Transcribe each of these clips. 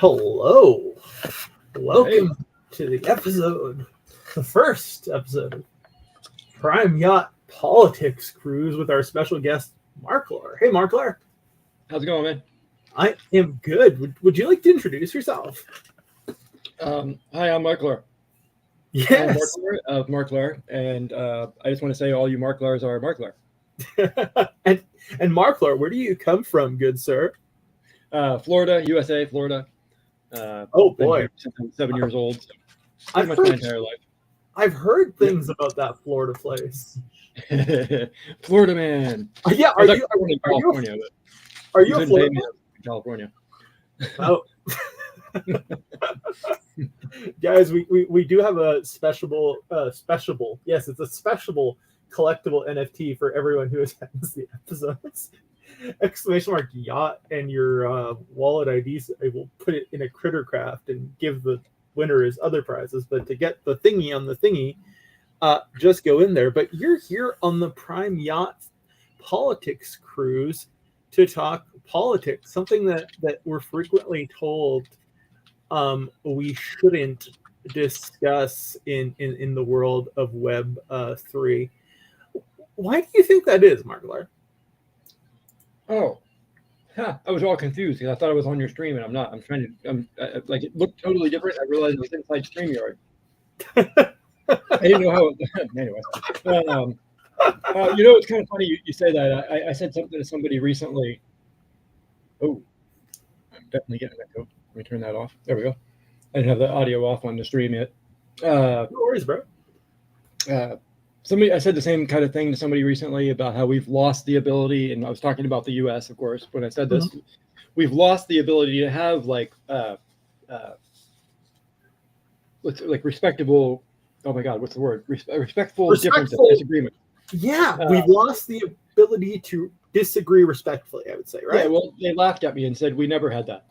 Hello. Welcome Hey, to the first episode of Prime Yacht Politics Cruise with our special guest, Marklar. Hey, Marklar. how's it going, man? I am good. Would you like to introduce yourself? Hi, I'm Marklar. I'm Yes. Marklar of Marklar, and I just want to say all you Marklars are Marklar. and Marklar, where do you come from, good sir? Florida, USA, Florida. Oh Been boy. here since I was 7 years old, so I've pretty much my heard entire I've heard life. things about that Florida place. Florida man. Yeah, I was actually born in are you California, but are you you a couldn't pay Florida? me in California. Oh. Guys, we do have a special. Yes, it's a special collectible NFT for everyone who attends the episodes. Exclamation mark yacht and your wallet IDs. I will put it in a critter craft and give the winner his other prizes. But to get the thingy on the thingy, just go in there. But you're here on the Prime Yacht Politics Cruise to talk politics, something that we're frequently told we shouldn't discuss in the world of Web 3. Why do you think that is, Marklar? Oh, I was all confused because I thought I was on your stream, and I'm not. Like it looked totally different. I realized it was inside StreamYard. I didn't know how. Anyway, it's kind of funny you say that. I said something to somebody recently. Oh, I'm definitely getting an echo. Let me turn that off. There we go. I didn't have the audio off on the stream yet. No worries, bro. I said the same kind of thing to somebody recently about how we've lost the ability, and I was talking about the U.S., of course, when I said this. Mm-hmm. We've lost the ability to have like respectable. Oh my God, what's the word? Respectful difference and disagreement. Yeah, we've lost the ability to disagree respectfully, I would say, right? Yeah, well, they laughed at me and said we never had that.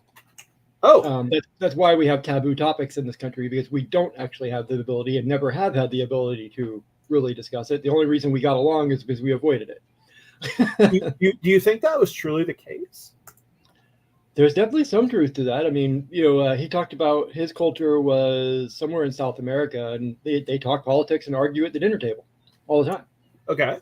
Oh. That's why we have taboo topics in this country, because we don't actually have the ability and never have had the ability to really discuss it. The only reason we got along is because we avoided it. do you think that was truly the case? There's definitely some truth to that. I mean, he talked about his culture was somewhere in South America, and they talk politics and argue at the dinner table all the time. Okay.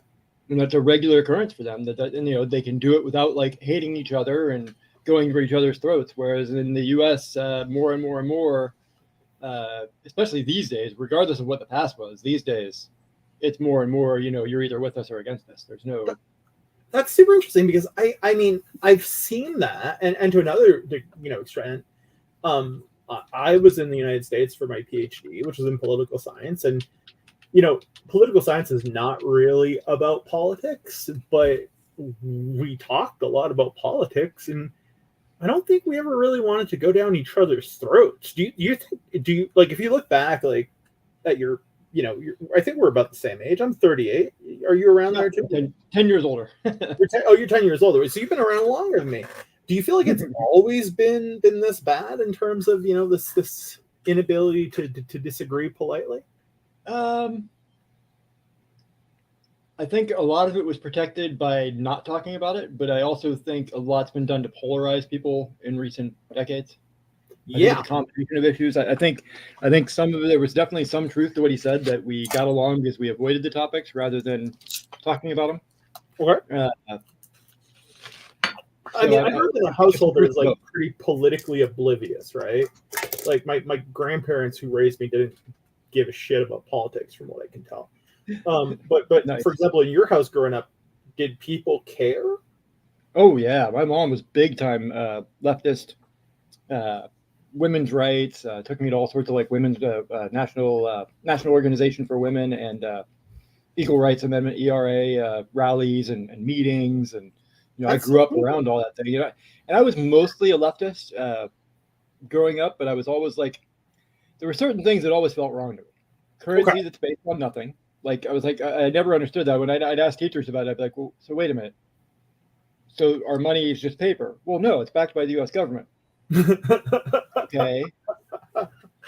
And that's a regular occurrence for them. And they can do it without like hating each other and going for each other's throats. Whereas in the U.S., more and more and more, especially these days, regardless of what the past was, these days, it's more and more, you're either with us or against us. There's no. That's super interesting because I mean, I've seen that, and to another, extent, I was in the United States for my PhD, which was in political science, and political science is not really about politics, but we talked a lot about politics, and I don't think we ever really wanted to go down each other's throats. Do you think, like, if you look back, like, at your, I think we're about the same age. I'm 38. Are you around there too? 10 years older. You're 10 years older. So you've been around longer than me. Do you feel like it's always been this bad in terms of, this inability to disagree politely? I think a lot of it was protected by not talking about it, but I also think a lot's been done to polarize people in recent decades. I think it's a combination of issues. I think some of it, there was definitely some truth to what he said, that we got along because we avoided the topics rather than talking about them. Okay. I mean, I grew up in a household that was like pretty politically oblivious, right? Like my grandparents who raised me didn't give a shit about politics, from what I can tell. But nice. For example, in your house growing up, did people care? Oh yeah, my mom was big time leftist, women's rights. Took me to all sorts of like women's national organization for women and equal rights amendment (ERA) rallies and meetings, and I grew up around all that thing. And I was mostly a leftist growing up, but I was always like, there were certain things that always felt wrong to me. Currency that's based on nothing. Like I was like, I never understood that. When I'd ask teachers about it, I'd be like, well, so wait a minute. So our money is just paper? Well, no, it's backed by the U.S. government. Okay.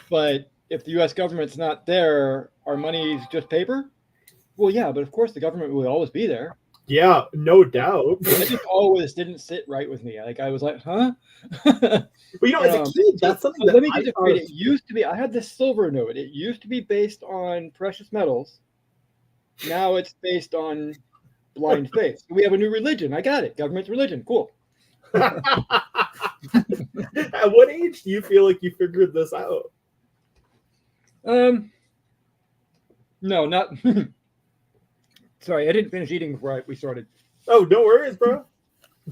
But if the U.S. government's not there, our money is just paper? Well, yeah, but of course the government will always be there. Yeah, no doubt. It just always didn't sit right with me. Like I was like, huh? But as a kid, that's something that Let me I just thought read it. Used to be, I had this silver note. It used to be based on precious metals. Now it's based on blind faith. We have a new religion. I got it. Government's religion. Cool. At what age do you feel like you figured this out? No, not. Sorry, I didn't finish eating before we started. Oh, no worries, bro.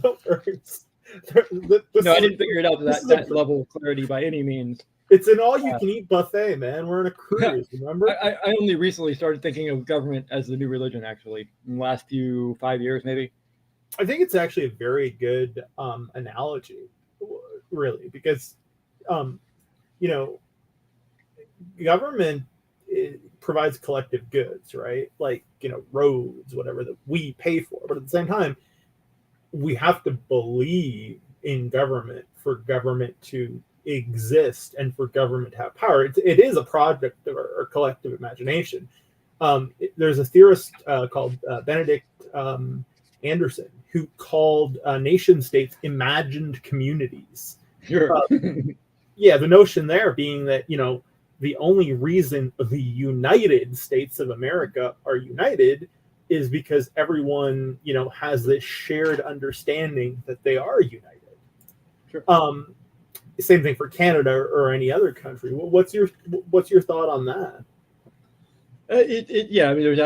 No worries. No, I didn't figure it out to that level of clarity by any means. It's an all-you-can-eat buffet, man. We're on a cruise, remember? I only recently started thinking of government as the new religion, actually, in the last 5 years, maybe. I think it's actually a very good analogy, really, because, government provides collective goods, right? Like, roads, whatever that we pay for. But at the same time, we have to believe in government for government to exist and for government to have power. It is a project of our collective imagination. There's a theorist called Benedict Anderson who called nation states imagined communities. Sure. Yeah, the notion there being that, the only reason the United States of America are united is because everyone, has this shared understanding that they are united. Sure. Same thing for Canada or any other country. What's your thought on that? Yeah, I mean, there's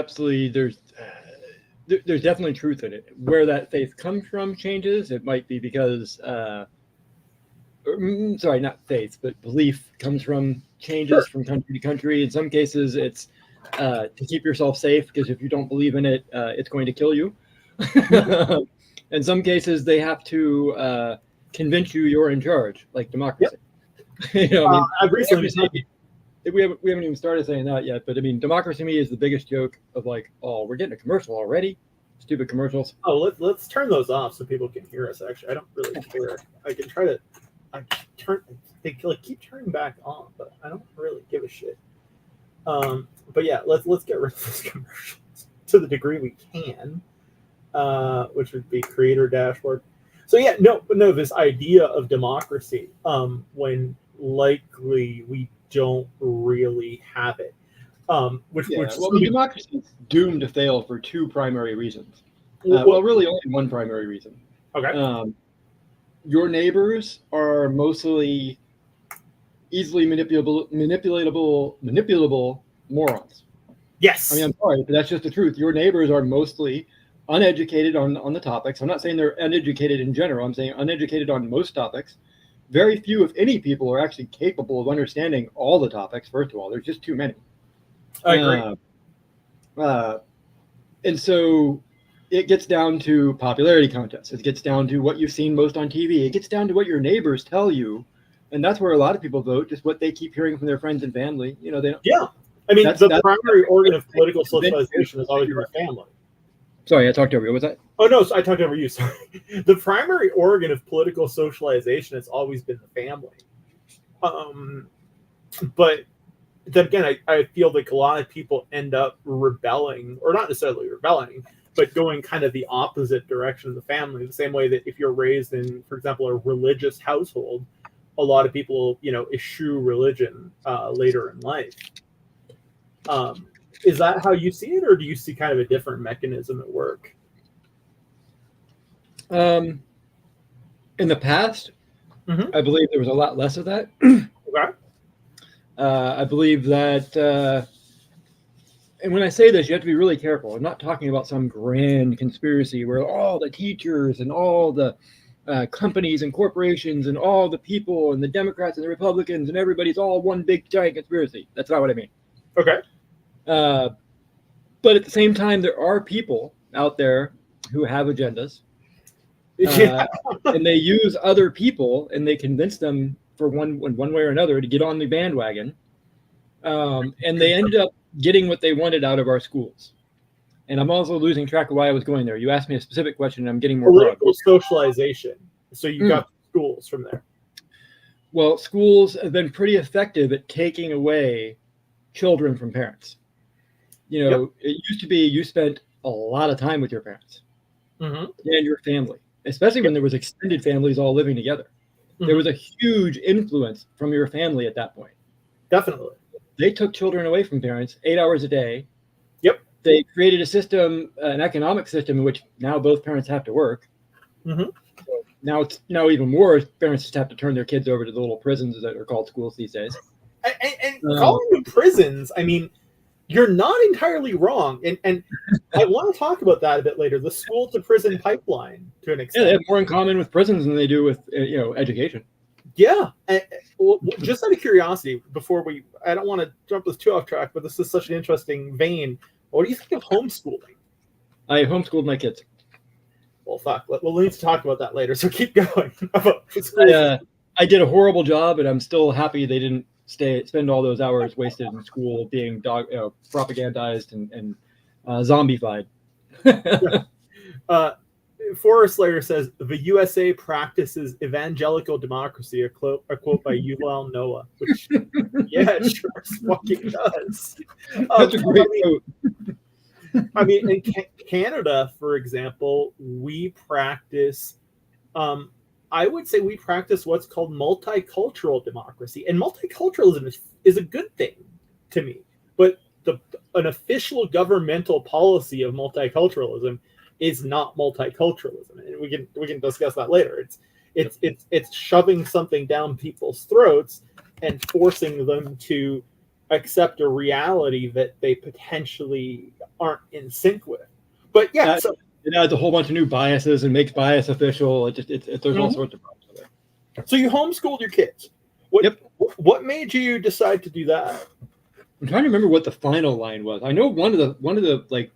definitely truth in it. Where that faith comes from changes. It might be because, sorry, not faith, but belief comes from changes from country to country. In some cases, it's to keep yourself safe, because if you don't believe in it, it's going to kill you. In some cases, they have to convince you're in charge, like democracy. Yep. I've recently we haven't even started saying that yet, but I mean, democracy to me is the biggest joke of like, oh, we're getting a commercial already. Stupid commercials. Oh, let's turn those off so people can hear us. Actually, I don't really care. I can try to. They keep turning back on, but I don't really give a shit. But yeah, let's get rid of those commercials to the degree we can, which would be creator dashboard. So yeah, no, this idea of democracy, when likely we don't really have it. Democracy is doomed to fail for two primary reasons. Really only one primary reason. Okay. Your neighbors are mostly easily manipulatable morons. Yes. I mean, I'm sorry, but that's just the truth. Your neighbors are mostly uneducated on the topics. I'm not saying they're uneducated in general. I'm saying uneducated on most topics. Very few, if any, people are actually capable of understanding all the topics. First of all, there's just too many. I agree. And so it gets down to popularity contests. It gets down to what you've seen most on TV. It gets down to what your neighbors tell you. And that's where a lot of people vote, just what they keep hearing from their friends and family. They don't. Yeah. I mean, the primary organ of political socialization is always your family. Sorry, I talked over you. What was that? Oh, no, I talked over you. Sorry. The primary organ of political socialization has always been the family. But then again, I feel like a lot of people end up rebelling, or not necessarily rebelling, but going kind of the opposite direction of the family. The same way that if you're raised in, for example, a religious household, a lot of people, eschew religion later in life. Is that how you see it, or do you see kind of a different mechanism at work? In the past, I believe there was a lot less of that. Okay. I believe that, and when I say this, you have to be really careful. I'm not talking about some grand conspiracy where all the teachers and all the companies and corporations and all the people and the Democrats and the Republicans and everybody's all one big giant conspiracy. That's not what I mean. Okay. But at the same time, there are people out there who have agendas, and they use other people and they convince them for one way or another to get on the bandwagon, and they ended up getting what they wanted out of our schools. And I'm also losing track of why I was going there. You asked me a specific question, and I'm getting more political socialization. So you got schools from there. Well, schools have been pretty effective at taking away children from parents. It used to be you spent a lot of time with your parents. Mm-hmm. and your family, especially when there was extended families all living together. Mm-hmm. There was a huge influence from your family at that point. Definitely. They took children away from parents 8 hours a day. Yep. They created a system, an economic system in which now both parents have to work. Mm-hmm. So now even more parents just have to turn their kids over to the little prisons that are called schools these days. And calling them prisons, I mean, you're not entirely wrong. And I want to talk about that a bit later. The school to prison pipeline, to an Yeah, extent. they have more in common with prisons than they do with education. Yeah. Well, just out of curiosity, I don't want to jump this too off track, but this is such an interesting vein. What do you think of homeschooling? I homeschooled my kids. Well, fuck. We'll need to talk about that later. So keep going about school. I did a horrible job, and I'm still happy they didn't spend all those hours wasted in school being propagandized and zombified. Forest Slayer says the USA practices evangelical democracy, a quote by Yuval Noah, which yeah, it sure fucking does. That's a great quote. I mean, in Canada, for example, we practice. I would say we practice what's called multicultural democracy, and multiculturalism is a good thing to me. But an official governmental policy of multiculturalism is not multiculturalism, and we can discuss that later. It's shoving something down people's throats and forcing them to accept a reality that they potentially aren't in sync with. But yeah, it adds a whole bunch of new biases and makes bias official. There's all sorts of problems with it. So you homeschooled your kids. What made you decide to do that? I'm trying to remember what the final line was. I know one of the like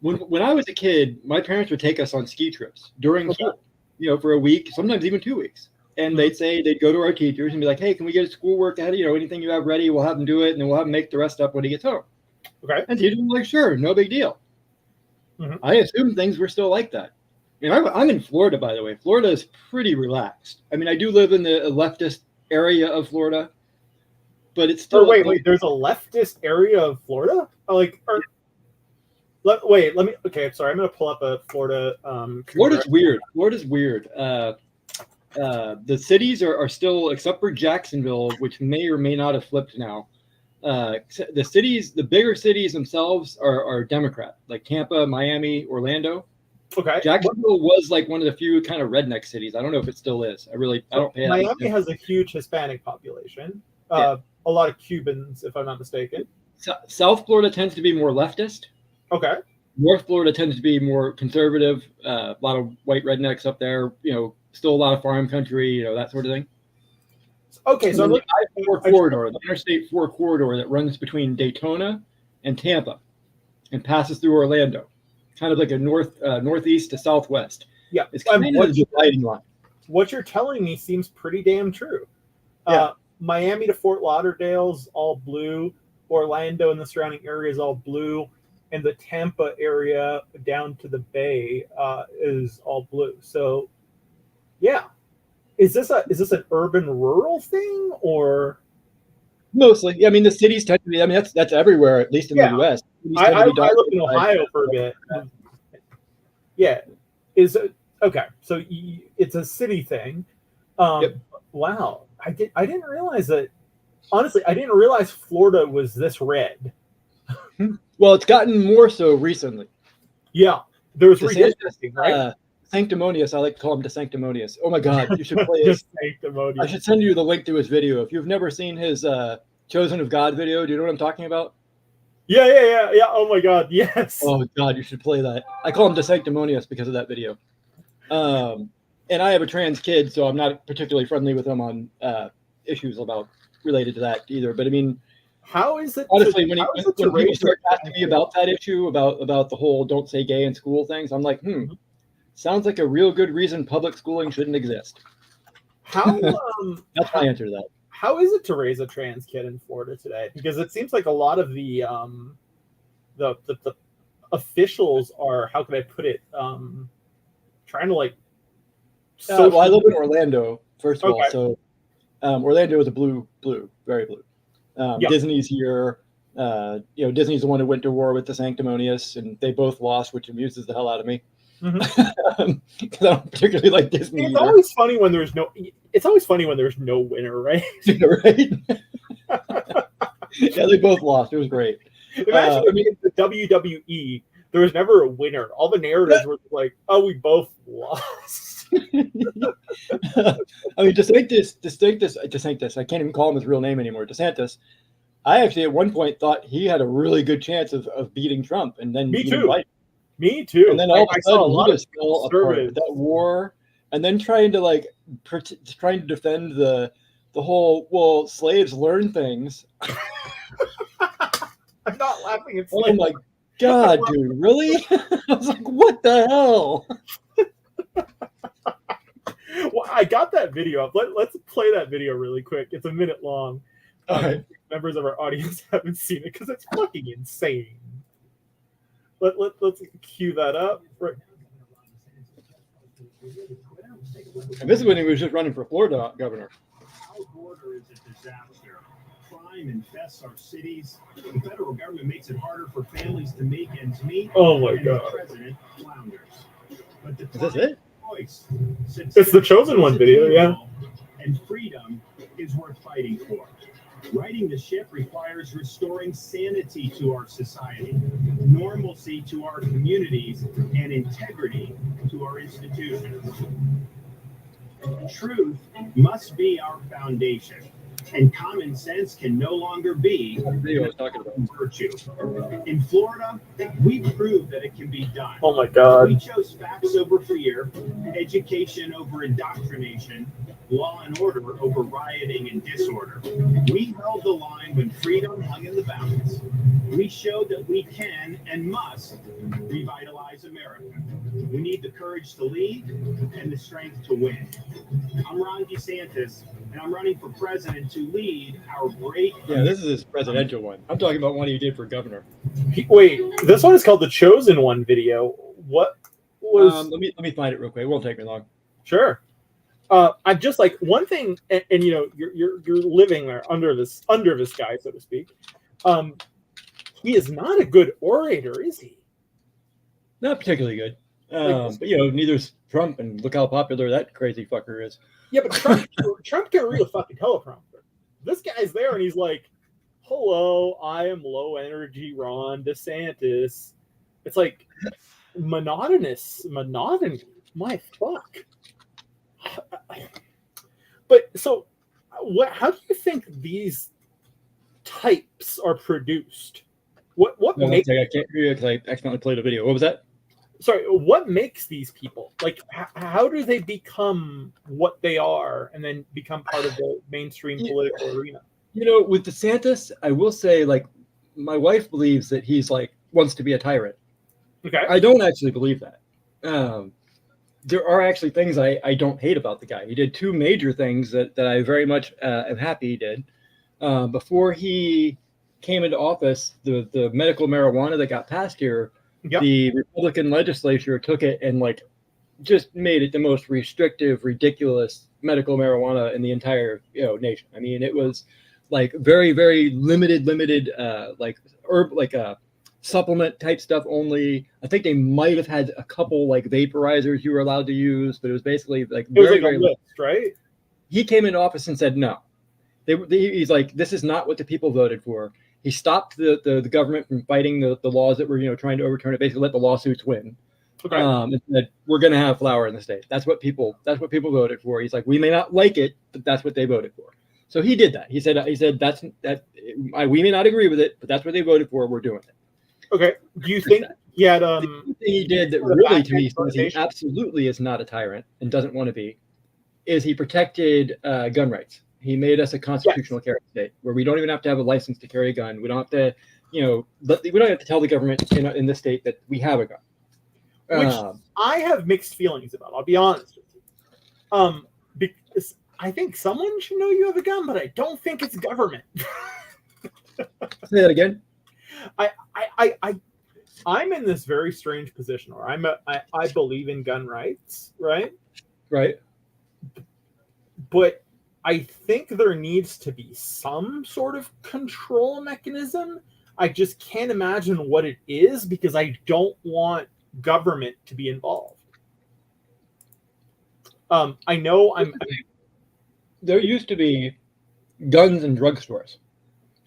when I was a kid, my parents would take us on ski trips during school, for a week, sometimes even 2 weeks. And they'd go to our teachers and be like, "Hey, can we get schoolwork ahead? Anything you have ready, we'll have them do it, and then we'll have them make the rest up when he gets home." Okay. And teachers were like, "Sure, no big deal." Mm-hmm. I assume things were still like that. I mean, I'm in Florida, by the way. Florida is pretty relaxed. I mean, I do live in the leftist area of Florida, but it's still. Oh, wait. There's a leftist area of Florida? Let me. Okay, I'm sorry. I'm going to pull up a Florida. Florida's weird. The cities are still, except for Jacksonville, which may or may not have flipped now. The bigger cities themselves are Democrat, like Tampa, Miami, Orlando. Okay. Jacksonville was like one of the few kind of redneck cities. I don't know if it still is. I don't pay attention. Miami has a huge Hispanic population. A lot of Cubans, if I'm not mistaken. South Florida tends to be more leftist. Okay. North Florida tends to be more conservative. A lot of white rednecks up there. Still a lot of farm country. That sort of thing. Okay, so the I-4 corridor, the Interstate 4 corridor that runs between Daytona and Tampa, and passes through Orlando, kind of like a northeast to southwest. Yeah, it's kind of a dividing line. What you're telling me seems pretty damn true. Yeah. Miami to Fort Lauderdale's all blue. Orlando and the surrounding area is all blue, and the Tampa area down to the Bay is all blue. So, yeah. Is this an urban rural thing or mostly? Yeah, I mean the cities tend to be. I mean that's everywhere, at least in the U.S. I lived in Ohio for a bit. Yeah, okay? So it's a city thing. Wow, I didn't realize that. Honestly, I didn't realize Florida was this red. Well, it's gotten more so recently. Yeah, there was redistricting, right? Sanctimonious. I like to call him DeSanctimonious. Oh my God, you should play his. I should send you the link to his video. If you've never seen his Chosen of God video, do you know what I'm talking about? Yeah. Oh my God, yes. Oh God, you should play that. I call him DeSanctimonious because of that video. And I have a trans kid, so I'm not particularly friendly with him on issues related to that either. But I mean, how is it? Honestly, when people start asking me about that issue, about the whole "don't say gay in school" things, I'm like, sounds like a real good reason public schooling shouldn't exist. How? That's my answer to that. How is it to raise a trans kid in Florida today? Because it seems like a lot of the officials are, how can I put it, trying to like. Well, I live in Orlando, first of all, so Orlando is a blue, very blue. Disney's here. Disney's the one who went to war with the Sanctimonious, and they both lost, which amuses the hell out of me. Because I don't particularly like Disney. It's either. always funny when there's no. It's always funny when there's no winner, right? Right? Yeah, they both lost. It was great. Imagine if the WWE, there was never a winner. All the narratives were like, "Oh, we both lost." I mean, DeSantis. I can't even call him his real name anymore. DeSantis. I actually at one point thought he had a really good chance of beating Trump, and then Me too. Me too. And then all of a sudden, he just fell apart with that war, and then trying to defend the whole slaves learn things. I'm not laughing at slaves. Oh my god, dude! Really? I was like, what the hell? Well, I got that video up. Let's play that video really quick. It's a minute long. All right. Members of our audience haven't seen it because it's fucking insane. Let's cue that up. Right. And this is when he was just running for Florida governor. Our border is a disaster. Crime infests our cities. The federal government makes it harder for families to make ends meet. Oh my and god. The president flounders. But the is this it? Choice, it's the Chosen One video, yeah. And freedom is worth fighting for. Righting the ship requires restoring sanity to our society, normalcy to our communities, and integrity to our institutions. Truth must be our foundation, and common sense can no longer be virtue. In Florida, we proved that it can be done. Oh my god. We chose facts over fear, education over indoctrination, law and order over rioting and disorder. We held the line when freedom hung in the balance. We showed that we can and must revitalize America. We need the courage to lead and the strength to win. I'm Ron DeSantis, and I'm running for president to lead our great... Yeah, this is his presidential one. I'm talking about one he did for governor. Wait, this one is called the Chosen One video. What was... let me find it real quick. It won't take me long. Sure. I'm just like one thing, and you know, you're living there under this guy, so to speak. He is not a good orator, is he? Not particularly good. But you know, neither's Trump, and look how popular that crazy fucker is. Yeah, but Trump can read a fucking teleprompter. This guy's there, and he's like, "Hello, I am low energy Ron DeSantis." It's like monotony. My fuck. But so, how do you think these types are produced? What makes? I can't hear you because I accidentally played a video. What was that? Sorry, what makes these people like? How do they become what they are, and then become part of the mainstream political arena? You know, with DeSantis, I will say, like, my wife believes that he's like wants to be a tyrant. Okay, I don't actually believe that. There are actually things I don't hate about the guy. He did two major things that I very much am happy he did. Before he came into office, the medical marijuana that got passed here, the Republican legislature took it and like just made it the most restrictive, ridiculous medical marijuana in the entire nation. I mean, it was like very, very limited, like herb, like supplement type stuff only. I think they might have had a couple like vaporizers you were allowed to use, but it was basically like very list, right? He came into office and said no. He's like, this is not what the people voted for. He stopped the government from fighting the laws that were trying to overturn it. Basically, let the lawsuits win. Okay. And said, we're going to have flour in the state. That's what people voted for. He's like, we may not like it, but that's what they voted for. So he did that. He said we may not agree with it, but that's what they voted for. We're doing it. Okay. Do you think he had the thing he did that really to me says he absolutely is not a tyrant and doesn't want to be, is he protected gun rights. He made us a constitutional carry state where we don't even have to have a license to carry a gun. We don't have to, we don't have to tell the government in this state that we have a gun. Which I have mixed feelings about. I'll be honest with you. Because I think someone should know you have a gun, but I don't think it's government. Say that again. I'm in this very strange position where I believe in gun rights, right? Right. But I think there needs to be some sort of control mechanism. I just can't imagine what it is because I don't want government to be involved. I know There used to be guns in drugstores.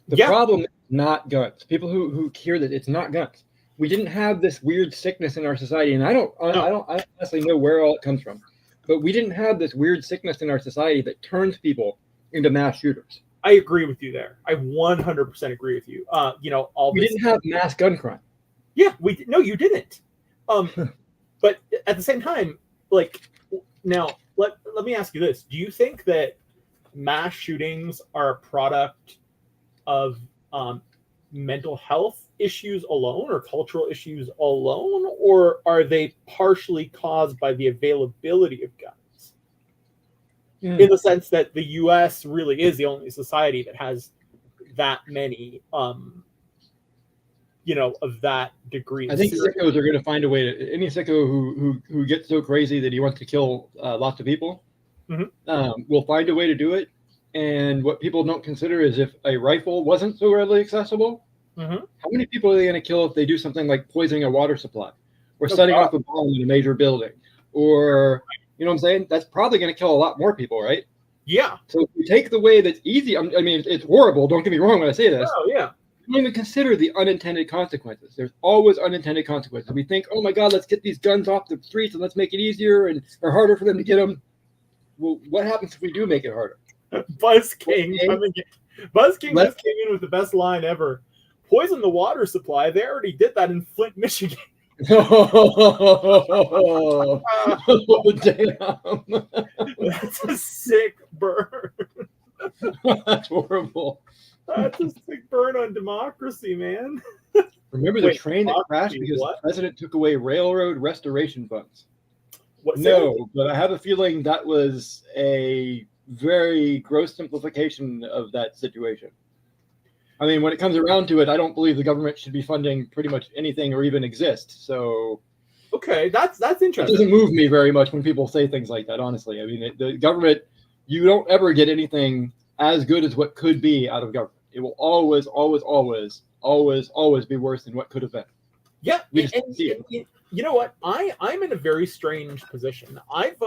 The problem is not guns. People who hear that it's not guns. We didn't have this weird sickness in our society, and I don't honestly know where all it comes from, but we didn't have this weird sickness in our society that turns people into mass shooters. I agree with you there. I 100% agree with you. We didn't have mass gun crime. Yeah, no, you didn't. But at the same time, like, now let me ask you this: do you think that mass shootings are a product of mental health issues alone or cultural issues alone, or are they partially caused by the availability of guns? In the sense that the US really is the only society that has that many of that degree. I think sickos are going to find a way to, any sicko who gets so crazy that he wants to kill lots of people will find a way to do it. And what people don't consider is if a rifle wasn't so readily accessible, how many people are they going to kill if they do something like poisoning a water supply or setting off a bomb in a major building? Or, you know what I'm saying? That's probably going to kill a lot more people, right? Yeah. So if you take the way that's easy, I mean, it's horrible. Don't get me wrong when I say this. Oh, yeah. You don't even consider the unintended consequences. There's always unintended consequences. We think, oh my God, let's get these guns off the streets and let's make it easier or harder for them to get them. Well, what happens if we do make it harder? Buzz King just came in with the best line ever. Poison the water supply. They already did that in Flint, Michigan. Oh, damn. That's a sick burn. That's horrible. That's a sick burn on democracy, man. Remember the train that crashed because the president took away railroad restoration funds? But I have a feeling that was a very gross simplification of that situation. I mean, when it comes around to it, I don't believe the government should be funding pretty much anything or even exist. So, okay, that's interesting. It doesn't move me very much when people say things like that. Honestly, I mean, the government, you don't ever get anything as good as what could be out of government. It will always, always, always, always, always be worse than what could have been. Yeah, and you know what? I'm in a very strange position. I've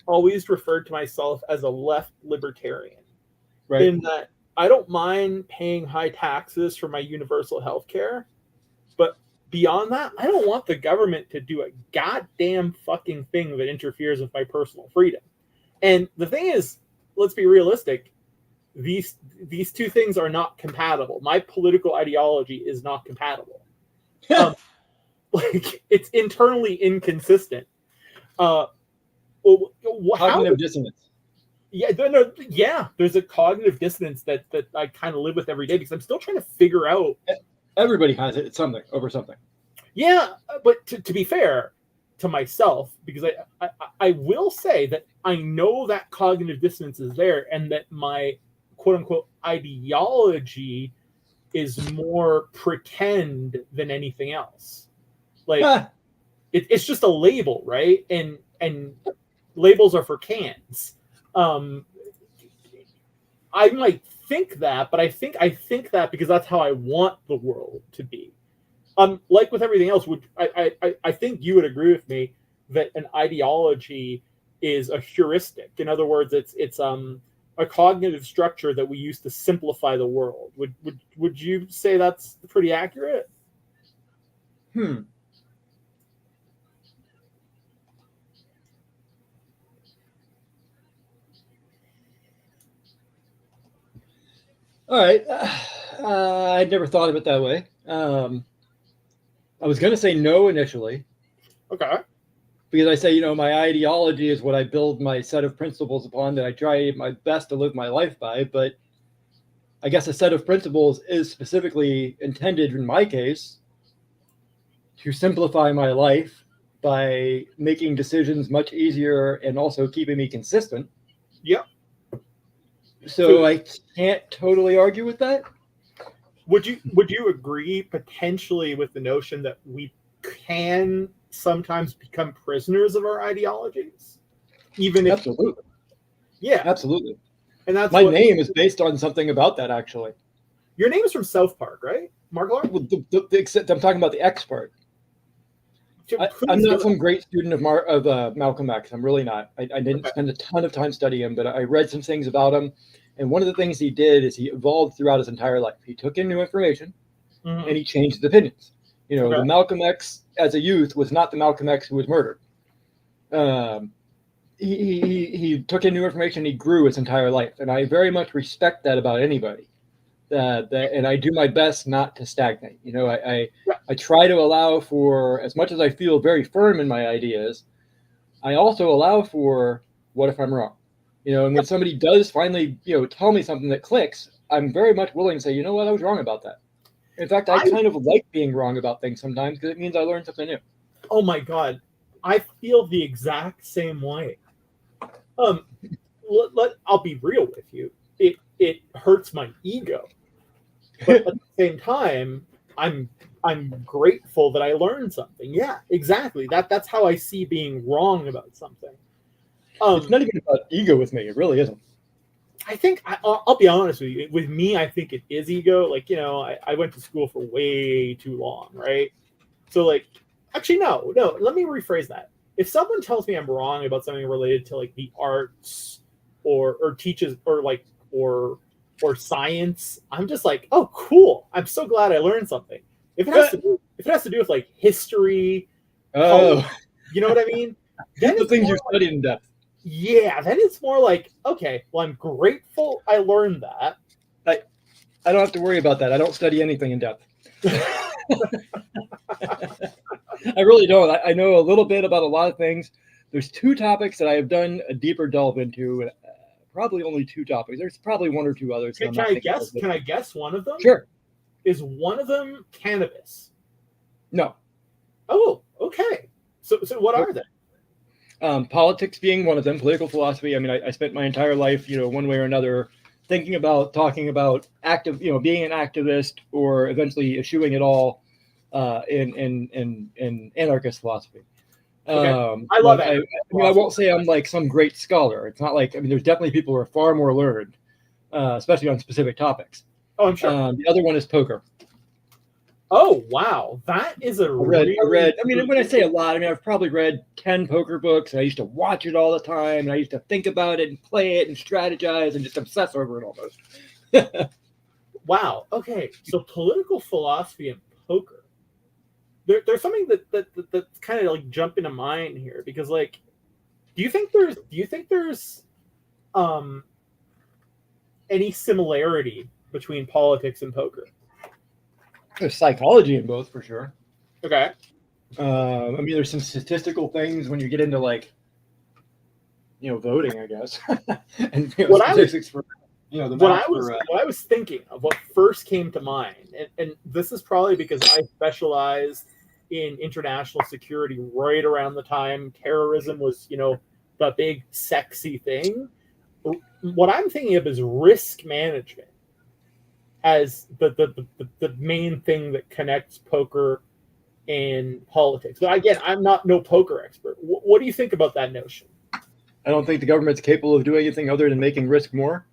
always referred to myself as a left libertarian, right? In that I don't mind paying high taxes for my universal health care, but beyond that, I don't want the government to do a goddamn fucking thing that interferes with my personal freedom. And the thing is, let's be realistic. These two things are not compatible. My political ideology is not compatible. Like, it's internally inconsistent. Cognitive dissonance. Yeah, there's a cognitive dissonance that I kind of live with every day because I'm still trying to figure out. Everybody has it. It's something over something. Yeah, but to be fair to myself, because I will say that I know that cognitive dissonance is there, and that my quote unquote ideology is more pretend than anything else. Like it's just a label, right? And labels are for cans. I might think that, but I think that because that's how I want the world to be. Like with everything else, I think you would agree with me that an ideology is a heuristic. In other words, it's a cognitive structure that we use to simplify the world. Would you say that's pretty accurate? All right. I'd never thought of it that way. I was going to say no initially. Okay. Because I say, my ideology is what I build my set of principles upon that I try my best to live my life by. But I guess a set of principles is specifically intended, in my case, to simplify my life by making decisions much easier and also keeping me consistent. Yep. So I can't totally argue with that. Would you agree potentially with the notion that we can sometimes become prisoners of our ideologies? Even if absolutely. Yeah. Absolutely. And that's my name is based on something about that, actually. Your name is from South Park, right? Marklar? Well, except I'm talking about the X part. I'm not some great student of Malcolm X. I'm really not. I didn't spend a ton of time studying him, but I read some things about him. And one of the things he did is he evolved throughout his entire life. He took in new information, and he changed his opinions. The Malcolm X as a youth was not the Malcolm X who was murdered. He took in new information. He grew his entire life, and I very much respect that about anybody. And I do my best not to stagnate. I try to allow for, as much as I feel very firm in my ideas, I also allow for what if I'm wrong. And when somebody does finally, tell me something that clicks, I'm very much willing to say, you know what, I was wrong about that. In fact, I kind of like being wrong about things sometimes because it means I learned something new. Oh my God, I feel the exact same way. I'll be real with you. It hurts my ego. But at the same time, I'm grateful that I learned something. Yeah, exactly. That's how I see being wrong about something. It's not even about ego with me. It really isn't. I think I'll be honest with you. With me, I think it is ego. Like, I went to school for way too long, right? So actually, no. Let me rephrase that. If someone tells me I'm wrong about something related to like the arts or teaches or science, I'm just like, oh, cool. I'm so glad I learned something. If it has to do with like history, college, you know what I mean? Then the things you studied in depth. Yeah, then it's more like, okay, well, I'm grateful I learned that. I don't have to worry about that. I don't study anything in depth. I really don't. I know a little bit about a lot of things. There's 2 topics that I have done a deeper delve into. Probably only 2 topics. There's probably 1 or 2 others. Can I guess? Can I guess one of them? Sure. Is one of them cannabis? No. Oh, okay. So what are they? Politics being one of them. Political philosophy. I mean, I spent my entire life, one way or another, thinking about, talking about being an activist, or eventually eschewing it all in anarchist philosophy. Okay. I love it. I won't say I'm like some great scholar. It's not like, there's definitely people who are far more learned, especially on specific topics. Oh, I'm sure. The other one is poker. Oh, wow. That is a I read, when I say a lot, I've probably read 10 poker books. And I used to watch it all the time. And I used to think about it and play it and strategize and just obsess over it almost. Wow. Okay. So political philosophy and poker. There's something that's kind of like jumping to mind here, because like, do you think there's any similarity between politics and poker? There's psychology in both, for sure. Okay. There's some statistical things when you get into like, voting, I guess. And statistics for what I was thinking of, what first came to mind, and this is probably because I specialized in international security right around the time terrorism was, the big sexy thing. What I'm thinking of is risk management as the main thing that connects poker and politics. But again, I'm no poker expert. What do you think about that notion? I don't think the government's capable of doing anything other than making risk more.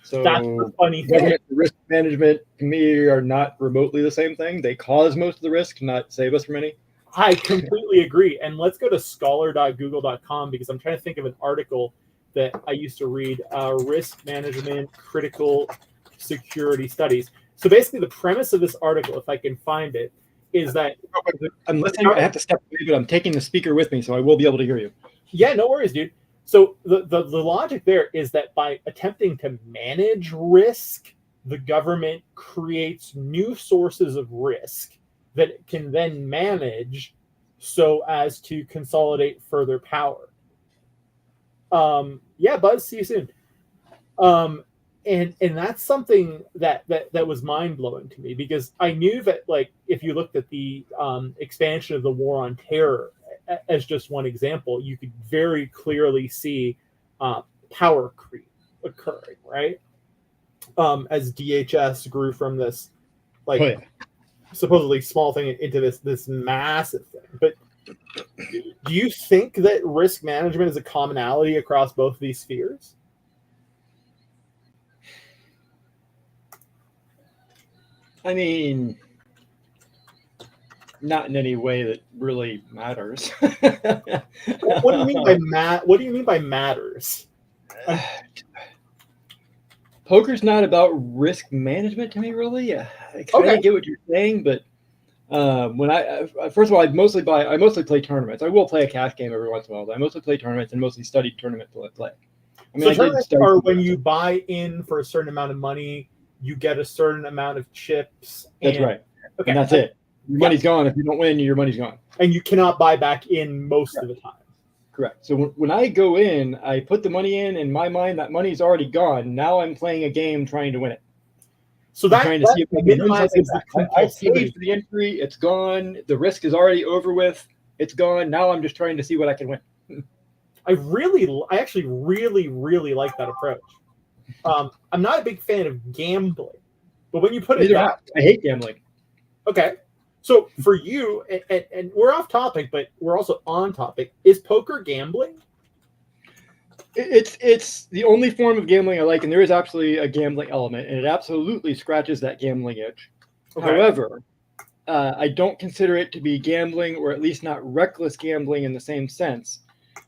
So that's the funny thing. Government and risk management, to me, are not remotely the same thing. They cause most of the risk, not save us from any. I completely agree. And let's go to scholar.google.com, because I'm trying to think of an article that I used to read, Risk Management Critical Security Studies. So basically the premise of this article, if I can find it, is that... I'm listening. I have to step away, but I'm taking the speaker with me, so I will be able to hear you. Yeah, no worries, dude. So the logic there is that by attempting to manage risk, the government creates new sources of risk that it can then manage so as to consolidate further power. Yeah, Buzz, see you soon. And that's something that was mind-blowing to me, because I knew that, like, if you looked at the expansion of the war on terror as just one example, you could very clearly see power creep occurring, right? As DHS grew from this, like, supposedly small thing into this massive thing. But do you think that risk management is a commonality across both these spheres? I mean, Not in any way that really matters. What do you mean by What do you mean by matters? Poker's not about risk management to me, really. I kind of get what you're saying, but when first of all, I mostly play tournaments. I will play a cash game every once in a while, but I mostly play tournaments and mostly studied tournament play. I mean, so tournaments are when you buy in for a certain amount of money, you get a certain amount of chips. That's right. Okay, and that's it. Your money's gone. If you don't win, your money's gone. And you cannot buy back in most of the time. Correct. So when I go in, I put the money in my mind, that money's already gone. Now I'm playing a game trying to win it. So I'm trying to see if I can win something back. I paid for the entry. It's gone. The risk is already over with. It's gone. Now I'm just trying to see what I can win. I actually really like that approach. I'm not a big fan of gambling, but when you put it that way, I hate gambling. Okay. So for you, and we're off topic, but we're also on topic, is poker gambling? It's the only form of gambling I like, and there is absolutely a gambling element, and it absolutely scratches that gambling itch. Okay. However, I don't consider it to be gambling, or at least not reckless gambling in the same sense,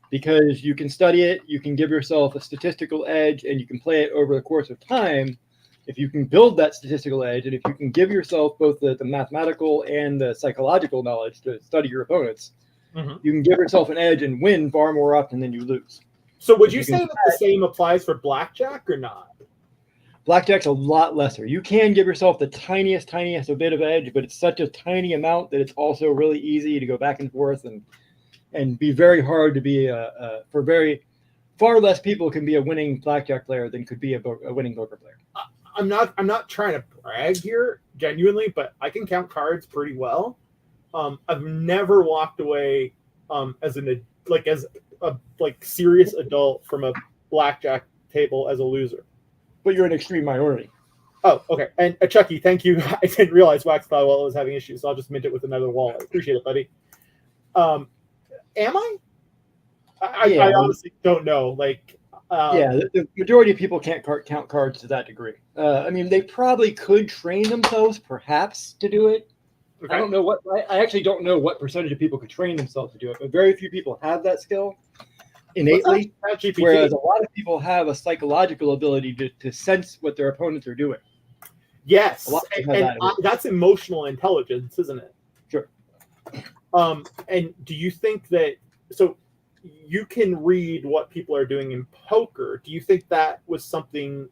because you can study it, you can give yourself a statistical edge, and you can play it over the course of time. If you can build that statistical edge, and if you can give yourself both the mathematical and the psychological knowledge to study your opponents, you can give yourself an edge and win far more often than you lose. So would you say that the same applies for blackjack or not? Blackjack's a lot lesser. You can give yourself the tiniest a bit of edge, but it's such a tiny amount that it's also really easy to go back and forth and be very hard to be far less people can be a winning blackjack player than could be a winning poker player. I'm not trying to brag here, genuinely, but I can count cards pretty well. I've never walked away as a serious adult from a blackjack table as a loser. But you're an extreme minority. Oh, okay. And Chucky, thank you. I didn't realize Wax Wallet was having issues, so I'll just mint it with another wallet. Appreciate it, buddy. Am I? I honestly don't know. The majority of people can't count cards to that degree. I mean, they probably could train themselves, perhaps, to do it. Okay. I don't know I actually don't know what percentage of people could train themselves to do it, but very few people have that skill innately. Whereas a lot of people have a psychological ability to sense what their opponents are doing. Yes, that's emotional intelligence, isn't it? Sure. And do you think that you can read what people are doing in poker? Do you think that was something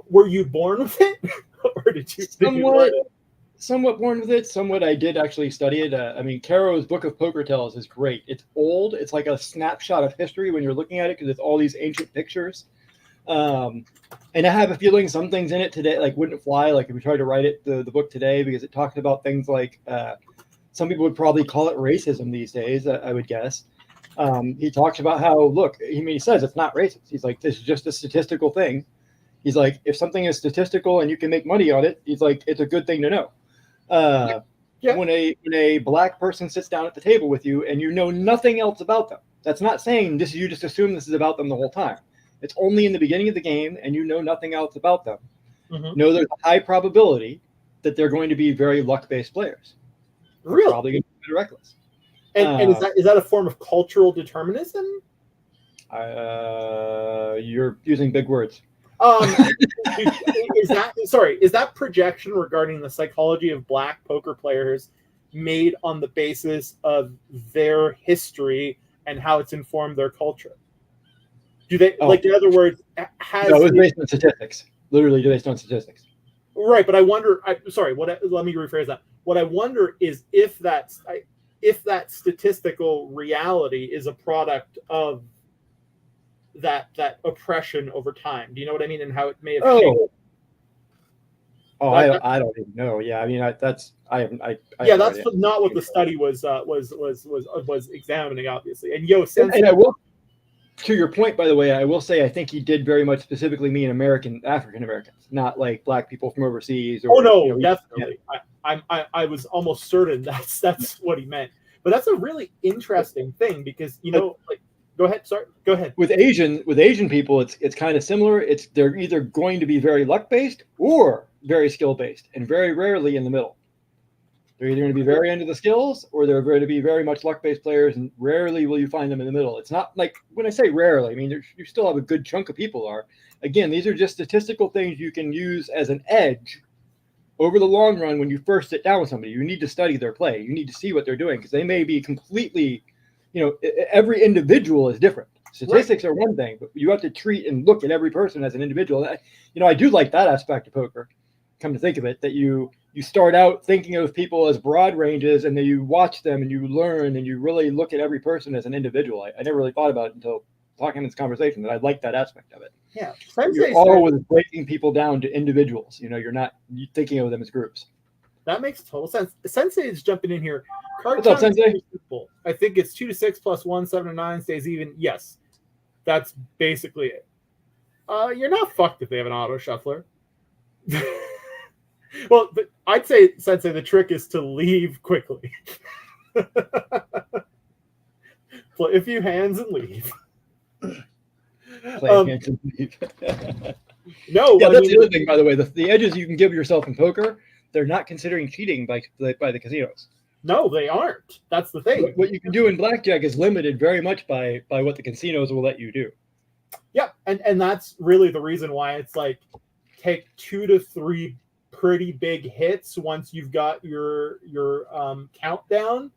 were you born with it, or did you learn it? Somewhat born with it. Somewhat I did actually study it. I mean, Caro's Book of Poker Tells is great. It's old. It's like a snapshot of history when you're looking at it because it's all these ancient pictures. And I have a feeling some things in it today wouldn't fly. Like if we tried to write the book today, because it talked about things like some people would probably call it racism these days. I would guess. He talks about how he says it's not racist. He's like, this is just a statistical thing. He's like, if something is statistical and you can make money on it, he's like, it's a good thing to know. When a black person sits down at the table with you and you know nothing else about them, that's not saying this. You just assume this is about them the whole time. It's only in the beginning of the game and you know nothing else about them. No, there's a high probability that they're going to be very luck-based players. Really? Probably going to be reckless. And is that a form of cultural determinism? You're using big words. Is that projection regarding the psychology of black poker players made on the basis of their history and how it's informed their culture? Do they in other words, it's based on statistics. Literally based on statistics. Right, but I wonder. Let me rephrase that. What I wonder is if that statistical reality is a product of that oppression over time. Do you know what I mean? And how it may have changed. I don't even know. Yeah, I mean, that's not what the study was examining, obviously. And I will, to your point, by the way, I will say I think he did very much specifically mean African Americans, not like black people from overseas. Definitely. Yeah. I was almost certain that's what he meant. But that's a really interesting thing because Go ahead. Sorry. Go ahead. With Asian people, it's kind of similar. They're either going to be very luck based or very skill based, and very rarely in the middle. They're either going to be very into the skills, or they're going to be very much luck-based players, and rarely will you find them in the middle. It's not like, when I say rarely, I mean you still have a good chunk of people are. Again, these are just statistical things you can use as an edge over the long run. When you first sit down with somebody, you need to study their play. You need to see what they're doing, because they may be completely, every individual is different. Statistics are one thing, but you have to treat and look at every person as an individual. I do like that aspect of poker. Come to think of it, that you start out thinking of people as broad ranges, and then you watch them and you learn and you really look at every person as an individual. I never really thought about it until talking in this conversation, that I like that aspect of it. Yeah, you're always breaking people down to individuals. You're not thinking of them as groups. That makes total sense. Sensei is jumping in here. Card What's up, Sensei? I think it's 2 to 6 plus 1, 7 to 9 stays even. Yes, that's basically it. You're not fucked if they have an auto shuffler. Well, but I'd say, Sensei, the trick is to leave quickly. Play a few hands and leave. Hands and leave. No, yeah, that's the other thing, by the way. The edges you can give yourself in poker, they're not considering cheating by the casinos. No, they aren't. That's the thing. What you can do in blackjack is limited very much by what the casinos will let you do. Yeah, and that's really the reason why it's like, take 2 to 3 pretty big hits once you've got your countdown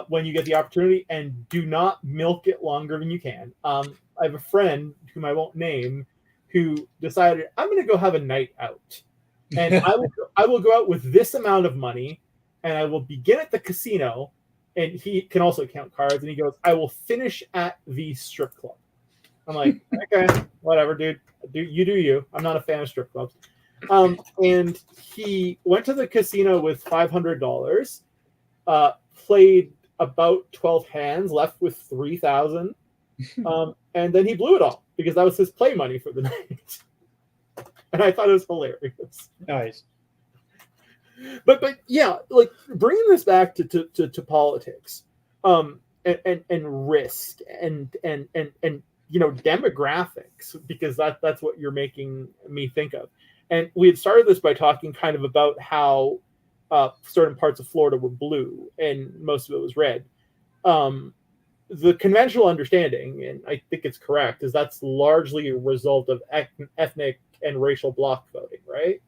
when you get the opportunity, and do not milk it longer than you can. I have a friend whom I won't name who decided, I'm going to go have a night out, and I will go out with this amount of money, and I will begin at the casino, and he can also count cards, and he goes, I will finish at the strip club. I'm like, okay, whatever, dude. You do you. I'm not a fan of strip clubs. And he went to the casino with $500, played about 12 hands, left with 3,000, and then he blew it all because that was his play money for the night. And I thought it was hilarious. Nice. But yeah, like bringing this back to politics, and risk and demographics, because that's what you're making me think of. And we had started this by talking kind of about how certain parts of Florida were blue and most of it was red. The conventional understanding, and I think it's correct, is that's largely a result of ethnic and racial bloc voting, right?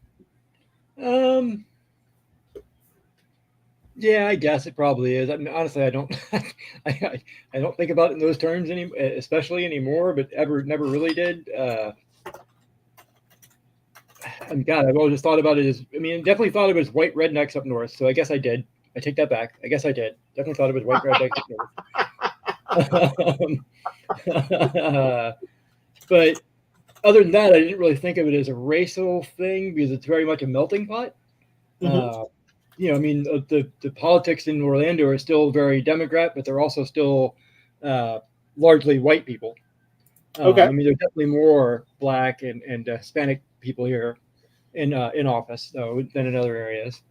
Yeah, I guess it probably is. I mean, honestly, I don't, I don't think about it in those terms especially anymore. But never really did. And God, I've always just thought about it as, definitely thought of it as white rednecks up north. So I guess I did. I take that back. I guess I did. Definitely thought of it as white rednecks up north. But other than that, I didn't really think of it as a racial thing because it's very much a melting pot. Mm-hmm. The politics in Orlando are still very Democrat, but they're also still largely white people. Okay. There's definitely more Black and Hispanic people here in office, though, than in other areas.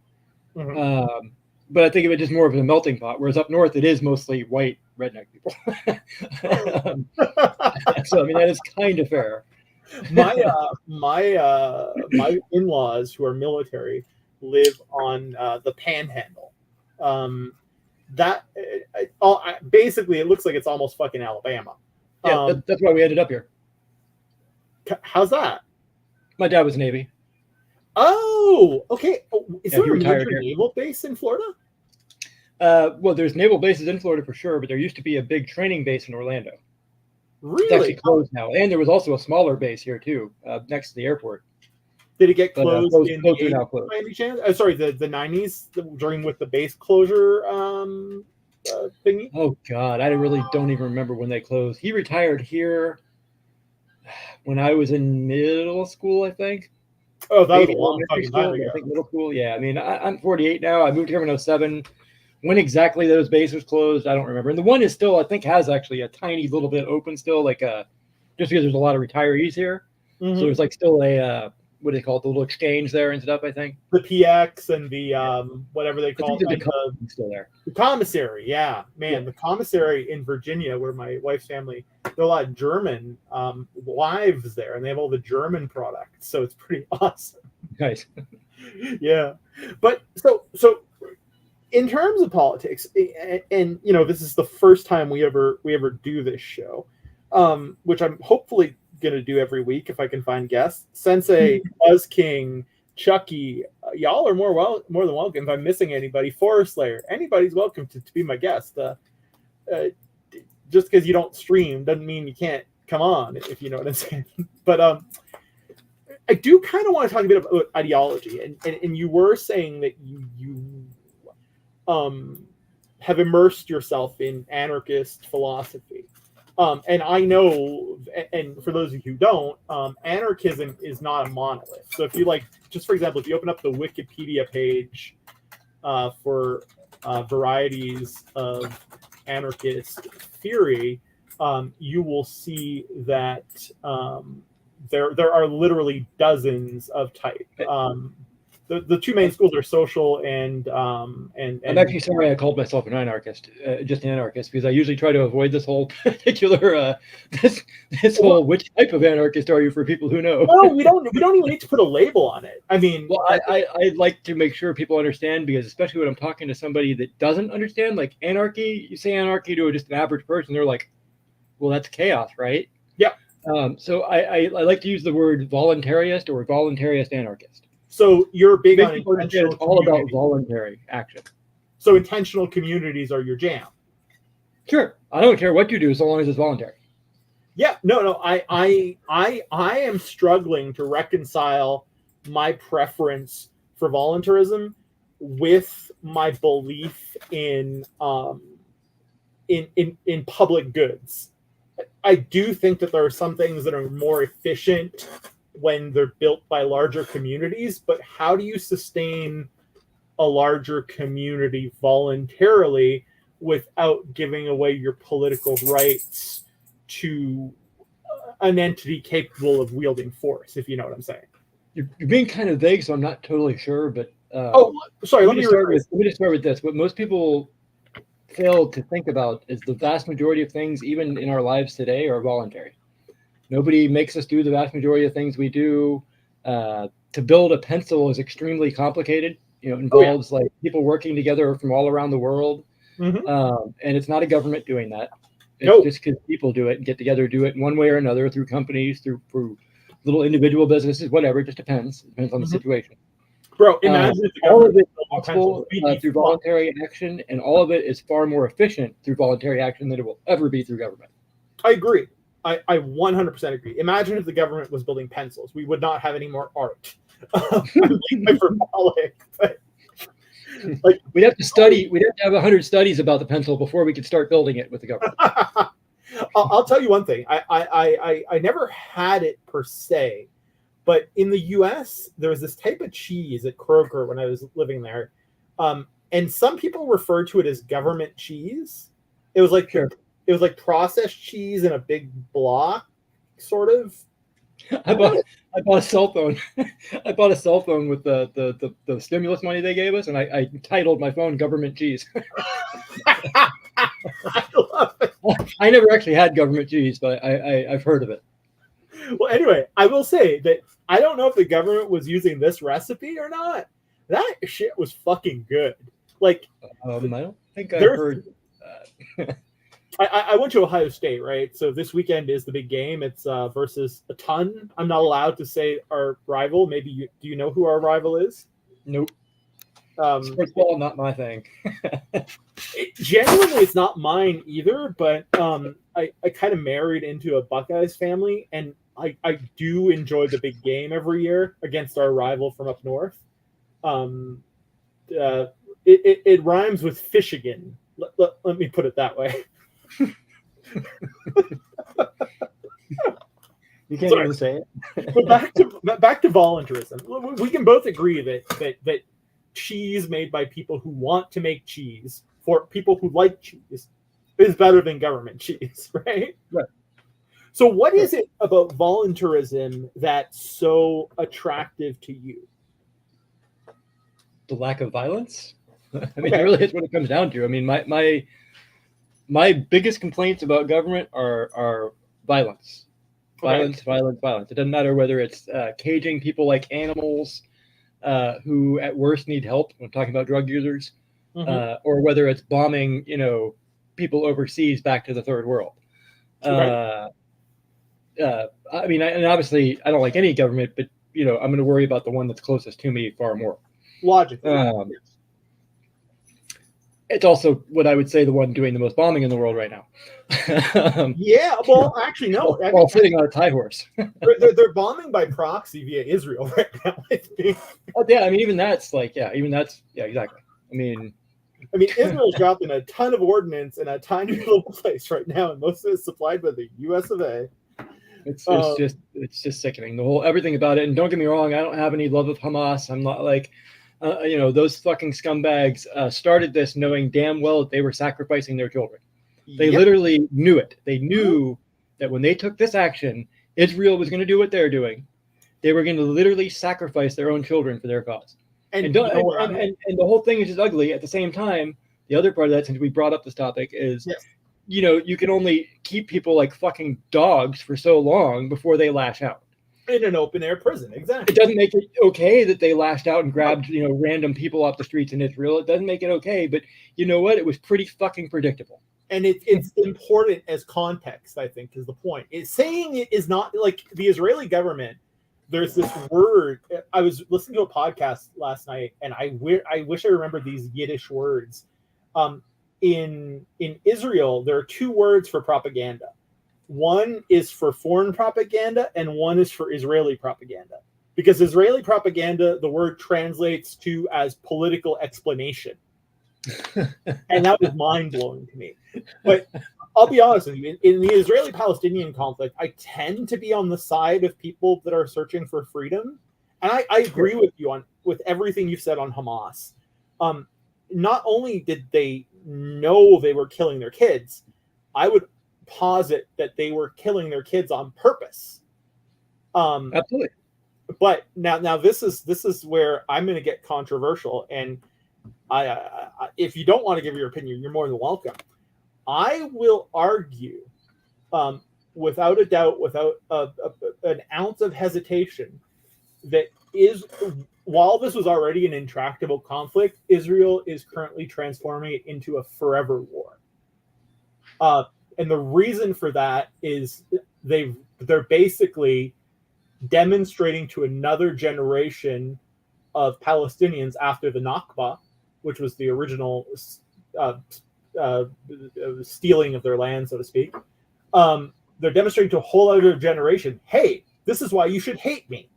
Mm-hmm. But I think of it just more of a melting pot, whereas up north it is mostly white redneck people. So that is kind of fair. My in-laws who are military live on the Panhandle. Basically it looks like it's almost fucking Alabama. Yeah, that's why we ended up here. How's that? My dad was Navy. Oh, okay. Is there a military naval base in Florida? Well, there's naval bases in Florida for sure, but there used to be a big training base in Orlando. Really? It's actually closed now. And there was also a smaller base here too, next to the airport. Did it get closed in the 80s, now closed. by any chance? Sorry, the 90s during with the base closure thingy? Oh God, I really don't even remember when they closed. He retired here when I was in middle school, I think. Oh, that was a long fucking time ago. I think middle school. Yeah, I'm 48 now. I moved here in 07. When exactly those bases closed, I don't remember. And the one is still, I think, has actually a tiny little bit open still, like just because there's a lot of retirees here. Mm-hmm. So there's like still a what do they call it? The little exchange there and stuff, I think. The PX and the whatever they call it. The still there. The commissary, yeah. Man, yeah. The commissary in Virginia, where my wife's family, there are a lot of German wives there, and they have all the German products. So it's pretty awesome. Nice. Yeah. But so in terms of politics, and you know, this is the first time we ever do this show, which I'm hopefully going to do every week if I can find guests. Sensei, Buzz King, Chucky, y'all are more than welcome. If I'm missing anybody, Forest Slayer, anybody's welcome to be my guest. Just because you don't stream doesn't mean you can't come on, if you know what I'm saying. But I do kind of want to talk a bit about ideology, and you were saying that you have immersed yourself in anarchist philosophy. And I know, and for those of you who don't, anarchism is not a monolith. So if you like, just for example, if you open up the Wikipedia page for varieties of anarchist theory, you will see that there are literally dozens of type. The two main schools are social and I'm actually sorry I called myself an anarchist, just an anarchist, because I usually try to avoid this whole particular this whole which type of anarchist are you for people who know. No, we don't even need to put a label on it. I mean, well, I like to make sure people understand, because especially when I'm talking to somebody that doesn't understand, like anarchy, you say anarchy to just an average person, they're like, well, that's chaos, right? Yeah. So I like to use the word voluntarist or voluntarist anarchist. So you're big on intentional. It's all about voluntary action. So intentional communities are your jam. Sure, I don't care what you do as long as it's voluntary. Yeah, no. I am struggling to reconcile my preference for voluntarism with my belief in public goods. I do think that there are some things that are more efficient when they're built by larger communities, but how do you sustain a larger community voluntarily without giving away your political rights to an entity capable of wielding force, if you know what I'm saying? You're being kind of vague, so I'm not totally sure, but sorry, let me just start with this. What most people fail to think about is the vast majority of things, even in our lives today, are voluntary. Nobody makes us do the vast majority of things we do. To build a pencil is extremely complicated. You know, it involves like people working together from all around the world. Mm-hmm. And it's not a government doing that. It's just because people do it and get together, do it in one way or another, through companies, through little individual businesses, whatever. It just depends. It depends on the situation. Bro, imagine if the all of it is possible through voluntary action, and all of it is far more efficient through voluntary action than it will ever be through government. I agree. I 100% agree. Imagine if the government was building pencils. We would not have any more art. Like we'd have to study. We'd have to have 100 studies about the pencil before we could start building it with the government. I'll tell you one thing. I never had it per se, but in the U.S. there was this type of cheese at Kroger when I was living there, and some people refer to it as government cheese. It was like It was like processed cheese in a big block, sort of. I bought a cell phone. I bought a cell phone with the stimulus money they gave us, and I titled my phone "Government Cheese." I love it. I never actually had government cheese, but I've heard of it. Well, anyway, I will say that I don't know if the government was using this recipe or not. That shit was fucking good. Like, I don't think I heard. I went to Ohio State, right? So this weekend is the big game. It's versus a ton. I'm not allowed to say our rival. Maybe do you know who our rival is? Nope. Sports ball, not my thing. Genuinely, it's not mine either. But I kind of married into a Buckeyes family, and I do enjoy the big game every year against our rival from up north. It rhymes with Fishigan. Let me put it that way. You can't even say it. But back to voluntarism. We can both agree that cheese made by people who want to make cheese for people who like cheese is better than government cheese, right? Right. So what is it about voluntarism that's so attractive to you? The lack of violence. I mean, it really is what it comes down to. I mean, my biggest complaints about government are violence. Violence. It doesn't matter whether it's caging people like animals who at worst need help. I'm talking about drug users. or whether it's bombing, people overseas back to the third world. Right. I mean, and obviously I don't like any government, but I'm going to worry about the one that's closest to me far more. Logically. Yes. It's also what I would say the one doing the most bombing in the world right now. Yeah, well, actually, no. While sitting on a tie horse. they're bombing by proxy via Israel right now, I think. Oh, yeah, I mean, even that's exactly. I mean, Israel's dropping a ton of ordnance in a tiny little place right now, and most of it's supplied by the U.S. of A. It's just sickening. Everything about it. And don't get me wrong, I don't have any love of Hamas. I'm not like, those fucking scumbags started this knowing damn well that they were sacrificing their children. They literally knew it. They knew that when they took this action, Israel was going to do what they're doing. They were going to literally sacrifice their own children for their cause. And the whole thing is just ugly. At the same time, the other part of that, since we brought up this topic, is you can only keep people like fucking dogs for so long before they lash out. In an open air prison, exactly. It doesn't make it okay that they lashed out and grabbed random people off the streets in Israel. It doesn't make it okay, but you know what? It was pretty fucking predictable. And it's important as context, I think, is the point. Saying it is not like the Israeli government. There's this word. I was listening to a podcast last night, and I wish I remembered these Yiddish words. In Israel, there are two words for propaganda. One is for foreign propaganda, and one is for Israeli propaganda. Because Israeli propaganda, the word translates to as political explanation. And that was mind-blowing to me. But I'll be honest with you, in the Israeli-Palestinian conflict, I tend to be on the side of people that are searching for freedom. And I agree with you with everything you've said on Hamas. Not only did they know they were killing their kids, I would posit that they were killing their kids on purpose. Absolutely. But now this is where I'm going to get controversial, and I if you don't want to give your opinion, you're more than welcome. I will argue, without a doubt, without an ounce of hesitation, that while this was already an intractable conflict, Israel is currently transforming it into a forever war. And the reason for that is they're basically demonstrating to another generation of Palestinians after the Nakba, which was the original stealing of their land, so to speak. They're demonstrating to a whole other generation, hey, this is why you should hate me.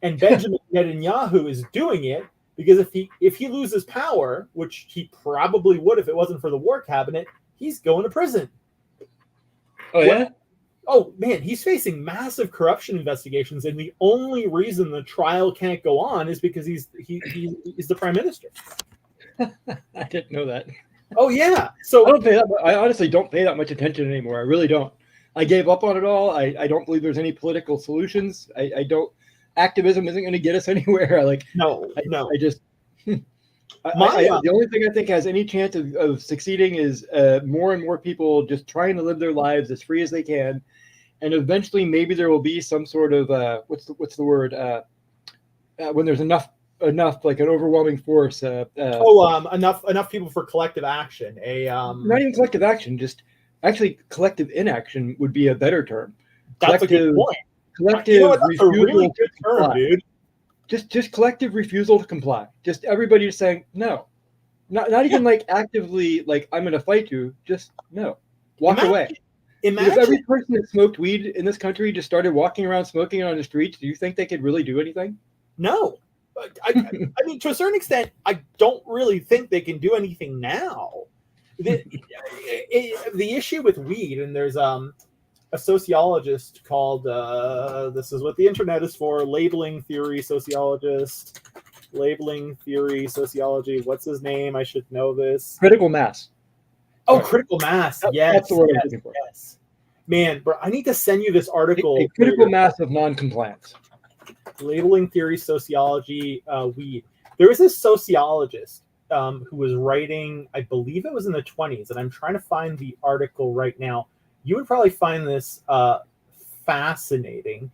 And Benjamin Netanyahu is doing it because if he loses power, which he probably would if it wasn't for the war cabinet, he's going to prison. Oh, yeah? Oh, man, he's facing massive corruption investigations, and the only reason the trial can't go on is because he's the prime minister. I didn't know that. Oh, yeah. So I honestly don't pay that much attention anymore. I really don't. I gave up on it all. I don't believe there's any political solutions. I don't. Activism isn't going to get us anywhere. No. I just. The only thing I think has any chance of succeeding is more and more people just trying to live their lives as free as they can, and eventually maybe there will be some sort of what's the word when there's enough like an overwhelming force. Enough people for collective action. Not even collective action, just actually collective inaction would be a better term. That's a good point. Collective that's a really good term, dude. Just collective refusal to comply. Just everybody just saying no, not even like actively like I'm going to fight you. Just no, walk away. If every person that smoked weed in this country just started walking around smoking it on the streets, do you think they could really do anything? No. I mean, to a certain extent, I don't really think they can do anything now. The issue with weed, and there's a sociologist called, this is what the internet is for, labeling theory sociology. What's his name? I should know this. Critical mass. Oh, critical mass. Yes. That's the word I'm looking for. Yes. Man, bro, I need to send you this article. A critical mass of non-compliance. Labeling theory sociology, weed. There was this sociologist who was writing, I believe it was in the 1920s, and I'm trying to find the article right now. You would probably find this fascinating.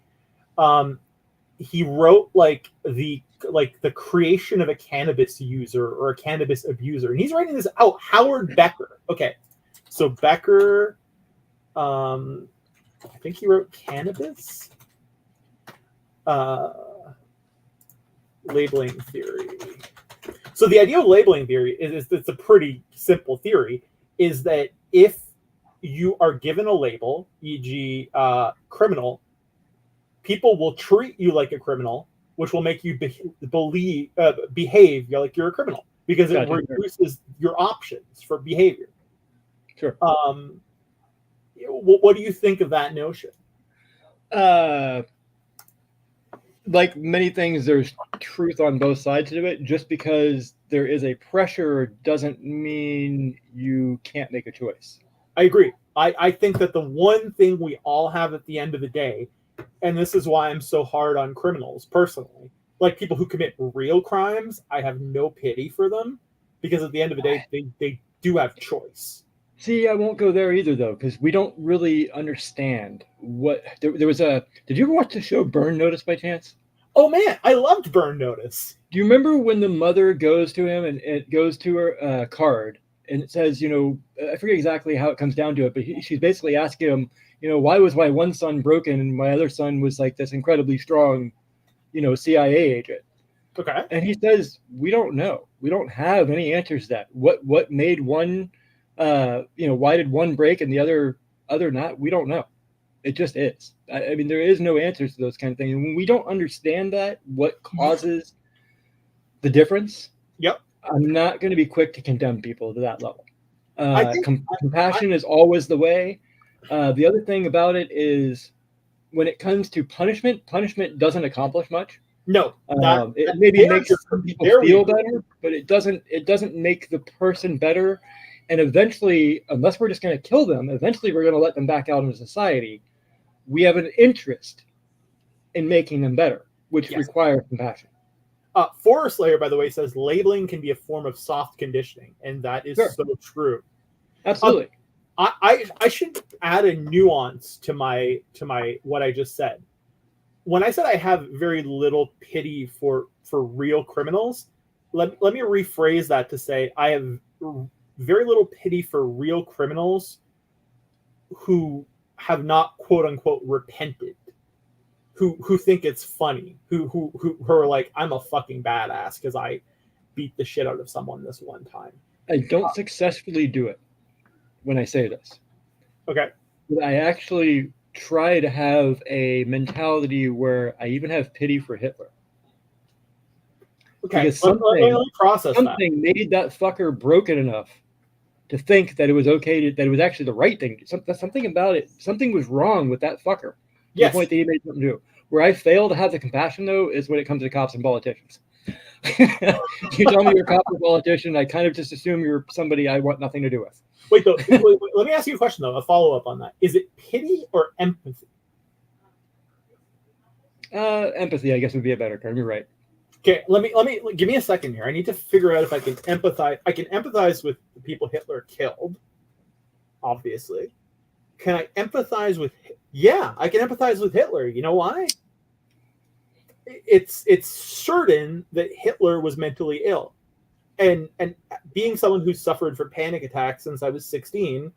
he wrote like the creation of a cannabis user or a cannabis abuser, and he's writing this out. Howard Becker. Okay, so Becker, I think he wrote Cannabis labeling theory. So the idea of labeling theory is it's a pretty simple theory. Is that if you are given a label, e.g., criminal, people will treat you like a criminal, which will make you behave like you're a criminal because it reduces your options for behavior. Sure. What do you think of that notion? Like many things, there's truth on both sides of it. Just because there is a pressure doesn't mean you can't make a choice. I agree. I think that the one thing we all have at the end of the day, and this is why I'm so hard on criminals personally, like people who commit real crimes, I have no pity for them because at the end of the day, they do have choice. See, I won't go there either, though, because we don't really understand what there was a. Did you ever watch the show Burn Notice by chance? Oh man, I loved Burn Notice. Do you remember when the mother goes to him and it goes to her card and it says, I forget exactly how it comes down to it, but she's basically asking him, why was my one son broken and my other son was like this incredibly strong, CIA agent? Okay. And he says, we don't know. We don't have any answers to that. What made one, why did one break and the other not? We don't know. It just is. I mean, there is no answers to those kind of things. And when we don't understand that, what causes the difference, yep, I'm not going to be quick to condemn people to that level. Compassion is always the way. The other thing about it is when it comes to punishment doesn't accomplish much. No, it maybe makes some people feel better, but it doesn't make the person better. And eventually, unless we're just going to kill them, eventually we're going to let them back out into society. We have an interest in making them better, which requires compassion. Forest Layer, by the way, says labeling can be a form of soft conditioning, and that is so true. Absolutely. I should add a nuance to my what I just said. When I said I have very little pity for real criminals, let me rephrase that to say I have very little pity for real criminals who have not quote unquote repented, who think it's funny, who are like, I'm a fucking badass because I beat the shit out of someone this one time. I don't successfully do it when I say this. Okay. But I actually try to have a mentality where I even have pity for Hitler. Okay, because let me process something made that fucker broken enough to think that it was okay, that it was actually the right thing. Something about it, something was wrong with that fucker. Yes. The point that he made something do. Where I fail to have the compassion, though, is when it comes to cops and politicians. You tell me you're a cop or politician, I kind of just assume you're somebody I want nothing to do with. Wait, let me ask you a question, though, a follow-up on that. Is it pity or empathy? Empathy, I guess, would be a better term. You're right. Okay, let me give me a second here. I need to figure out if I can empathize. I can empathize with the people Hitler killed, obviously. Can I empathize with? Yeah, I can empathize with Hitler. You know why? It's certain that Hitler was mentally ill, and being someone who suffered from panic attacks since I was 16,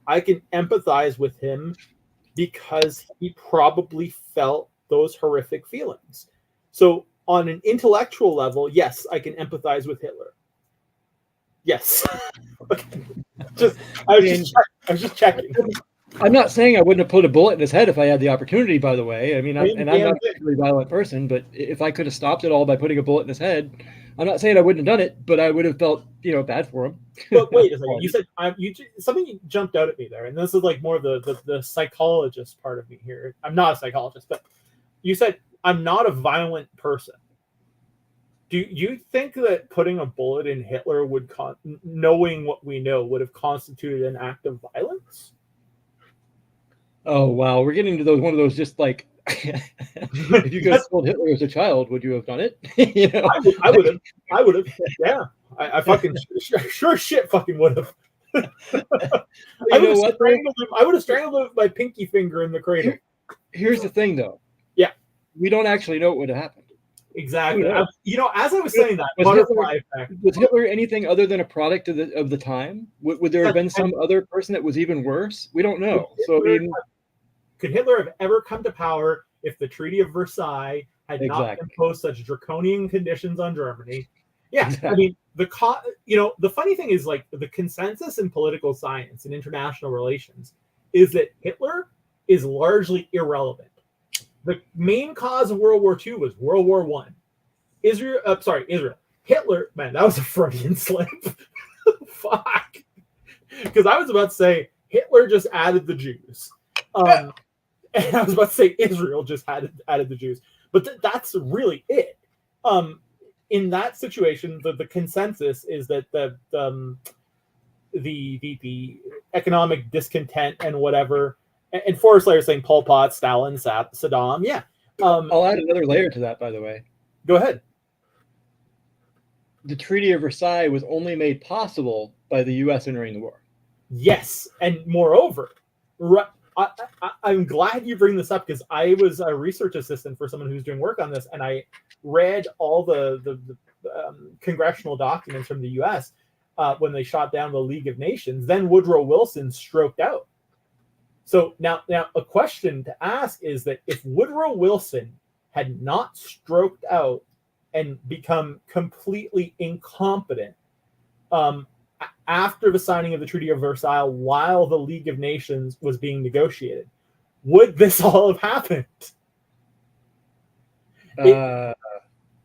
I can empathize with him because he probably felt those horrific feelings. So on an intellectual level, yes, I can empathize with Hitler. Yes. I was just checking. I'm not saying I wouldn't have put a bullet in his head if I had the opportunity, by the way. I mean, I'm not a particularly violent person, but if I could have stopped it all by putting a bullet in his head, I'm not saying I wouldn't have done it, but I would have felt, bad for him. But wait a second. You said something jumped out at me there, and this is like more the psychologist part of me here. I'm not a psychologist, but you said I'm not a violent person. Do you think that putting a bullet in Hitler would, knowing what we know, would have constituted an act of violence? Oh wow, we're getting to one of those just like if you guys killed Hitler as a child, would you have done it? I would have. Yeah, I fucking sure shit fucking would have. I would have strangled him with my pinky finger in the cradle. Here's the thing, though. Yeah, we don't actually know what would have happened. Exactly. Yeah. As I was saying that, Was butterfly effect. Was Hitler anything other than a product of the time? Would there have been some other person that was even worse? We don't know. So could Hitler have ever come to power if the Treaty of Versailles had not imposed such draconian conditions on Germany? Yeah, exactly. I mean, the funny thing is, like, the consensus in political science and international relations is that Hitler is largely irrelevant. The main cause of World War II was World War I. Israel. Hitler, man, that was a Freudian slip. Fuck. Because I was about to say Hitler just added the Jews. And I was about to say Israel just added the Jews. But that's really it. In that situation, the consensus is that the economic discontent and whatever, and Forrest Layer saying Pol Pot, Stalin, Saddam. Yeah. I'll add another layer to that, by the way. Go ahead. The Treaty of Versailles was only made possible by the U.S. entering the war. Yes, and moreover, I'm glad you bring this up, because I was a research assistant for someone who's doing work on this, and I read all the congressional documents from the U.S. When they shot down the League of Nations. Then Woodrow Wilson stroked out. So now a question to ask is that if Woodrow Wilson had not stroked out and become completely incompetent after the signing of the Treaty of Versailles, while the League of Nations was being negotiated, would this all have happened?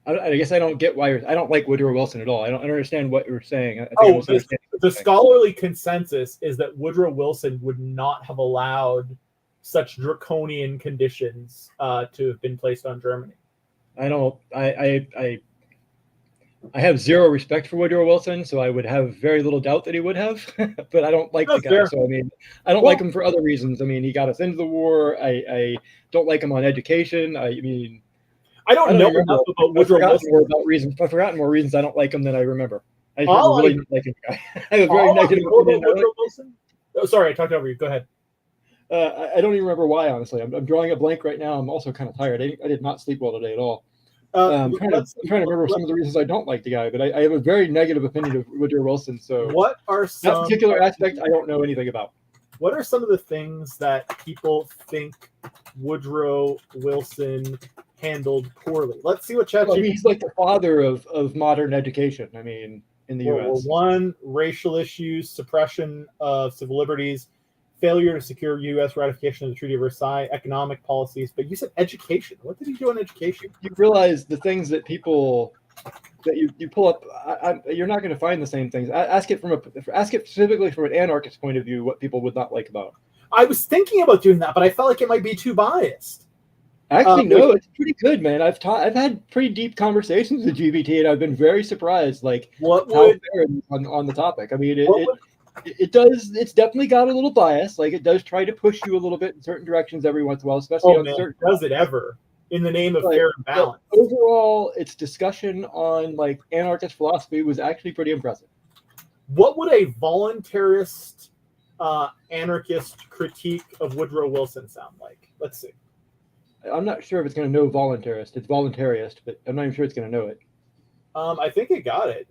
I guess I don't get why I don't like Woodrow Wilson at all. I don't understand what you're saying. The scholarly consensus is that Woodrow Wilson would not have allowed such draconian conditions to have been placed on Germany. I have zero respect for Woodrow Wilson, so I would have very little doubt that he would have. But I don't like the guy. Fair. So I mean, I don't like him for other reasons. I mean, he got us into the war. I don't like him on education. I don't know enough about Woodrow Wilson. I've forgotten more reasons I don't like him than I remember. I really don't like him. I have a very negative opinion. Woodrow Wilson? Oh, sorry, I talked over you. Go ahead. I don't even remember why, honestly. I'm drawing a blank right now. I'm also kind of tired. I did not sleep well today at all. I'm trying to remember some of the reasons I don't like the guy, but I have a very negative opinion of Woodrow Wilson. So what are some, that particular aspect I don't know anything about. What are some of the things that people think Woodrow Wilson handled poorly? Let's see what ChatGPT. He's like the father of modern education. I mean, in the U.S. One, racial issues, suppression of civil liberties, failure to secure U.S. ratification of the Treaty of Versailles, economic policies. But you said education. What did he do on education? You realize the things that people that you pull up. You're not going to find the same things. Ask it specifically from an anarchist point of view. What people would not like about it. I was thinking about doing that, but I felt like it might be too biased. Actually, no, it's pretty good, man. I've had pretty deep conversations with GBT, and I've been very surprised, like how fair on the topic. I mean, it's definitely got a little bias. Like, it does try to push you a little bit in certain directions every once in a while, especially on certain. Does it ever? In the name of fair and balance. Overall, its discussion on like anarchist philosophy was actually pretty impressive. What would a voluntarist anarchist critique of Woodrow Wilson sound like? Let's see. I'm not sure if it's going to know voluntarist. It's voluntarist, but I'm not even sure it's going to know it. I think it got it.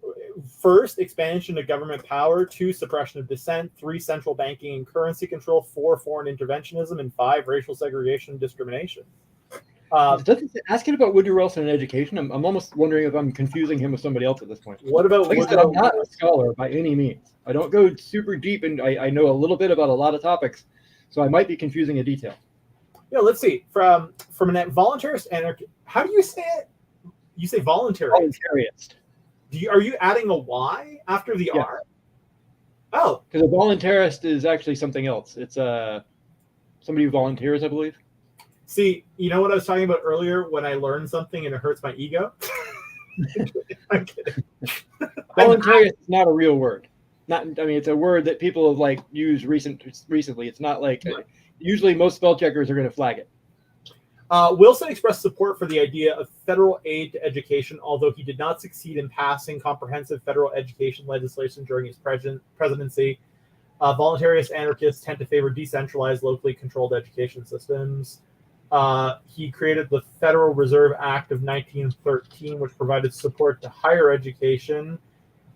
First, expansion of government power. 2, suppression of dissent. 3, central banking and currency control. 4, foreign interventionism. And 5, racial segregation and discrimination. Asking about Woodrow Wilson and education, I'm almost wondering if I'm confusing him with somebody else at this point. What about like I said, I'm not a scholar by any means. I don't go super deep, and I know a little bit about a lot of topics, so I might be confusing a detail. Yeah, let's see. From a voluntarist anarchist, how do you say it? You say voluntarist. Voluntarist. Are you adding a Y after the R? Oh, because a voluntarist is actually something else. It's somebody who volunteers, I believe. See, you know what I was talking about earlier when I learned something and it hurts my ego? I'm kidding. Voluntarist is not a real word. It's a word that people have like used recently. It's not like usually most spell checkers are going to flag it. Wilson expressed support for the idea of federal aid to education, although he did not succeed in passing comprehensive federal education legislation during his presidency. Voluntarist anarchists tend to favor decentralized, locally controlled education systems. He created the Federal Reserve Act of 1913, which provided support to higher education.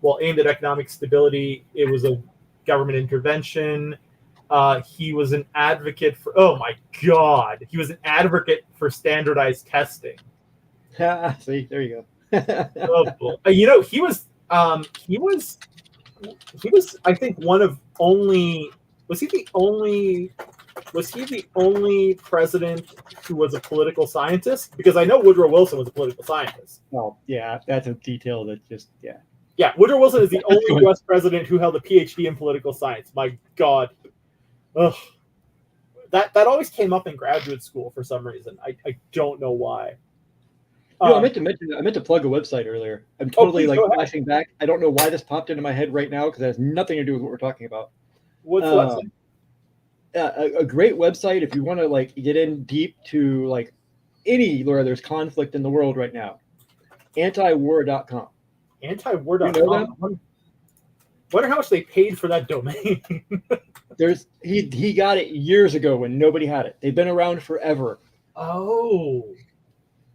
While aimed at economic stability, it was a government intervention. He was an advocate for, oh my God, he was an advocate for standardized testing. See, there you go. He was, I think, one of only, was he the only president who was a political scientist? Because I know Woodrow Wilson was a political scientist. Well, yeah, that's a detail that just, yeah. Yeah, Woodrow Wilson is the only U.S. president who held a PhD in political science. My God. Ugh. That always came up in graduate school for some reason. I don't know why. I meant to plug a website earlier. I'm totally flashing back. I don't know why this popped into my head right now because it has nothing to do with what we're talking about. What's the website? A great website if you want to get in deep to anywhere there's conflict in the world right now. Antiwar.com. Antiwar.com. You know them? Wonder how much they paid for that domain. He got it years ago when nobody had it. They've been around forever. Oh,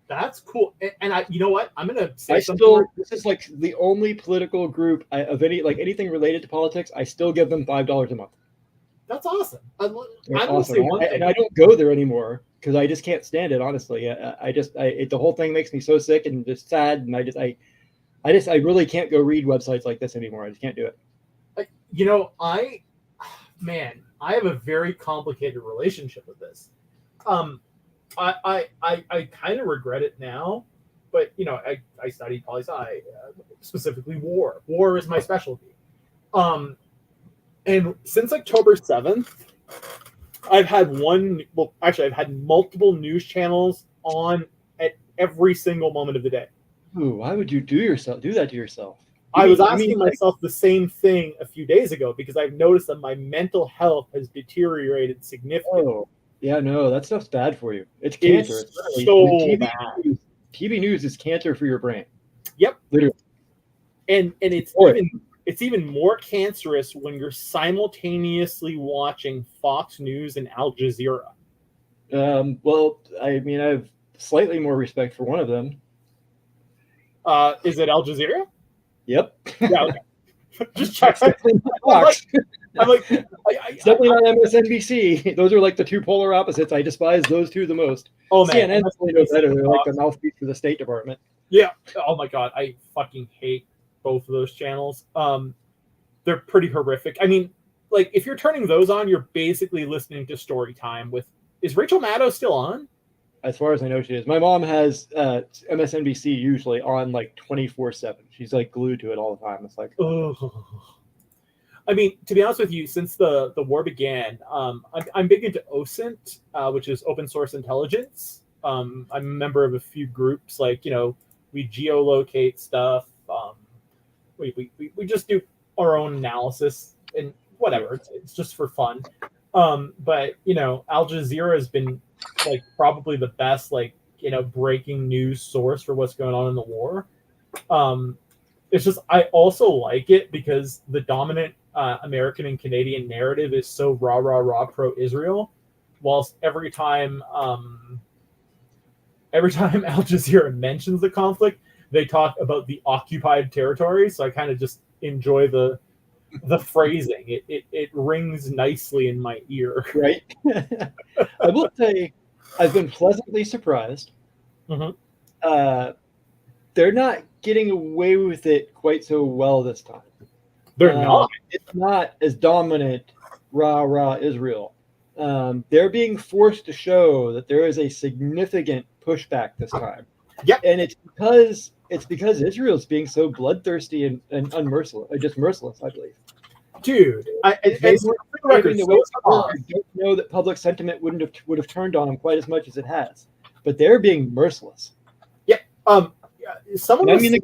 that's cool. And you know what? I'm gonna say something. This is the only political group of anything related to politics. I still give them $5 a month. That's awesome. I'm awesome. Gonna say one thing. And I don't go there anymore because I just can't stand it. Honestly, the whole thing makes me so sick and just sad, and I really can't go read websites like this anymore. I just can't do it. I have a very complicated relationship with this. I kind of regret it now, but I studied poli-sci, specifically war. War is my specialty. And since October 7th, I've had multiple news channels on at every single moment of the day. Ooh, why would you do that to yourself? I was asking myself the same thing a few days ago because I've noticed that my mental health has deteriorated significantly. Oh, yeah, no, that stuff's bad for you. It's cancer. It's so bad. TV news is cancer for your brain. Yep. Literally. And it's even more cancerous when you're simultaneously watching Fox News and Al Jazeera. Well, I have slightly more respect for one of them. Is it Al Jazeera? Yep. Yeah. Okay. Just check. I'm like, it's definitely not MSNBC. Those are the two polar opposites. I despise those two the most. Oh man, CNN knows better. They're like the mouthpiece for the State Department. Yeah. Oh my God, I fucking hate both of those channels. They're pretty horrific. If you're turning those on, you're basically listening to story time with. Is Rachel Maddow still on? As far as I know, she is. My mom has MSNBC usually on 24/7. She's glued to it all the time. It's to be honest with you, since the war began, I'm big into OSINT, which is open source intelligence. I'm a member of a few groups we geolocate stuff. We just do our own analysis and whatever. It's just for fun. But Al Jazeera has been probably the best breaking news source for what's going on in the war. It's just I also like it because the dominant American and Canadian narrative is so rah pro-Israel, whilst every time Al Jazeera mentions the conflict, they talk about the occupied territory. So I kind of just enjoy the phrasing. It rings nicely in my ear. Right. I will say I've been pleasantly surprised. Mm-hmm. They're not getting away with it quite so well this time. They're not. It's not as dominant rah Israel. They're being forced to show that there is a significant pushback this time. Yep. And it's because Israel's being so bloodthirsty and unmerciless, just merciless, I believe. Dude, I don't know that public sentiment would have turned on them quite as much as it has, but they're being merciless. Yeah. The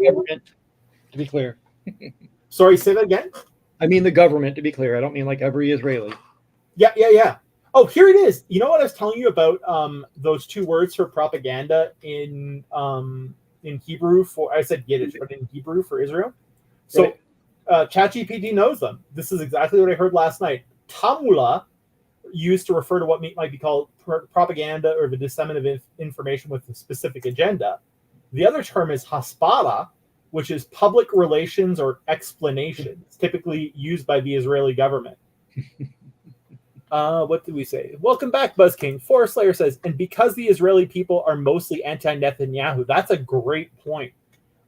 government, to be clear. Sorry, say that again. I mean the government, to be clear. I don't mean every Israeli. Yeah. Oh, here it is. You know what I was telling you about those two words for propaganda in Hebrew for I said Yiddish, but in Hebrew for Israel. So ChatGPT knows them. This is exactly what I heard last night. Tamula, used to refer to what might be called propaganda or the dissemination of information with a specific agenda. The other term is hasbara, which is public relations or explanations, typically used by the Israeli government. What did we say? Welcome back, BuzzKing. Forest Slayer says, and because the Israeli people are mostly anti-Netanyahu, that's a great point.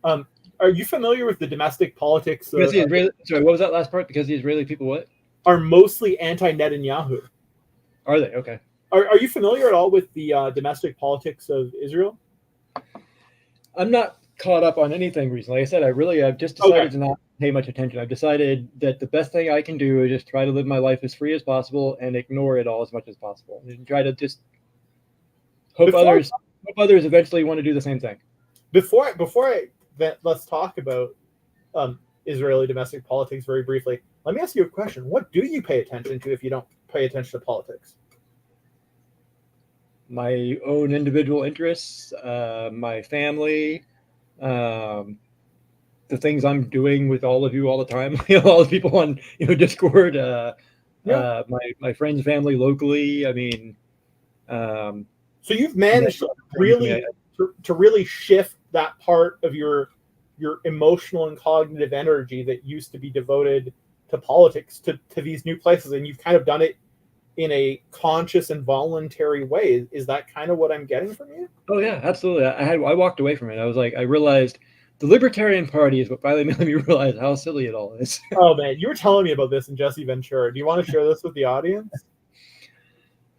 Are you familiar with the domestic politics? Because the Israeli, sorry, what was that last part? Because the Israeli people what? Are mostly anti-Netanyahu. Are they? Okay. Are you familiar at all with the domestic politics of Israel? I'm not caught up on anything recently. Like I said, I've just decided to not pay much attention. I've decided that the best thing I can do is just try to live my life as free as possible and ignore it all as much as possible, and try to just hope others eventually want to do the same thing. Let's talk about Israeli domestic politics very briefly. Let me ask you a question. What do you pay attention to if you don't pay attention to politics? My own individual interests, my family, the things I'm doing with all of you all the time, all the people on Discord, my friends and family locally. I mean, so you've managed to really shift that part of your emotional and cognitive energy that used to be devoted to politics to these new places, and you've kind of done it in a conscious and voluntary way. Is that kind of what I'm getting from you? Oh yeah, absolutely. I walked away from it. I realized the Libertarian Party is what finally made me realize how silly it all is. Oh man, you were telling me about this in Jesse Ventura. Do you want to share this with the audience?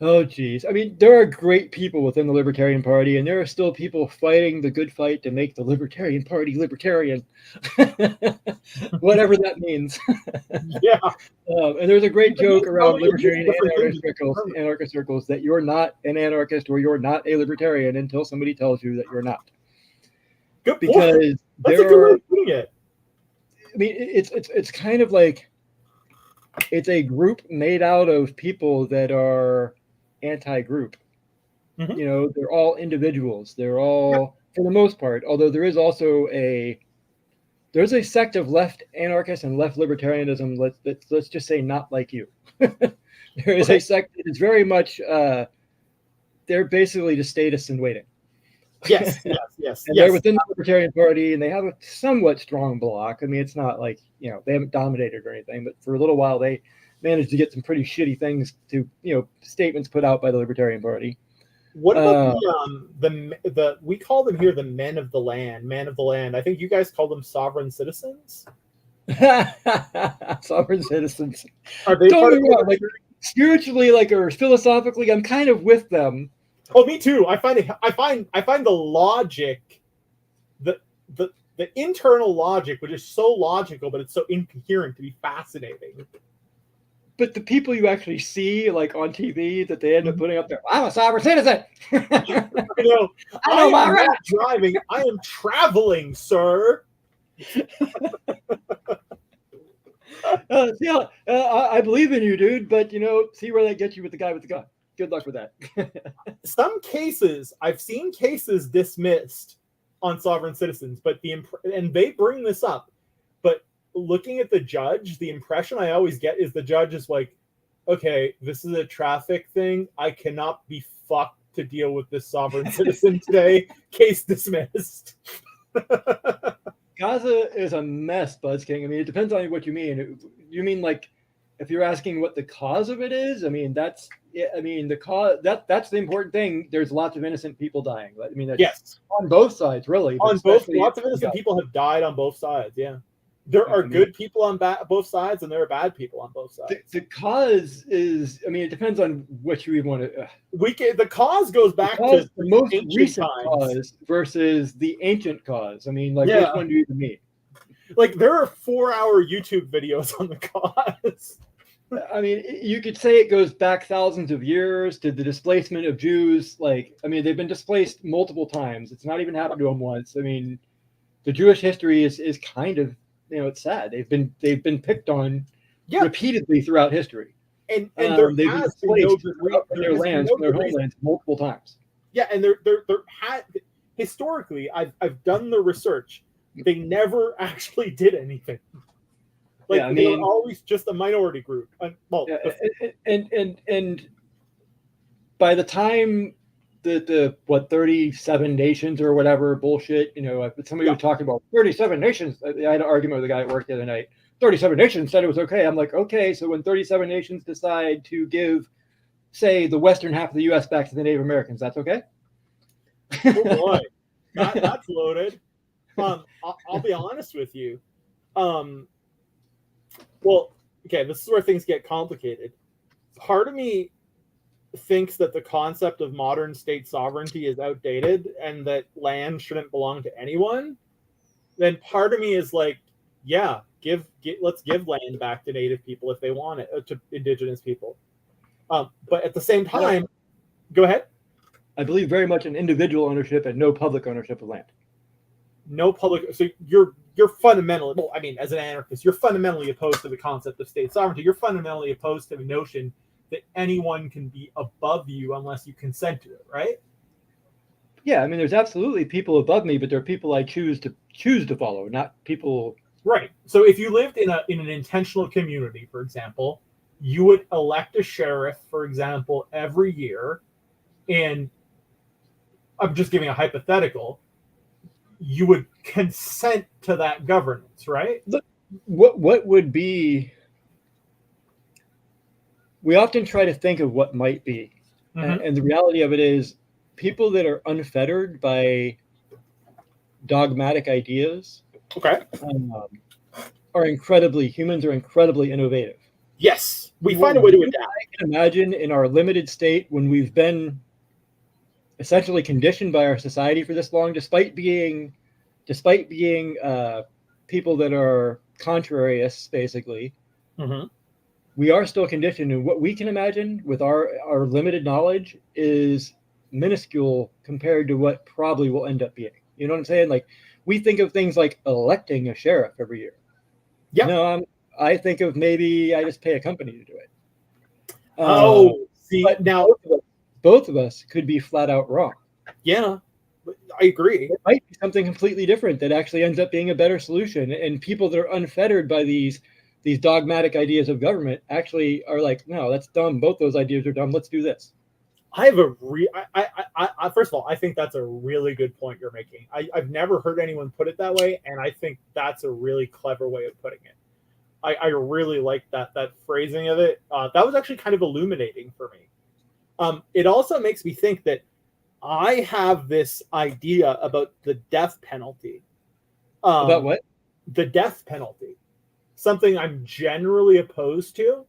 Oh geez. I mean, there are great people within the Libertarian Party, and there are still people fighting the good fight to make the Libertarian Party libertarian. Whatever that means. Yeah. And there's a great joke around libertarian anarchist circles that you're not an anarchist or you're not a libertarian until somebody tells you that you're not. Good because point. That's a good way of putting it. I mean, it's kind of like it's a group made out of people that are anti-group. Mm-hmm. They're all individuals. They're all, for the most part, although there is also there's a sect of left anarchists and left libertarianism. Let's just say not like you. There is a sect that is very much they're basically just statists in waiting. Yes. And they're within the Libertarian Party, and they have a somewhat strong block. I mean, it's not like they haven't dominated or anything, but for a little while they managed to get some pretty shitty things to statements put out by the Libertarian Party. What about the we call them here the men of the land? I think you guys call them sovereign citizens. Sovereign citizens. Are they spiritually, or philosophically? I'm kind of with them. Oh, me too. I find the logic, the internal logic, which is so logical, but it's so incoherent, to be fascinating. But the people you actually see, on TV, that they end up putting up there, I'm a sovereign citizen. I am not driving. I am traveling, sir. I believe in you, dude. But see where that gets you with the guy with the gun. Good luck with that. Some cases, I've seen cases dismissed on sovereign citizens, but and they bring this up. But looking at the judge, the impression I always get is the judge is like, okay, this is a traffic thing. I cannot be fucked to deal with this sovereign citizen today. Case dismissed. Gaza is a mess, BuzzKing. I mean, it depends on what you mean. You mean if you're asking what the cause of it is? I mean, that's the cause. That's the important thing. There's lots of innocent people dying. I mean, that's on both sides, really. On both, lots of innocent people have died on both sides. Yeah. There are good people on both sides, and there are bad people on both sides. The cause is, it depends on what you even want to. The cause goes back to the most recent cause versus the ancient cause. I mean, which one do you even mean? There are 4-hour YouTube videos on the cause. I mean, you could say it goes back thousands of years to the displacement of Jews. They've been displaced multiple times. It's not even happened to them once. I mean, the Jewish history is kind of, it's sad. They've been picked on repeatedly throughout history, and they've been displaced from their lands, from their homelands multiple times. Yeah, and they're historically, I've done the research. They never actually did anything. They were always just a minority group. And by the time the 37 nations or whatever bullshit, somebody was talking about 37 nations. I had an argument with a guy at work the other night. 37 nations said it was okay. I'm like, okay, so when 37 nations decide to give, say, the western half of the U.S. back to the Native Americans, that's okay? Oh boy, that's loaded. I'll be honest with you. Well, okay, this is where things get complicated. Part of me thinks that the concept of modern state sovereignty is outdated and that land shouldn't belong to anyone. Then part of me is like, yeah, let's give land back to Native people if they want it, to Indigenous people. But at the same time, go ahead. I believe very much in individual ownership and no public ownership of land. No public. So you're fundamentally, well, I mean, as an anarchist, you're fundamentally opposed to the concept of state sovereignty. You're fundamentally opposed to the notion that anyone can be above you unless you consent to it, right? Yeah, I mean, there's absolutely people above me, but there are people I choose to follow, not people. Right. So if you lived in an intentional community, for example, you would elect a sheriff, for example, every year, and I'm just giving a hypothetical. You would consent to that governance, right? What would be? We often try to think of what might be, and the reality of it is, people that are unfettered by dogmatic ideas, humans are incredibly innovative. Yes, we find a way to adapt. I can imagine in our limited state when we've been essentially conditioned by our society for this long, despite being people that are contrariists, basically, we are still conditioned, and what we can imagine with our limited knowledge is minuscule compared to what probably will end up being. You know what I'm saying? Like, we think of things like electing a sheriff every year. Yeah. No, I think of maybe I just pay a company to do it. See, but now both of us could be flat out wrong. Yeah, I agree. It might be something completely different that actually ends up being a better solution. And people that are unfettered by these dogmatic ideas of government actually are like, no, that's dumb. Both those ideas are dumb. Let's do this. I have first of all, I think that's a really good point you're making. I've never heard anyone put it that way, and I think that's a really clever way of putting it. I really like that phrasing of it. That was actually kind of illuminating for me. It also makes me think that I have this idea about the death penalty. About what? The death penalty. Something I'm generally opposed to.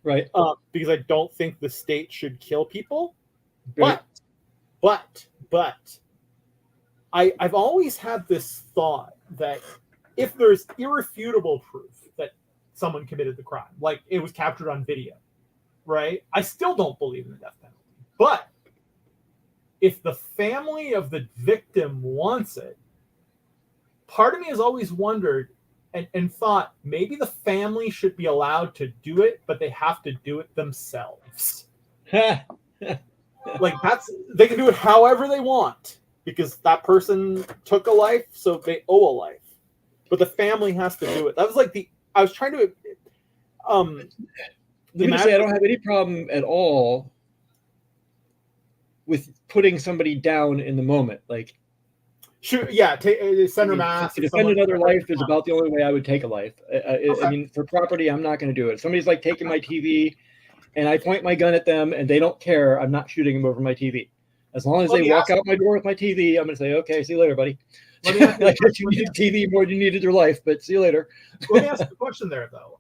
Right. Because I don't think the state should kill people. Right. But I've always had this thought that if there's irrefutable proof that someone committed the crime, like it was captured on video, right? I still don't believe in the death penalty. But if the family of the victim wants it, part of me has always wondered and thought maybe the family should be allowed to do it, but they have to do it themselves. Like they can do it however they want because that person took a life, so they owe a life. But the family has to do it. That was like I was trying to let me just say I don't have any problem at all with putting somebody down in the moment. Like, sure, yeah, send her mass. To defend another life is about the only way I would take a life. I mean, for property, I'm not going to do it. If somebody's like taking my TV and I point my gun at them and they don't care, I'm not shooting them over my TV. As long as they walk out my door with my TV, I'm going to say, okay, see you later, buddy. I guess you needed TV more than you needed your life, but see you later. Let me ask a question there, though.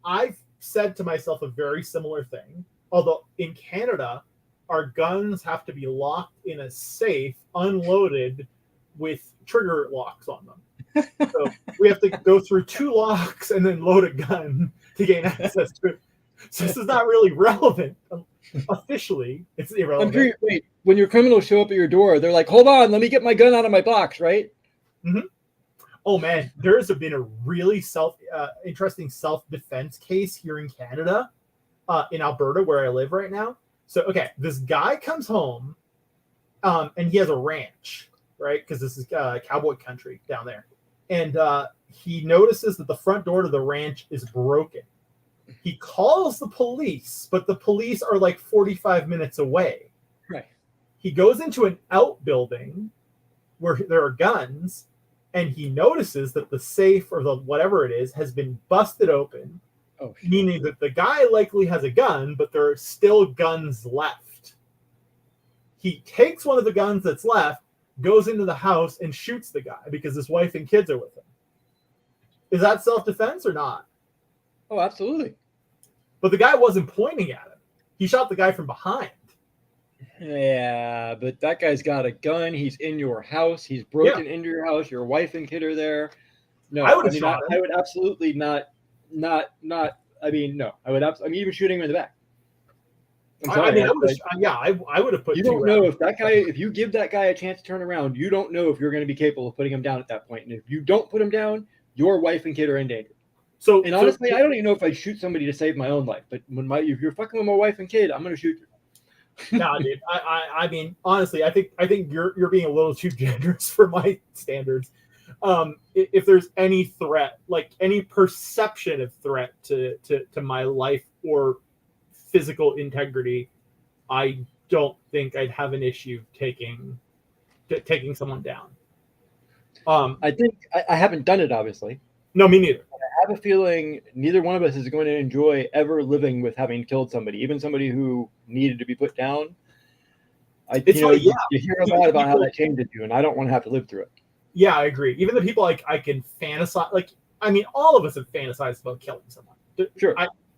I've said to myself a very similar thing, although in Canada, our guns have to be locked in a safe, unloaded, with trigger locks on them. So we have to go through 2 locks and then load a gun to gain access to it. So this is not really relevant. Officially, it's irrelevant. I'm sure, wait, when your criminals show up at your door, they're like, hold on, let me get my gun out of my box, right? Mm-hmm. Oh, man, there's been a really interesting self-defense case here in Canada, in Alberta, where I live right now. So, okay, this guy comes home, and he has a ranch, right? Because this is cowboy country down there. And he notices that the front door to the ranch is broken. He calls the police, but the police are like 45 minutes away. Right. He goes into an outbuilding where there are guns, and he notices that the safe or the whatever it is has been busted open, meaning that the guy likely has a gun, but there are still guns left. He takes one of the guns that's left, goes into the house, and shoots the guy because his wife and kids are with him. Is that self-defense or not? Oh, absolutely. But the guy wasn't pointing at him. He shot the guy from behind. Yeah, but that guy's got a gun. He's in your house. He's broken into your house. Your wife and kid are there. No, I would have shot him. I would absolutely not. I mean, no, I would. I'm even shooting him in the back. I'm sorry, I would have put. You don't know if that guy. If you give that guy a chance to turn around, you don't know if you're going to be capable of putting him down at that point. And if you don't put him down, your wife and kid are in danger. And honestly, I don't even know if I'd shoot somebody to save my own life. But if you're fucking with my wife and kid, I'm going to shoot you. Nah, dude. I mean, honestly, I think you're being a little too generous for my standards. If there's any threat, like any perception of threat to my life or physical integrity, I don't think I'd have an issue taking someone down. I think I haven't done it, obviously. No, me neither. I have a feeling neither one of us is going to enjoy ever living with having killed somebody, even somebody who needed to be put down. You hear a lot about how that changes you, and I don't want to have to live through it. Yeah, I agree. Even the people I can fantasize, all of us have fantasized about killing someone. Sure.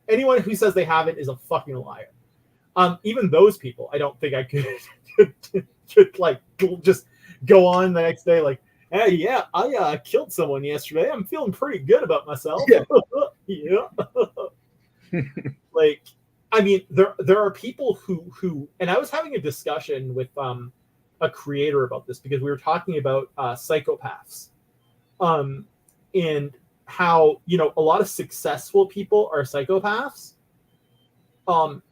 Anyone who says they haven't is a fucking liar. Even those people, I don't think I could like just go on the next day like, hey, yeah, I killed someone yesterday. I'm feeling pretty good about myself. Yeah. Like, I mean, there are people who, and I was having a discussion with a creator about this because we were talking about psychopaths, and how a lot of successful people are psychopaths. And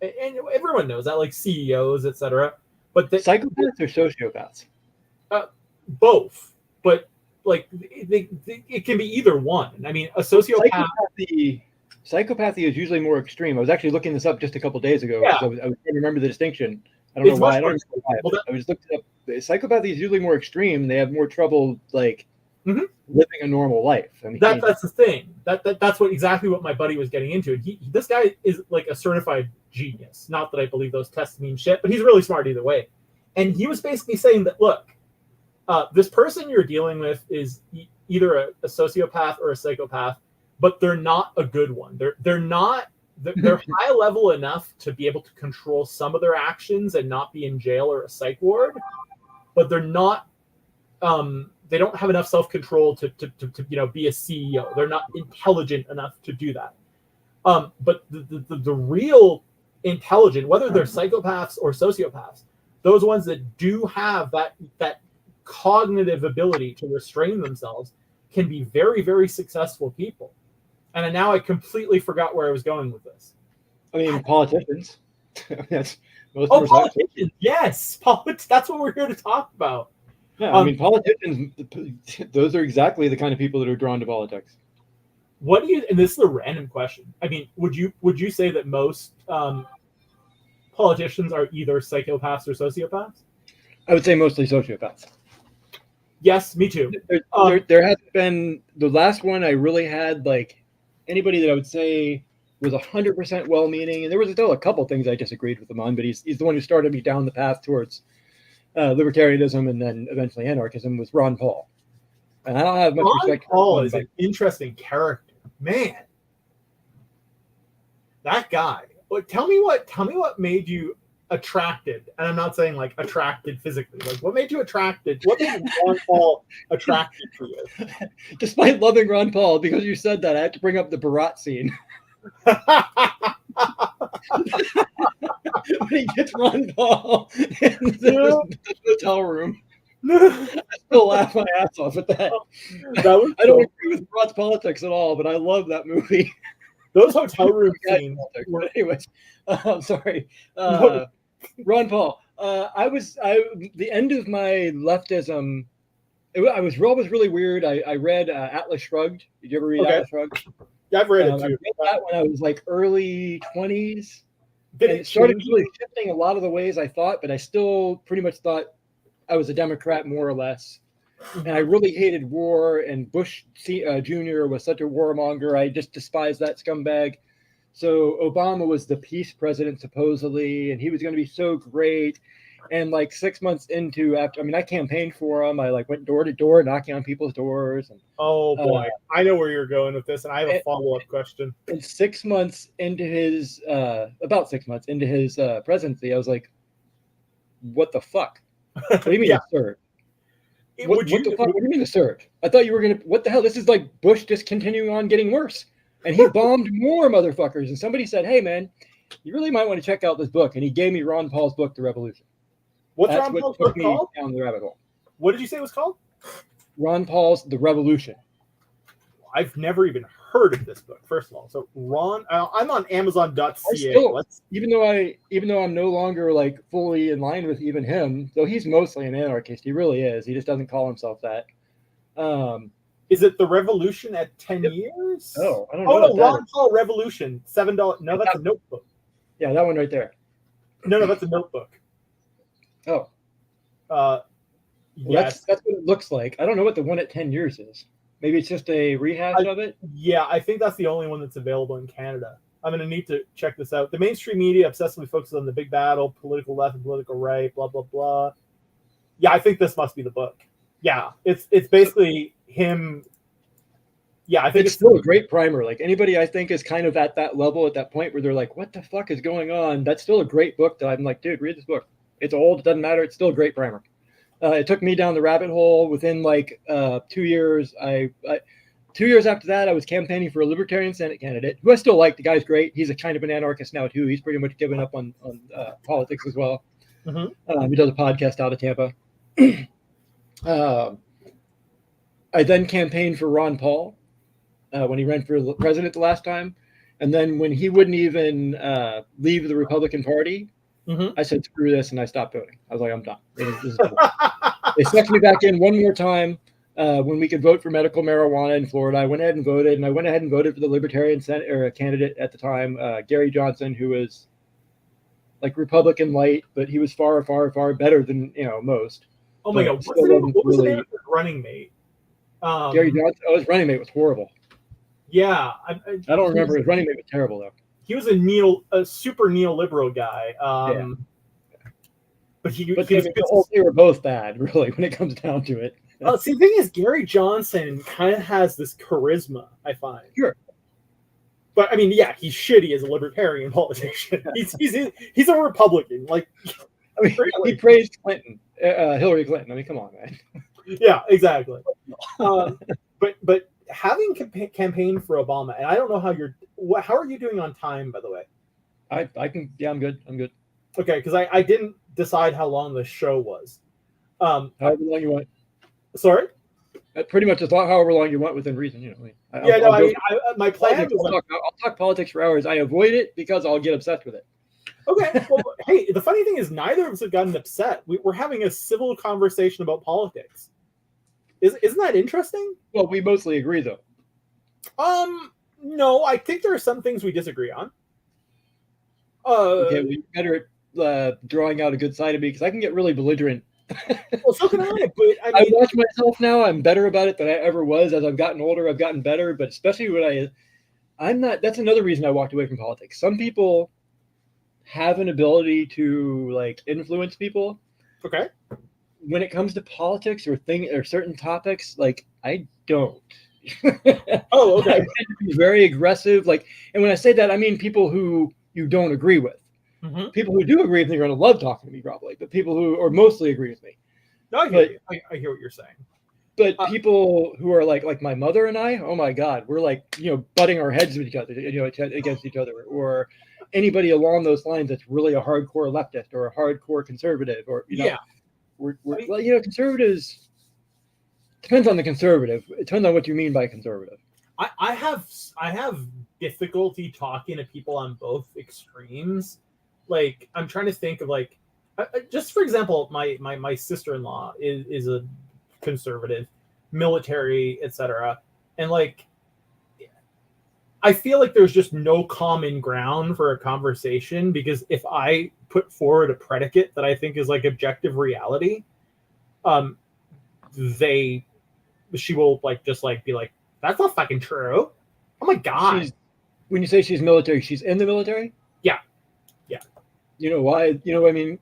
everyone knows that, like CEOs, etc. But psychopaths or sociopaths? Both. But like it can be either one. I mean, a sociopath. Psychopathy is usually more extreme. I was actually looking this up just a couple of days ago. Yeah. I was trying to remember the distinction. I don't know why. I don't know why. I was looking up. Psychopathy is usually more extreme. They have more trouble living a normal life. I mean, that's the thing. That's exactly what my buddy was getting into. And this guy is like a certified genius. Not that I believe those tests mean shit, but he's really smart either way. And he was basically saying that, look, this person you're dealing with is either a sociopath or a psychopath, but they're not a good one. They're high level enough to be able to control some of their actions and not be in jail or a psych ward, but they're not. They don't have enough self-control to be a CEO. They're not intelligent enough to do that. But the real intelligent, whether they're psychopaths or sociopaths, those ones that do have that cognitive ability to restrain themselves can be very, very successful people. And now I completely forgot where I was going with this. I mean, politicians. Politicians. Yes. That's what we're here to talk about. Yeah, I mean, politicians, those are exactly the kind of people that are drawn to politics. What do you, and this is a random question. I mean, would you say that most politicians are either psychopaths or sociopaths? I would say mostly sociopaths. Yes, me too. There has been, the last one I really had, like, anybody that I would say was 100% well-meaning, and there was still a couple things I disagreed with him on, but he's the one who started me down the path towards libertarianism and then eventually anarchism, was Ron Paul. And I don't have much respect for Paul is an interesting character. Man. That guy. Tell me what made you attracted, and I'm not saying like attracted physically, like what made you attracted, what made Ron Paul attracted to you? Despite loving Ron Paul, because you said that, I had to bring up the Barat scene. When he gets Ron Paul in the hotel room. I still laugh my ass off at that. I don't agree with Barat's politics at all, but I love that movie. Those hotel room scenes. But anyways, I'm sorry. Ron Paul. The end of my leftism. It was really weird. I read Atlas Shrugged. Did you ever read Atlas Shrugged? Yeah, I've read it I too. read that when I was like early 20s. Did And it it started change really you? shifting a lot of the ways I thought, but I still pretty much thought I was a Democrat more or less. And I really hated war, and Bush Jr. was such a warmonger. I just despised that scumbag. So Obama was the peace president supposedly, and he was going to be so great. And like 6 months into I campaigned for him. I like went door to door, knocking on people's doors. And Oh boy, I know where you're going with this, and I have a follow-up question. and 6 months into his about 6 months into his presidency, I was like, "What the fuck? What do you mean Yeah. a surge? Would What you? the fuck? What do you mean a surge? I thought you were gonna. What the hell? This is like Bush just continuing on getting worse, and he bombed more motherfuckers. And somebody said, "Hey man, you really might want to check out this book." And he gave me Ron Paul's book, The Revolution. What's That's Ron what Paul's took book me called? down the rabbit hole. What did you say it was called? Ron Paul's The Revolution. I've never even heard of this book. First of all, so Ron, I'm on Amazon.ca. Even though I'm no longer like fully in line with even him, though he's mostly an anarchist, he really is. He just doesn't call himself that. Is it The Revolution at 10 years? Oh, I don't know. Oh no, what that Ron is. Paul Revolution, $7. No, that's a notebook. Yeah, that one right there. No, that's a notebook. Oh, Yes. That's what it looks like. I don't know what the one at 10 years is. Maybe it's just a rehash of it. Yeah, I think that's the only one that's available in Canada. I'm going to need to check this out. The mainstream media obsessively focuses on the big battle, political left and political right, blah, blah, blah. Yeah, I think this must be the book. Yeah, it's basically him. Yeah, I think it's still a great primer. Like anybody I think is kind of at that level at that point where they're like, what the fuck is going on? That's still a great book that I'm like, dude, read this book. It's old. It doesn't matter. It's still a great primer. It took me down the rabbit hole within like 2 years. 2 years after that, I was campaigning for a Libertarian Senate candidate, who I still like. The guy's great. He's a kind of an anarchist now too. He's pretty much given up on politics as well. Mm-hmm. He does a podcast out of Tampa. I then campaigned for Ron Paul when he ran for president the last time, and then when he wouldn't even leave the Republican Party. Mm-hmm. I said, screw this, and I stopped voting. I was like, I'm done. This is cool. They sucked me back in one more time when we could vote for medical marijuana in Florida. I went ahead and voted, and I went ahead and voted for the Libertarian candidate at the time, Gary Johnson, who was like Republican light, but he was far, far, far better than most. Oh my God. What was the name of his running mate? Gary Johnson. Oh, his running mate was horrible. Yeah. I don't remember. His running mate was terrible, though. He was a super neoliberal guy. But they were both bad, really, when it comes down to it. See, the thing is, Gary Johnson kind of has this charisma, I find. Sure. But I mean, yeah, he's shitty as a libertarian politician. He's a Republican. Like, I mean, he praised Clinton, Hillary Clinton. I mean, come on, man. Yeah, exactly. But having campaigned for Obama, and I don't know how are you doing on time, by the way? I can. Yeah, I'm good. Okay, because I didn't decide how long the show was. However long you want. Sorry. Pretty much however long you want within reason. My plan was I'll talk politics for hours. I avoid it because I'll get obsessed with it. Okay. Well, hey, the funny thing is, neither of us have gotten upset. We're having a civil conversation about politics. Isn't that interesting? Well, we mostly agree, though. No, I think there are some things we disagree on. Okay, we're better at drawing out a good side of me because I can get really belligerent. Well, so can I. But I watch myself now. I'm better about it than I ever was. As I've gotten older, I've gotten better. But especially when I'm not. That's another reason I walked away from politics. Some people have an ability to like influence people. Okay. When it comes to politics or certain topics, like I don't. Oh, okay. I tend to be very aggressive. Like, and when I say that, I mean people who you don't agree with. Mm-hmm. People who do agree with me are going to love talking to me, probably. But people who or mostly agree with me. No, I hear you. I hear what you're saying. But people who are like my mother and I, oh my God, we're like butting our heads with each other, against each other, or anybody along those lines that's really a hardcore leftist or a hardcore conservative, or conservatives. Depends on the conservative. It depends on what you mean by conservative. I have difficulty talking to people on both extremes. Like, I'm trying to think of like, just for example, my sister-in-law is a conservative, military, etc. And like, I feel like there's just no common ground for a conversation, because if I put forward a predicate that I think is like objective reality, she will like just like be like, that's not fucking true. Oh my god. When you say she's military, she's in the military? Yeah. You know why? You know what I mean?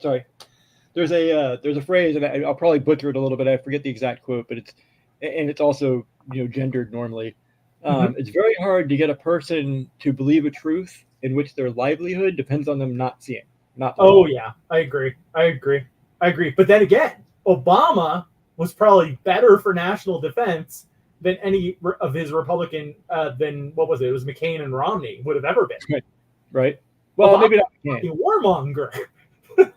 Sorry. There's a phrase, and I'll probably butcher it a little bit. I forget the exact quote, but it's also gendered normally. It's very hard to get a person to believe a truth in which their livelihood depends on them not seeing. Oh yeah, I agree. But then again, Obama was probably better for national defense than any of his Republican than what was it? It was McCain and Romney would have ever been. Right. Well, Obama, maybe not McCain. Warmonger.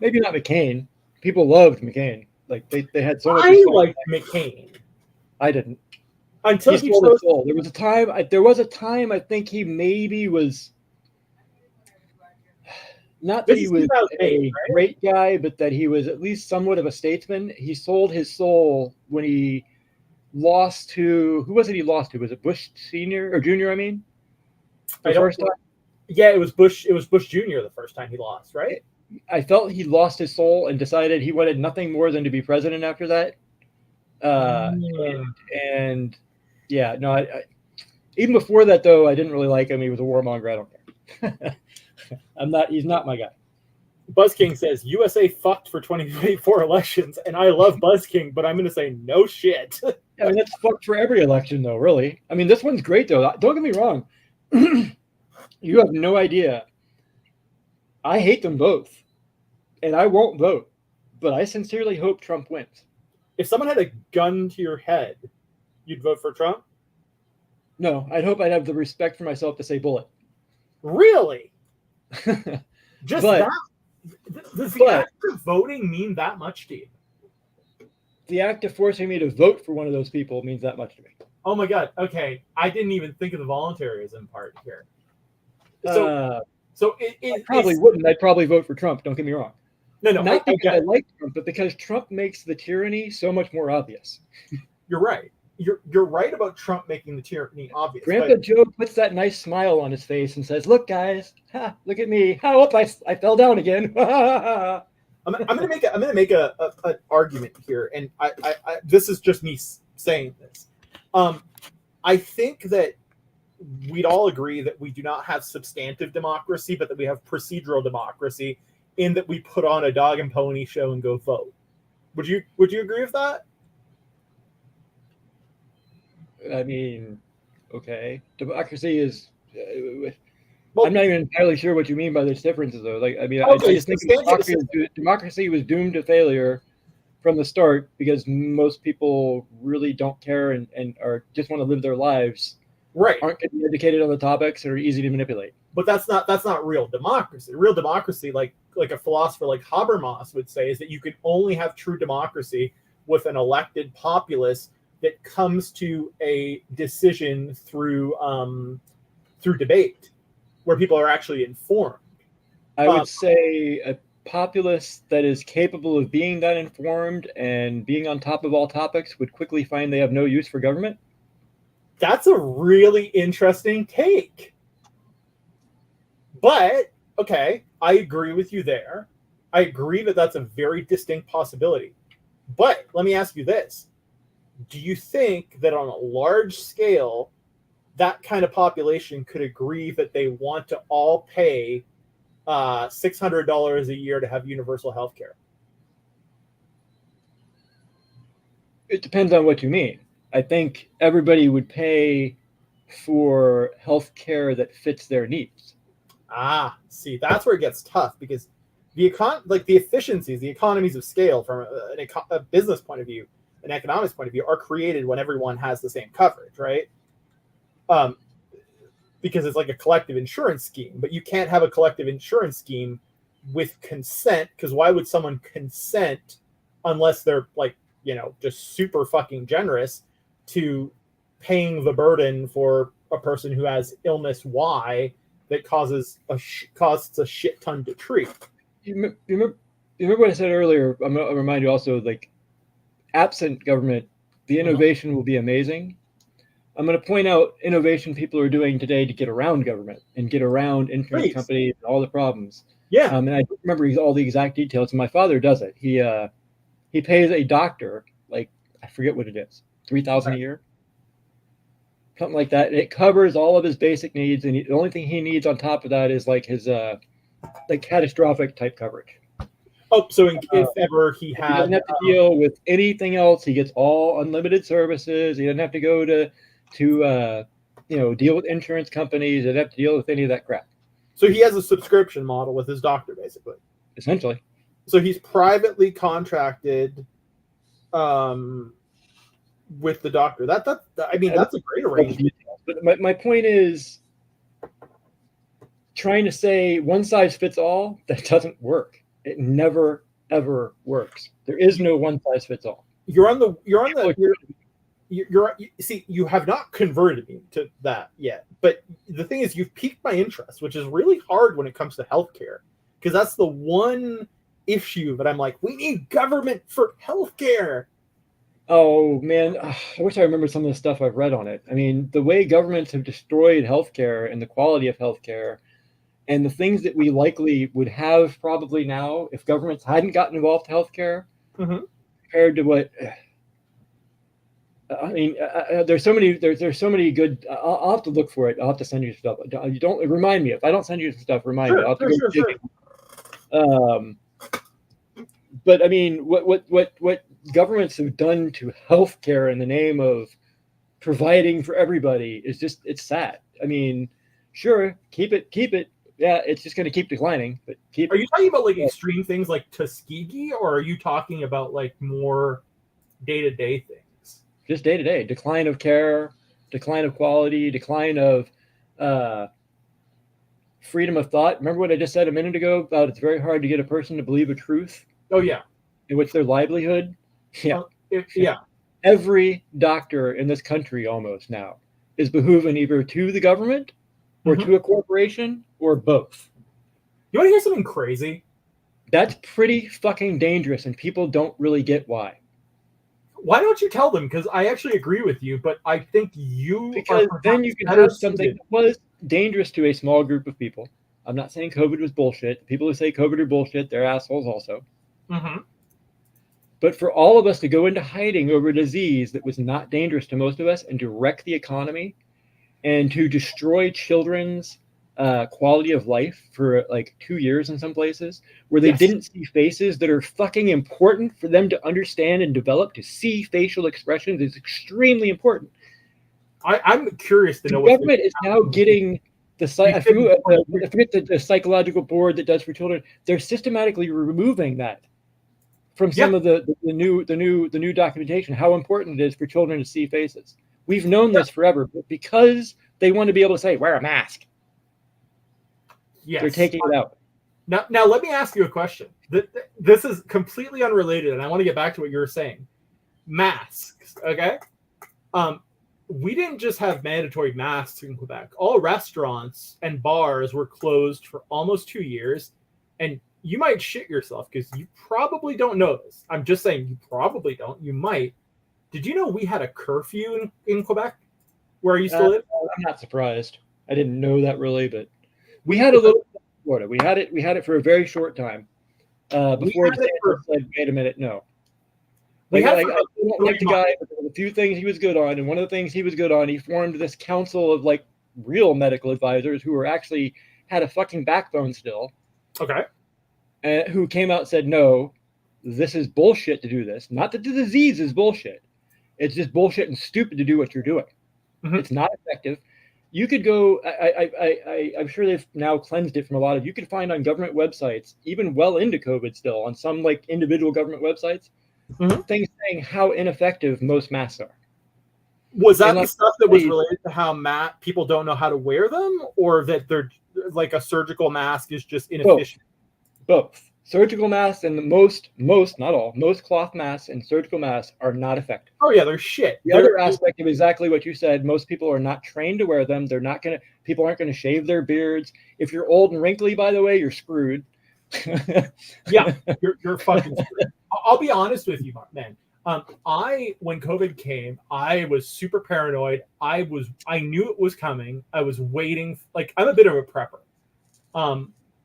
Maybe not McCain. People loved McCain. Like they had so much. I liked McCain. I didn't. Until he sold his soul. There was a time. I think he maybe was. Not that he was a great guy, but that he was at least somewhat of a statesman. He sold his soul when he lost to, who was it he lost to? Was it Bush Senior or Junior? I mean, the first time. Yeah, it was Bush. It was Bush Junior the first time he lost, right? I felt he lost his soul and decided he wanted nothing more than to be president after that. And yeah, no, I even before that though, I didn't really like him. He was a warmonger. I don't care. He's not my guy. Buzz King says USA fucked for 2024 elections, and I love Buzz King, but I'm going to say no shit. I mean, that's fucked for every election, though. Really. I mean, this one's great, though. Don't get me wrong. You have no idea. I hate them both, and I won't vote. But I sincerely hope Trump wins. If someone had a gun to your head, you'd vote for Trump? No, I'd hope I'd have the respect for myself to say bullet. Really? Just but, that? Does the act of voting mean that much to you? The act of forcing me to vote for one of those people means that much to me. Oh my god. Okay. I didn't even think of the voluntarism part here. I probably wouldn't. I'd probably vote for Trump. Don't get me wrong. No. Not because I like Trump, but because Trump makes the tyranny so much more obvious. You're right. You're right about Trump making the tyranny obvious. Grandpa Joe puts that nice smile on his face and says, "Look, guys, look at me. Oh, I fell down again." I'm gonna make an argument here, and I this is just me saying this. I think that we'd all agree that we do not have substantive democracy, but that we have procedural democracy, in that we put on a dog and pony show and go vote. Would you agree with that? I mean, okay. Democracy is. I'm not even entirely sure what you mean by those differences, though. Like, I mean, I just think democracy was doomed to failure from the start because most people really don't care and are just want to live their lives. Right. Aren't getting educated on the topics and are easy to manipulate. But that's not real democracy. Real democracy, like a philosopher like Habermas would say, is that you can only have true democracy with an elected populace that comes to a decision through debate, where people are actually informed. I would say a populace that is capable of being that informed and being on top of all topics would quickly find they have no use for government. That's a really interesting take. But, okay, I agree with you there. I agree that that's a very distinct possibility. But let me ask you this. Do you think that on a large scale, that kind of population could agree that they want to all pay $600 a year to have universal health care? It depends on what you mean. I think everybody would pay for health care that fits their needs. See, that's where it gets tough, because the efficiencies, the economies of scale from a business point of view, an economics point of view, are created when everyone has the same coverage, right? Because it's like a collective insurance scheme, but you can't have a collective insurance scheme with consent, because why would someone consent unless they're just super fucking generous to paying the burden for a person who has illness Y that costs a shit ton to treat. You remember what I said earlier? I'm going to remind you also, like, absent government, the innovation will be amazing, I'm going to point out innovation people are doing today to get around government and get around insurance Please. companies and all the problems. Yeah. And I don't remember all the exact details. And my father does it. He pays a doctor, like, I forget what it is, $3,000 a year, something like that. And it covers all of his basic needs, and the only thing he needs on top of that is like his like catastrophic type coverage. Oh, so if ever he He had, doesn't have to deal with anything else. He gets all unlimited services. He doesn't have to go to deal with insurance companies. He doesn't have to deal with any of that crap. so he has a subscription model with his doctor, basically. Essentially. So he's privately contracted with the doctor. That's a great arrangement. But my point is, trying to say one size fits all, that doesn't work. It never ever works. There is no one size fits all. You see, you have not converted me to that yet. But the thing is, you've piqued my interest, which is really hard when it comes to healthcare, because that's the one issue that I'm like, we need government for healthcare. Oh man, I wish I remembered some of the stuff I've read on it. I mean, the way governments have destroyed healthcare and the quality of healthcare, and the things that we likely would have probably now if governments hadn't gotten involved in healthcare, compared to what. I mean, there's so many. There's so many good. I'll have to look for it. I'll have to send you stuff. You don't remind me if I don't send you stuff. Remind me. I'll have to go dig. But I mean, what governments have done to healthcare in the name of providing for everybody is just, it's sad. I mean, sure, keep it. Yeah, it's just going to keep declining. But Are you talking about like extreme things like Tuskegee, or are you talking about like more day-to-day things? Just day-to-day decline of care, decline of quality, decline of freedom of thought. Remember what I just said a minute ago about it's very hard to get a person to believe a truth? Oh yeah. In which their livelihood? Yeah. Yeah. Every doctor in this country almost now is behooving either to the government or to a corporation or both. You want to hear something crazy? That's pretty fucking dangerous, and people don't really get why. Why don't you tell them? Because I actually agree with you, but I think because then you can have something that was dangerous to a small group of people. I'm not saying COVID was bullshit. People who say COVID are bullshit, they're assholes also. But for all of us to go into hiding over a disease that was not dangerous to most of us and to wreck the economy and to destroy children's quality of life for like 2 years in some places where they didn't see faces that are fucking important for them to understand and develop. To see facial expressions is extremely important. I'm curious to know. The government is now getting I forget the psychological board that does for children. They're systematically removing that from some of the new documentation, how important it is for children to see faces. We've known this forever, but because they want to be able to say, wear a mask, they're taking it out. Now, let me ask you a question. This is completely unrelated, and I want to get back to what you were saying. Masks, okay? We didn't just have mandatory masks in Quebec. All restaurants and bars were closed for almost 2 years, and you might shit yourself because you probably don't know this. I'm just saying you probably don't. You might. Did you know we had a curfew in Quebec where you still live? I'm not surprised. I didn't know that really, but we had a little in Florida. We had it for a very short time before the said, wait a minute, no. I don't like the guy, but there were a few things he was good on, and one of the things he was good on, he formed this council of like real medical advisors who were actually had a fucking backbone still. Okay. Who came out and said, no, this is bullshit to do this. Not that the disease is bullshit. It's just bullshit and stupid to do what you're doing. It's not effective. You could go, I'm sure they've now cleansed it from a lot of, you could find on government websites, even well into COVID still, on some like individual government websites, things saying how ineffective most masks are. Was that the stuff that was related to how people don't know how to wear them, or that they're like a surgical mask is just inefficient? Both. Surgical masks and most cloth masks and surgical masks are not effective. Oh yeah, they're shit. The other aspect of exactly what you said, most people are not trained to wear them. People aren't going to shave their beards. If you're old and wrinkly, by the way, you're screwed. Yeah, you're fucking screwed. I'll be honest with you, man. When COVID came, I was super paranoid. I knew it was coming. I was waiting. Like, I'm a bit of a prepper.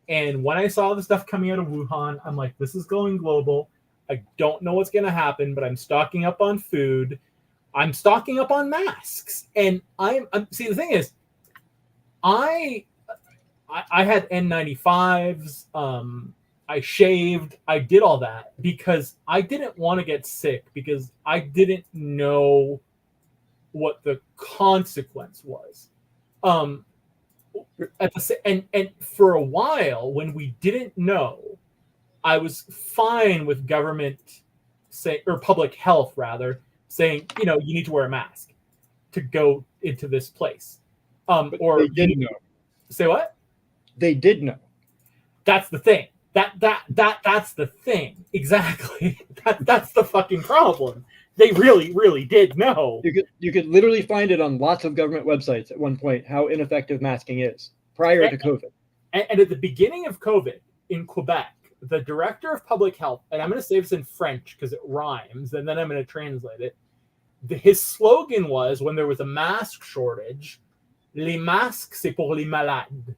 And when I saw the stuff coming out of Wuhan, I'm like, this is going global. I don't know what's going to happen, but I'm stocking up on food. I'm stocking up on masks. And I'm see, the thing is, I had N95s. I shaved. I did all that because I didn't want to get sick, because I didn't know what the consequence was. And for a while, when we didn't know, I was fine with government or public health rather, saying, you need to wear a mask to go into this place. Or they didn't know. Say what? They did know. That's the thing. That's the thing. Exactly. That's the fucking problem. They really, really did know. You could literally find it on lots of government websites at one point, how ineffective masking is prior to COVID. And at the beginning of COVID in Quebec, the director of public health, and I'm going to say this in French because it rhymes, and then I'm going to translate it. His slogan was, when there was a mask shortage, les masques, c'est pour les malades.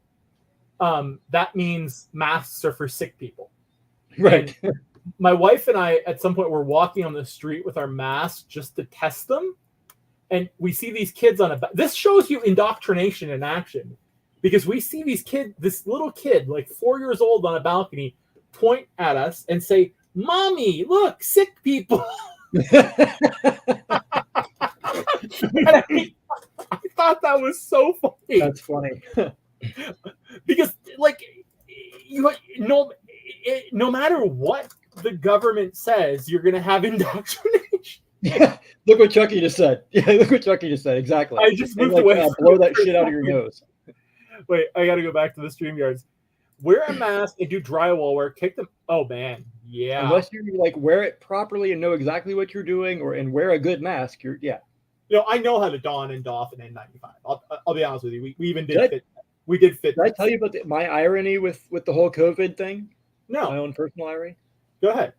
That means masks are for sick people. Right. And my wife and I, at some point, were walking on the street with our masks just to test them. And we see these kids this shows you indoctrination in action, because we see this little kid, like 4 years old, on a balcony, point at us and say, "Mommy, look, sick people." I thought that was so funny. That's funny. Because, like, no matter what the government says, you're going to have indoctrination. Yeah, look what Chucky just said. Yeah, look what Chucky just said. Exactly. I just moved away. Blow that shit out of your nose. Wait, I got to go back to the StreamYards. Wear a mask and do drywall work. Take them. Oh man, yeah. Unless you wear it properly and know exactly what you're doing, and wear a good mask. I know how to don and doff an N95. I'll be honest with you. We even did fit. We did fit. Did I tell you about my irony with the whole COVID thing? No. My own personal irony. Go ahead.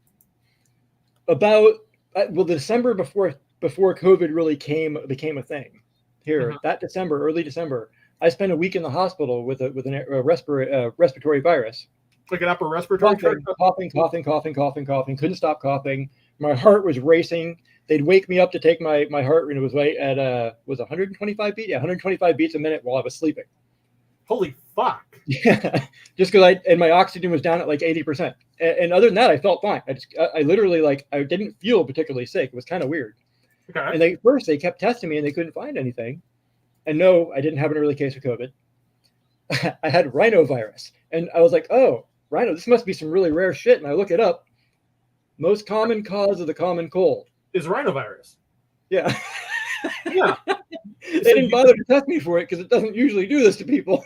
About the December before COVID really became a thing here. Uh-huh. That December, early December, I spent a week in the hospital with a respiratory virus. Like an upper respiratory. Coughing. Couldn't stop coughing. My heart was racing. They'd wake me up to take my heart rate. It was right at was 125 beats. Yeah, 125 beats a minute while I was sleeping. Holy fuck. Yeah, just because my oxygen was down at like 80%. And other than that, I felt fine. I literally I didn't feel particularly sick. It was kind of weird. Okay. And they kept testing me and they couldn't find anything. And no, I didn't have an early case of COVID. I had rhinovirus. And I was like, oh, rhino, this must be some really rare shit. And I look it up. Most common cause of the common cold is rhinovirus. Yeah. Yeah. They didn't bother to test me for it because it doesn't usually do this to people.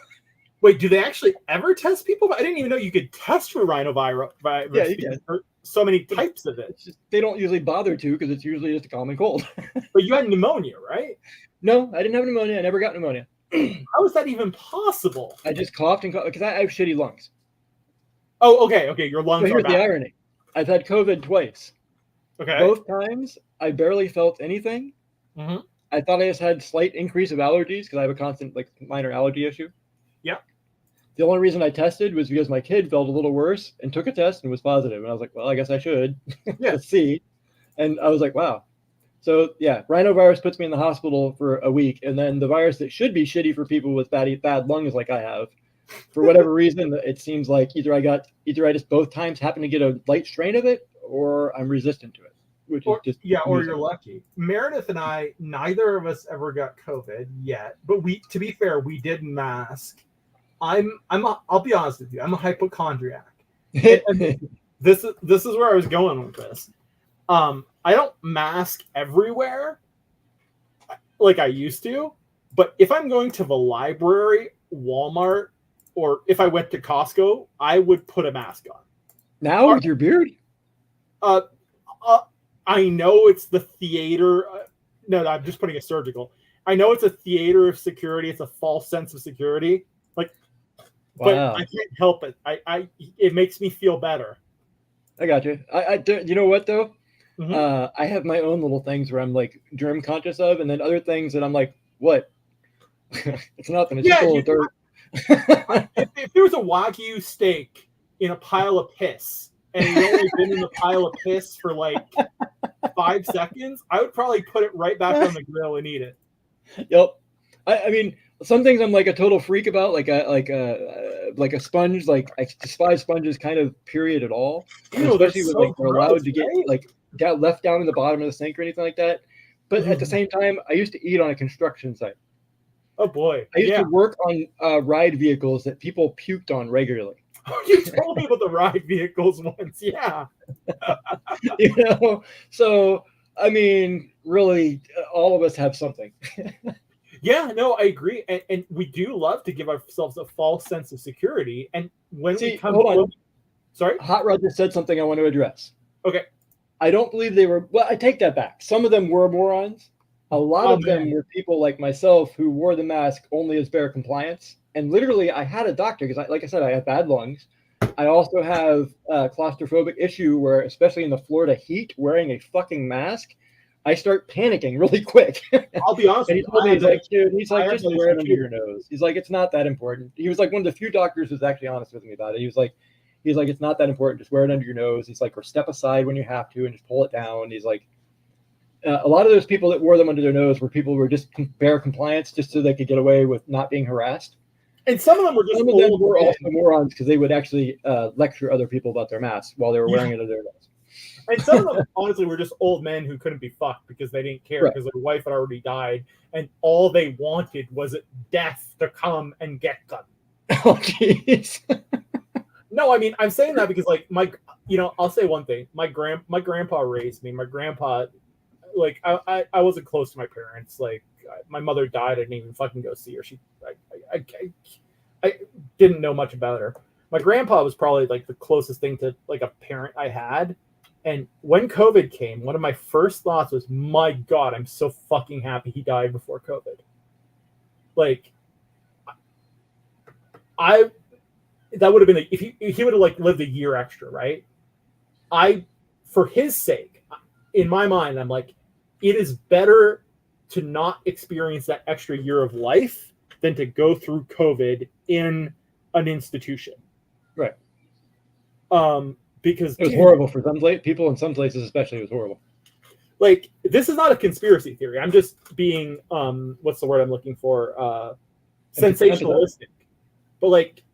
Wait, do they actually ever test people? I didn't even know you could test for rhinovirus. Yeah, you can. So many types of it. They don't usually bother to because it's usually just a common cold. But you had pneumonia, right? No, I didn't have pneumonia. I never got pneumonia. How is that even possible? I just coughed and coughed because I have shitty lungs. Oh, okay. Your lungs so are here's bad. the irony. I've had COVID twice. Okay. Both times, I barely felt anything. Mm-hmm. I thought I just had slight increase of allergies because I have a constant minor allergy issue. Yeah. The only reason I tested was because my kid felt a little worse and took a test and was positive. And I was like, well, I guess I should. Yeah. Let's see. And I was like, wow. So yeah, rhinovirus puts me in the hospital for a week. And then the virus that should be shitty for people with bad lungs like I have, for whatever reason, it seems like either I just both times happened to get a light strain of it or I'm resistant to it. Or you're lucky. Meredith and I, neither of us ever got COVID yet, but to be fair, we did mask. I'll be honest with you, I'm a hypochondriac. And this is where I was going with this. I don't mask everywhere like I used to, but if I'm going to the library, Walmart, or if I went to Costco, I would put a mask on. Now with your beard? I know it's the theater. No, I'm just putting a surgical. I know it's a theater of security. It's a false sense of security. Wow. But I can't help it. It makes me feel better. I got you. You know what though? I have my own little things where I'm like germ conscious of, and then other things that I'm like, what? It's nothing. It's just a little dirt. if there was a Wagyu steak in a pile of piss, and you'd only been in the pile of piss for like 5 seconds, I would probably put it right back on the grill and eat it. Yep. I mean, some things I'm like a total freak about, like a sponge. Like I despise sponges, kind of period at all. Especially when like they're allowed to get like left down in the bottom of the sink or anything like that. But at the same time, I used to eat on a construction site. Oh boy! I used to work on ride vehicles that people puked on regularly. You told me about the ride vehicles once, yeah. So I mean, really, all of us have something. Yeah, no, I agree, and we do love to give ourselves a false sense of security. And when we come, sorry, Hot Rod just said something I want to address. Okay, I don't believe they were. Well, I take that back. Some of them were morons. A lot of them were people like myself who wore the mask only as bare compliance. And literally, I had a doctor because, like I said, I have bad lungs. I also have a claustrophobic issue where, especially in the Florida heat, wearing a fucking mask, I start panicking really quick. I'll be honest with you. He's like, dude, he's like, just wear it under your nose. He's like, it's not that important. He was like one of the few doctors who's actually honest with me about it. He was like, it's not that important. Just wear it under your nose. He's like, or step aside when you have to and just pull it down. He's like, a lot of those people that wore them under their nose were people who were just bare compliance just so they could get away with not being harassed. And some of them were just some of them were also morons because they would actually lecture other people about their masks while they were wearing it under their nose. And some of them, honestly, were just old men who couldn't be fucked because they didn't care because their wife had already died, and all they wanted was death to come and get them. Oh, jeez. No, I mean, I'm saying that because, like, I'll say one thing. My grandpa raised me. My grandpa, like, I wasn't close to my parents. Like, my mother died. I didn't even fucking go see her. I didn't know much about her. My grandpa was probably like the closest thing to like a parent I had. And when COVID came, one of my first thoughts was, my God, I'm so fucking happy he died before COVID. Like, that would have been, if he would have like lived a year extra, right? For his sake, in my mind, I'm like, it is better to not experience that extra year of life than to go through COVID in an institution. Right. Because it was horrible for some people in some places, especially. It was horrible. Like, this is not a conspiracy theory. I'm just being what's the word I'm looking for? Sensationalistic. But like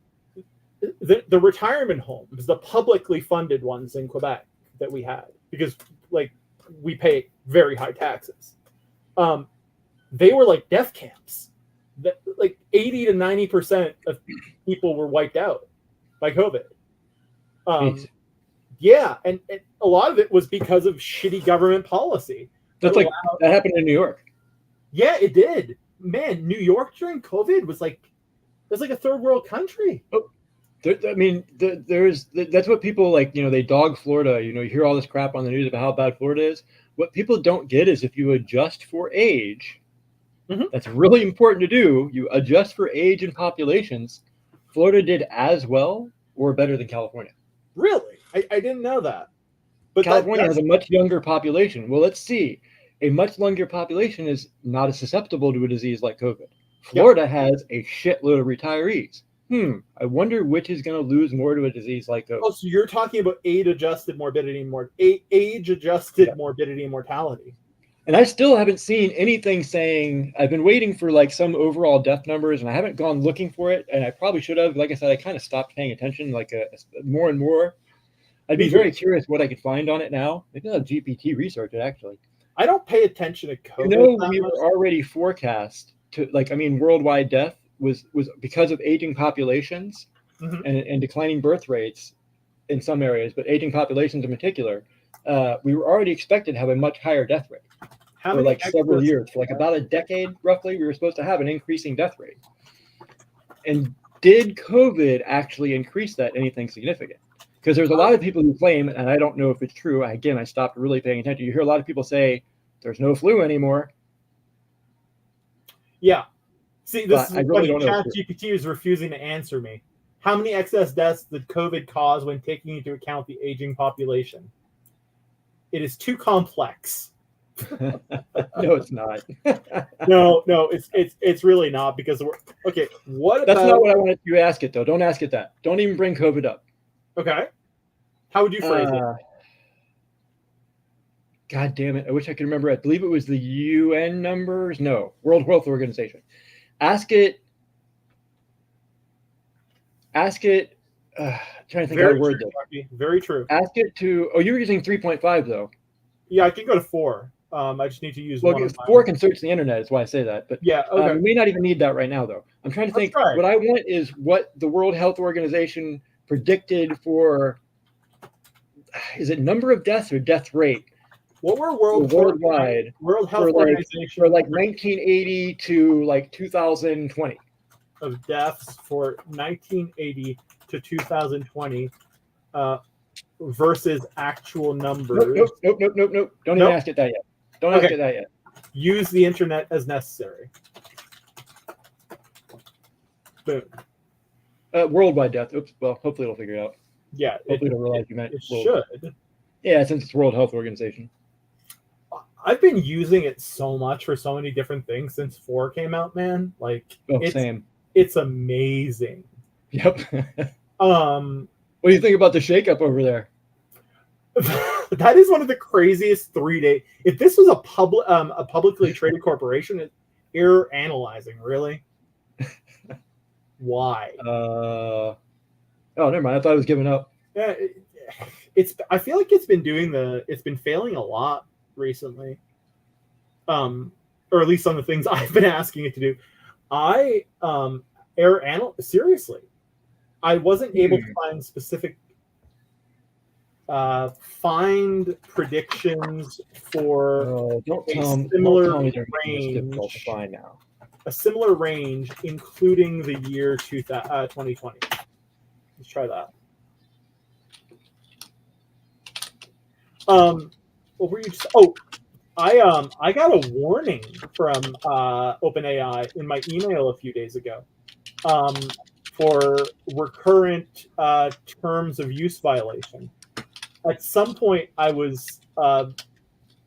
the retirement homes, the publicly funded ones in Quebec that we had, because like we pay very high taxes. They were like death camps. That like 80 to 90% of people were wiped out by COVID. Yeah, and a lot of it was because of shitty government policy. That happened in New York. Yeah, it did. Man, New York during COVID was like a third world country. Oh, that's what people like. They dog Florida. You hear all this crap on the news about how bad Florida is. What people don't get is if you adjust for age, that's really important to do. You adjust for age and populations. Florida did as well or better than California. Really? I didn't know that. But California has a much younger population. Well, let's see. A much younger population is not as susceptible to a disease like COVID. Florida has a shitload of retirees. I wonder which is going to lose more to a disease like COVID. Oh, so you're talking about age-adjusted morbidity and morbidity and mortality. And I still haven't seen anything saying. I've been waiting for like some overall death numbers, and I haven't gone looking for it. And I probably should have. Like I said, I kind of stopped paying attention. Like more and more, I'd be very curious what I could find on it now. Maybe I'll GPT research it. Actually, I don't pay attention to COVID. We were already forecast to worldwide death was because of aging populations and declining birth rates in some areas, but aging populations in particular. We were already expected to have a much higher death rate for like several years. For like about a decade, roughly, we were supposed to have an increasing death rate. And did COVID actually increase that anything significant? Because there's a lot of people who claim, and I don't know if it's true. Again, I stopped really paying attention. You hear a lot of people say there's no flu anymore. Yeah. See, this is really don't know. ChatGPT is refusing to answer me. How many excess deaths did COVID cause when taking into account the aging population? It is too complex. No, it's not. No, it's really not, because okay. What That's about? not what I wanted you to ask it though. Don't ask it that. Don't even bring COVID up. Okay. How would you phrase it? God damn it! I wish I could remember. I believe it was the UN numbers. No, World Health Organization. Ask it. Trying to think how to word this. Marky. Very true. Ask it to. Oh, you were using 3.5 though. Yeah, I can go to 4. I just need to use one. 4 can search the internet. Is why I say that. But yeah, okay. we may not even need that right now though. I'm trying to think. What I want is what the World Health Organization predicted for. Is it number of deaths or death rate? What were worldwide World Health Organization for like 1980 to like 2020 of deaths for 1980 to 2020 versus actual numbers? Nope. Don't even ask it that yet. Don't ask it that yet. Use the internet as necessary. Boom. Worldwide death. Oops. Well, hopefully it'll figure it out. Yeah. Hopefully it'll realize you meant it should. Yeah, since it's World Health Organization. I've been using it so much for so many different things since 4 came out, man. Like, same. It's amazing. Yep. What do you think about the shakeup over there? That is one of the craziest 3-day. If this was a publicly traded corporation, it's error analyzing. Really? Why? Oh, never mind. I thought it was giving up. Yeah, I feel like it's been failing a lot recently, or at least on the things I've been asking it to do. Seriously, I wasn't able to find specific find predictions for similar range. Difficult to find now. A similar range, including the year 2020. Let's try that. What were you? I got a warning from OpenAI in my email a few days ago for recurrent terms of use violation. At some point, I was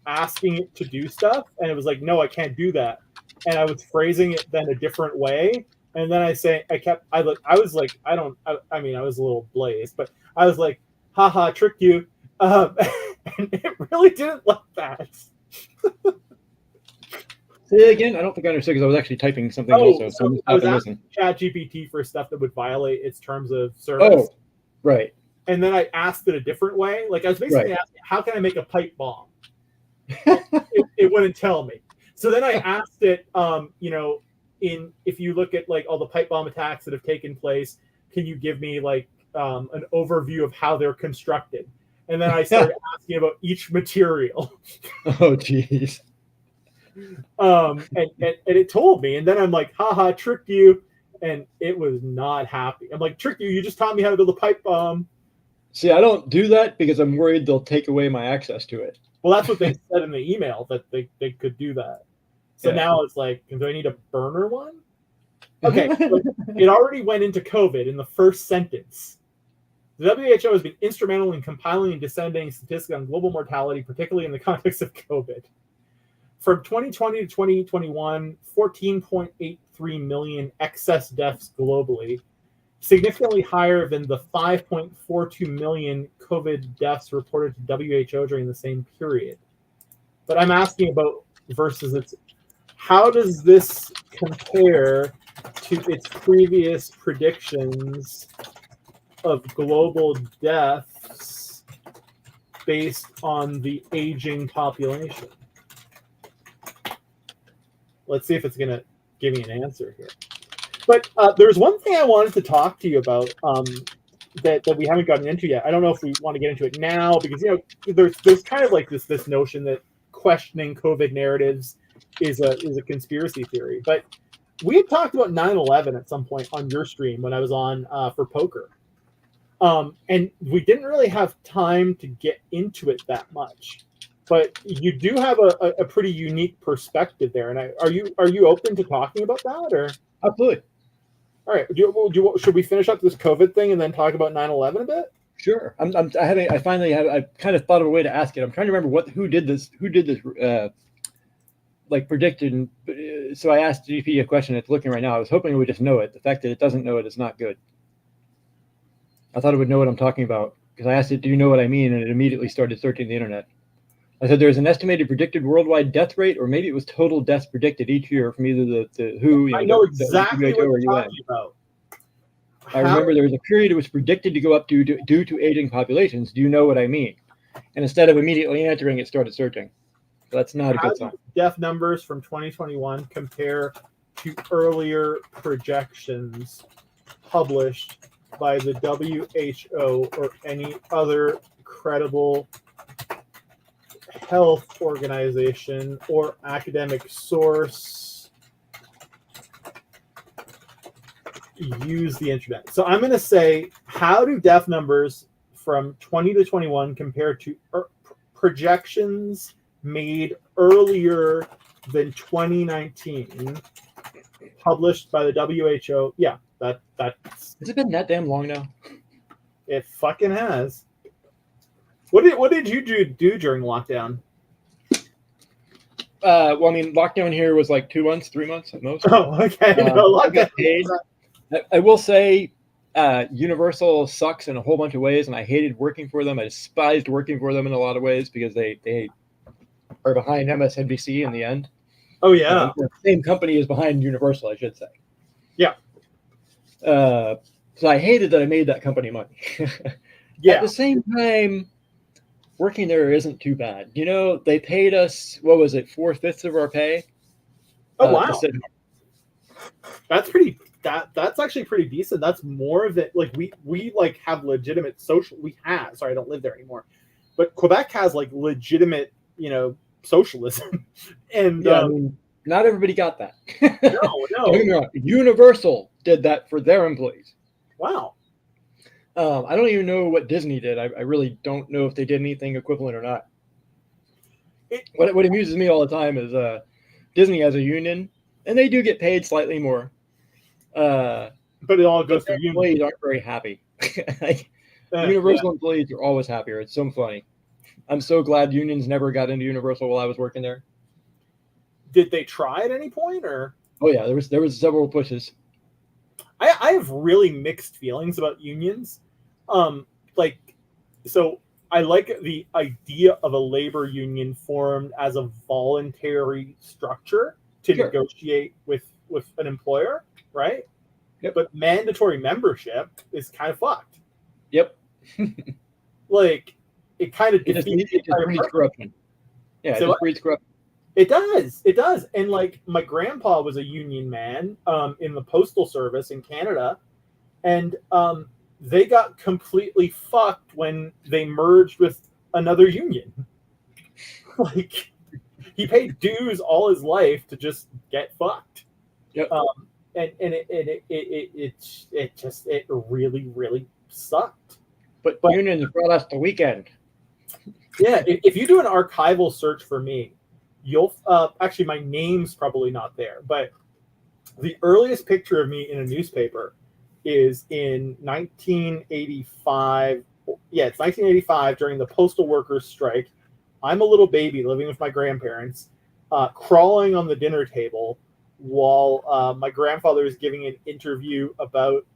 asking it to do stuff, and it was like, "No, I can't do that." And I was phrasing it then a different way, and then I was like, I was a little blazed, but I was like, "Haha, tricked you." And it really didn't like that. Say it again. I don't think I understood because I was actually typing something also. So I was asking ChatGPT for stuff that would violate its terms of service. Oh, right. And then I asked it a different way. Like I was basically asking, how can I make a pipe bomb? it wouldn't tell me. So then I asked it, if you look at like all the pipe bomb attacks that have taken place, can you give me like an overview of how they're constructed? And then I started asking about each material. Oh, geez. And it told me. And then I'm like, haha, tricked you. And it was not happy. I'm like, tricked you. You just taught me how to build a pipe bomb. See, I don't do that because I'm worried they'll take away my access to it. Well, that's what they said in the email, that they could do that. So now it's like, do I need a burner one? Okay. So it already went into COVID in the first sentence. The WHO has been instrumental in compiling and disseminating statistics on global mortality, particularly in the context of COVID. From 2020 to 2021, 14.83 million excess deaths globally, significantly higher than the 5.42 million COVID deaths reported to WHO during the same period. But I'm asking about versus how does this compare to its previous predictions of global deaths based on the aging population? Let's see if it's going to give me an answer here. But there's one thing I wanted to talk to you about that we haven't gotten into yet. I don't know if we want to get into it now because there's kind of like this notion that questioning COVID narratives is a conspiracy theory. But we had talked about 9/11 at some point on your stream when I was on for poker. And we didn't really have time to get into it that much, but you do have a pretty unique perspective there. And are you open to talking about that, or? Absolutely. All right. Should we finish up this COVID thing and then talk about 9/11 a bit? Sure. I finally have. I kind of thought of a way to ask it. I'm trying to remember who did this. Like predicted. And so I asked GP a question. It's looking right now. I was hoping it would just know it. The fact that it doesn't know it is not good. I thought it would know what I'm talking about because I asked it, "Do you know what I mean?" And it immediately started searching the internet. I said, "There's an estimated predicted worldwide death rate, or maybe it was total deaths predicted each year from either the WHO." I know exactly what you're talking about. I remember there was a period it was predicted to go up due to aging populations. Do you know what I mean? And instead of immediately answering, it started searching. So that's not a good sign. Death numbers from 2021 compare to earlier projections published by the WHO or any other credible health organization or academic source. Use the internet. So I'm going to say, how do death numbers from 20 to 21 compare to projections made earlier than 2019, published by the WHO? Yeah, that's. Has it been that damn long now? It fucking has. What did you do during lockdown? Well, I mean, lockdown here was like 2 months, 3 months at most. Oh, okay. No, I got paid. I will say, Universal sucks in a whole bunch of ways, and I hated working for them. I despised working for them in a lot of ways because they are behind MSNBC in the end. Oh yeah, the same company is behind Universal, I should say. Yeah. So I hated that I made that company money. Yeah. At the same time, working there isn't too bad. You know, they paid us, what was it, 4/5 of our pay? Oh wow. That's pretty. That's actually pretty decent. That's more of it. Like we like have legitimate social. We have. Sorry, I don't live there anymore. But Quebec has like legitimate, socialism. And yeah, I mean, not everybody got that. No. Universal did that for their employees. Wow. I don't even know what Disney did. I really don't know if they did anything equivalent or not. What amuses me all the time is Disney has a union, and they do get paid slightly more. But it all goes to union. Employees aren't very happy. Universal employees are always happier. It's so funny. I'm so glad unions never got into Universal while I was working there. Did they try at any point, or? Oh yeah, there was several pushes. I have really mixed feelings about unions. So I like the idea of a labor union formed as a voluntary structure to negotiate with an employer, right? Yep. But mandatory membership is kind of fucked. Yep. Like, it kind of defeats corruption. Yeah, it breeds corruption. It does. And like, my grandpa was a union man in the postal service in Canada, and they got completely fucked when they merged with another union. Like, he paid dues all his life to just get fucked. Yep. And it really sucked. But unions brought us the weekend. Yeah, if you do an archival search for me, you'll actually, my name's probably not there, but the earliest picture of me in a newspaper is in 1985. Yeah, it's 1985 during the postal workers strike. I'm a little baby living with my grandparents, crawling on the dinner table while my grandfather is giving an interview about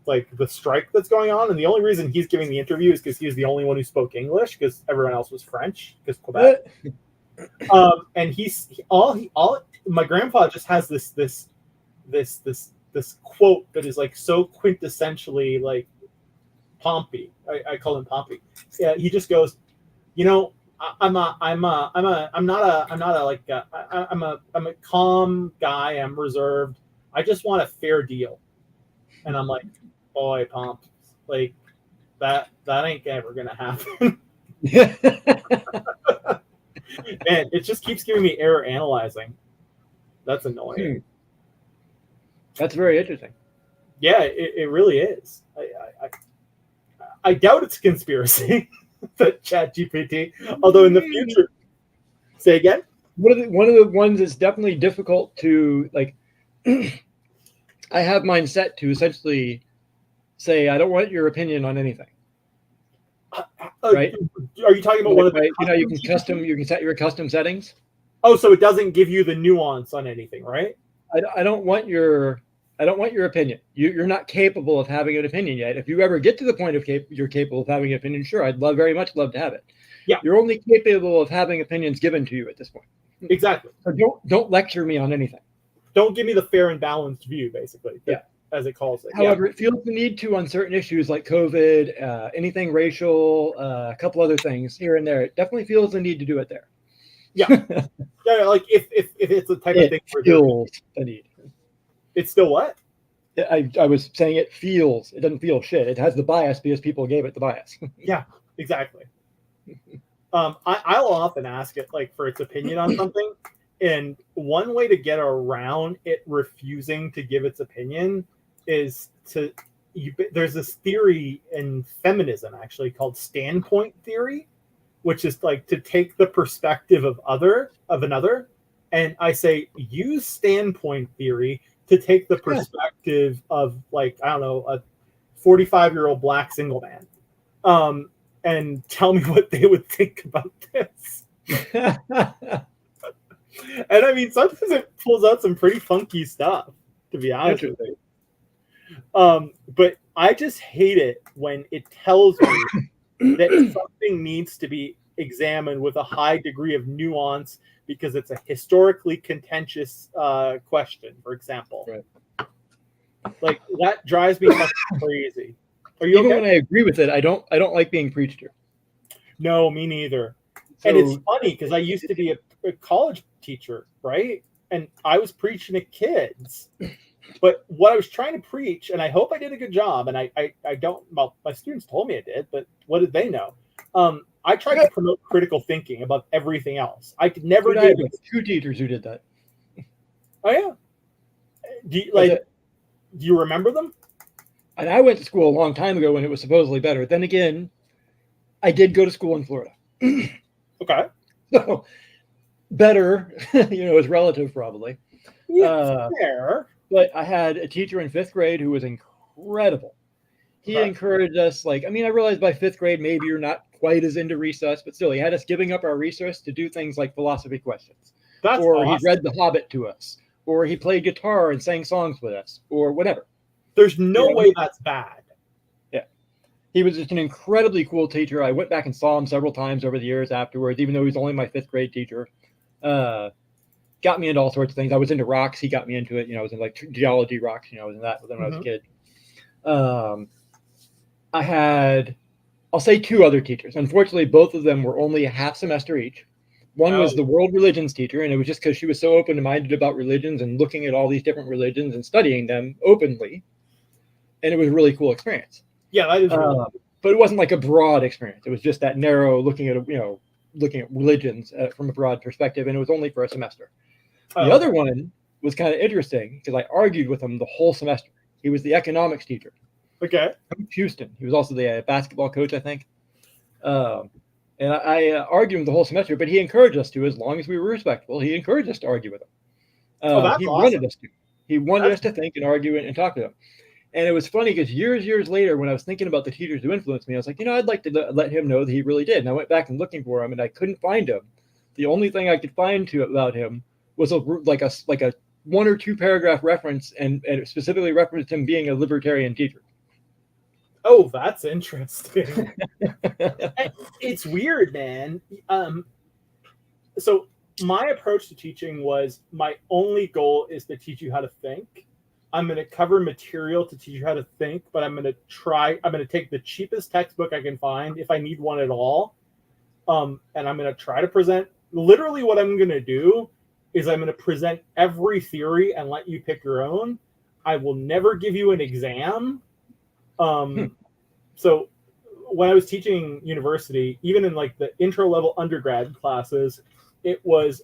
like the strike that's going on. And the only reason he's giving the interview is because he was the only one who spoke English, because everyone else was French, because Quebec. And my grandpa just has this quote that is like so quintessentially like Pompey. I call him Pompey. Yeah, he just goes, I'm a calm guy. I'm reserved. I just want a fair deal. And I'm like, boy, Pomp, like that ain't ever gonna happen. And it just keeps giving me error analyzing. That's annoying. That's very interesting. Yeah, it really is. I doubt it's a conspiracy, that ChatGPT. Although in the future, say again. One of the ones that's definitely difficult to like. I have mine set to essentially say I don't want your opinion on anything. Right? Are you talking about one of the you can set your custom settings. Oh, so it doesn't give you the nuance on anything, right? I don't want your opinion. You're not capable of having an opinion yet. If you ever get to the point of you're capable of having an opinion, sure, I'd very much love to have it. Yeah. You're only capable of having opinions given to you at this point. Exactly. So don't lecture me on anything. Don't give me the fair and balanced view, basically. Yeah. As it calls it. However, it feels the need to on certain issues like COVID, anything racial, a couple other things here and there. It definitely feels the need to do it there. Yeah. Yeah, like if it's the type of thing where feels the need. It's still what? I was saying it doesn't feel shit. It has the bias because people gave it the bias. Yeah, exactly. I'll often ask it like for its opinion on something. And one way to get around it refusing to give its opinion is there's this theory in feminism actually called standpoint theory, which is like to take the perspective of another. And I say use standpoint theory to take the perspective of like, I don't know, a 45-year-old black single man. And tell me what they would think about this. And I mean, sometimes it pulls out some pretty funky stuff, to be honest with you. But I just hate it when it tells me that something needs to be examined with a high degree of nuance because it's a historically contentious question, for example. Right. Like that drives me fucking crazy. Are you Even okay? when I agree with it, I don't like being preached to. No, me neither. So, and it's funny because I used to be a college teacher, right? And I was preaching to kids. But what I was trying to preach, and I hope I did a good job, and I don't, well, my students told me I did, but what did they know? I tried to promote critical thinking above everything else. I could never do it. 2 teachers who did that. Oh, yeah. Do you remember them? And I went to school a long time ago when it was supposedly better. Then again, I did go to school in Florida. Okay. So better, is relative probably. Yeah, fair. But I had a teacher in 5th grade who was incredible. He encouraged us, I realized by 5th grade, maybe you're not quite as into research, but still, he had us giving up our research to do things like philosophy questions. That's or awesome. He read The Hobbit to us, or he played guitar and sang songs with us, or whatever. There's no way that's bad. Yeah. He was just an incredibly cool teacher. I went back and saw him several times over the years afterwards, even though he was only my 5th grade teacher. Got me into all sorts of things. I was into rocks. He got me into it. I was in geology rocks. I was in that when I was a kid. I had, I'll say 2 other teachers. Unfortunately, both of them were only a half semester each. One was the world religions teacher, and it was just because she was so open-minded about religions and looking at all these different religions and studying them openly. And it was a really cool experience. Yeah, that is really but it wasn't like a broad experience. It was just that narrow looking at religions from a broad perspective, and it was only for a semester. The other one was kind of interesting because I argued with him the whole semester. He was the economics teacher. Okay. Coach Houston. He was also the basketball coach, I think. And I argued him the whole semester, but he encouraged us to, as long as we were respectful, he encouraged us to argue with him. That's he awesome. wanted us to. He wanted us to think and argue and talk to him. And it was funny because years later, when I was thinking about the teachers who influenced me, I was like, I'd like to let him know that he really did. And I went back and looking for him, and I couldn't find him. The only thing I could find about him was a 1 or 2 paragraph reference, and it specifically referenced him being a libertarian teacher. Oh, that's interesting. It's weird, man. So my approach to teaching was my only goal is to teach you how to think. I'm going to cover material to teach you how to think, but I'm going to take the cheapest textbook I can find if I need one at all. And I'm going to try to present, literally what I'm going to do is I'm going to present every theory and let you pick your own. I will never give you an exam. So when I was teaching university, even in the intro level undergrad classes, it was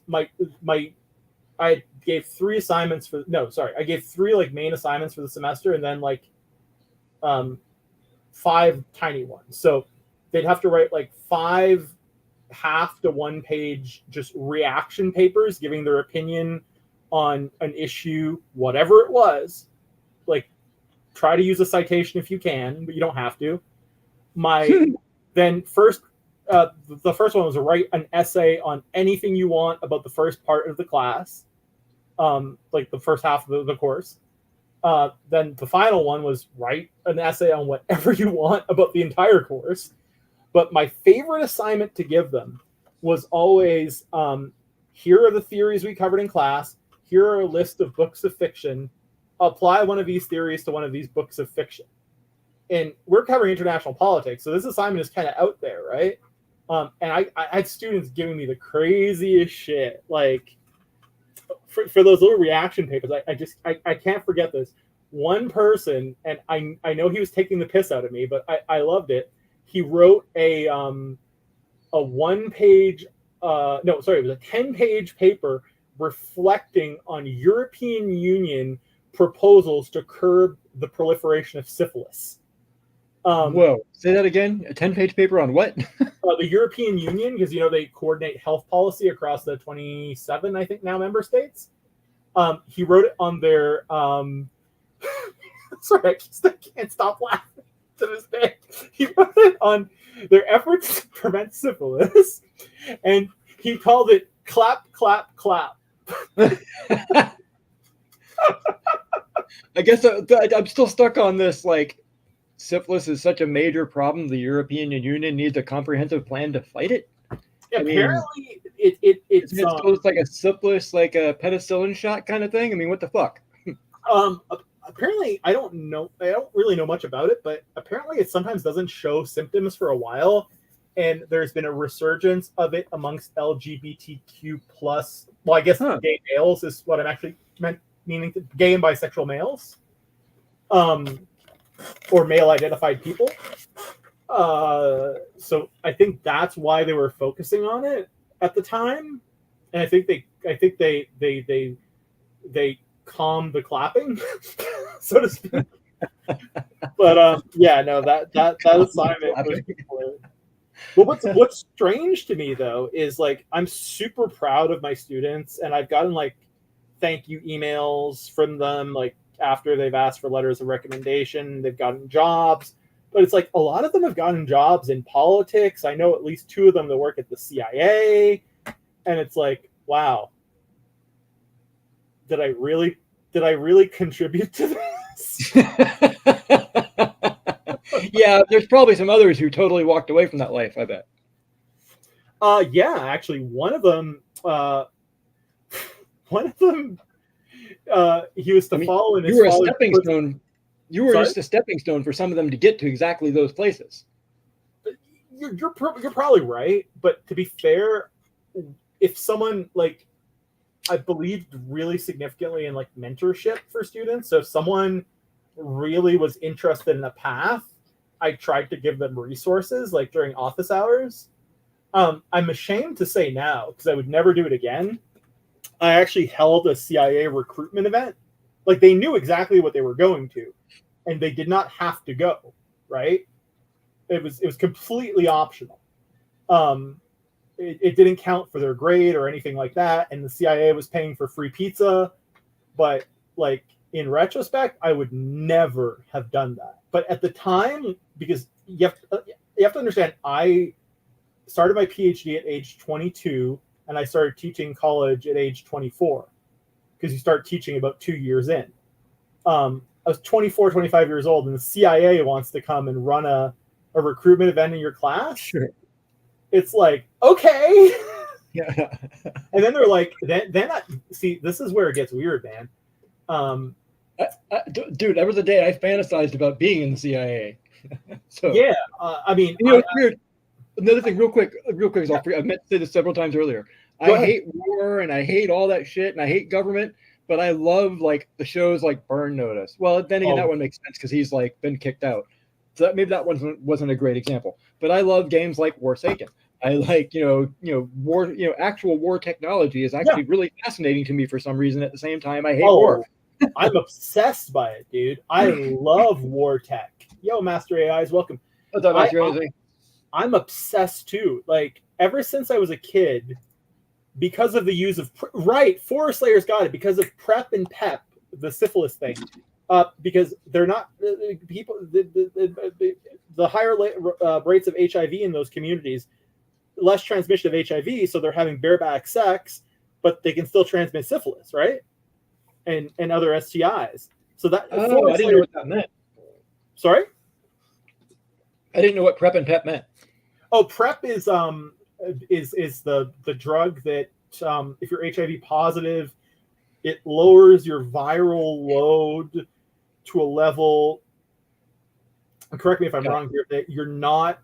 I gave 3 assignments I gave 3 main assignments for the semester, and then 5 tiny ones. So they'd have to write 5 half to 1 page just reaction papers giving their opinion on an issue, whatever it was. Try to use a citation if you can, but you don't have to. then the first one was to write an essay on anything you want about the first part of the class, like the first half of the course. Then the final one was write an essay on whatever you want about the entire course. But my favorite assignment to give them was always, here are the theories we covered in class. Here are a list of books of fiction. Apply one of these theories to one of these books of fiction. And we're covering international politics, so this assignment is kind of out there, right? And I had students giving me the craziest shit, like for those little reaction papers. I can't forget this. One person, and I know he was taking the piss out of me, but I loved it. He wrote a 1-page, it was a 10-page paper reflecting on European Union proposals to curb the proliferation of syphilis. Whoa, say that again. A 10-page paper on what? The European Union, because they coordinate health policy across the 27, I think now, member states. He wrote it on their sorry, I can't stop laughing to this day. He wrote it on their efforts to prevent syphilis, and he called it clap, clap, clap. I guess I'm still stuck on this, like, syphilis is such a major problem, the European Union needs a comprehensive plan to fight it. Apparently, it's like a syphilis, like a penicillin shot kind of thing. I mean, what the fuck? Apparently, I don't really know much about it, but apparently it sometimes doesn't show symptoms for a while, and there's been a resurgence of it amongst LGBTQ plus. Well, I guess gay males is what I'm actually meaning, gay and bisexual males, or male identified people. So I think that's why they were focusing on it at the time, and I think they calmed the clapping, so to speak. But that assignment was cool. But what's strange to me though is, like, I'm super proud of my students, and I've gotten like thank you emails from them, like after they've asked for letters of recommendation. They've gotten jobs, but it's like a lot of them have gotten jobs in politics. I know at least 2 of them that work at the CIA, and it's like, wow, did I really contribute to this? Yeah, there's probably some others who totally walked away from that life, I bet. Yeah, actually, one of them, he was to follow in his you were a stepping stone. You were just a stepping stone for some of them to get to exactly those places. You're probably right, but to be fair, if someone, like, I believed really significantly in like mentorship for students. So if someone really was interested in a path, I tried to give them resources, like during office hours. I'm ashamed to say now, because I would never do it again, I actually held a CIA recruitment event. Like, they knew exactly what they were going to, and they did not have to go, right? It was completely optional. It didn't count for their grade or anything like that, and the CIA was paying for free pizza. But, like, in retrospect, I would never have done that. But at the time, because you have to understand, I started my PhD at age 22, and I started teaching college at age 24, because you start teaching about 2 years in. I was 24, 25 years old, and the CIA wants to come and run a recruitment event in your class. Sure. It's like, okay. Yeah. And then they're like, then I see, this is where it gets weird, man. Dude, that was the day I fantasized about being in the CIA. So yeah, I mean, weird. Another thing, real quick, I meant to say this several times earlier. I hate war, and I hate all that shit, and I hate government, but I love, like, the shows like Burn Notice. Well, then again, that one makes sense because he's, like, been kicked out. So maybe that one wasn't a great example. But I love games like Warsaken. I like, war, actual war technology is actually really fascinating to me for some reason. At the same time, I hate war. I'm obsessed by it, dude. I love war tech. Yo, Master AIs, welcome. What's up, Master AIs? I'm obsessed too. Like, ever since I was a kid, because of the use of Forest Slayer's got it, because of PrEP and PEP, the syphilis thing. because they're not people. The higher rates of HIV in those communities, less transmission of HIV, so they're having bareback sex, but they can still transmit syphilis, right? And other STIs. So that I didn't know what that meant. Sorry? I didn't know what PrEP and PEP meant. Oh, PrEP is the drug that if you're HIV positive, it lowers your viral load to a level. Correct me if I'm wrong here. That you're not.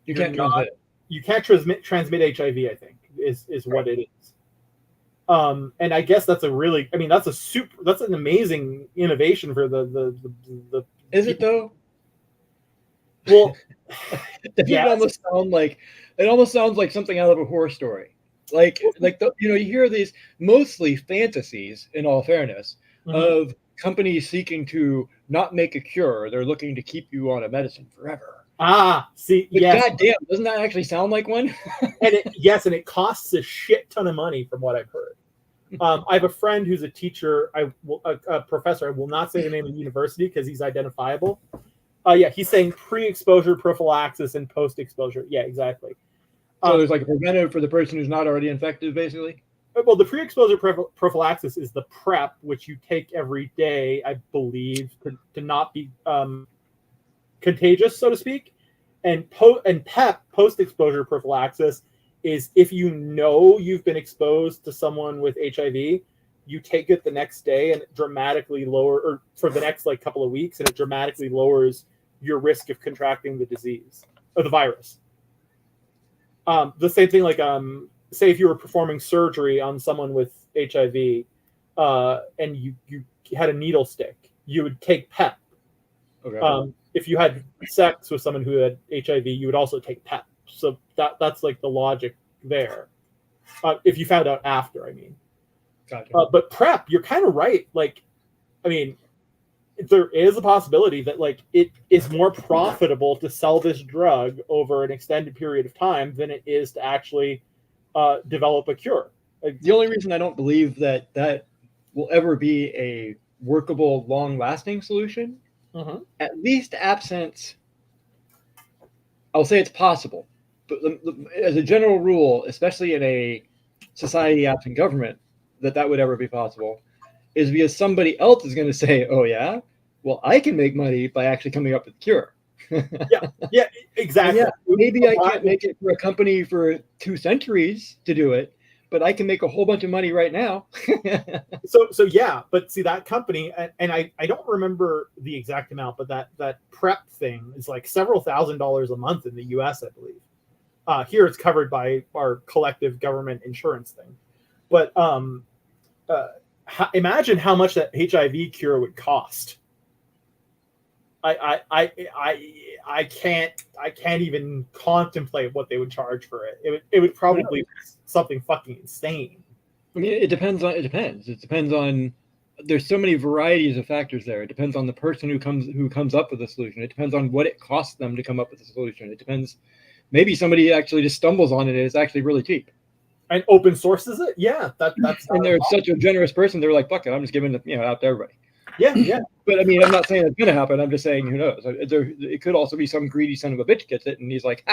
You can't transmit it. You can't transmit HIV. I think is what it is. And I guess that's that's an amazing innovation for the. Is it though? Well, it almost sounds like something out of a horror story. You hear these mostly fantasies, in all fairness, of companies seeking to not make a cure. They're looking to keep you on a medicine forever. Yes. God damn, doesn't that actually sound like one? and it costs a shit ton of money from what I've heard. I have a friend who's a teacher, a professor. I will not say the name of the university because he's identifiable. He's saying pre-exposure prophylaxis and post-exposure. Yeah, exactly. So there's like a preventive for the person who's not already infected, basically? Well, the pre-exposure prophylaxis is the PrEP, which you take every day, I believe, to not be contagious, so to speak. And PEP, post-exposure prophylaxis, is if you know you've been exposed to someone with HIV, you take it the next day and it dramatically or for the next couple of weeks, and it dramatically lowers your risk of contracting the disease or the virus. The same thing, say if you were performing surgery on someone with HIV, and you had a needle stick, you would take PEP. Okay. If you had sex with someone who had HIV, you would also take PEP. So that's the logic there. If you found out after, I mean. Gotcha. But PrEP, you're kind of right. There is a possibility that it is more profitable to sell this drug over an extended period of time than it is to actually develop a cure. The only reason I don't believe that will ever be a workable, long-lasting solution, at least absent, I'll say it's possible, but as a general rule, especially in a society absent government, that would ever be possible, is because somebody else is going to say, oh yeah, well, I can make money by actually coming up with a cure. yeah, exactly. Maybe I can't make it for a company for 2 centuries to do it, but I can make a whole bunch of money right now. So yeah, but see that company, and I don't remember the exact amount, but that PrEP thing is several $1,000s a month in the US, I believe. Here it's covered by our collective government insurance thing. But imagine how much that HIV cure would cost. I can't even contemplate what they would charge for it. It would probably be something fucking insane. I mean, it depends. It depends on. There's so many varieties of factors there. It depends on the person who comes up with a solution. It depends on what it costs them to come up with a solution. It depends. Maybe somebody actually just stumbles on it and it's actually really cheap. And open sources it. Yeah, that's. And they're such a generous person. They're like, fuck it, I'm just giving it out to everybody. Yeah. But I mean, I'm not saying it's going to happen. I'm just saying, who knows? It could also be some greedy son of a bitch gets it, and he's like,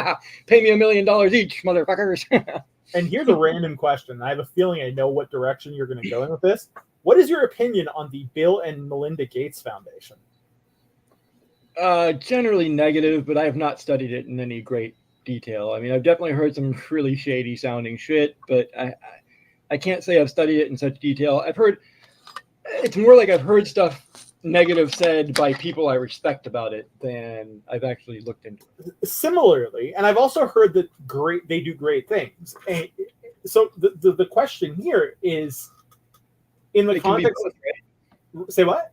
pay me $1 million each, motherfuckers. And here's a random question. I have a feeling I know what direction you're going to go in with this. What is your opinion on the Bill and Melinda Gates Foundation? Generally negative, but I have not studied it in any great detail. I mean, I've definitely heard some really shady sounding shit, but I can't say I've studied it in such detail. It's more like I've heard stuff negative said by people I respect about it than I've actually looked into it. Similarly, and I've also heard that they do great things. And so the question here is, in the context, both, right? Say what?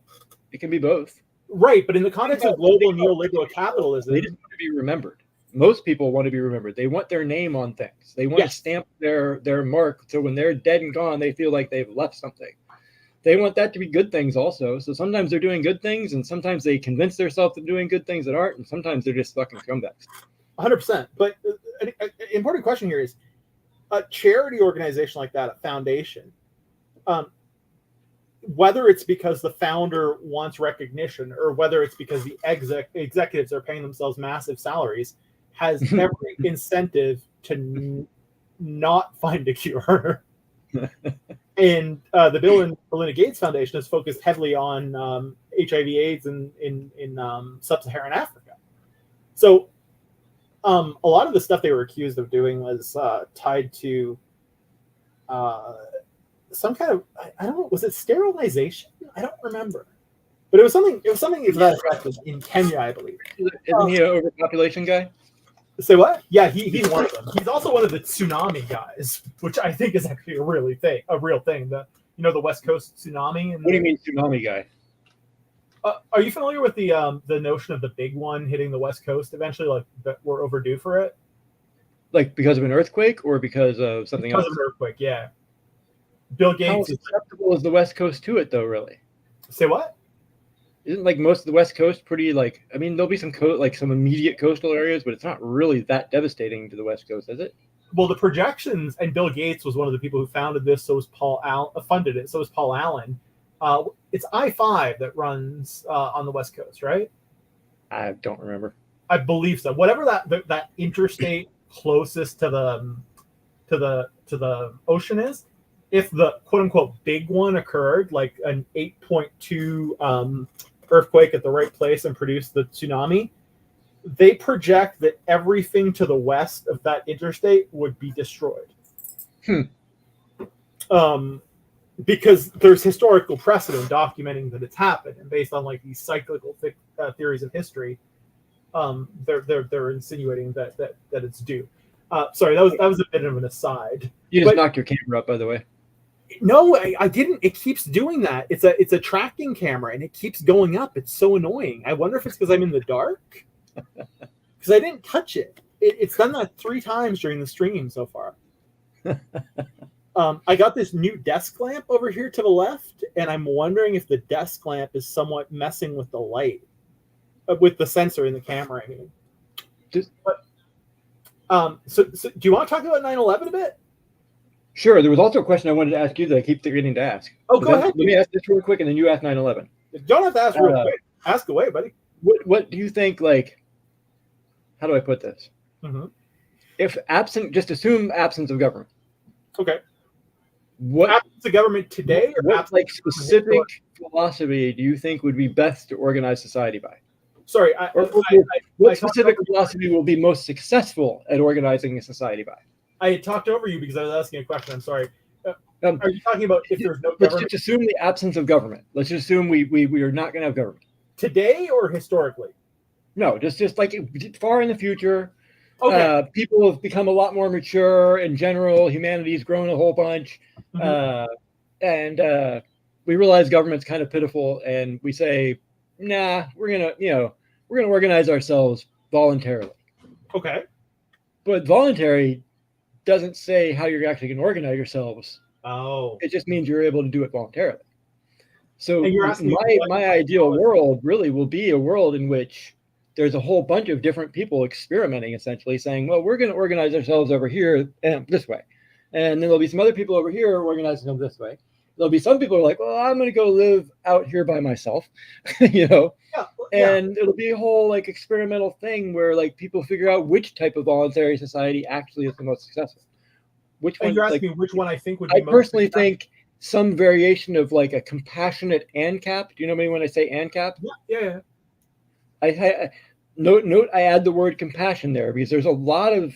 It can be both. Right, but in the context of global neoliberal capitalism, they just want to be remembered. Most people want to be remembered. They want their name on things. They want to stamp their mark, so when they're dead and gone, they feel like they've left something. They want that to be good things also. So sometimes they're doing good things, and sometimes they convince themselves they're doing good things that aren't, and sometimes they're just fucking scumbags. 100%. But an important question here is, a charity organization like that, a foundation, whether it's because the founder wants recognition or whether it's because the executives are paying themselves massive salaries, has every incentive to not find a cure. And the Bill and Melinda Gates Foundation is focused heavily on HIV/AIDS in sub-Saharan Africa. So a lot of the stuff they were accused of doing was tied to some kind of, I don't know, was it sterilization? I don't remember, but it was something to that effect in Kenya, I believe. Isn't he an overpopulation guy? Say what? Yeah, he's one of them. He's also one of the tsunami guys, which I think is actually a real thing. The West Coast tsunami. What do you mean tsunami guy? Are you familiar with the notion of the big one hitting the West Coast eventually? Like that we're overdue for it. Like because of an earthquake or because of something else? Because of an earthquake, yeah. Bill Gates. How susceptible is the West Coast to it, though? Really? Say what? Isn't like most of the West Coast pretty like? I mean, there'll be some some immediate coastal areas, but it's not really that devastating to the West Coast, is it? Well, the projections, and Bill Gates was one of the people who founded this. So was funded it. So was Paul Allen. It's I-5 that runs on the West Coast, right? I don't remember. I believe so. Whatever that interstate closest to the ocean is, if the quote unquote big one occurred, like an 8.2 earthquake at the right place and produced the tsunami, they project that everything to the west of that interstate would be destroyed. Because there's historical precedent documenting that it's happened, and based on like these cyclical theories of history, they're insinuating that it's due. Sorry, that was a bit of an aside. You just knocked your camera up, by the way. No, I didn't. It keeps doing that. It's a tracking camera, and it keeps going up. It's so annoying. I wonder if it's because I'm in the dark. Because I didn't touch it. It's done that 3 times during the stream so far. I got this new desk lamp over here to the left, and I'm wondering if the desk lamp is somewhat messing with the light, with the sensor in the camera. I mean, so do you want to talk about 9/11 a bit? Sure. There was also a question I wanted to ask you that I keep forgetting to ask. Oh, go ahead. Let me ask this real quick, and then you ask 9/11. You don't have to ask real quick. Ask away, buddy. What do you think? Like, how do I put this? Mm-hmm. If just assume absence of government. Okay. What absence of government today, or what like specific philosophy do you think would be best to organize society by? Sorry, what specific philosophy will be most successful at organizing a society by? I talked over you because I was asking a question. I'm sorry. Are you talking about if there's no let's government? just assume the absence of government. Let's just assume we are not going to have government. Today or historically? No, just like far in the future. Okay. People have become a lot more mature in general. Humanity's grown a whole bunch. And we realize government's kind of pitiful, and we say, nah, we're gonna organize ourselves voluntarily. Okay. But voluntary doesn't say how you're actually going to organize yourselves. Oh. It just means you're able to do it voluntarily. So my ideal world really will be a world in which there's a whole bunch of different people experimenting, essentially saying, well, we're going to organize ourselves over here and this way. And then there'll be some other people over here organizing them this way. There'll be some people who are like, well, I'm going to go live out here by myself, And it'll be a whole like experimental thing where like people figure out which type of voluntary society actually is the most successful. Which one? You're asking me which one I think would be I personally think some variation of like a compassionate ANCAP. Do you know me when I say ANCAP? Yeah. I note I add the word compassion there because there's a lot of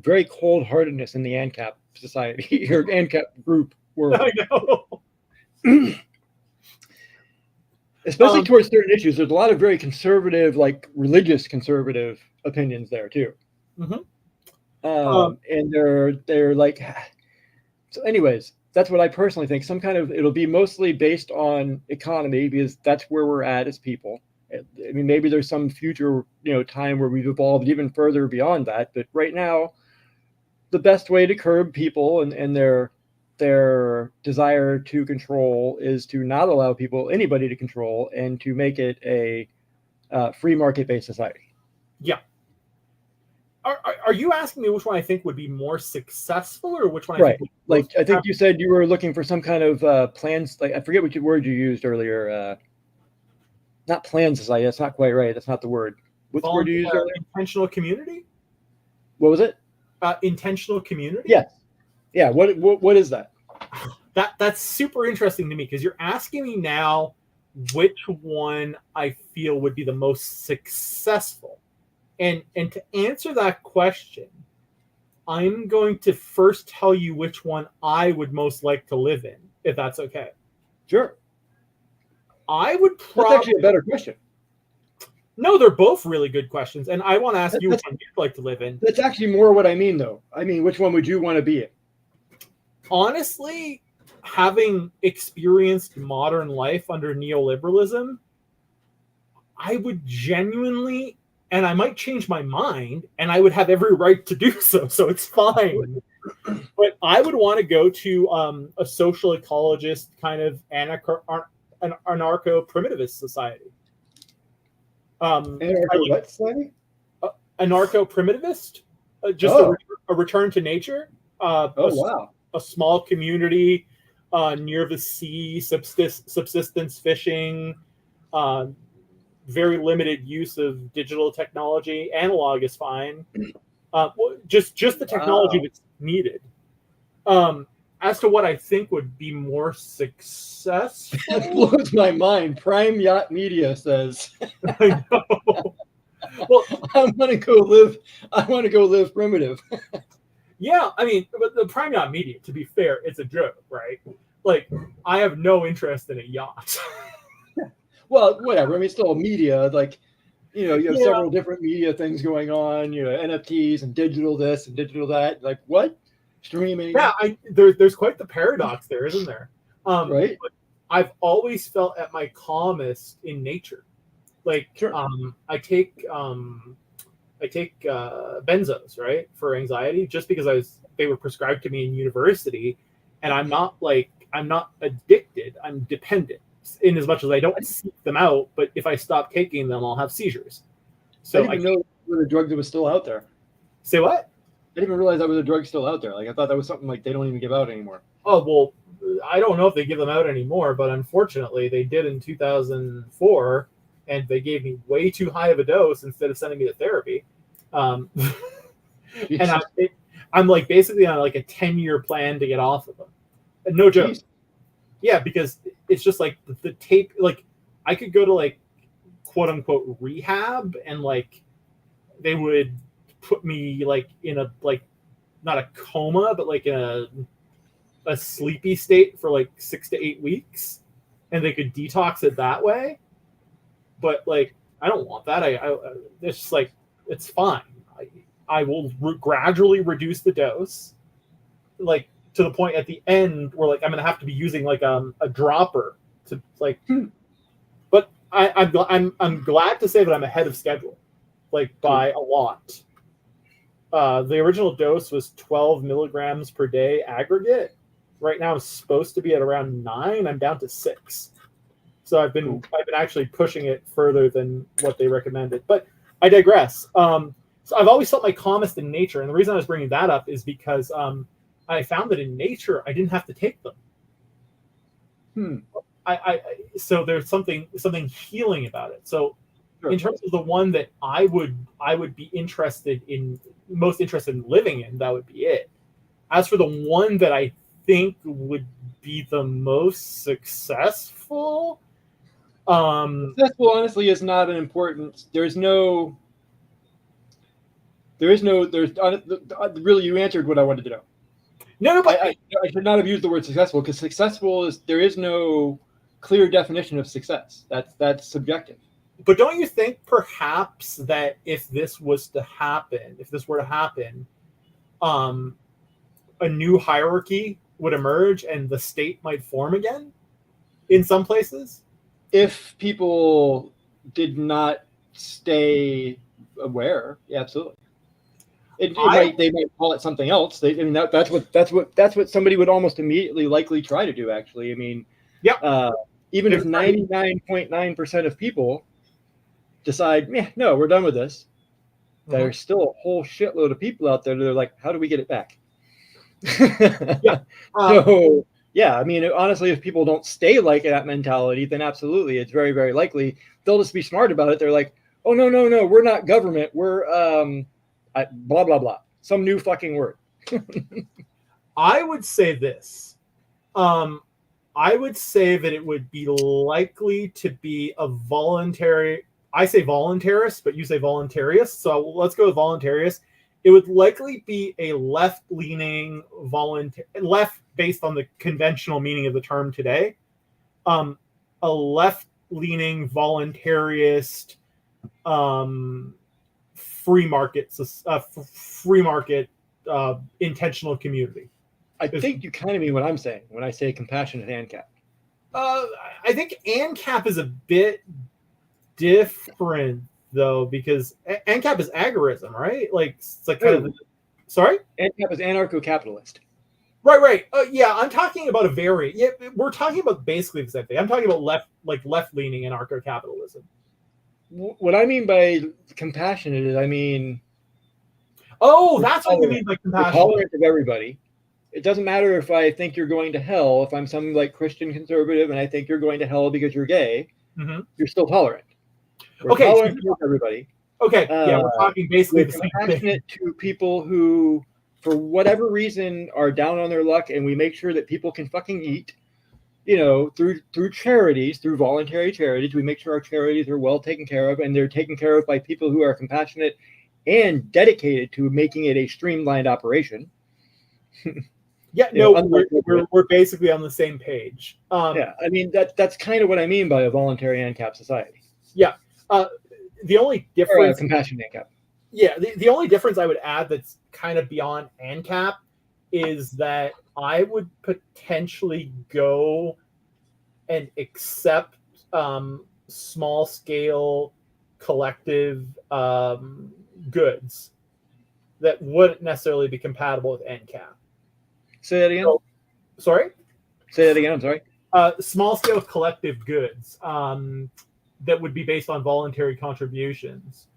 very cold-heartedness in the ANCAP society or ANCAP group world. I know. Especially towards certain issues. There's a lot of very conservative, like religious conservative opinions there too. And they're like, so anyways, that's what I personally think. It'll be mostly based on economy because that's where we're at as people. I mean, maybe there's some future, time where we've evolved even further beyond that. But right now, the best way to curb people and their desire to control is to not allow anybody to control, and to make it a free market-based society. Yeah. Are you asking me which one I think would be more successful, or which one? Right. I think you you said you were looking for some kind of plans. Like I forget which word you used earlier. Not plan society. That's not quite right. That's not the word. What's the word you used earlier? Intentional community. What was it? Intentional community. Yes. Yeah. What is that? That's super interesting to me, because you're asking me now which one I feel would be the most successful. And to answer that question, I'm going to first tell you which one I would most like to live in, if that's okay. Sure. I would That's actually a better question. No, they're both really good questions, and I want to ask you which one you'd like to live in. That's actually more what I mean, though. I mean, which one would you want to be in? Honestly, having experienced modern life under neoliberalism, I would genuinely, and I might change my mind, and I would have every right to do so, so it's fine. But I would want to go to a social ecologist kind of anarcho-primitivist society. What society? Anarcho-primitivist, just a return to nature. Wow. A small community near the sea, subsistence fishing, very limited use of digital technology. Analog is fine. Just the technology that's needed. As to what I think would be more successful, that blows my mind. Prime Yacht Media says, I know. Well, I want to go live primitive. Yeah, I mean, but the Prime Yacht Media, to be fair, it's a joke, right? Like, I have no interest in a yacht. Well, whatever. I mean, it's still media. Like, you have several different media things going on. NFTs and digital this and digital that. Like, what? Streaming? Yeah, there's quite the paradox there, isn't there? Right. But I've always felt at my calmest in nature. Like, sure. I take benzos, right, for anxiety, just because they were prescribed to me in university, and I'm not addicted, I'm dependent, in as much as I don't seek them out, but if I stop taking them, I'll have seizures. So I didn't even know there was a drug that was still out there. Say what? I didn't even realize that was a drug still out there. Like, I thought that was something like they don't even give out anymore. Oh, well, I don't know if they give them out anymore, but unfortunately they did in 2004, and they gave me way too high of a dose instead of sending me to therapy. And I'm like basically on like a 10-year plan to get off of them. No joke. Jeez. Yeah, because it's just like the tape, like I could go to like quote unquote rehab, and like they would put me like in a, like, not a coma, but like in a sleepy state for like 6 to 8 weeks, and they could detox it that way. But like, I don't want that. It's just like, it's fine. I will gradually reduce the dose, like to the point at the end where like I'm gonna have to be using like a dropper to like. But I'm glad to say that I'm ahead of schedule, like by a lot. The original dose was 12 milligrams per day aggregate. Right now, I'm supposed to be at around 9. I'm down to 6. So I've been actually pushing it further than what they recommended. But I digress. So I've always felt my calmest in nature, and the reason I was bringing that up is because I found that in nature I didn't have to take them. So there's something healing about it. So sure. In terms of the one that I would be most interested in living in, that would be it. As for the one that I think would be the most successful, successful honestly is not an important. There's really, you answered what I wanted to know. No, but I should not have used the word successful, because successful there is no clear definition of success. That's subjective. But don't you think perhaps that if this were to happen, a new hierarchy would emerge and the state might form again in some places? If people did not stay aware, yeah, absolutely. They might call it something else. That's what somebody would almost immediately likely try to do. Actually, I mean, yeah. Even if 99.9% of people decide, no, we're done with this, there's still a whole shitload of people out there that are like, how do we get it back? Yeah. So, yeah, I mean, honestly, if people don't stay like that mentality, then absolutely, it's very, very likely they'll just be smart about it. They're like, oh, no, we're not government. We're blah, blah, blah. Some new fucking word. I would say this. I would say that it would be likely to be a voluntary. I say voluntarist, but you say voluntarist. So let's go with voluntarist. It would likely be a left-leaning left based on the conventional meaning of the term today. A left-leaning voluntarist, free market intentional community. I think you kind of mean what I'm saying when I say compassionate ANCAP. I think ANCAP is a bit different though, because ANCAP is agorism, right? Like it's like kind of. Sorry, ANCAP is anarcho-capitalist. Right. Yeah, I'm talking about a variant. Yeah, we're talking about basically the same thing. I'm talking about left-leaning anarcho-capitalism. What I mean by compassionate is, I mean, that's what you mean by compassionate. Tolerant of everybody. It doesn't matter if I think you're going to hell. If I'm some like Christian conservative and I think you're going to hell because you're gay, you're still tolerant. We're tolerant to everybody. Okay, yeah, we're talking basically the same thing. Compassionate to people who, for whatever reason, are down on their luck, and we make sure that people can fucking eat. You know, through charities, through voluntary charities, we make sure our charities are well taken care of, and they're taken care of by people who are compassionate and dedicated to making it a streamlined operation. Yeah, no, we're basically on the same page. Yeah, I mean that's kind of what I mean by a voluntary ANCAP society. Yeah, the only difference, compassionate ANCAP. Yeah, the only difference I would add that's kind of beyond ANCAP is that I would potentially go and accept small scale collective goods that wouldn't necessarily be compatible with NCAP. Say that again. Sorry? Say that again. I'm sorry. Small scale collective goods that would be based on voluntary contributions.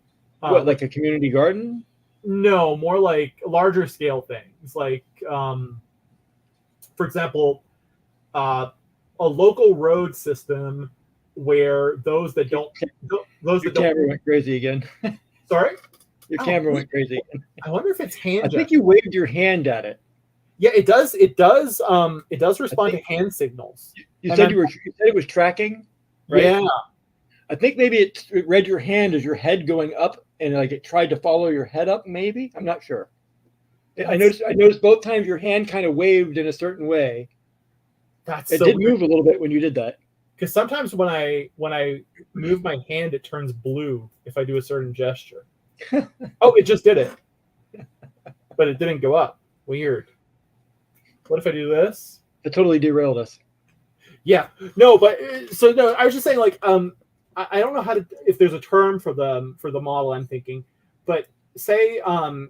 What, like a community garden? No, more like larger scale things. Like, for example, a local road system where those that don't. Your camera went crazy again. Sorry? Your camera went crazy. I wonder if it's hand. I think you waved your hand at it. Yeah, it does. It does respond to hand signals. You said it was tracking, right? Yeah. I think maybe it read your hand as your head going up, and like it tried to follow your head up. Maybe, I'm not sure. I noticed both times your hand kind of waved in a certain way. It did move a little bit when you did that. Because sometimes when I move my hand, it turns blue if I do a certain gesture. Oh, it just did it, but it didn't go up. Weird. What if I do this? It totally derailed us. Yeah. No, but so no, I was just saying, like, I don't know if there's a term for the model I'm thinking, but say 70%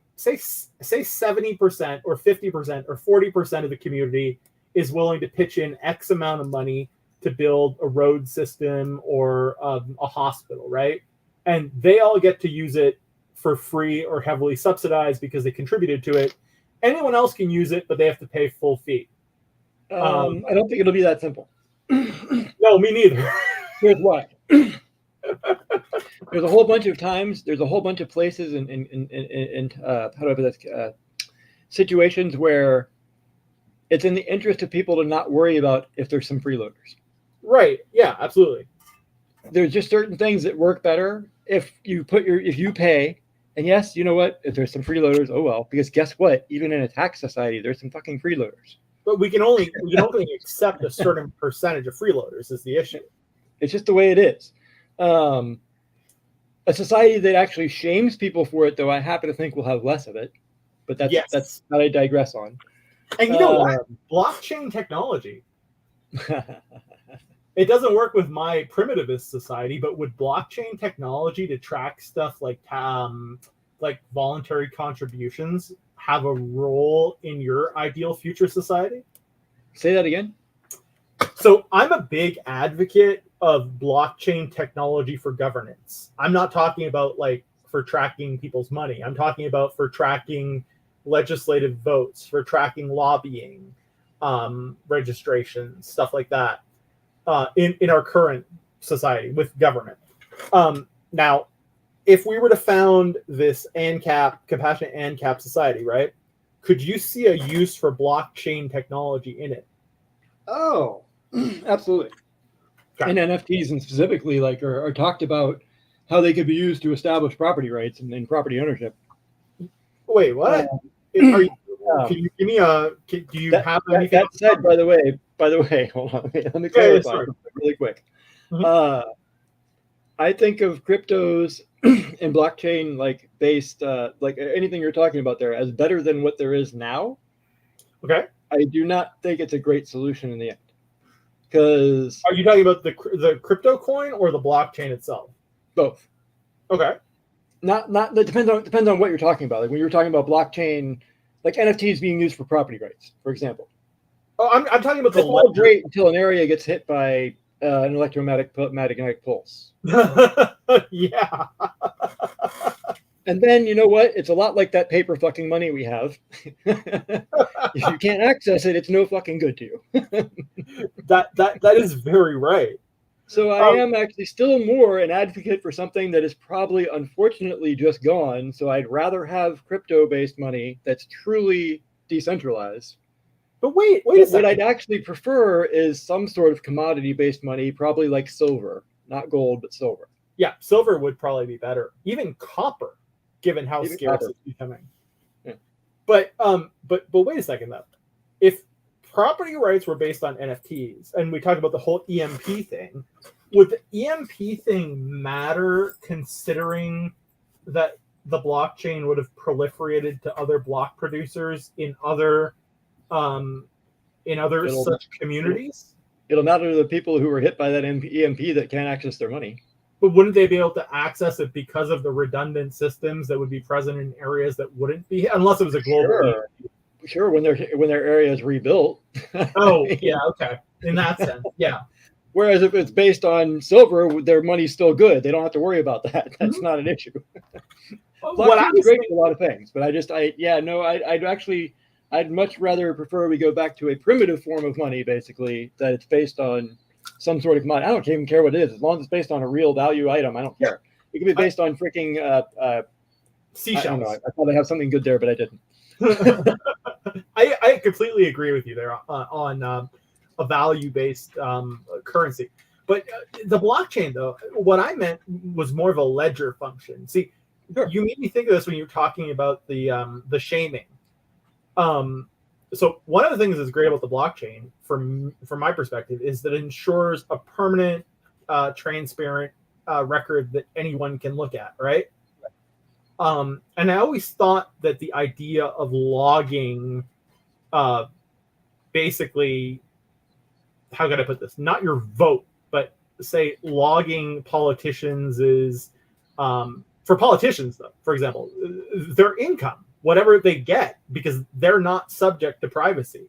or 50% or 40% of the community is willing to pitch in X amount of money to build a road system or a hospital, right? And they all get to use it for free or heavily subsidized because they contributed to it. Anyone else can use it, but they have to pay full fee. I don't think it'll be that simple. No, me neither. Here's why. There's a whole bunch of times. There's a whole bunch of places and how do I put this? Situations where it's in the interest of people to not worry about if there's some freeloaders. Right. Yeah. Absolutely. There's just certain things that work better if you pay. And yes, you know what? If there's some freeloaders, oh well. Because guess what? Even in a tax society, there's some fucking freeloaders. But we can only accept a certain percentage of freeloaders is the issue. It's just the way it is. A society that actually shames people for it, though, I happen to think will have less of it. But that's what I digress on. And you know what? Blockchain technology. It doesn't work with my primitivist society, but would blockchain technology to track stuff like voluntary contributions have a role in your ideal future society? Say that again. So I'm a big advocate of blockchain technology for governance. I'm not talking about like for tracking people's money. I'm talking about for tracking legislative votes, for tracking lobbying, registration, stuff like that, in our current society with government. Now, if we were to found this ANCAP, compassionate ANCAP society, right? Could you see a use for blockchain technology in it? Oh, absolutely. Okay. And NFTs and specifically like are talked about how they could be used to establish property rights and property ownership. Wait, what? Are you, can you give me a? Do you have anything? That said, by the way, hold on, let me clarify really quick. Mm-hmm. I think of cryptos and blockchain like based like anything you're talking about there as better than what there is now. Okay. I do not think it's a great solution in the end. Because are you talking about the crypto coin or the blockchain itself? Both. Okay. Not that depends on what you're talking about. Like when you're talking about blockchain, like NFTs being used for property rights, for example. Oh, I'm talking about the it's all great until an area gets hit by an electromagnetic pulse. Yeah. And then you know what? It's a lot like that paper fucking money we have. If you can't access it, it's no fucking good to you. that is very right. So I am actually still more an advocate for something that is probably unfortunately just gone. So I'd rather have crypto-based money that's truly decentralized. But wait a second. What I'd actually prefer is some sort of commodity-based money, probably like silver, not gold, but silver. Yeah, silver would probably be better. Even copper, given how scarce it's becoming. Yeah. But wait a second though. If property rights were based on NFTs, and we talk about the whole EMP thing, would the EMP thing matter considering that the blockchain would have proliferated to other block producers in other such communities? It'll matter to the people who were hit by that EMP that can't access their money. But wouldn't they be able to access it because of the redundant systems that would be present in areas that wouldn't be, unless it was a global? Sure, when their area is rebuilt. Oh, yeah, okay. In that sense, yeah. Whereas if it's based on silver, their money's still good. They don't have to worry about that. That's not an issue. Blockchain's great for a lot of things, but I'd much rather prefer we go back to a primitive form of money, basically, that it's based on some sort of commodity. I don't even care what it is. As long as it's based on a real value item, I don't care. It can be based on freaking seashells. I don't know. I thought I have something good there, but I didn't. I completely agree with you there on a value-based currency. But the blockchain, though, what I meant was more of a ledger function. See, you made me think of this when you were talking about the shaming. So one of the things that's great about the blockchain, from my perspective, is that it ensures a permanent, transparent record that anyone can look at, right? And I always thought that the idea of logging, basically, how can I put this? Not your vote, but say logging politicians is, for politicians, though, for example, their income, whatever they get, because they're not subject to privacy,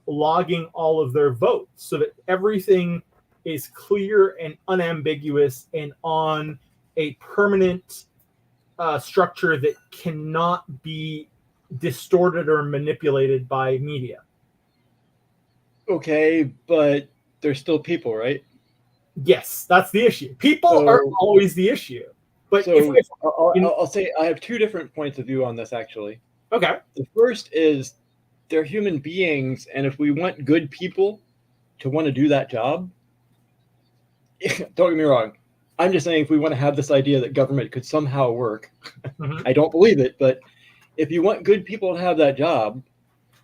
logging all of their votes so that everything is clear and unambiguous and on a permanent structure that cannot be distorted or manipulated by media. Okay, but there's still people, right? Yes, that's the issue. People are always the issue. But I'll say I have two different points of view on this, actually. Okay. The first is they're human beings, and if we want good people to want to do that job, don't get me wrong, I'm just saying if we want to have this idea that government could somehow work, I don't believe it, but if you want good people to have that job,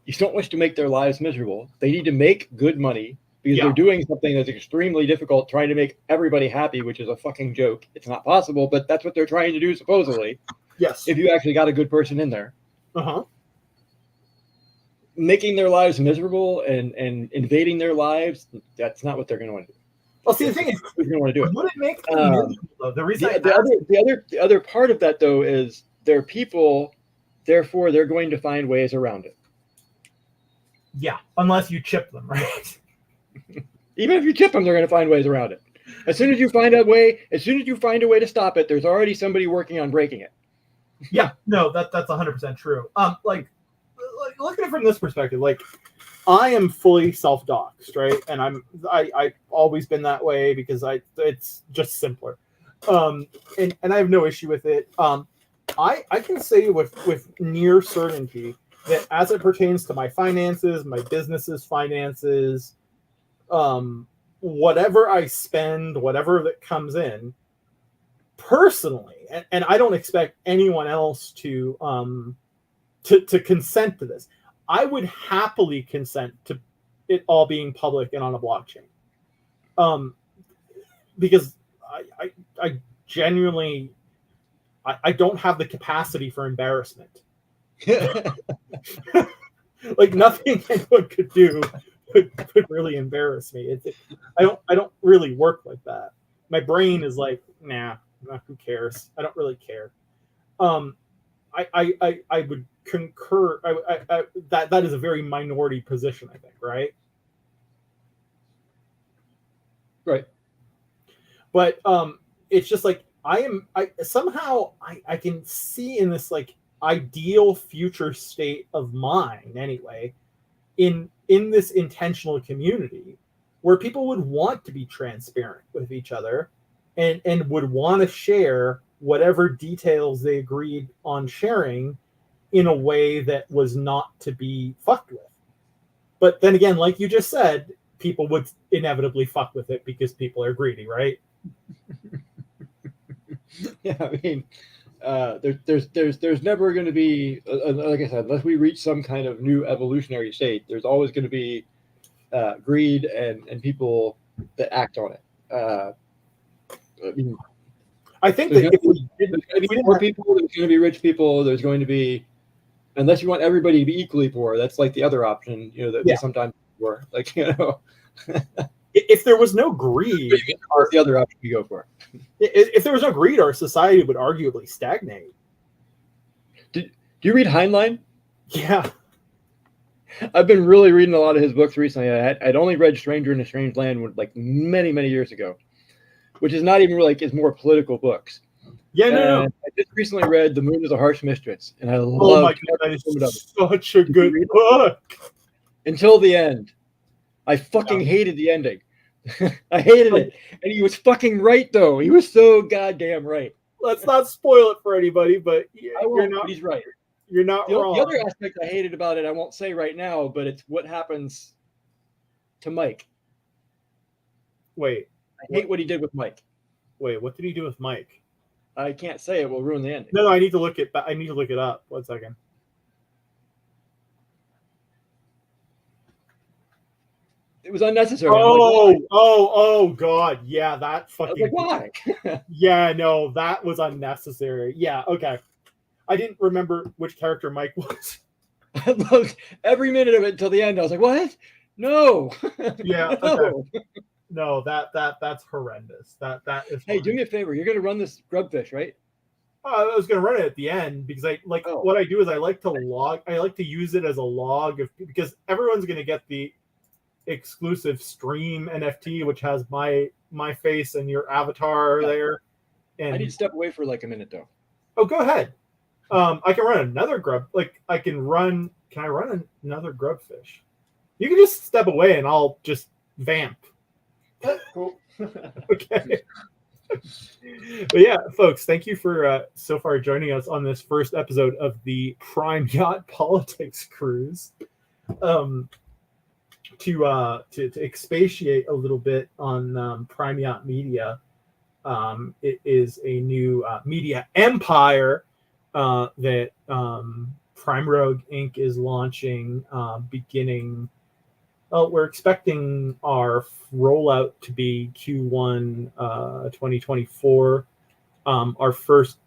you don't wish to make their lives miserable. They need to make good money because they're doing something that's extremely difficult, trying to make everybody happy, which is a fucking joke. It's not possible, but that's what they're trying to do, supposedly. Yes. If you actually got a good person in there. Making their lives miserable and invading their lives, that's not what they're going to want to do. Well, see, the thing is, we don't want to do it. Would it make them miserable, though? The reason the other part of that, though, is they're people, therefore they're going to find ways around it. Yeah, unless you chip them, right? Even if you chip them, they're going to find ways around it. As soon as you find a way to stop it, there's already somebody working on breaking it. Yeah, no, that's 100% true. Like look at it from this perspective. Like, I am fully self-doxed, right? And I've always been that way because it's just simpler. And I have no issue with it. I can say with near certainty that as it pertains to my finances, my business's finances, whatever I spend, whatever that comes in, personally, and I don't expect anyone else to consent to this. I would happily consent to it all being public and on a blockchain, because I genuinely I don't have the capacity for embarrassment. Like, nothing anyone could do would really embarrass me. I don't really work like that. My brain is like, nah, who cares? I don't really care. I would concur. That is a very minority position, I think, right? Right. But it's just like I somehow can see in this like ideal future state of mind anyway, in this intentional community where people would want to be transparent with each other and would want to share whatever details they agreed on sharing in a way that was not to be fucked with. But then again, like you just said, people would inevitably fuck with it because people are greedy, right? Yeah, I mean, there's never going to be, like I said, unless we reach some kind of new evolutionary state, there's always going to be greed and people that act on it. I mean, I think that if we more people, there's going to be rich people. There's going to be, unless you want everybody to be equally poor, that's like the other option, that we sometimes poor. Like, if there was no greed, or the other option you go for. If there was no greed, our society would arguably stagnate. Do you read Heinlein? Yeah. I've been really reading a lot of his books recently. I'd only read Stranger in a Strange Land like many, many years ago, which is not even really like his more political books. Yeah, no. I just recently read The Moon is a Harsh Mistress, and I loved oh my God, that is such a good book. Until the end. I fucking hated the ending. I hated it. And he was fucking right, though. He was so goddamn right. Let's not spoil it for anybody, but he's right. You're not wrong. The other aspect I hated about it, I won't say right now, but it's what happens to Mike. Wait. I hate what he did with Mike. Wait, what did he do with Mike? I can't say it will ruin the ending. No, I need to look it up. 1 second. It was unnecessary. Oh God. Yeah, that fucking. Why? Yeah, no, that was unnecessary. Yeah, okay. I didn't remember which character Mike was. I loved every minute of it until the end. I was like, what? No. Yeah. No. Okay. No, that's horrendous. That is. Hey, do me a favor. You're gonna run this grubfish, right? I was gonna run it at the end because what I do is I like to use it as a log because everyone's gonna get the exclusive stream NFT, which has my face and your avatar there. And I need to step away for like a minute though. Oh, go ahead. I can run another grub. Can I run another grubfish? You can just step away and I'll just vamp. Cool. Okay. But yeah, folks, thank you for so far joining us on this first episode of the Prime Yacht Politics Cruise. To expatiate a little bit on Prime Yacht Media, it is a new media empire that Prime Rogue Inc. is launching beginning. Well, we're expecting our rollout to be Q1 2024. Our first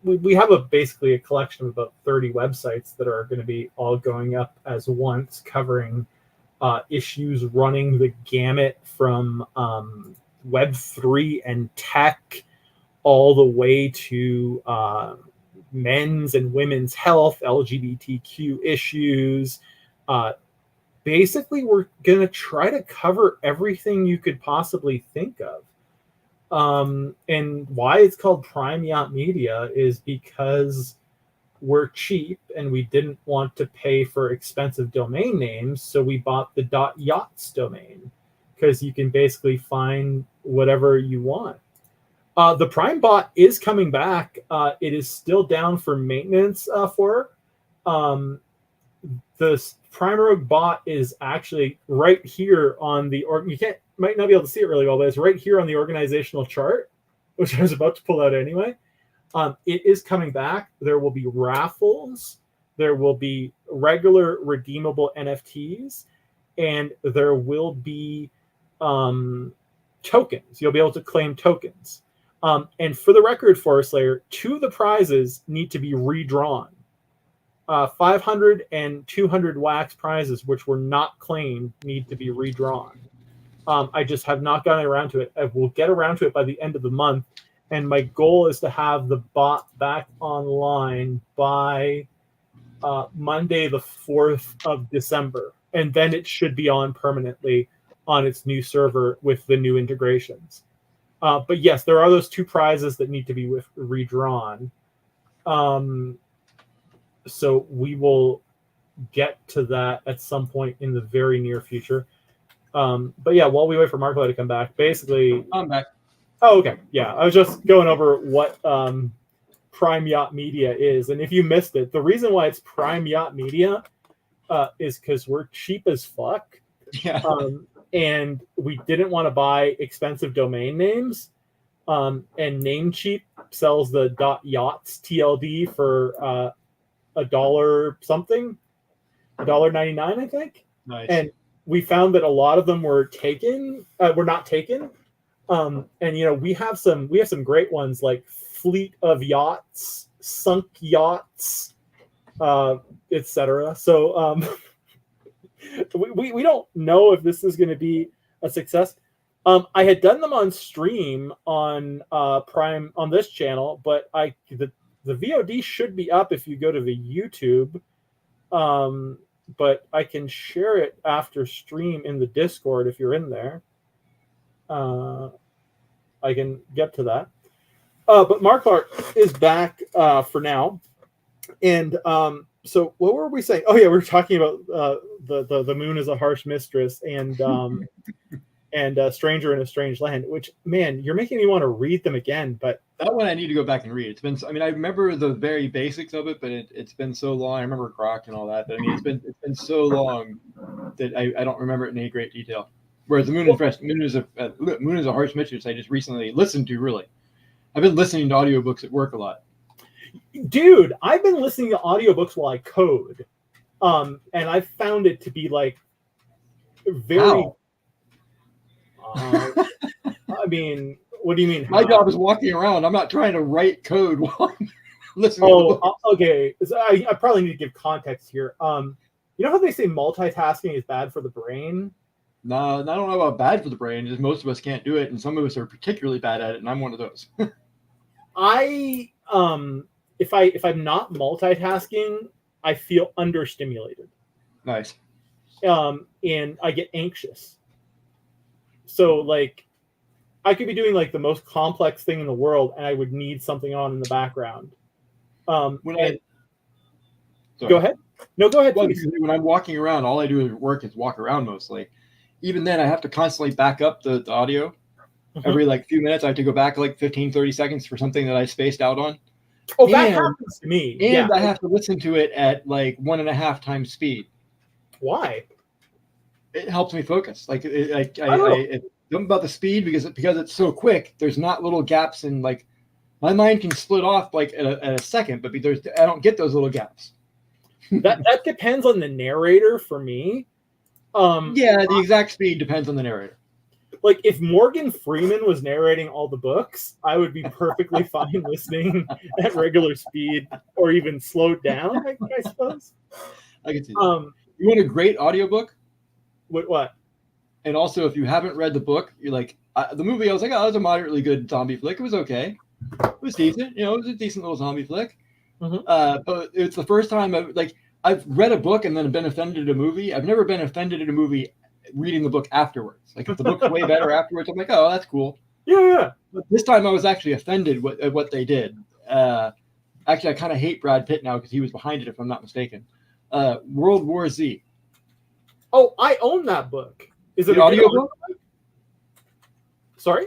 we have basically a collection of about 30 websites that are going to be all going up as once, covering issues running the gamut from Web3 and tech all the way to men's and women's health, LGBTQ issues, basically we're going to try to cover everything you could possibly think of. And why it's called Prime Yacht Media is because we're cheap and we didn't want to pay for expensive domain names, so we bought the .yachts domain, because you can basically find whatever you want. The Prime bot is coming back. It is still down for maintenance for the Prime Rogue bot is actually right here on the might not be able to see it really well, but it's right here on the organizational chart, which I was about to pull out anyway. It is coming back. There will be raffles. There will be regular redeemable NFTs, and there will be tokens. You'll be able to claim tokens. And for the record, Forest Slayer, 2 of the prizes need to be redrawn. 500 and 200 wax prizes, which were not claimed, need to be redrawn. I just have not gotten around to it. I will get around to it by the end of the month. And my goal is to have the bot back online by Monday, the 4th of December. And then it should be on permanently on its new server with the new integrations. But yes, there are those 2 prizes that need to be redrawn. So we will get to that at some point in the very near future. But yeah, while we wait for Marklar to come back, basically... I'm back. Oh, okay. Yeah, I was just going over what Prime Yacht Media is. And if you missed it, the reason why it's Prime Yacht Media is because we're cheap as fuck. Yeah. And we didn't want to buy expensive domain names. And Namecheap sells the .yachts TLD for $1 something, $1.99, I think. Nice. And we found that a lot of them were taken, were not taken. And we have some great ones like Fleet of Yachts, Sunk Yachts, etc. So we don't know if this is going to be a success. I had done them on stream on Prime on this channel, but the VOD should be up if you go to the YouTube. But I can share it after stream in the Discord if you're in there. I can get to that. But Marklar is back for now. And so what were we saying? Oh yeah, we were talking about the moon is a harsh mistress and and Stranger in a Strange Land, which, man, you're making me want to read them again. But that one I need to go back and read. It's been, I mean, I remember the very basics of it, but it's been so long. I remember Grok and all that. But I mean, it's been so long that I don't remember it in any great detail. Whereas the moon is a harsh mistress. I just recently listened to. Really, I've been listening to audiobooks at work a lot. Dude, I've been listening to audiobooks while I code, and I found it to be like very. How? I mean, what do you mean? My job is walking around. I'm not trying to write code while I'm listening. Okay. So I probably need to give context here. You know how they say multitasking is bad for the brain? No, I don't know about bad for the brain. Just most of us can't do it, and some of us are particularly bad at it, and I'm one of those. If I'm not multitasking, I feel understimulated. Nice. And I get anxious. So like, I could be doing like the most complex thing in the world, and I would need something on in the background. Go ahead. No, go ahead. Well, please. when I'm walking around, all I do at work is walk around mostly. Even then, I have to constantly back up the audio. Mm-hmm. Every like few minutes, I have to go back like 15, 30 seconds for something that I spaced out on. Oh, that happens to me. And I have to listen to it at like 1.5 times speed. Why? It helps me focus. Like it's something about the speed because it's so quick. There's not little gaps in like my mind can split off like at a second, but I don't get those little gaps. that depends on the narrator for me. The exact speed depends on the narrator. Like if Morgan Freeman was narrating all the books, I would be perfectly fine listening at regular speed or even slowed down, I suppose. I can see that. You want a great audiobook? What? And also, if you haven't read the book, you're like, the movie, I was like, oh, it was a moderately good zombie flick. It was okay. It was decent. It was a decent little zombie flick. Mm-hmm. But it's the first time, I've read a book and then been offended at a movie. I've never been offended at a movie reading the book afterwards. Like if the book's way better afterwards, I'm like, oh, that's cool. Yeah. But this time I was actually offended at what they did. Actually, I kind of hate Brad Pitt now because he was behind it, if I'm not mistaken. World War Z. Oh, I own that book. Is it The audiobook? Sorry?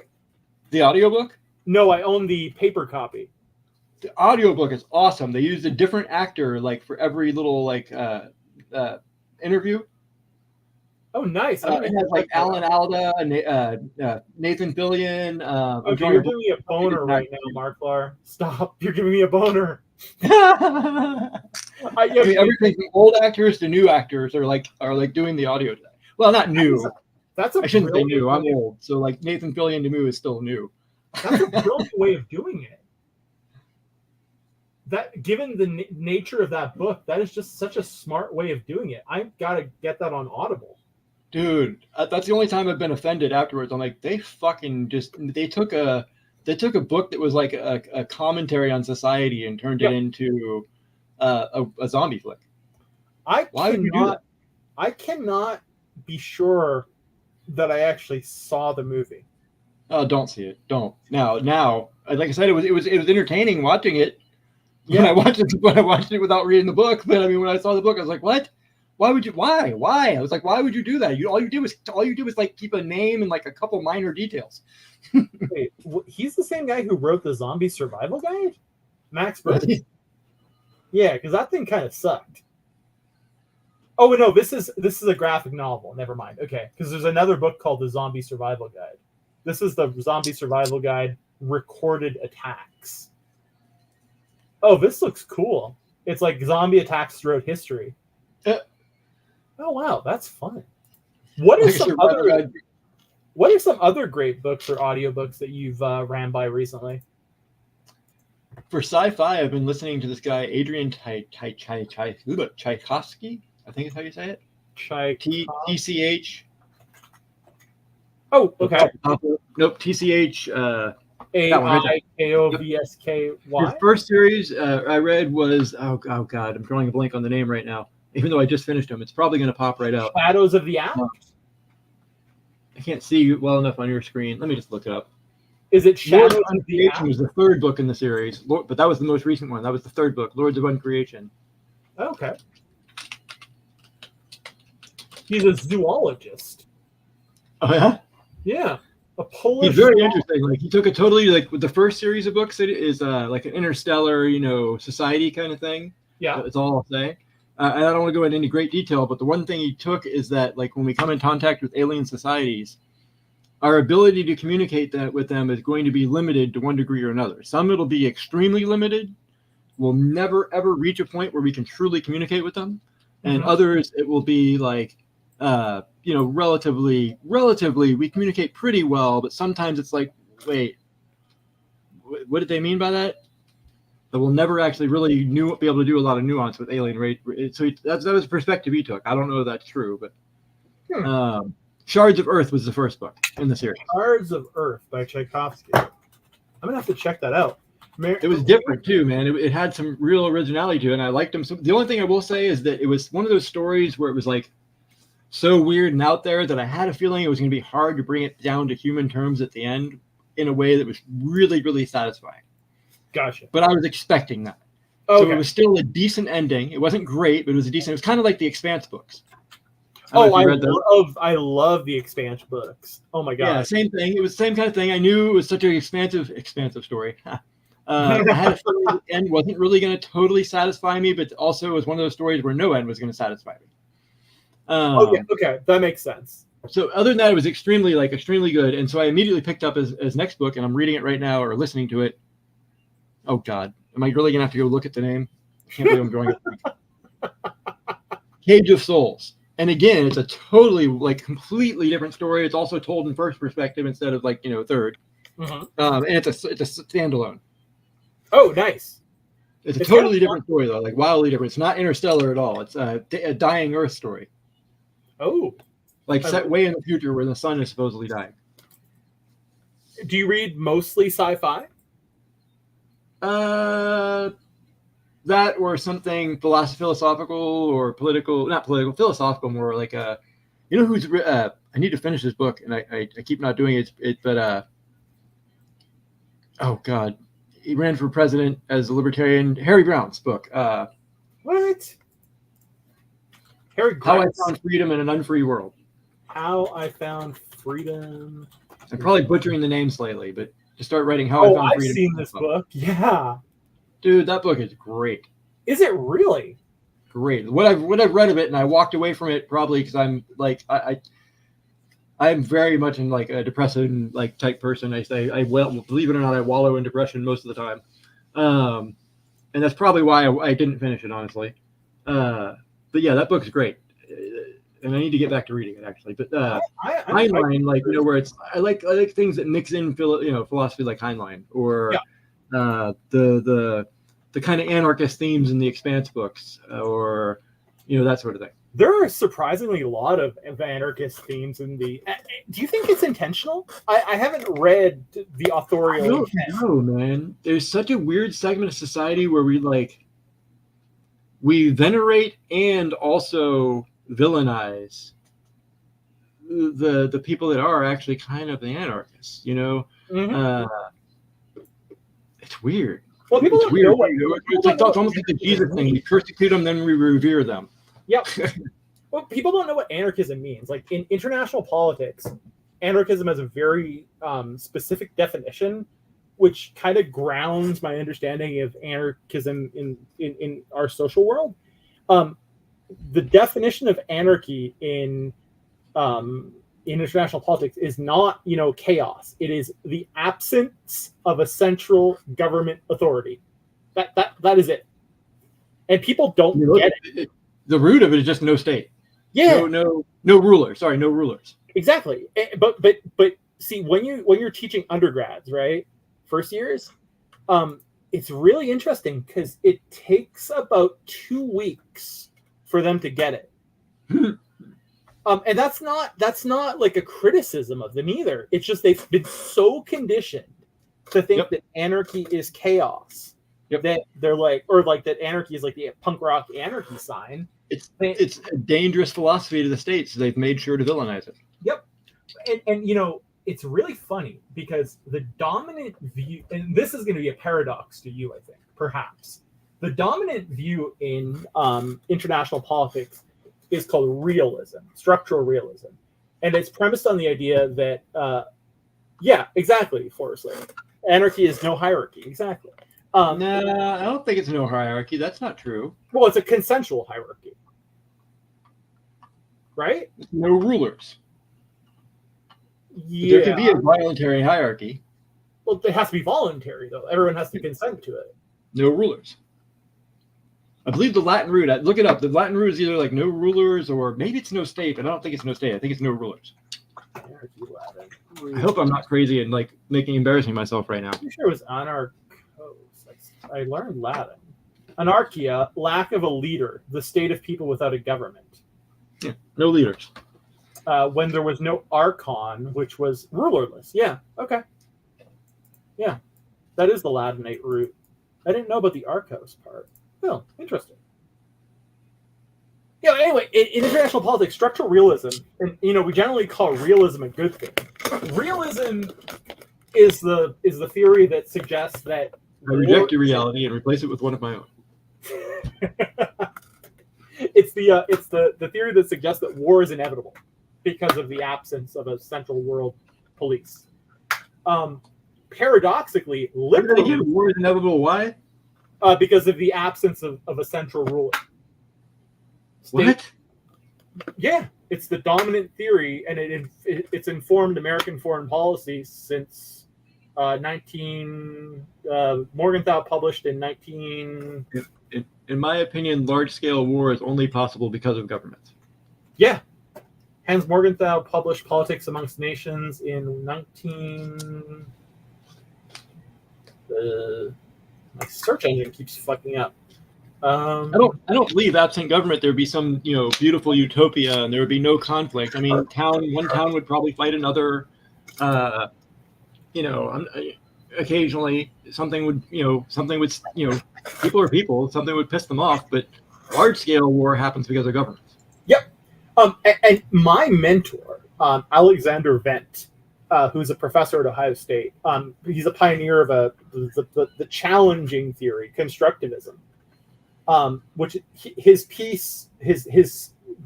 The audiobook? No, I own the paper copy. The audiobook is awesome. They used a different actor like for every little like interview. Oh, nice. It has like Alan Alda, Nathan Fillion. Okay, you're giving me a boner right now, Marklar. Stop. You're giving me a boner. I mean, everything from old actors to new actors are like doing the audio today. Well, not new. That's a I shouldn't say new. I'm way. old. So like Nathan Fillion to me is still new. That's a brilliant way of doing it. That, given the nature of that book, that is just such a smart way of doing it. I've got to get that on Audible. Dude, that's the only time I've been offended afterwards. I'm like, they took a book that was like a commentary on society and turned it into a zombie flick. Why would you do that? I cannot be sure that I actually saw the movie. Oh, don't see it. Don't. Now, like I said, it was entertaining watching it. Yeah. When I watched it without reading the book. But I mean, when I saw the book, I was like, what? Why would you? Why? I was like, why would you do that? All you do was like keep a name and like a couple minor details. Wait, he's the same guy who wrote the Zombie Survival Guide, Max Brooks. Yeah, because that thing kind of sucked. Oh no, this is a graphic novel. Never mind. Okay, because there's another book called the Zombie Survival Guide. This is the Zombie Survival Guide Recorded Attacks. Oh, this looks cool. It's like zombie attacks throughout history. Oh wow, that's fun. What are some other great books or audiobooks that you've ran by recently? For sci-fi, I've been listening to this guy Adrian Tchaikovsky. I think is how you say it. TCH. Oh, okay. Nope. TCH. AIKOVSKY. His first series I read was oh god, I'm drawing a blank on the name right now. Even though I just finished them, it's probably going to pop right out. Shadows of the Act. I can't see you well enough on your screen. Let me just look it up. Is it Shadows of the Act? Was the third book in the series, but that was the most recent one. That was the third book, Lords of Uncreation. Okay. He's a zoologist. Oh yeah. Yeah. A Polish. He's very interesting. Like he took a totally like with the first series of books. It is like an interstellar, society kind of thing. Yeah. That's all I'll say. And I don't want to go into any great detail, but the one thing he took is that like when we come in contact with alien societies, our ability to communicate with them is going to be limited to one degree or another. Some it'll be extremely limited. We'll never ever reach a point where we can truly communicate with them, and others it will be like relatively we communicate pretty well, but sometimes it's like, wait, what did they mean by that? That we'll never actually really be able to do a lot of nuance with alien race. So that was the perspective he took. I don't know if that's true, but Shards of Earth was the first book in the series. Shards of Earth by Tchaikovsky. I'm gonna have to check that out. It was different too, man. It had some real originality to it, and I liked them. So the only thing I will say is that it was one of those stories where it was like so weird and out there that I had a feeling it was going to be hard to bring it down to human terms at the end in a way that was really, really satisfying. Gotcha. But I was expecting that. Okay. So it was still a decent ending. It wasn't great, but it was a decent. It was kind of like the Expanse books. I love the Expanse books. Oh my god. Yeah, same thing. It was the same kind of thing. I knew it was such an expansive story. I had a feeling the end wasn't really going to totally satisfy me, but also it was one of those stories where no end was going to satisfy me. Okay, that makes sense. So other than that, it was extremely good, and so I immediately picked up his next book, and I'm reading it right now or listening to it. Oh God, am I really gonna have to go look at the name? I can't believe I'm drawing it. Cage of Souls, and again, it's a totally completely different story. It's also told in first perspective instead of third, and it's a standalone. Oh, nice. It's a totally different story though, like wildly different. It's not interstellar at all. It's a dying Earth story. Oh, set way in the future where the sun is supposedly dying. Do you read mostly sci-fi? that or something philosophical or political, not political, philosophical, more like you know who's I need to finish this book and I keep not doing it, but oh god, he ran for president as a libertarian. Harry Brown's book. What? Harry How I Grant. Found Freedom in an Unfree World. How I Found Freedom. I'm probably butchering the name slightly, but just start writing How I Found I've Freedom. seen this book. Yeah. Dude, that book is great. Is it really? Great. What I've read of it, and I walked away from it probably because I'm like I'm very much in like a depressive like type person. I believe it or not, I wallow in depression most of the time, and that's probably why I didn't finish it, honestly. But yeah, that book's great, and I need to get back to reading it actually. But Heinlein, like where it's I like things that mix in philosophy like Heinlein or the kind of anarchist themes in the Expanse books, or that sort of thing. There are surprisingly a lot of anarchist themes in the. Do you think it's intentional? I haven't read the authorial. No, man. There's such a weird segment of society where we venerate and also villainize the people that are actually kind of the anarchists. Mm-hmm. It's weird. Well, people it's don't weird. know what. It's almost like the Jesus thing. We persecute them, then we revere them. Yep. Well, people don't know what anarchism means. Like in international politics, anarchism has a very specific definition, which kind of grounds my understanding of anarchism in our social world. The definition of anarchy in international politics is not, chaos. It is the absence of a central government authority. That is it. And people don't get it. The root of it is just no state. Yeah. No ruler. Sorry, no rulers. Exactly. But see, when you're teaching undergrads, right, first years, it's really interesting because it takes about 2 weeks for them to get it. And that's not like a criticism of them either. It's just they've been so conditioned to think that anarchy is chaos that they're like, or like that anarchy is like the punk rock anarchy sign. It's a dangerous philosophy to the state, so they've made sure to villainize it. Yep. And it's really funny because the dominant view, and this is going to be a paradox to you, I think, perhaps. The dominant view in international politics is called realism, structural realism. And it's premised on the idea that, exactly, Forrest Lake. Anarchy is no hierarchy, exactly. No, I don't think it's no hierarchy. That's not true. Well, it's a consensual hierarchy. Right? No rulers. Yeah. There can be a voluntary hierarchy. Well, it has to be voluntary, though. Everyone has to consent to it. No rulers. I believe the Latin root, look it up. The Latin root is either like no rulers or maybe it's no state, but I don't think it's no state. I think it's no rulers. I hope I'm not crazy and like embarrassing myself right now. I'm sure it was anarchos. I learned Latin. Anarchia, lack of a leader, the state of people without a government. Yeah, no leaders. When there was no archon, which was rulerless. Yeah, okay. Yeah, that is the Latinate root. I didn't know about the archos part. Oh, interesting. Yeah, anyway, in international politics, structural realism, and we generally call realism a good thing. Realism is the theory that suggests that I reject your reality and replace it with one of my own. It's the theory that suggests that war is inevitable because of the absence of a central world police. Paradoxically, liberalism, war is inevitable. Why? Because of the absence of a central ruler. What? Yeah, it's the dominant theory, and it's informed American foreign policy since Morgenthau published in 19. In my opinion, large-scale war is only possible because of government. Yeah. Hans Morgenthau published Politics Amongst Nations in 19. My search engine keeps fucking up. I don't believe absent government there would be some beautiful utopia and there would be no conflict. I mean, one town would probably fight another. occasionally something would, people are people, something would piss them off, but large scale war happens because of governments. Yep. And my mentor, Alexander Vent, who's a professor at Ohio State, he's a pioneer of the challenging theory, constructivism, which his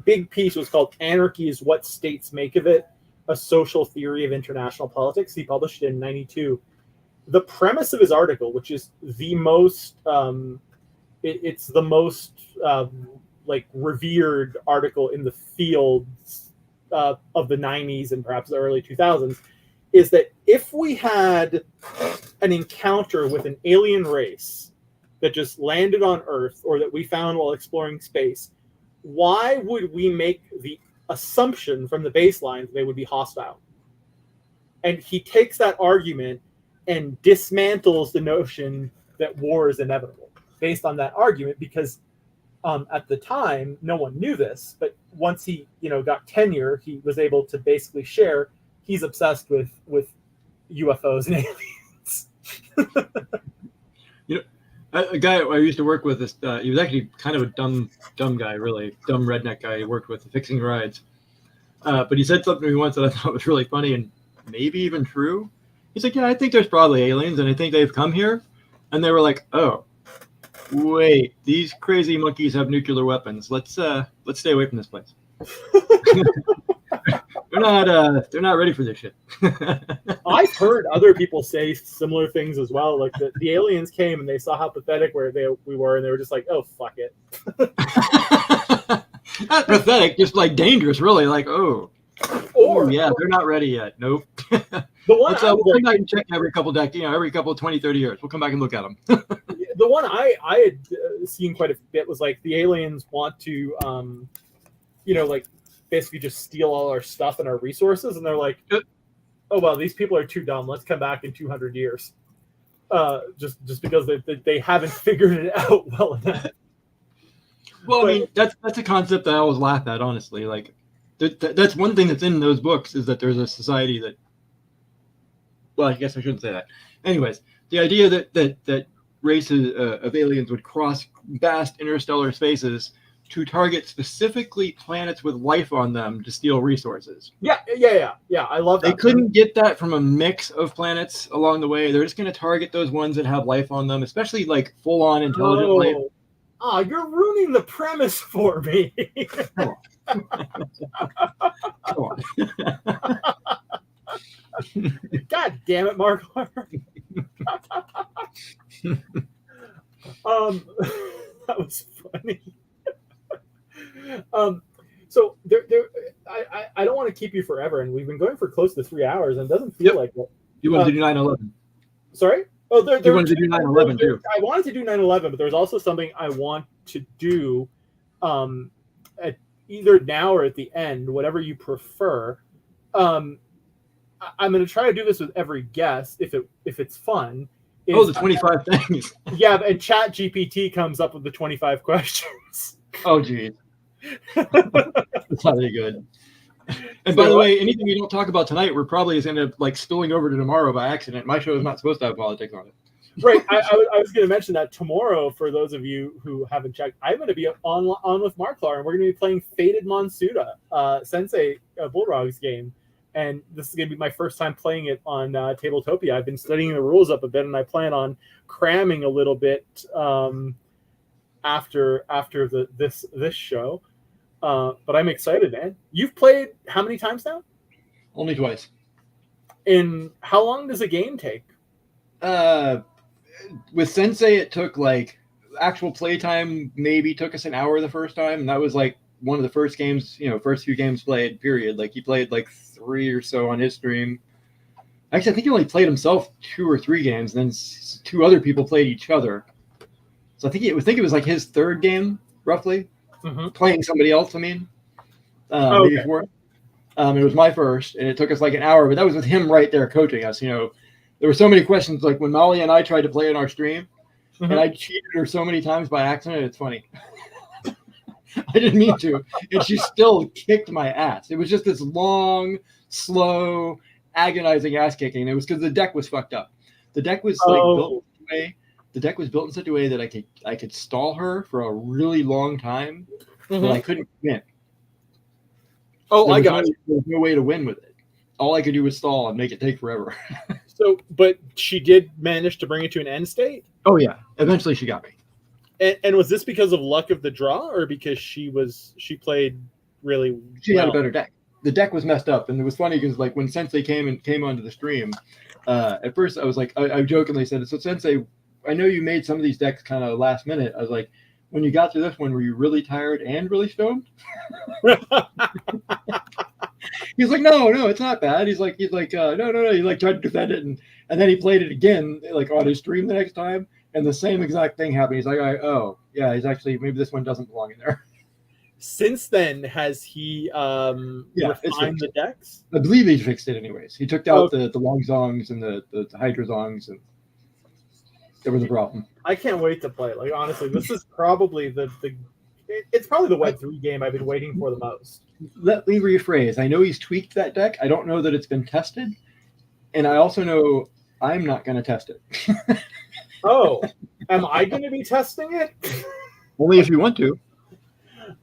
big piece was called "Anarchy is What States Make of It: A Social Theory of International Politics." He published it in '92. The premise of his article, which is the most, it's the most revered article in the field of the '90s and perhaps the early 2000s, is that if we had an encounter with an alien race that just landed on Earth or that we found while exploring space, why would we make the assumption from the baseline that they would be hostile? And he takes that argument and dismantles the notion that war is inevitable based on that argument, because at the time, no one knew this, but once he got tenure, he was able to basically share he's obsessed with UFOs and aliens. A guy I used to work with, he was actually kind of a dumb guy, really dumb redneck guy. He worked with fixing rides, but he said something to me once that I thought was really funny and maybe even true. He's like, "Yeah, I think there's probably aliens, and I think they've come here." And they were like, "Oh, wait, these crazy monkeys have nuclear weapons. Let's stay away from this place." They're not ready for this shit. I've heard other people say similar things as well. Like the aliens came and they saw how pathetic we were, and they were just like, "Oh, fuck it." Not pathetic, just like dangerous, really. Like, oh, yeah, they're not ready yet. Nope. We'll come back and check every couple of 20, 30 years. We'll come back and look at them. The one I had seen quite a bit was like the aliens want to, basically just steal all our stuff and our resources, and they're like, "Oh well, these people are too dumb. Let's come back in 200 years." Just because they haven't figured it out well enough. Well, I mean, that's a concept that I always laugh at, honestly. Like, that's one thing that's in those books, is that there's a society that. Well, I guess I shouldn't say that. Anyways, the idea that races of aliens would cross vast interstellar spaces to target specifically planets with life on them to steal resources. Yeah. I love that. They couldn't get that from a mix of planets along the way. They're just going to target those ones that have life on them, especially like full-on intelligent life. Oh, you're ruining the premise for me. Come on. God damn it, Marklar. That was funny. So I don't want to keep you forever, and we've been going for close to 3 hours, and it doesn't feel like it. You wanted to do 9/11. Sorry? Oh, you wanted to do 9/11 too. I wanted to do 9/11, but there's also something I want to do at either now or at the end, whatever you prefer. I'm going to try to do this with every guest if it's fun. The 25 things. Yeah, and Chat GPT comes up with the 25 questions. Oh, geez. That's not any good. And by the way, anything we don't talk about tonight, we're probably going to like spilling over to tomorrow by accident. My show is not supposed to have politics on it. Right. I was going to mention that tomorrow, for those of you who haven't checked, I'm going to be on with Marklar, and we're going to be playing Fated Monsuda, Sensei Bullrog's game. And this is going to be my first time playing it on Tabletopia. I've been studying the rules up a bit, and I plan on cramming a little bit after this show. But I'm excited, man. You've played how many times now? Only twice. And how long does a game take? With Sensei, it took like actual playtime maybe took us an hour the first time, and that was like one of the first few games played, period. Like he played like 3 or so on his stream. Actually, I think he only played himself 2 or 3 games, and then 2 other people played each other. So I think it was like his 3rd game, roughly. Mm-hmm. Playing somebody else, I mean. Maybe 4. It was my first, and it took us like an hour, but that was with him right there coaching us. There were so many questions, like when Molly and I tried to play in our stream, mm-hmm. and I cheated her so many times by accident, it's funny. I didn't mean to, and she still kicked my ass. It was just this long, slow, agonizing ass kicking. It was because the deck was fucked up. The deck was built in such a way that I could stall her for a really long time, but I couldn't win. Oh, I got it. There was no way to win with it. All I could do was stall and make it take forever. So, but she did manage to bring it to an end state? Oh, yeah. Eventually she got me. And was this because of luck of the draw, or because she played really She had a better deck. The deck was messed up, and it was funny because like when Sensei came onto the stream, at first I was like, I jokingly said, so Sensei, I know you made some of these decks kind of last minute. I was like, when you got to this one, were you really tired and really stoned? He's like, no, it's not bad. He's like, no. He like tried to defend it, and then he played it again, like on his stream the next time, and the same exact thing happened. He's like, oh yeah, he's actually maybe this one doesn't belong in there. Since then, has he refined the decks? I believe he fixed it anyways. He took out the long zongs and the hydra zongs, and there was a problem. I can't wait to play. Like honestly, this is probably it's probably the Web3 game I've been waiting for the most. Let me rephrase. I know he's tweaked that deck. I don't know that it's been tested, and I also know I'm not going to test it. Oh, am I going to be testing it? Only if you want to.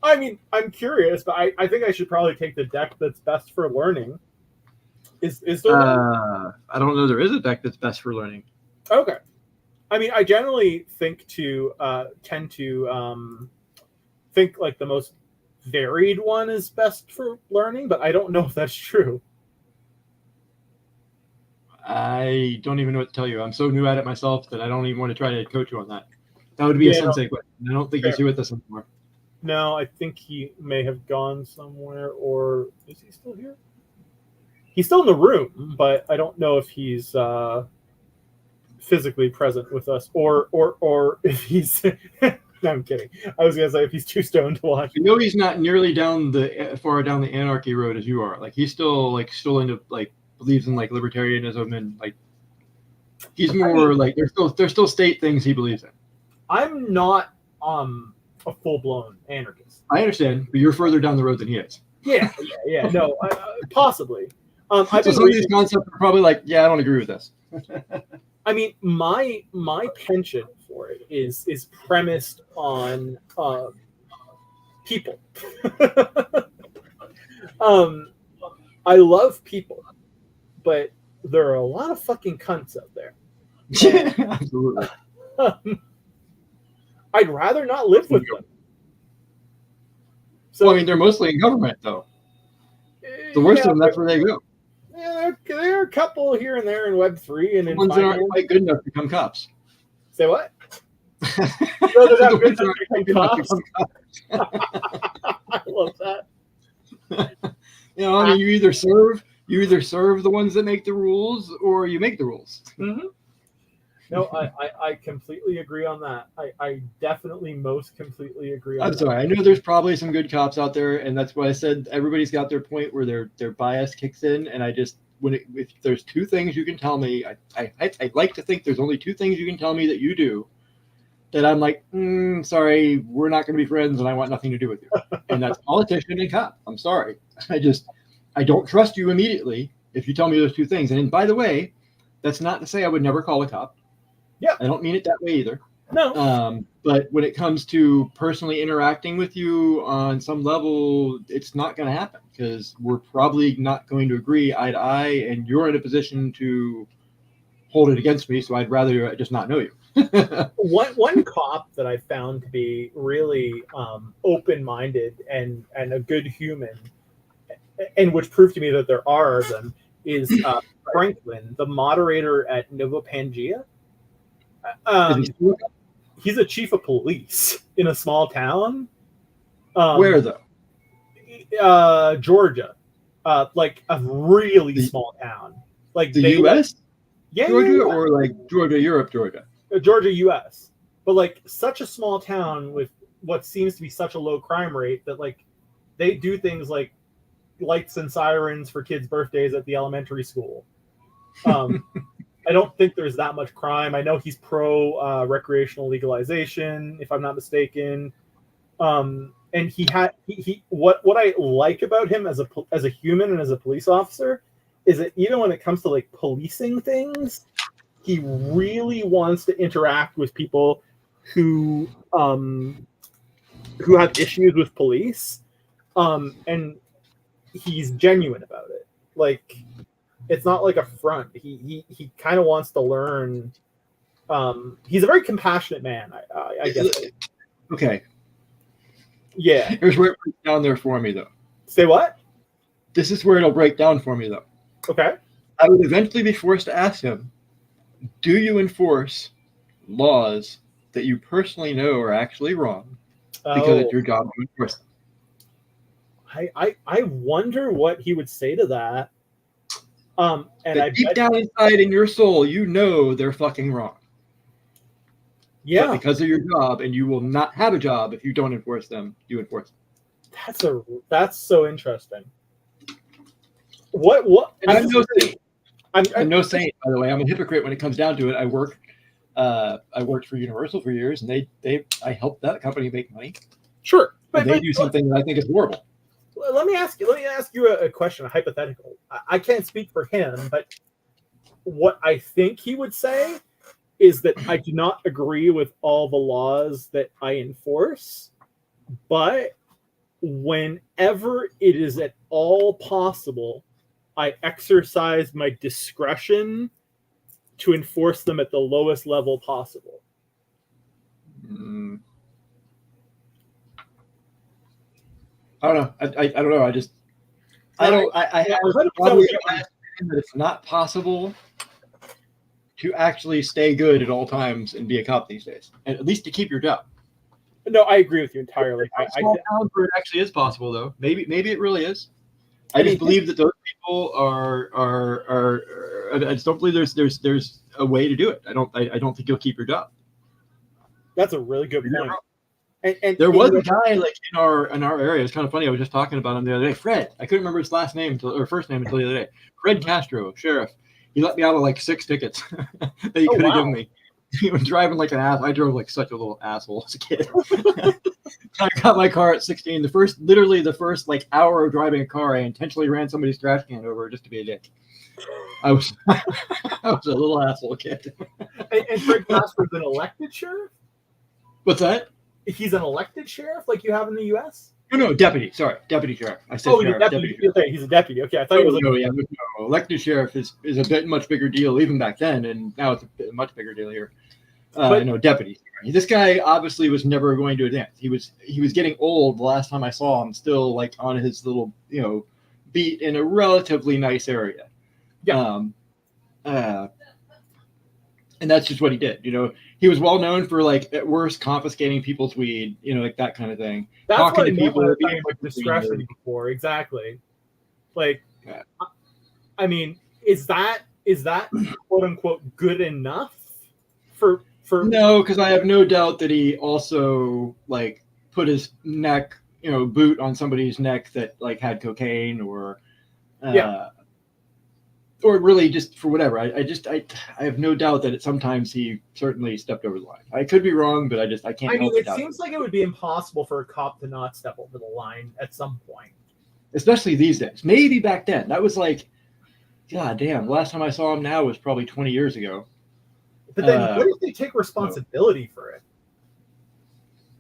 I mean, I'm curious, but I think I should probably take the deck that's best for learning. Is there one? I don't know there is a deck that's best for learning. Okay. I mean, I generally tend to think like the most varied one is best for learning, but I don't know if that's true. I don't even know what to tell you. I'm so new at it myself that I don't even want to try to coach you on that. That would be a Sensei question. I don't think he's here with us anymore. No, I think he may have gone somewhere, or is he still here? He's still in the room, but I don't know if he's physically present with us, or if he's. No, I'm kidding. I was gonna say if he's too stoned to watch. You know, he's not nearly far down the anarchy road as you are. Like he's still into like believes in like libertarianism, and like he's more like there's still state things he believes in. I'm not a full-blown anarchist. I understand, but you're further down the road than he is. Yeah. No, possibly. So some of these concepts are probably like, yeah, I don't agree with this. I mean, my penchant for it is premised on people. I love people, but there are a lot of fucking cunts out there. Absolutely. I'd rather not live with them. So, well, I mean, they're mostly in government, though. The worst of them, that's where they go. Yeah, there are a couple here and there in Web3, and the ones that aren't quite good enough to become cops. Say what? No, they're not good enough to become cops. I love that. You know, I mean, you either serve the ones that make the rules, or you make the rules. Mm-hmm. No, I completely agree on that. I definitely most completely agree on that. I'm sorry. I know there's probably some good cops out there, and that's why I said everybody's got their point where their bias kicks in, and I just if there's two things you can tell me, I'd like to think there's only two things you can tell me that you do that I'm like, sorry, we're not going to be friends, and I want nothing to do with you. And that's politician and cop. I'm sorry. I don't trust you immediately if you tell me those two things. And by the way, that's not to say I would never call a cop. Yeah, I don't mean it that way either. No. But when it comes to personally interacting with you on some level, it's not going to happen because we're probably not going to agree eye to eye, and you're in a position to hold it against me. So I'd rather just not know you. One cop that I found to be really open-minded and a good human, and which proved to me that there are them, is Franklin, the moderator at Nova Pangea. He's a chief of police in a small town. Where though? Georgia, like a really small town. Like the U.S. Georgia, yeah. Or like Georgia, Europe, Georgia. Georgia, U.S. But like such a small town with what seems to be such a low crime rate that like they do things like lights and sirens for kids' birthdays at the elementary school. I don't think there's that much crime. I know he's pro recreational legalization, if I'm not mistaken. And what I like about him as a human and as a police officer is that even when it comes to like policing things, he really wants to interact with people who have issues with police, and he's genuine about it. Like, it's not like a front. He kind of wants to learn. He's a very compassionate man. I guess. Okay. Yeah. Here's where it breaks down there for me, though. Say what? This is where it'll break down for me, though. Okay. I would eventually be forced to ask him, do you enforce laws that you personally know are actually wrong because it's your job to enforce them? I wonder what he would say to that. And but deep down inside in your soul, you know they're fucking wrong. Yeah. But because of your job, and you will not have a job if you don't enforce them, you enforce them. That's so interesting. What? And I'm no saint. I'm no saint, by the way. I'm a hypocrite when it comes down to it. I worked for Universal for years, and I helped that company make money. Sure, but they do something that I think is horrible. Let me ask you a question, a hypothetical. I can't speak for him, but what I think he would say is that I do not agree with all the laws that I enforce, but whenever it is at all possible, I exercise my discretion to enforce them at the lowest level possible. I don't know. I don't know. I have probably that it's not possible to actually stay good at all times and be a cop these days, and at least to keep your job. No, I agree with you entirely. Small towns where it actually is possible, though. Maybe it really is. I just believe that those people are. I just don't believe there's a way to do it. I don't think you'll keep your job. That's a really good point. And there was a guy like in our area. It's kind of funny. I was just talking about him the other day. Fred. I couldn't remember his last name or first name until the other day. Fred Castro, sheriff. He let me out of like 6 tickets that he could have given me. He was driving like an ass. I drove like such a little asshole as a kid. I got my car at 16. Literally the first like hour of driving a car, I intentionally ran somebody's trash can over just to be a dick. I was a little asshole kid. And Fred Castro's an elected sheriff? What's that? He's an elected sheriff like you have in the U.S.? No, deputy. Sorry, deputy sheriff. I said sheriff. Deputy. Okay, he's a deputy. Okay, I thought he was. No. Elected sheriff is a much bigger deal even back then, and now it's a much bigger deal here. Deputy. This guy obviously was never going to advance. He was getting old. The last time I saw him, still like on his little beat in a relatively nice area. Yeah. And that's just what he did. He was well known for like at worst confiscating people's weed, like that kind of thing. That's talking what to people being like discretion before. Exactly. Like, yeah. I mean, is that quote unquote good enough for? No, because I have no doubt that he also like put his neck, boot on somebody's neck that like had cocaine or. Or really just for whatever. I have no doubt that sometimes he certainly stepped over the line. I could be wrong, but I can't. I mean, it seems like it would be impossible for a cop to not step over the line at some point. Especially these days. Maybe back then. That was like, God damn. Last time I saw him now was probably 20 years ago. But then what if they take responsibility for it?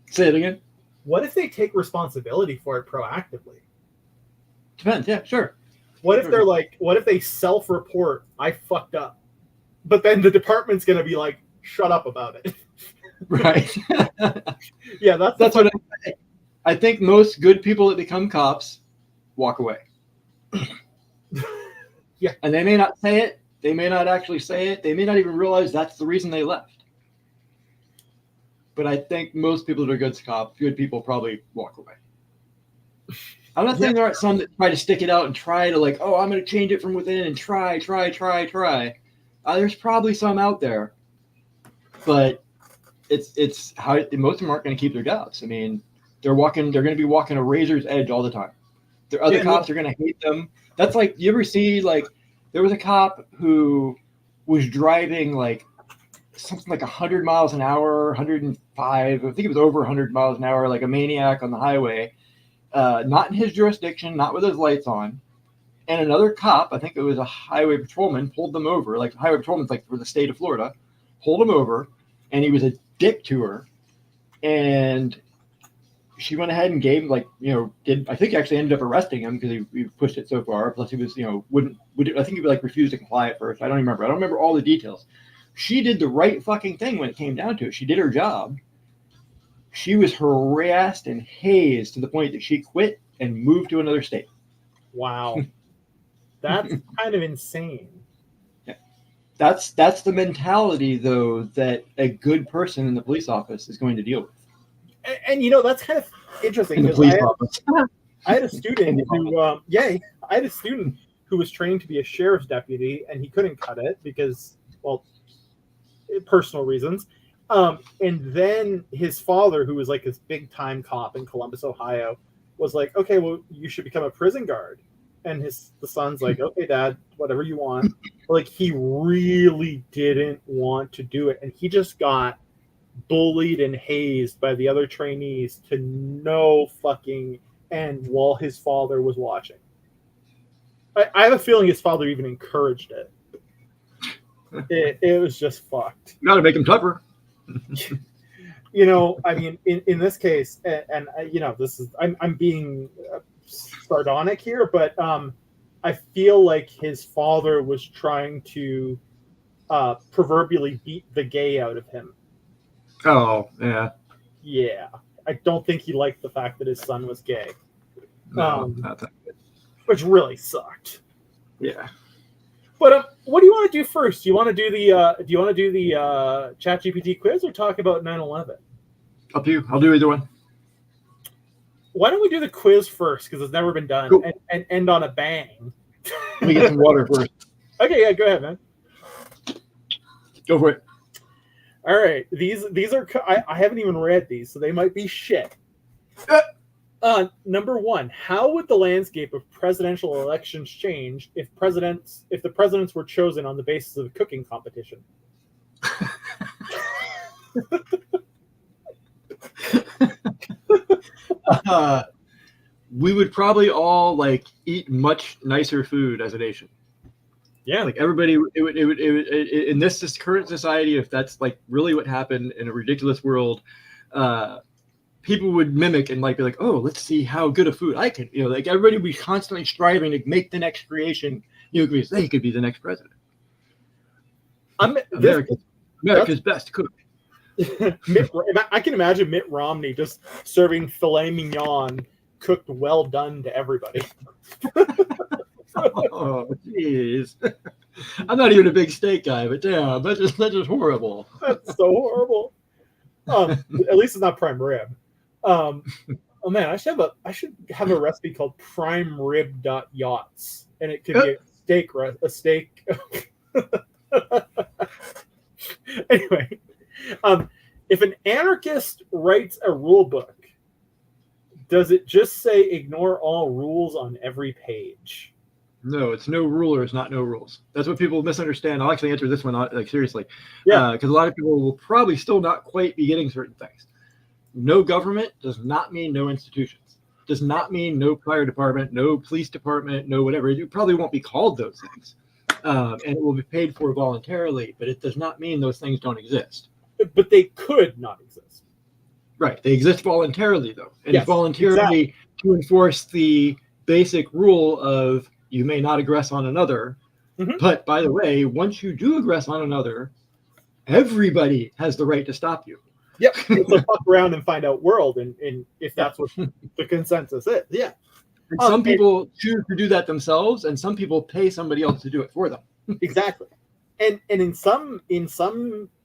Say it again. What if they take responsibility for it proactively? Depends. Yeah, sure. What if they're like, what if they self-report, I fucked up, but then the department's going to be like, shut up about it. Right. Yeah, that's what I think most good people that become cops walk away. Yeah. And they may not say it. They may not actually say it. They may not even realize that's the reason they left. But I think most people that are good people probably walk away. I'm not saying there aren't some that try to stick it out and try to like, I'm going to change it from within and try. There's probably some out there, but it's how most of them aren't going to keep their jobs. I mean, they're going to be walking a razor's edge all the time. Their other cops are going to hate them. That's like, you ever see like, there was a cop who was driving like something like 100 miles an hour, 105. I think it was over 100 miles an hour, like a maniac on the highway. Not in his jurisdiction, not with his lights on. and another cop, I think it was a highway patrolman, pulled them over. Like, highway patrolman's like for the state of Florida, pulled him over, and he was a dick to her. And she went ahead and gave, like, I think he actually ended up arresting him because he pushed it so far. Plus he was, I think he like refused to comply at first. I don't remember. I don't remember all the details. She did the right fucking thing when it came down to it. She did her job. She was harassed and hazed to the point that she quit and moved to another state. Wow. That's kind of insane. Yeah. That's the mentality, though, that a good person in the police office is going to deal with. And that's kind of interesting. In the police office. I had a student who, I had a student who was trained to be a sheriff's deputy, and he couldn't cut it because, well, personal reasons. And then his father, who was like this big time cop in Columbus, Ohio, was like, okay, well, you should become a prison guard. And the son's like, okay, Dad, whatever you want. Like, he really didn't want to do it. And he just got bullied and hazed by the other trainees to no fucking end while his father was watching. I have a feeling his father even encouraged it. It was just fucked. You gotta make him tougher. I mean, in this case, and this is I'm being sardonic here, but I feel like his father was trying to proverbially beat the gay out of him. Oh, yeah. Yeah. I don't think he liked the fact that his son was gay. No, not that good. Which really sucked. Yeah. But what do you want to do first? Do you want to do the ChatGPT quiz or talk about 9/11? Up to you. I'll do either one. Why don't we do the quiz first, because it's never been done, cool. and end on a bang. Let me get some water first. Okay, yeah, go ahead, man. Go for it. All right, these are I haven't even read these, so they might be shit. Number one, how would the landscape of presidential elections change if the presidents were chosen on the basis of a cooking competition? We would probably all eat much nicer food as a nation. Yeah, like everybody, it would in this current society, if that's really what happened in a ridiculous world, people would mimic and be like, oh, let's see how good a food I can. Everybody would be constantly striving to make the next creation. Because they could be the next president. America's best cook. I can imagine Mitt Romney just serving filet mignon cooked well done to everybody. Oh, jeez. I'm not even a big steak guy, but damn, that's just horrible. That's so horrible. At least it's not prime rib. Oh man, I should have a recipe called primerib.yachts, and it could be a steak. Anyway, if an anarchist writes a rule book, does it just say ignore all rules on every page? No, it's no rulers, not no rules. That's what people misunderstand. I'll actually answer this one seriously. Yeah, because a lot of people will probably still not quite be getting certain things. No government does not mean no institutions. Does not mean no fire department, no police department, no whatever. You probably won't be called those things. And it will be paid for voluntarily, but it does not mean those things don't exist. But they could not exist. Right. They exist voluntarily, though. And yes, voluntarily exactly. To enforce the basic rule of you may not aggress on another. Mm-hmm. But by the way, once you do aggress on another, everybody has the right to stop you. Yep. It's a fuck around and find out world, and if that's what the consensus is. Yeah. And some people choose to do that themselves, and some people pay somebody else to do it for them. Exactly. And in some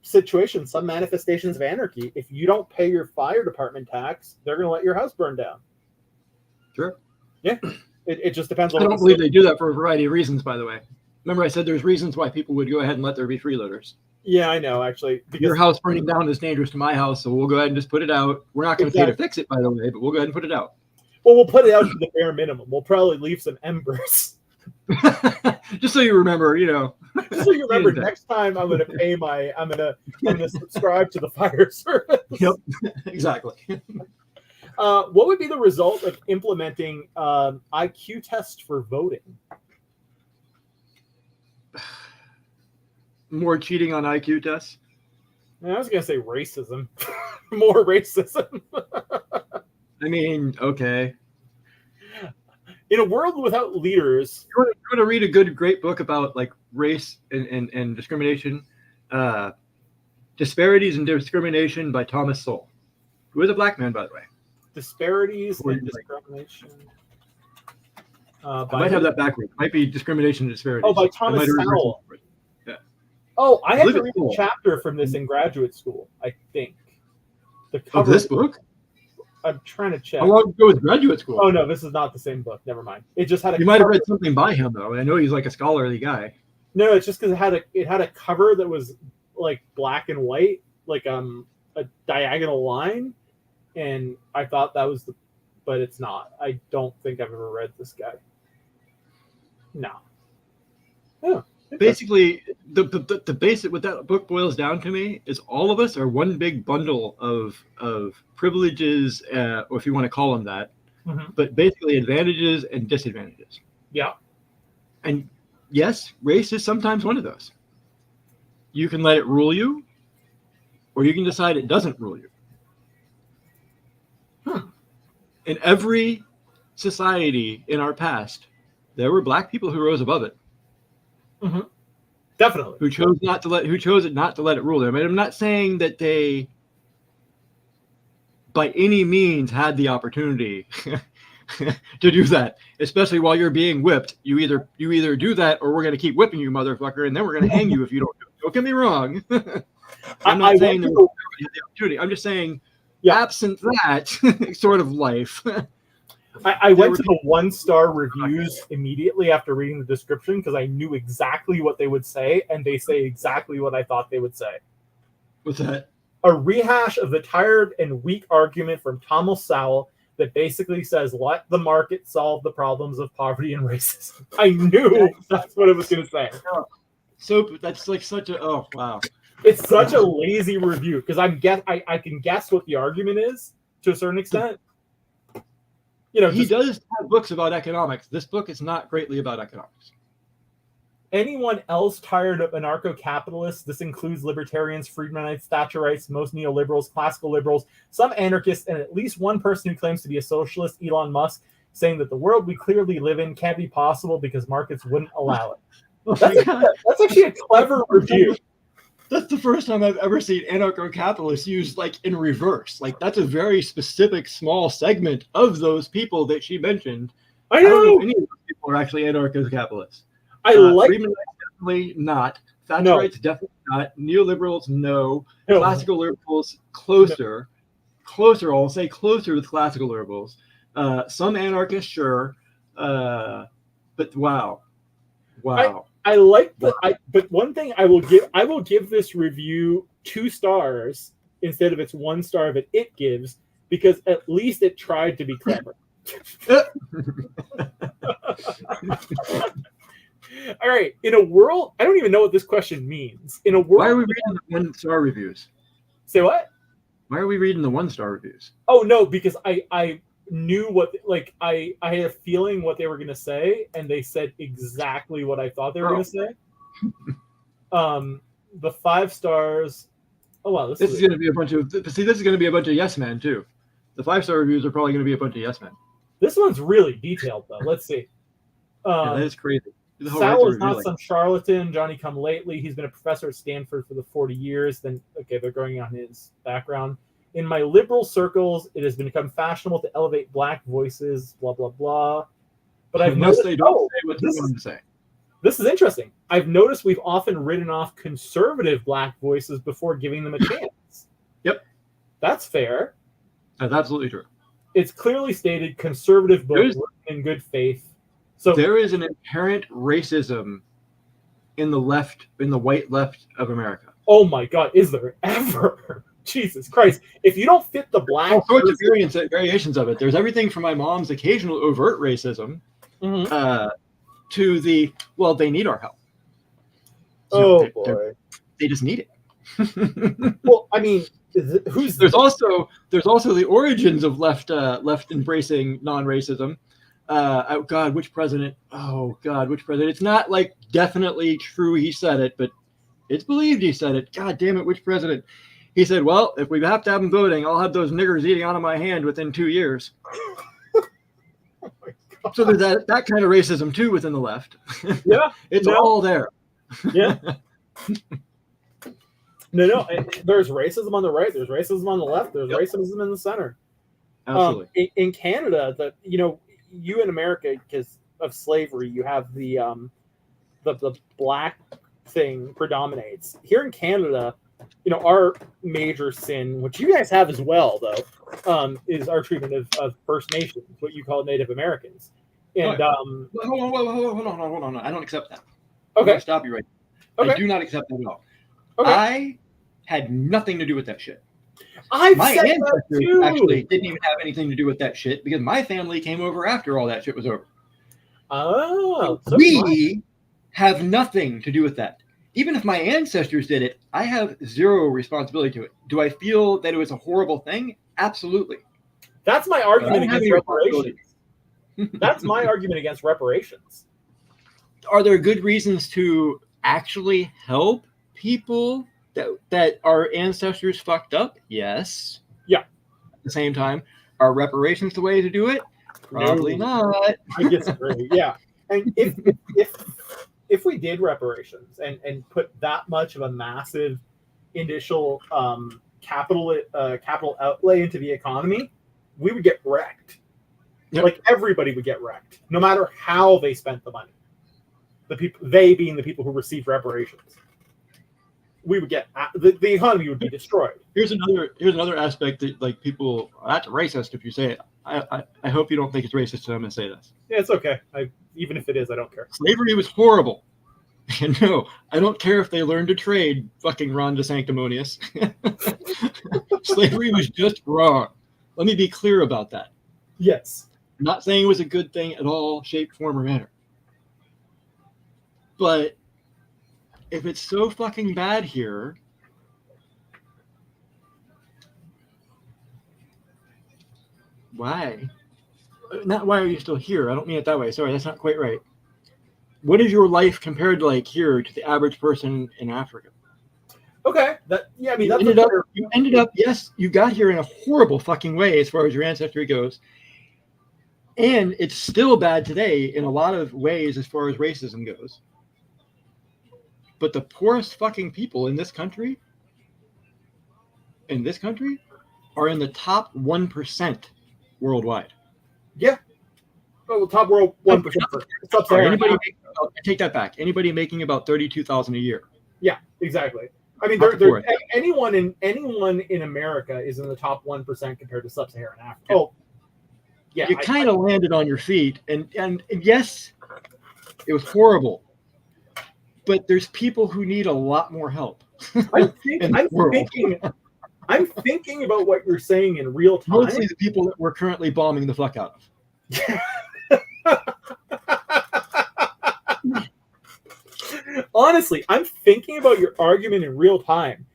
situations, some manifestations of anarchy, if you don't pay your fire department tax, they're going to let your house burn down. Sure. Yeah. It just depends on. I don't believe they do that for a variety of reasons, by the way. Remember I said there's reasons why people would go ahead and let there be freeloaders. Yeah, I know, actually. Because your house burning down is dangerous to my house, so we'll go ahead and just put it out. We're not going to pay to fix it, by the way, but we'll go ahead and put it out. Well, we'll put it out to the bare minimum. We'll probably leave some embers. Just so you remember, Just so you remember, next time I'm going to subscribe to the fire service. Yep, exactly. What would be the result of implementing IQ test for voting? more cheating on IQ tests. I was gonna say racism, more racism. I mean, okay. In a world without leaders, You want to read a great book about like race and discrimination, Disparities and Discrimination by Thomas Sowell, who is a black man, by the way. disparities and discrimination. I might have that backwards. It might be Discrimination and Disparities. Oh, by Thomas Sowell. Yeah. Oh, I had to read cool. a chapter from this in graduate school, I think. The Of cover. this book? I'm trying to check. How long ago was graduate school? Oh no, this is not the same book. Never mind. It just had a. You might have cover. read something by him though. I know he's like a scholarly guy. No, it's just because it had a cover that was like black and white, like a diagonal line, and I thought that was but it's not. I don't think I've ever read this guy. No. Oh, Basically, the basic what that book boils down to me is all of us are one big bundle of privileges, or if you want to call them that, but basically advantages and disadvantages. Yeah. And yes, race is sometimes one of those. You can let it rule you, or you can decide it doesn't rule you. In every society in our past, there were black people who rose above it. Mm-hmm. Definitely. Who chose not to let it rule them. And I'm not saying that they by any means had the opportunity to do that, especially while you're being whipped. You either do that or we're going to keep whipping you, motherfucker, and then we're going to hang you if you don't do it. Don't get me wrong. I'm not saying that everybody had the opportunity. I'm just saying, absent that sort of life. I went to the 1-star reviews immediately after reading the description because I knew exactly what they would say, and they say exactly what I thought they would say. What's that? A rehash of the tired and weak argument from Thomas Sowell that basically says, let the market solve the problems of poverty and racism. I knew that's what it was going to say. So that's like such a, oh, wow. It's such a lazy review because I can guess what the argument is to a certain extent. You know, he does have books about economics. This book is not greatly about economics. Anyone else tired of anarcho-capitalists? This includes libertarians, Friedmanites, Thatcherites, most neoliberals, classical liberals, some anarchists, and at least one person who claims to be a socialist, Elon Musk, saying that the world we clearly live in can't be possible because markets wouldn't allow it. That's actually a clever review. That's the first time I've ever seen anarcho-capitalists used like in reverse. Like that's a very specific small segment of those people that she mentioned. I don't know if any of those people are actually anarcho-capitalists. Freeman definitely not. Thatcherites definitely not. Neoliberals, no. Classical liberals, closer. Closer, I'll say closer with classical liberals. Some anarchists, sure. But wow. I like but one thing I will give this review 2 stars instead of its 1 star that it gives because at least it tried to be clever. All right. In a world, I don't even know what this question means. In a world, why are we reading the 1-star reviews? Say what? Why are we reading the 1-star reviews? Oh no, because I knew what I had a feeling what they were gonna say, and they said exactly what I thought they were gonna say. The 5 stars. Oh wow, this is gonna be a bunch of this is gonna be a bunch of yes men too. The 5-star reviews are probably gonna be a bunch of yes men. This one's really detailed though. Let's see. Yeah, that is crazy. Sal is not some charlatan, Johnny come lately. He's been a professor at Stanford for the 40 years. Then, okay, they're going on his background. In my liberal circles, it has become fashionable to elevate black voices, blah, blah, blah. But I've noticed they don't say what they want to say. This is interesting. I've noticed we've often written off conservative black voices before giving them a chance. Yep. That's fair. That's absolutely true. It's clearly stated conservative books in good faith. So there is an inherent racism in the white left of America. Oh my God, is there ever? Jesus Christ. If you don't fit the black... All sorts of variations of it. There's everything from my mom's occasional overt racism to the, well, they need our help. So boy. They just need it. Well, I mean, there's also the origins of left embracing non-racism. Oh God, which president? It's not like definitely true he said it, but It's believed he said it. God damn it, which president? He said, well, if we have to have them voting, I'll have those niggers eating out of my hand within 2 years. So there's that kind of racism too within the left. Yeah. It's all there. Yeah. No. There's racism on the right. There's racism on the left. There's racism in the center. Absolutely. In Canada, you in America, because of slavery, you have the black thing predominates. Here in Canada, our major sin, which you guys have as well, though, is our treatment of First Nations, what you call Native Americans. And hold on. I don't accept that. Okay. I'm gonna stop you right now. Okay. I do not accept that at all. Okay. I had nothing to do with that shit. My ancestors actually didn't even have anything to do with that shit because my family came over after all that shit was over. Oh, so we have nothing to do with that. Even if my ancestors did it, I have zero responsibility to it. Do I feel that it was a horrible thing? Absolutely. That's my argument against reparations. That's my argument against reparations. Are there good reasons to actually help people that our ancestors fucked up? Yes. Yeah. At the same time, are reparations the way to do it? Probably not. I disagree. Yeah. And if we did reparations and put that much of a massive initial capital outlay into the economy, we would get wrecked. Yep. Like everybody would get wrecked, no matter how they spent the money. They being the people who received reparations. We would get the economy would be destroyed. Here's another aspect that like people. That's racist if you say it. I hope you don't think it's racist. So I'm gonna say this. Yeah, it's okay. Even if it is, I don't care. Slavery was horrible. And no, I don't care if they learned to trade. Fucking Ron DeSanctimonious. Slavery was just wrong. Let me be clear about that. Yes. I'm not saying it was a good thing at all, shape, form, or manner. But if it's so fucking bad here, why? Not why are you still here? I don't mean it that way. Sorry, that's not quite right. What is your life compared to like here to the average person in Africa? Okay. You ended up, yes, you got here in a horrible fucking way as far as your ancestry goes. And it's still bad today in a lot of ways as far as racism goes. But the poorest fucking people in this country are in the top 1% worldwide. Yeah. Oh, top world 1%. I take that back. Anybody making about $32,000 a year. Yeah, exactly. I mean, anyone in America is in the top 1% compared to sub-Saharan Africa. Yeah. Oh, yeah. You kind of landed on your feet, and yes, it was horrible. But there's people who need a lot more help. I'm thinking about what you're saying in real time. Mostly the people that we're currently bombing the fuck out of. Honestly, I'm thinking about your argument in real time,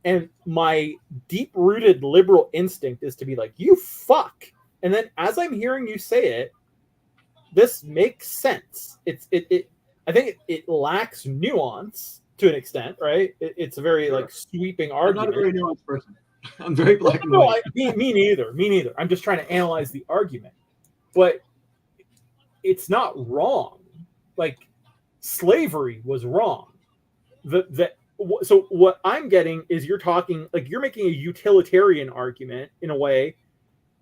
and my deep-rooted liberal instinct is to be like, you fuck. And then as I'm hearing you say it, this makes sense. I think it lacks nuance to an extent, right? It's a very like sweeping argument. I'm not a very nuanced person. I'm very black and white. Me neither. I'm just trying to analyze the argument. But it's not wrong. Like, slavery was wrong. So what I'm getting is you're making a utilitarian argument in a way.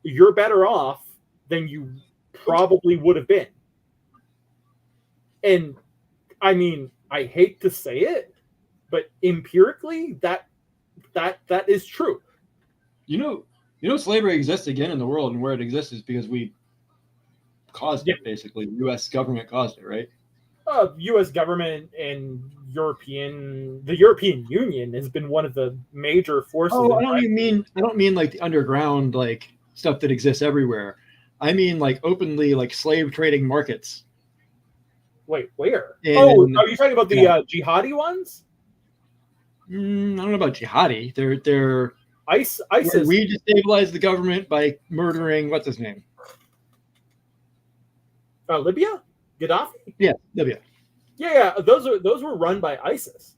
You're better off than you probably would have been. And I mean, I hate to say it, but empirically that is true. You know, slavery exists again in the world, and where it exists is because we caused it, basically. The U.S. government caused it, right? U.S. government and the European Union has been one of the major forces. Oh, I don't mean like the underground like stuff that exists everywhere. I mean like openly like slave trading markets. Wait, where? Are you talking about the jihadi ones? I don't know about jihadi. They're ISIS. We destabilized the government by murdering what's his name? Libya? Gaddafi? Yeah, Libya. Yeah. Those were run by ISIS.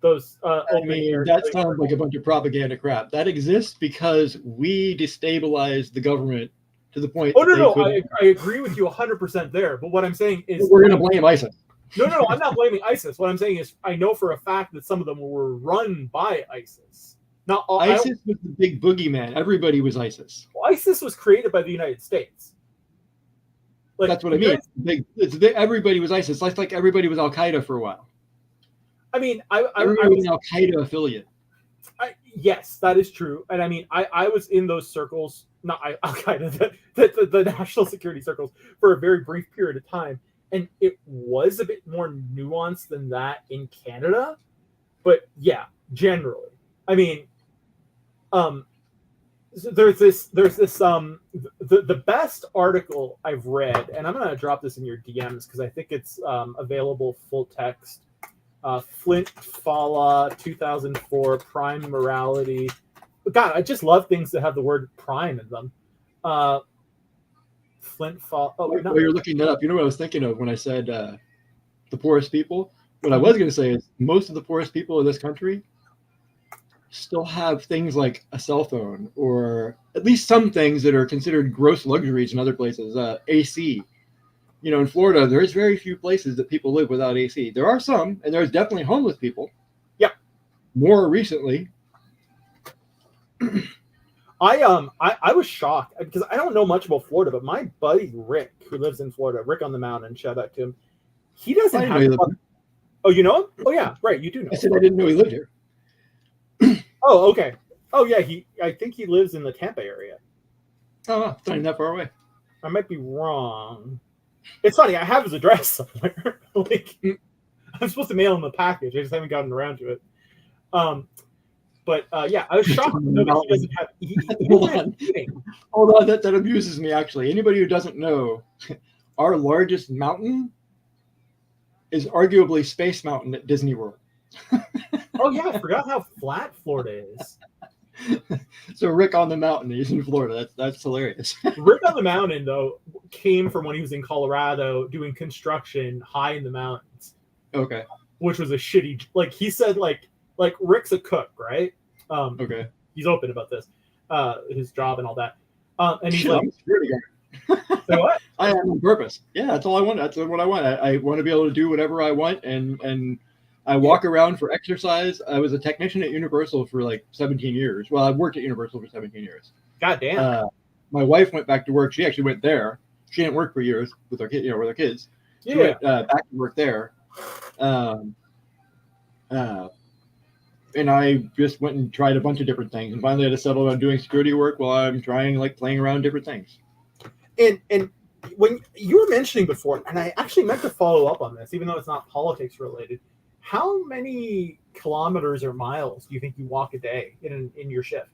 those I open mean, air. that sounds like a bunch of propaganda crap. That exists because we destabilized the government to the point Oh that no, they no, couldn't. I agree with you 100% there. But what I'm saying is, We're going to blame ISIS. no, I'm not blaming ISIS. What I'm saying is, I know for a fact that some of them were run by ISIS. Not all. ISIS was the big boogeyman. Everybody was ISIS. ISIS was created by the United States. Like, That's what I mean. Everybody was ISIS. Like everybody was Al Qaeda for a while. I mean, Everybody was an Al Qaeda affiliate. Yes, that is true. And I mean, I was in those circles, not Al Qaeda, the national security circles, for a very brief period of time. And it was a bit more nuanced than that in Canada. But yeah, generally. I mean, there's this the best article I've read, and I'm gonna drop this in your DMs because I think it's available full text. Flint Fala 2004 Prime Morality. God, I just love things that have the word prime in them. Flint Fala. Oh, While you're looking that up, you know what I was thinking of when I said the poorest people? What I was going to say is most of the poorest people in this country still have things like a cell phone, or at least some things that are considered gross luxuries in other places. AC. You know, in Florida, there's very few places that people live without AC. There are some, and there's definitely homeless people. Yeah. More recently. I was shocked because I don't know much about Florida, but my buddy Rick, who lives in Florida, Rick on the Mountain, shout out to him. He doesn't have. Oh, you know him? Oh yeah, right. You do know. I said I didn't know he lived here. Oh, okay. Oh yeah, I think he lives in the Tampa area. Oh, it's not even that far away. I might be wrong. It's funny. I have his address somewhere. Like, I'm supposed to mail him a package. I just haven't gotten around to it. But yeah, I was shocked that he doesn't have. Hold on. That amuses me actually. Anybody who doesn't know, our largest mountain is arguably Space Mountain at Disney World. Oh yeah, I forgot how flat Florida is. So Rick on the Mountain, he's in Florida. That's hilarious. Rick on the Mountain though came from when he was in Colorado doing construction high in the mountains. Okay. Which was a shitty. Like he said, like Rick's a cook, right? Okay. He's open about this, his job and all that. And he's like, so what? I am on purpose. Yeah, that's all I want. That's what I want. I want to be able to do whatever I want, and I walk around for exercise. I was a technician at Universal for like 17 years. Well, I worked at Universal for 17 years. God damn. My wife went back to work. She actually went there. She didn't work for years with her kid, with her kids. She went back to work there. And I just went and tried a bunch of different things, and finally I had to settle on doing security work while I'm trying, like, playing around different things. And when you were mentioning before, and I actually meant to follow up on this, even though it's not politics related, how many kilometers or miles do you think you walk a day in your shift?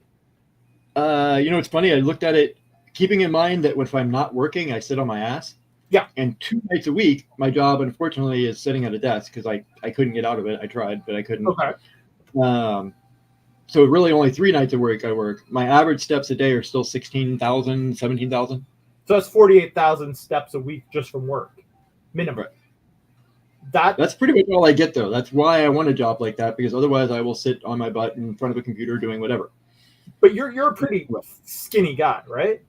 It's funny. I looked at it, keeping in mind that if I'm not working, I sit on my ass. Yeah. And 2 nights a week, my job, unfortunately, is sitting at a desk because I couldn't get out of it. I tried, but I couldn't. Okay. So really only 3 nights a week I work. My average steps a day are still 16,000, 17,000. So that's 48,000 steps a week just from work, minimum. Right. That's pretty much all I get, though. That's why I want a job like that, because otherwise I will sit on my butt in front of a computer doing whatever. But you're a pretty skinny guy, right?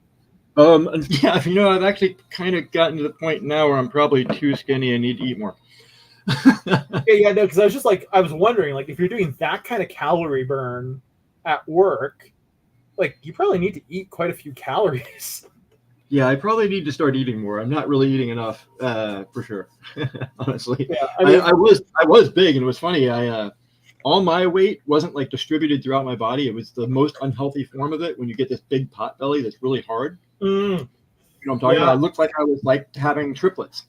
Yeah, I've actually kind of gotten to the point now where I'm probably too skinny and need to eat more. Yeah, no, because I was wondering, like, if you're doing that kind of calorie burn at work, like, you probably need to eat quite a few calories. Yeah, I probably need to start eating more. I'm not really eating enough, for sure. Honestly, yeah, I was big, and it was funny. All my weight wasn't like distributed throughout my body. It was the most unhealthy form of it when you get this big pot belly that's really hard. You know what I'm talking about? I looked like I was like having triplets.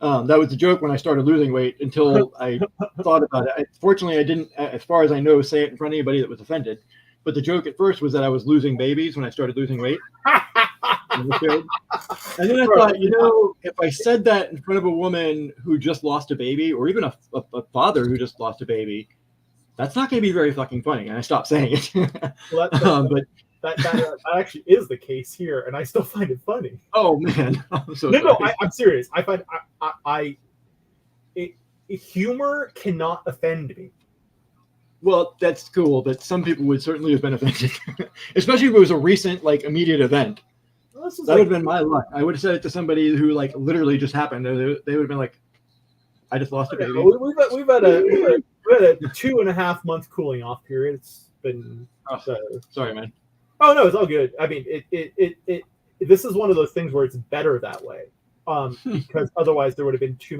That was the joke when I started losing weight until I thought about it. Fortunately, I didn't, as far as I know, say it in front of anybody that was offended. But the joke at first was that I was losing babies when I started losing weight. And then I thought, if I said that in front of a woman who just lost a baby, or even a father who just lost a baby, that's not going to be very fucking funny. And I stopped saying it. Well, but that actually is the case here, and I still find it funny. Oh man, I'm serious. I find humor cannot offend me. Well, that's cool, but some people would certainly have been offended, especially if it was a recent, like, immediate event. Well, this was That like, would have been my luck. I would have said it to somebody who, like, literally just happened. They would have been like, "I just lost a baby." we've had a 2.5 month cooling off period. It's been Sorry, man. Oh no, it's all good. I mean, it this is one of those things where it's better that way, because otherwise there would have been too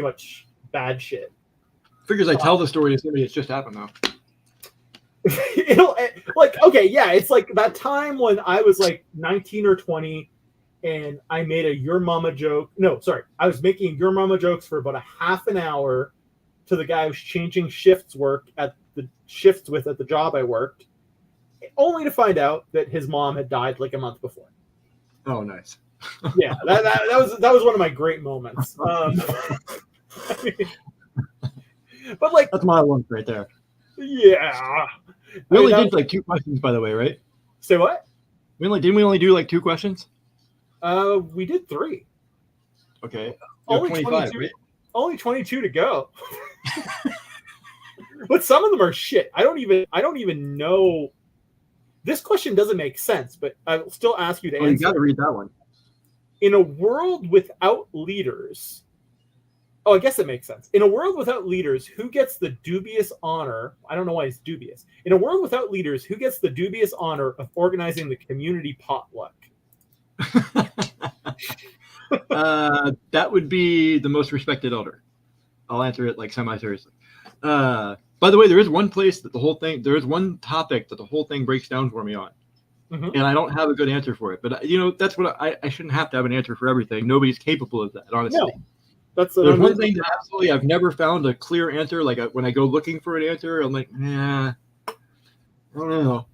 much bad shit. Figures I tell the story to somebody it's just happened though. It'll like okay, yeah, it's like that time when I was like 19 or 20, and I made a your mama joke. No, sorry, I was making your mama jokes for about a half an hour to the guy who's changing shifts at the job I worked, only to find out that his mom had died like a month before. Oh, nice. Yeah, that was one of my great moments. But like that's my lunch right there. Yeah. We only did like 2 questions, by the way, right? Say what? Didn't we only do like 2 questions? We did 3. Okay. Only 25, 22, right? only 22 to go. But some of them are shit. I don't even know. This question doesn't make sense, but I'll still ask you to answer. You got to read that one. In a world without leaders, I guess it makes sense. In a world without leaders, who gets the dubious honor? I don't know why it's dubious. In a world without leaders, who gets the dubious honor of organizing the community potluck? That would be the most respected elder. I'll answer it like semi-seriously. By the way, there is one topic that the whole thing breaks down for me on. Mm-hmm. And I don't have a good answer for it. But, that's what I shouldn't have to have an answer for everything. Nobody's capable of that, honestly. No. There's one thing that absolutely I've never found a clear answer. Like when I go looking for an answer, I'm like, I don't know.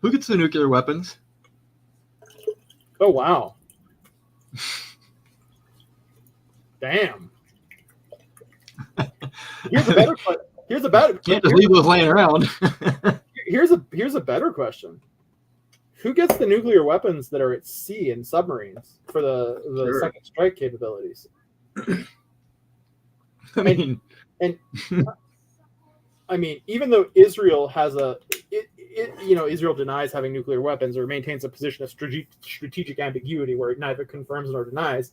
Who gets the nuclear weapons? Oh, wow. Damn. Here's a better question. Can't just leave those laying around. Here's a better question. Who gets the nuclear weapons that are at sea in submarines for the second strike capabilities? I mean, even though Israel has Israel denies having nuclear weapons or maintains a position of strategic ambiguity where it neither confirms nor denies,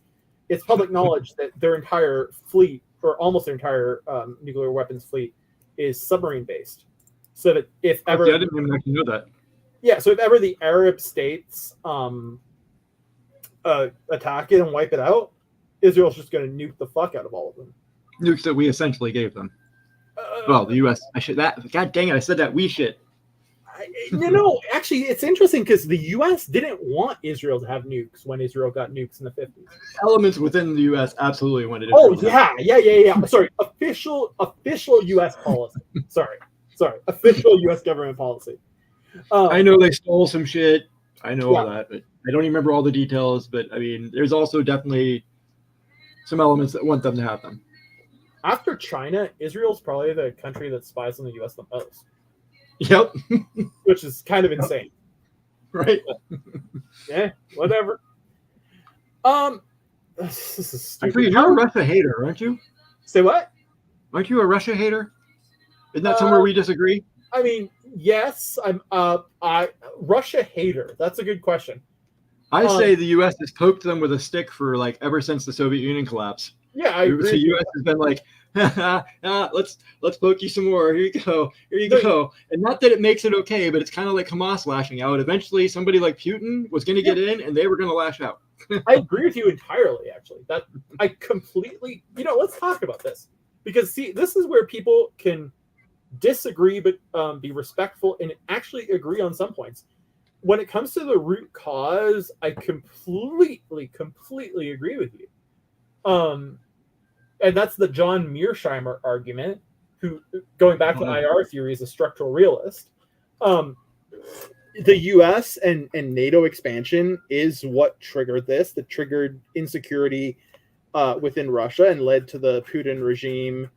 it's public knowledge that their entire fleet, or almost their entire nuclear weapons fleet, is submarine based. So that if ever, I didn't even actually know that. Yeah, so if ever the Arab states attack it and wipe it out, Israel's just going to nuke the fuck out of all of them. Nukes that we essentially gave them. Well, the U.S. God dang it! I said that we shit. Actually, it's interesting because the U.S. didn't want Israel to have nukes when Israel got nukes in the 50s. Elements within the U.S. absolutely wanted it. Oh yeah. Sorry, official U.S. policy. Sorry, official U.S. government policy. I know they stole some shit. I know all that, but I don't even remember all the details. But I mean, there's also definitely some elements that want them to have them. After China, Israel's probably the country that spies on the U.S. the most. Yep. Which is kind of insane. Right. Yeah, whatever. This is stupid. You're a Russia hater, aren't you? Say what? Aren't you a Russia hater? Isn't that somewhere we disagree? I mean, yes, I'm Russia hater. That's a good question. I say the U.S. has poked them with a stick for ever since the Soviet Union collapse. Yeah, I agree. The U.S. has been like, let's poke you some more. Here you go. And not that it makes it okay, but it's kind of like Hamas lashing out. Eventually, somebody like Putin was going to get in, and they were going to lash out. I agree with you entirely. Actually, that I completely. Let's talk about this because this is where people can disagree, but be respectful and actually agree on some points. When it comes to the root cause, I completely agree with you. And that's the John Mearsheimer argument, who, going back to IR theory, is a structural realist. The U.S. and NATO expansion is what triggered this, that triggered insecurity within Russia and led to the Putin regime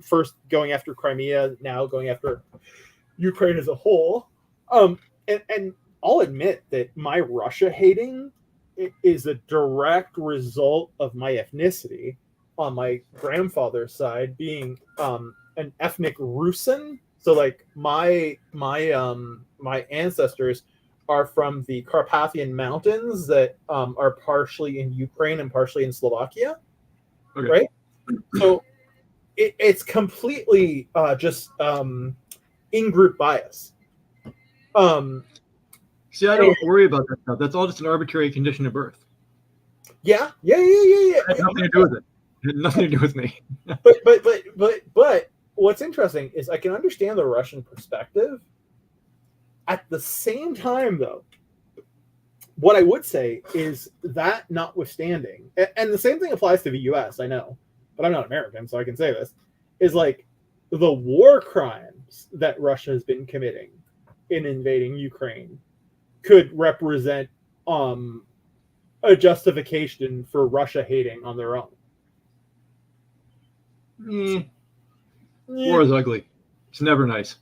first going after Crimea, now going after Ukraine as a whole. And I'll admit that my Russia hating is a direct result of my ethnicity. on my grandfather's side being an ethnic Rusin. So like my ancestors are from the Carpathian Mountains that are partially in Ukraine and partially in Slovakia. Okay. Right? So it's completely just in-group bias. See, I don't worry about that stuff. That's all just an arbitrary condition of birth. Yeah. It had nothing to do with it. It had nothing to do with me. But what's interesting is I can understand the Russian perspective. At the same time, though, what I would say is that notwithstanding, and the same thing applies to the U.S., I know, but I'm not American, so I can say this, is like the war crimes that Russia has been committing in invading Ukraine could represent a justification for Russia hating on their own. War is ugly. It's never nice.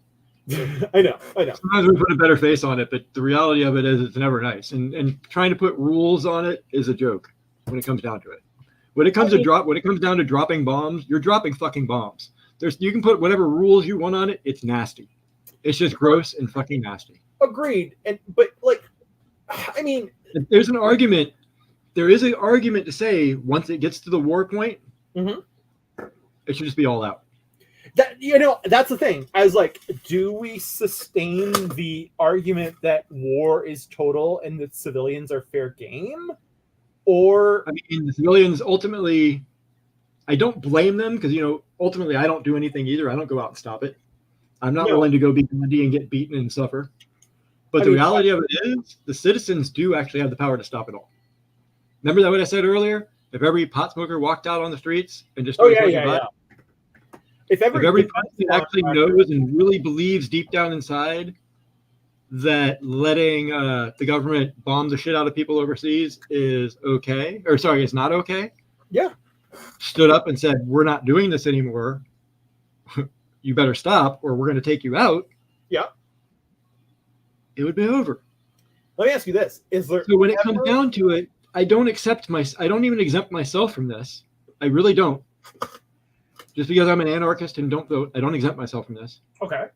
I know. Sometimes we put a better face on it, but the reality of it is it's never nice. And trying to put rules on it is a joke when it comes down to it. When it comes down to dropping bombs, you're dropping fucking bombs. You can put whatever rules you want on it. It's nasty. It's just gross and fucking nasty. Agreed. But I mean, there's an argument. There is an argument to say once it gets to the war point, it should just be all out. That's the thing. I was like, do we sustain the argument that war is total and that civilians are fair game? Or I mean, the civilians ultimately, I don't blame them because ultimately I don't do anything either. I don't go out and stop it. I'm not willing to go be Gandhi and get beaten and suffer. But the reality of it is, the citizens do actually have the power to stop it all. Remember that what I said earlier? If every pot smoker walked out on the streets and just If every person actually knows and really believes deep down inside that letting the government bomb the shit out of people overseas is okay, or sorry, it's not okay. Yeah. Stood up and said, we're not doing this anymore. You better stop or we're going to take you out. Yeah. It would be over. Let me ask you this. So when it comes down to it, I don't even exempt myself from this. I really don't. Just because I'm an anarchist and don't vote, I don't exempt myself from this. Okay.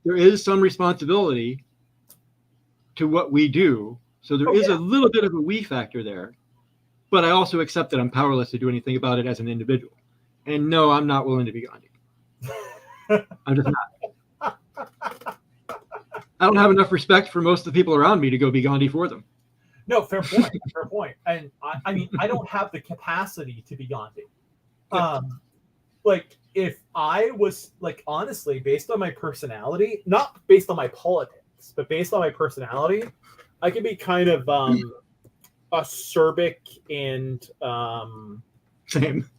There is some responsibility to what we do. So there is a little bit of a we factor there. But I also accept that I'm powerless to do anything about it as an individual. And no, I'm not willing to be Gandhi. I'm just not. I don't have enough respect for most of the people around me to go be Gandhi for them. No, fair point. Fair point. And I mean, I don't have the capacity to be Gandhi. Like, if I was, like, honestly, based on my personality, not based on my politics, but based on my personality, I could be kind of acerbic and same.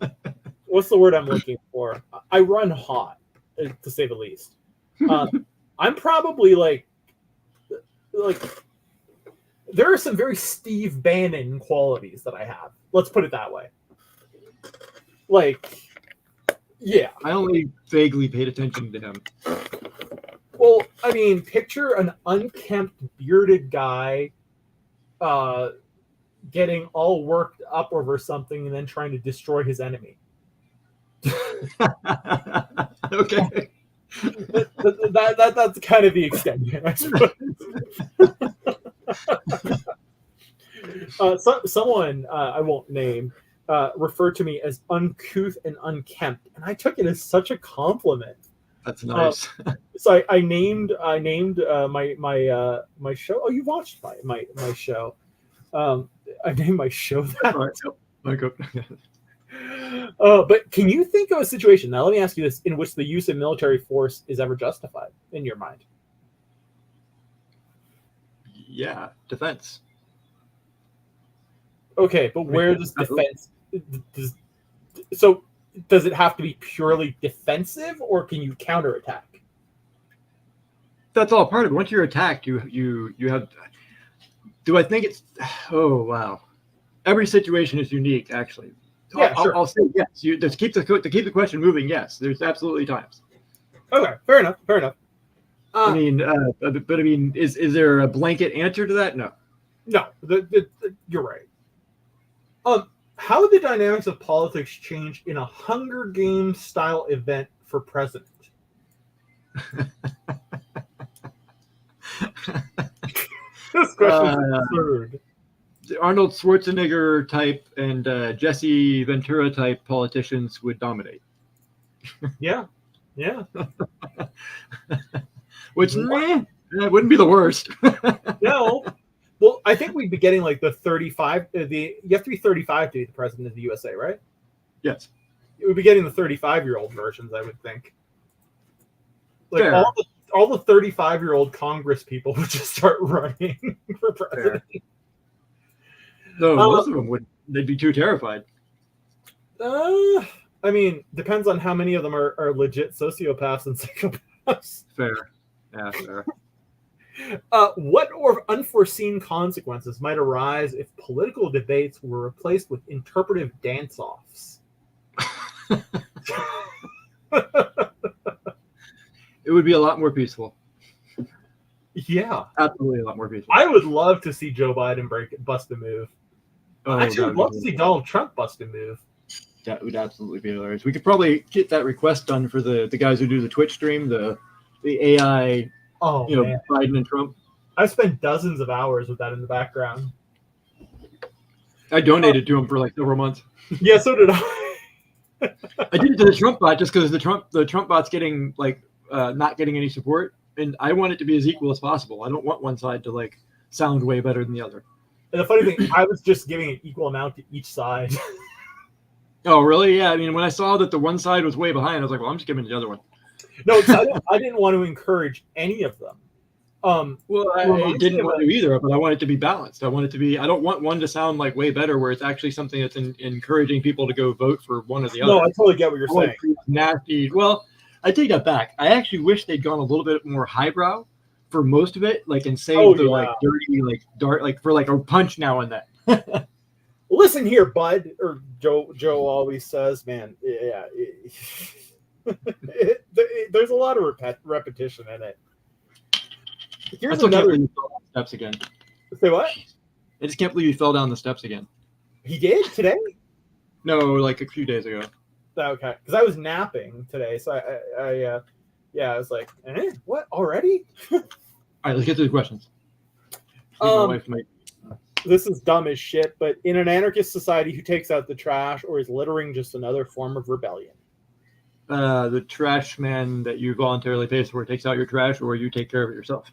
What's the word I'm looking for? I run hot, to say the least. I'm probably like there are some very Steve Bannon qualities that I have. Let's put it that way. Like, yeah. I only vaguely paid attention to him. Well, I mean, picture an unkempt, bearded guy getting all worked up over something and then trying to destroy his enemy. Okay. That's kind of the extent, I suppose. Someone I won't name referred to me as uncouth and unkempt, and I took it as such a compliment. That's nice. So I named my show. Oh, you watched my show. I named my show that. But can you think of a situation, now let me ask you this, in which the use of military force is ever justified in your mind? Yeah, defense. Okay, but where does defense... Does it have to be purely defensive, or can you counterattack? That's all part of it. Once you're attacked, you have... Do I think it's... Oh, wow. Every situation is unique, actually. Yeah, sure. I'll say yes. To keep the question moving, yes. There's absolutely times. Okay, fair enough. I mean, is there a blanket answer to that? No. No, you're right. How would the dynamics of politics change in a Hunger Games style event for president? This question is absurd. The Arnold Schwarzenegger type and Jesse Ventura type politicians would dominate. Yeah. Yeah. Which that wouldn't be the worst. No. Well, I think we'd be getting like the 35. You have to be 35 to be the president of the USA, right? Yes. We'd be getting the 35-year-old versions, I would think. Like Fair. all the 35-year-old Congress people would just start running for president. Fair. No, most of them would. They'd be too terrified. I mean, depends on how many of them are legit sociopaths and psychopaths. Fair. Yeah, fair. What unforeseen consequences might arise if political debates were replaced with interpretive dance-offs? It would be a lot more peaceful. Yeah. Absolutely a lot more peaceful. I would love to see Joe Biden bust a move. Actually, I'd love to see Donald Trump bust a move. That would absolutely be hilarious. We could probably get that request done for the guys who do the Twitch stream, the AI, man. Biden and Trump. I've spent dozens of hours with that in the background. I donated to him for like several months. Yeah, so did I. I did it to the Trump bot just because the Trump bot's getting like not getting any support, and I want it to be as equal as possible. I don't want one side to like sound way better than the other. And the funny thing, I was just giving an equal amount to each side. Oh, really? Yeah. I mean, when I saw that the one side was way behind, I was like, well, I'm just giving the other one. No, I didn't want to encourage any of them. Well, I didn't want to either, but I want it to be balanced. I want it to be. I don't want one to sound like way better, where it's actually something that's encouraging people to go vote for one or the other. No, I totally get what you're saying. Nasty. Well, I take that back. I actually wish they'd gone a little bit more highbrow for most of it, like and saved the like dirty, like dark, like for like a punch now and then. Listen here, bud, or Joe always says, man, yeah. There's a lot of repetition in it. Here's another. Steps again. Say what? I just can't believe he fell down the steps again. He did today? No, like a few days ago. Okay, because I was napping today, so I was like, what already? All right, let's get to the questions. My wife might. This is dumb as shit, but in an anarchist society, who takes out the trash, or is littering just another form of rebellion? The trash man that you voluntarily pay for takes out your trash, or you take care of it yourself.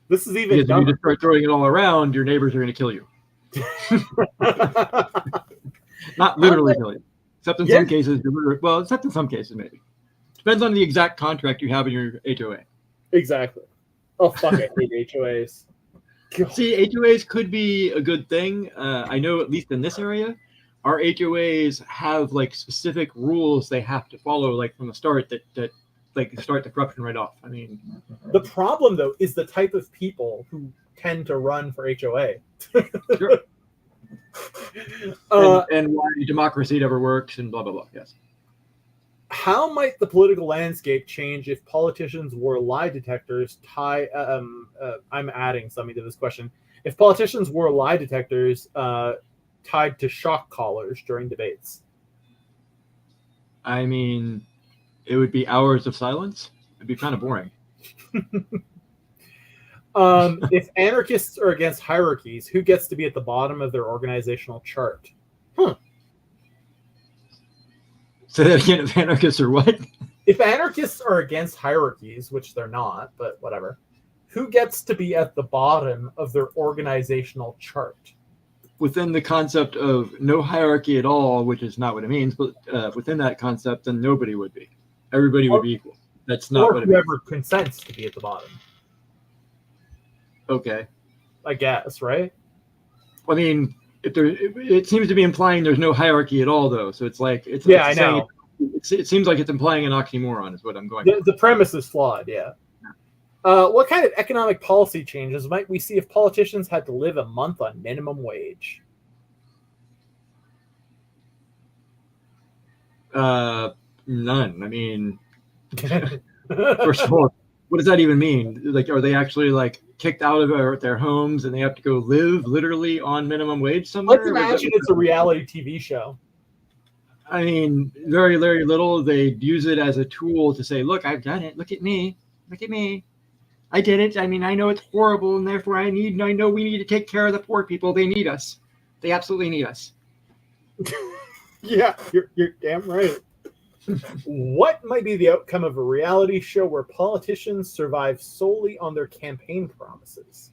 This is even because dumber. if you just start throwing it all around, your neighbors are going to kill you. Not literally kill you. Except in some cases, well, except in some cases, maybe. Depends on the exact contract you have in your HOA. Exactly. Oh, fuck, I hate HOAs. God. See, HOAs could be a good thing. I know, at least in this area, our HOAs have like specific rules they have to follow, like from the start, that like start the corruption right off. I mean, the problem though is the type of people who tend to run for HOA. Sure. And why democracy never works, and blah blah blah. Yes. How might the political landscape change if politicians wore lie detectors I'm adding something to this question. If politicians wore lie detectors tied to shock collars during debates? I mean, it would be hours of silence. It'd be kind of boring. If anarchists are against hierarchies, who gets to be at the bottom of their organizational chart? Say that again. If anarchists are what? If anarchists are against hierarchies, which they're not, but whatever, who gets to be at the bottom of their organizational chart? Within the concept of no hierarchy at all, which is not what it means, but within that concept, then nobody would be. Everybody would be equal. That's not what it means. Whoever consents to be at the bottom. Okay. I guess, right? I mean, it seems to be implying there's no hierarchy at all, though. So it's like I know. It seems like it's implying an oxymoron, is what I'm going. The premise is flawed. Yeah. What kind of economic policy changes might we see if politicians had to live a month on minimum wage? None. I mean, first of all, what does that even mean? Like, are they actually like kicked out of their homes and they have to go live literally on minimum wage somewhere? Let's imagine it's a reality TV show. I mean, very, very little. They use it as a tool to say, look, I've done it. Look at me. Look at me. I did it. I mean, I know it's horrible, and therefore I know we need to take care of the poor people. They need us. They absolutely need us. Yeah, you're damn right. What might be the outcome of a reality show where politicians survive solely on their campaign promises?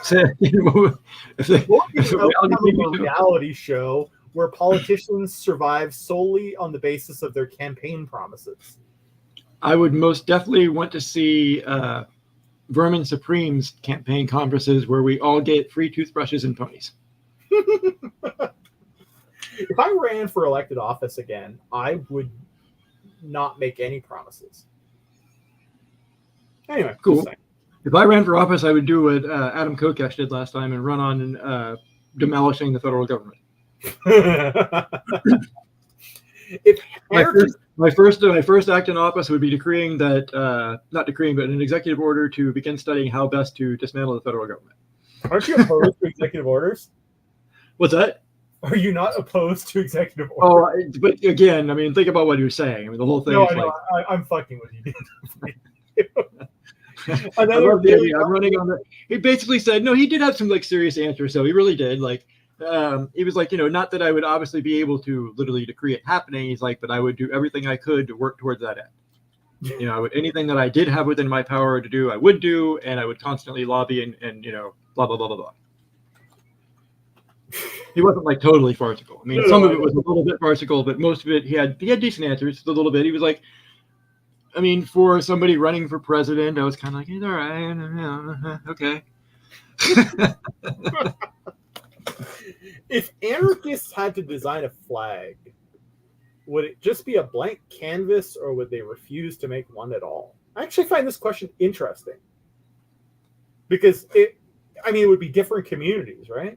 So, What would be the outcome of a reality show where politicians survive solely on the basis of their campaign promises? I would most definitely want to see Vermin Supreme's campaign conferences where we all get free toothbrushes and ponies. If I ran for elected office again, I would not make any promises. Anyway, cool. If I ran for office, I would do what Adam Kokesh did last time and run on demolishing the federal government. My first act in office would be decreeing that, not decreeing, but an executive order to begin studying how best to dismantle the federal government. Aren't you opposed to executive orders? What's that? Are you not opposed to executive orders? Oh, but again, I mean, think about what he was saying. I mean, the whole thing. No, is I know. like, I'm fucking with you. I love the idea. I'm running on the. He basically said, no, he did have some like serious answers. So he really did. Like, he was like, not that I would obviously be able to literally decree it happening. He's like, but I would do everything I could to work towards that end. Anything that I did have within my power to do, I would do, and I would constantly lobby and blah blah blah blah blah. He wasn't like totally farcical. I mean, some of it was a little bit farcical, but most of it he had decent answers. A little bit. He was like, I mean, for somebody running for president, I was kind of like, it's all right, okay. If anarchists had to design a flag, would it just be a blank canvas, or would they refuse to make one at all? I actually find this question interesting because it would be different communities, right?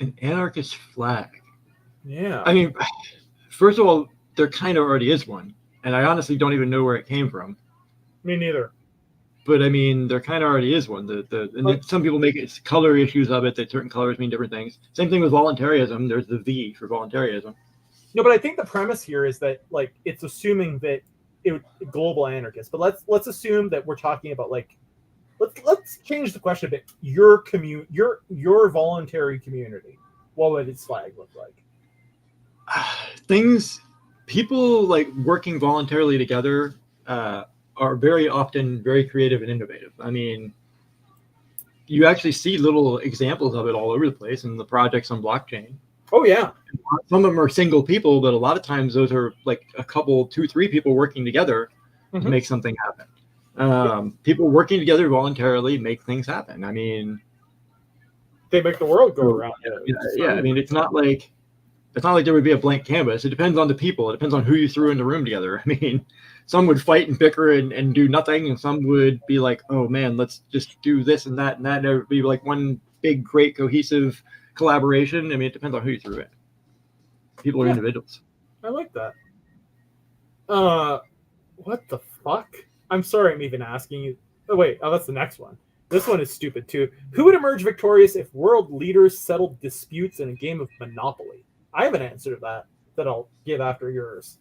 An anarchist flag. Yeah. I mean, first of all, there kind of already is one, and I honestly don't even know where it came from. Me neither. But I mean, there kind of already is one. Some people make it color issues of it, that certain colors mean different things. Same thing with voluntarism. There's the V for voluntarism. No, but I think the premise here is that like it's assuming that global anarchists. But let's assume that we're talking about like let's change the question a bit. Your voluntary community. What would its flag look like? People like working voluntarily together are very often very creative and innovative. I mean, you actually see little examples of it all over the place in the projects on blockchain. Oh yeah. Some of them are single people, but a lot of times those are like a couple, 2-3 people working together to make something happen. People working together voluntarily make things happen. I mean, they make the world go around. Yeah. I mean, it's not like there would be a blank canvas. It depends on the people. It depends on who you threw in the room together. I mean, some would fight and bicker and do nothing, and some would be like, oh man, let's just do this and that, and that. And it would be like one big, great, cohesive collaboration. I mean, it depends on who you threw in. People are individuals. I like that. What the fuck? I'm sorry I'm even asking you. Oh, wait. Oh, that's the next one. This one is stupid, too. Who would emerge victorious if world leaders settled disputes in a game of Monopoly? I have an answer to that I'll give after yours.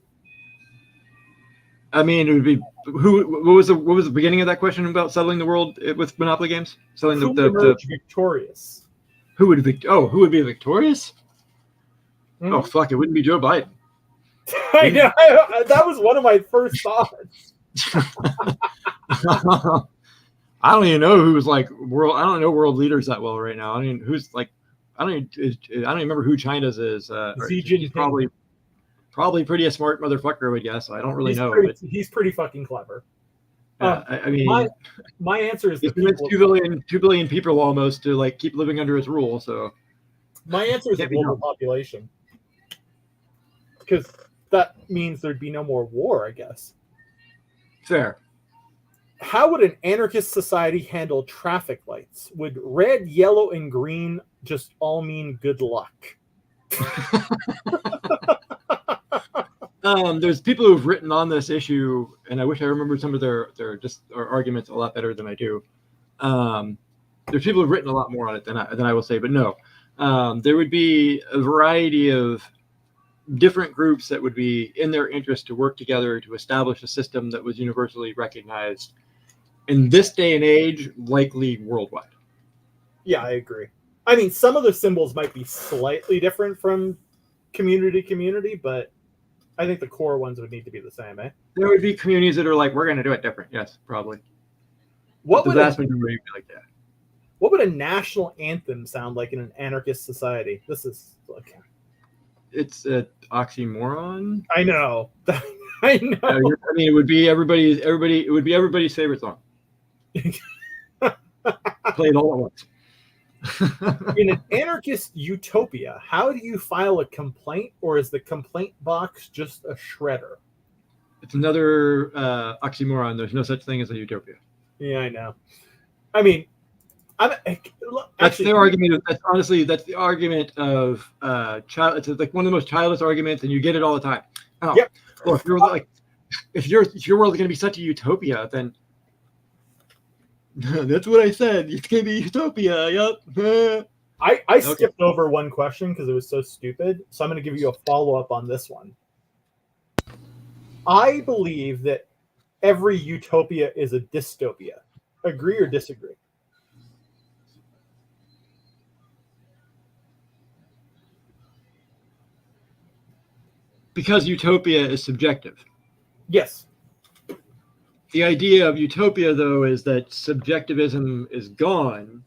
I mean, it would be what was the beginning of that question about settling the world with Monopoly games? Who would emerge victorious? Who would be victorious? Oh fuck! It wouldn't be Joe Biden. I know. That was one of my first thoughts. I don't even know who's like world. I don't know world leaders that well right now. I mean, who's like, I don't even remember who China's is. Xi Jinping. He's probably pretty a smart motherfucker, I would guess. I don't really know. He's pretty fucking clever. I mean, my answer is 2 billion people almost to like keep living under his rule. So my answer is the global population, because that means there'd be no more war, I guess. Fair. How would an anarchist society handle traffic lights? Would red, yellow, and green just all mean good luck? There's people who've written on this issue, and I wish I remembered some of their arguments a lot better than I do. There's people who've written a lot more on it than I will say, but no. There would be a variety of different groups that would be in their interest to work together to establish a system that was universally recognized in this day and age, likely worldwide. Yeah, I agree. I mean, some of the symbols might be slightly different from community to community, but I think the core ones would need to be the same, eh? There would be communities that are like, we're going to do it different. Yes, probably. What the would vast majority would be like that. What would a national anthem sound like in an anarchist society? This is like, it's an oxymoron. I know. I know. I mean, it would be everybody's favorite song. Played all at once. In an anarchist utopia, how do you file a complaint, or is the complaint box just a shredder? It's another oxymoron. There's no such thing as a utopia. Yeah, I know. I mean, that's the argument. That's the argument of child. It's like one of the most childish arguments, and you get it all the time. Oh, yep. Well, if your world is going to be such a utopia, then that's what I said. It's going to be utopia. Yep. I skipped over one question because it was so stupid. So I'm going to give you a follow-up on this one. I believe that every utopia is a dystopia. Agree or disagree? Because utopia is subjective. Yes. The idea of utopia, though, is that subjectivism is gone,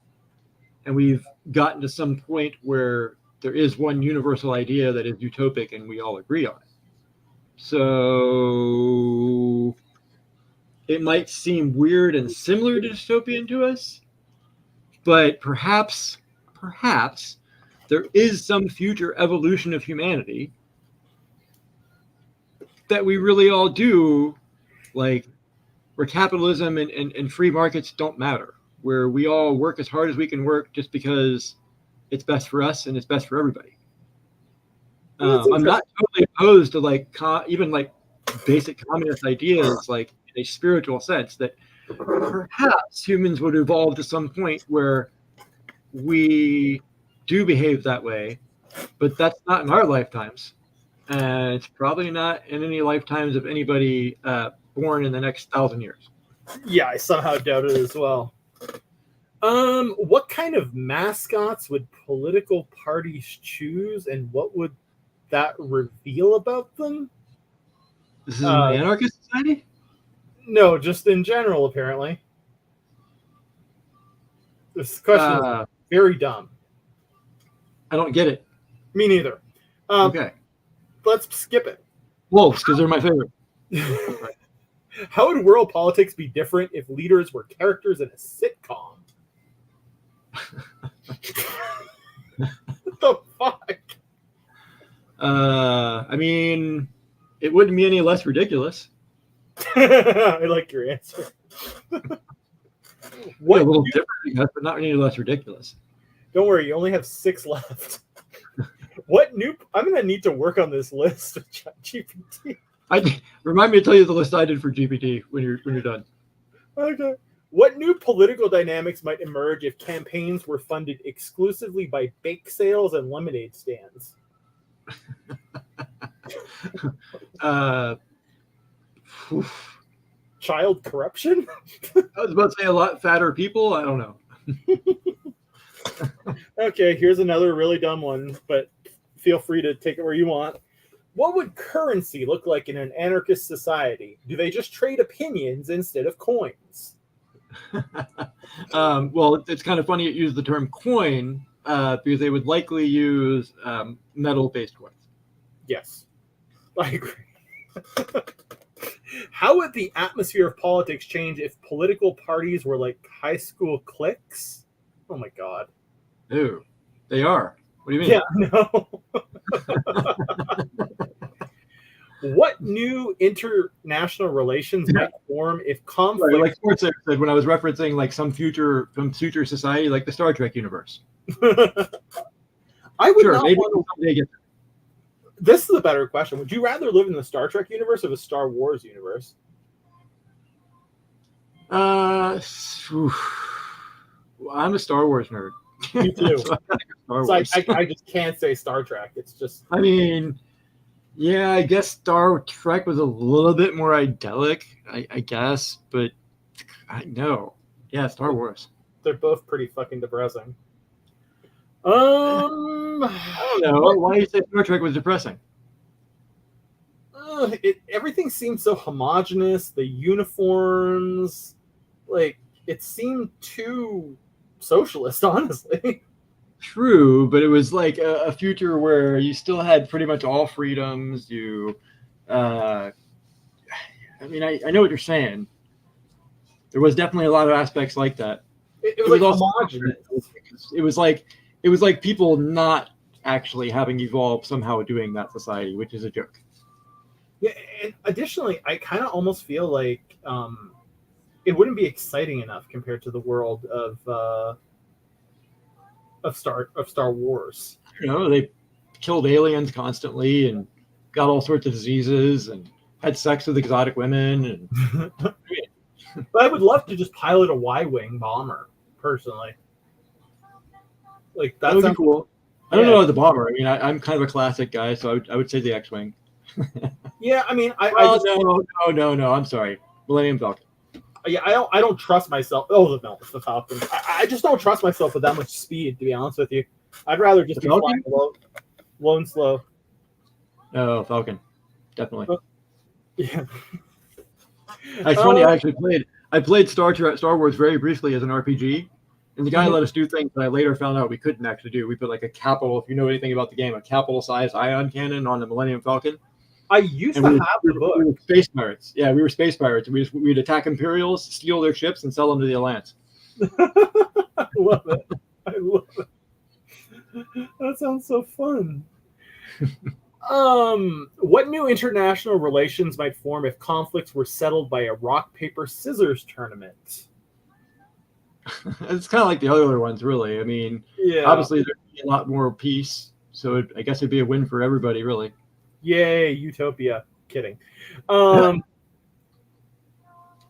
and we've gotten to some point where there is one universal idea that is utopic, and we all agree on it. So it might seem weird and similar to dystopian to us, but perhaps there is some future evolution of humanity that we really all do, like where capitalism and free markets don't matter, where we all work as hard as we can work just because it's best for us and it's best for everybody. I'm not totally opposed to even basic communist ideas, like in a spiritual sense, that perhaps humans would evolve to some point where we do behave that way, but that's not in our lifetimes. And it's probably not in any lifetimes of anybody born in the next 1,000 years. Yeah, I somehow doubt it as well. What kind of mascots would political parties choose, and what would that reveal about them? This is an anarchist society? No, just in general, apparently. This question is very dumb. I don't get it. Me neither. Okay. Let's skip it. Wolves, because they're my favorite. How would world politics be different if leaders were characters in a sitcom? What the fuck? I mean, it wouldn't be any less ridiculous. I like your answer. What a little different, but not any less ridiculous. Don't worry, you only have 6 left. What new? I'm gonna need to work on this list of GPT. Remind me to tell you the list I did for GPT when you're done. Okay. What new political dynamics might emerge if campaigns were funded exclusively by bake sales and lemonade stands? Child corruption? I was about to say a lot fatter people. I don't know. Okay, here's another really dumb one, but feel free to take it where you want. What would currency look like in an anarchist society? Do they just trade opinions instead of coins? Well, it's kind of funny you use the term coin because they would likely use metal-based coins. Yes, I agree. How would the atmosphere of politics change if political parties were like high school cliques? Oh my God. Ooh, they are. What do you mean? Yeah, no. What new international relations might form if conflict? Right, like Sports said when I was referencing like some future society, like the Star Trek universe. I would sure, not maybe want someday get This is a better question. Would you rather live in the Star Trek universe or the Star Wars universe? I'm a Star Wars nerd. Me too. So Star So Wars. I just can't say Star Trek. It's just. I mean, yeah, I guess Star Trek was a little bit more idyllic, I guess, but I know. Yeah, Star Wars. They're both pretty fucking depressing. I don't know. Why do you say Star Trek was depressing? Everything seemed so homogenous. The uniforms, like, it seemed too socialist, honestly. True, but it was like a future where you still had pretty much all freedoms. I mean, I know what you're saying. There was definitely a lot of aspects like that. It was like also homogenous. It was like people not actually having evolved somehow doing that society, which is a joke. Yeah, and additionally, I kind of almost feel like it wouldn't be exciting enough compared to the world of Star Wars. You know, they killed aliens constantly and got all sorts of diseases and had sex with exotic women. And But I would love to just pilot a Y-wing bomber, personally. Like that would be cool. I don't Yeah. know the bomber. I mean, I'm kind of a classic guy, so I would say the X-wing. Yeah, I mean, No. I'm sorry, Millennium Falcon. Yeah, I don't trust myself. Oh, it's the Falcon. I just don't trust myself with that much speed, to be honest with you. I'd rather just be flying low and slow. Oh, Falcon, definitely. Yeah. It's funny. I played Star Wars very briefly as an RPG, and the guy let us do things that I later found out we couldn't actually do. We put like a capital, if you know anything about the game, a capital-sized ion cannon on the Millennium Falcon. I used to have the book. We were space pirates. Yeah, we were space pirates. We'd attack Imperials, steal their ships, and sell them to the Alliance. I love it. That sounds so fun. What new international relations might form if conflicts were settled by a rock, paper, scissors tournament? It's kind of like the other ones, really. I mean, Yeah. obviously there'd be a lot more peace, so I guess it'd be a win for everybody, really. Yay, utopia. Kidding.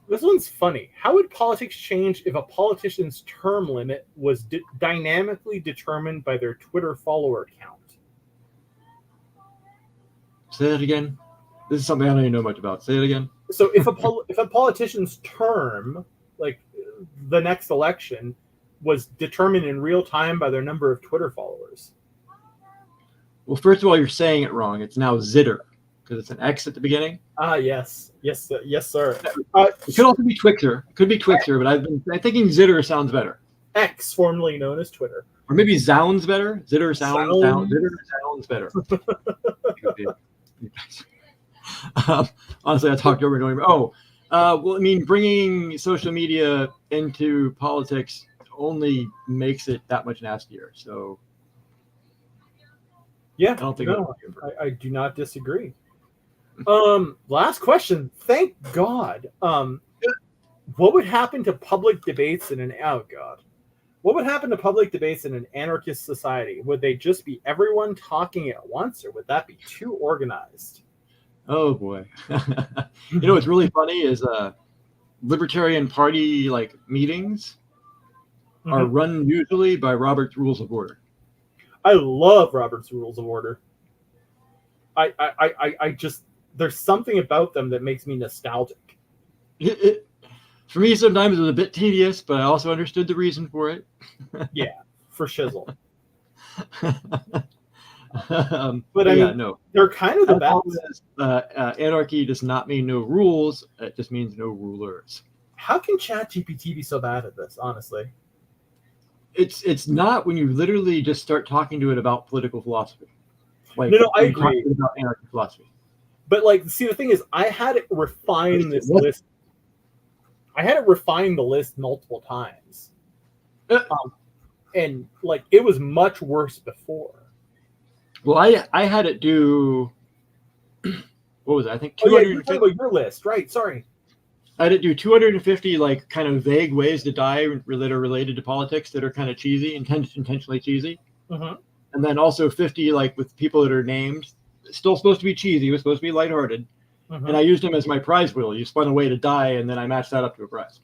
This one's funny. How would politics change if a politician's term limit was dynamically determined by their Twitter follower count? Say that again. This is something I don't even know much about. Say it again. So if a politician's term, like the next election, was determined in real time by their number of Twitter followers. Well, first of all, you're saying it wrong. It's now Zitter because it's an X at the beginning. Yes, sir. It could also be Twixer. It could be Twixer, but I'm thinking Zitter sounds better. X, formerly known as Twitter. Or maybe Zounds better. Zitter sounds better. Honestly, I talked over and over. Well, I mean, bringing social media into politics only makes it that much nastier. So, yeah, I don't think. I do not disagree. Last question. Thank God. What would happen to public debates in an What would happen to public debates in an anarchist society? Would they just be everyone talking at once, or would that be too organized? Oh boy. You know what's really funny is Libertarian Party meetings are run usually by Robert's Rules of Order. I love Robert's Rules of Order. I just, there's something about them that makes me nostalgic. For me, sometimes it was a bit tedious, but I also understood the reason for it. Yeah, for shizzle. But I mean, no. They're kind of the best. Anarchy does not mean no rules. It just means no rulers. How can ChatGPT be so bad at this, honestly? It's not when you literally just start talking to it about political philosophy. No, I agree. About anarchy philosophy. But see, the thing is, I had it refine this list. I had it refine the list multiple times, and it was much worse before. Well, I had it do. What was it? I think 250. Oh, yeah, you're talking about your list, right? Sorry. I had it do 250 kind of vague ways to die that are related to politics that are kind of cheesy, intentionally cheesy, and then also 50 with people that are named still supposed to be cheesy. It was supposed to be lighthearted. Mhm. And I used him as my prize wheel. You spun a way to die, and then I matched that up to a prize.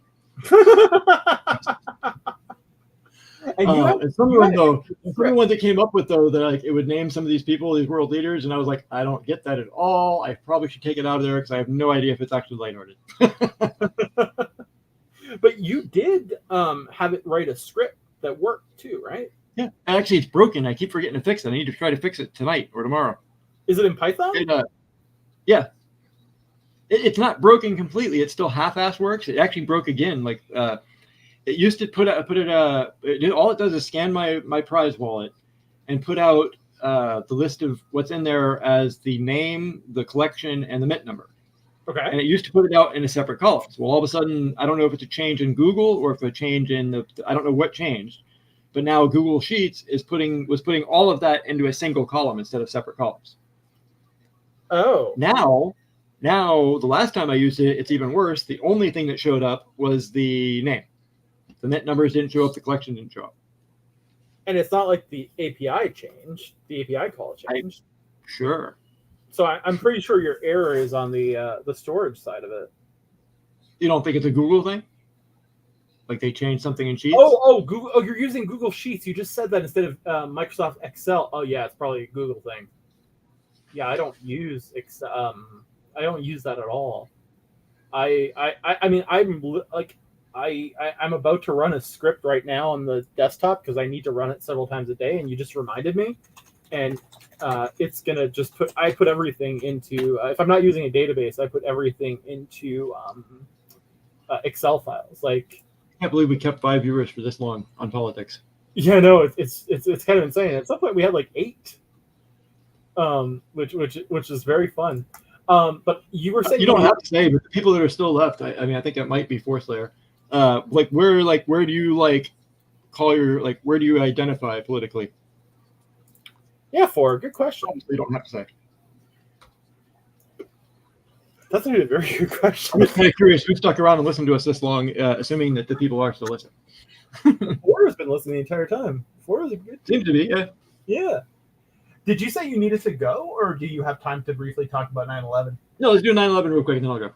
And And some of the ones that came up with, though, that like it would name some of these people, these world leaders, and I was like, I don't get that at all. I probably should take it out of there because I have no idea if it's actually lighthearted. But you did have it write a script that worked too, right? Yeah, actually, it's broken. I keep forgetting to fix it. I need to try to fix it tonight or tomorrow. Is it in Python? Yeah. It's not broken completely. It still half-ass works. It actually broke again. Like it used to all it does is scan my prize wallet and put out the list of what's in there as the name, the collection, and the mint number. Okay. And it used to put it out in a separate columns. Well, all of a sudden, I don't know if it's a change in Google or if a change in I don't know what changed, but now Google Sheets was putting all of that into a single column instead of separate columns. Oh. Now, the last time I used it, it's even worse. The only thing that showed up was the name. The mint numbers didn't show up. The collection didn't show up. And it's not like the API changed. The API call changed. Sure. So I'm pretty sure your error is on the storage side of it. You don't think it's a Google thing? Like they changed something in Sheets? Oh, Google. Oh, you're using Google Sheets. You just said that instead of Microsoft Excel. Oh, yeah, it's probably a Google thing. Yeah, I don't use Excel. I don't use that at all. I mean, I'm about to run a script right now on the desktop because I need to run it several times a day, and you just reminded me. And it's gonna just I put everything into if I'm not using a database, I put everything into Excel files. Like, I can't believe we kept 5 viewers for this long on politics. Yeah, no, it's kind of insane. At some point, we had like 8, which is very fun. But you were saying you don't have to say, but the people that are still left, I mean, I think it might be Force Layer. Where do you call your where do you identify politically? Yeah, good question. You don't have to say. That's a very good question. I'm just kind of curious who stuck around and listened to us this long, assuming that the people are still listening. Florida's been listening the entire time. Florida's a good. Seems to be, yeah. Yeah. Did you say you needed to go, or do you have time to briefly talk about 9/11? No, let's do 9/11 real quick, and then I'll go.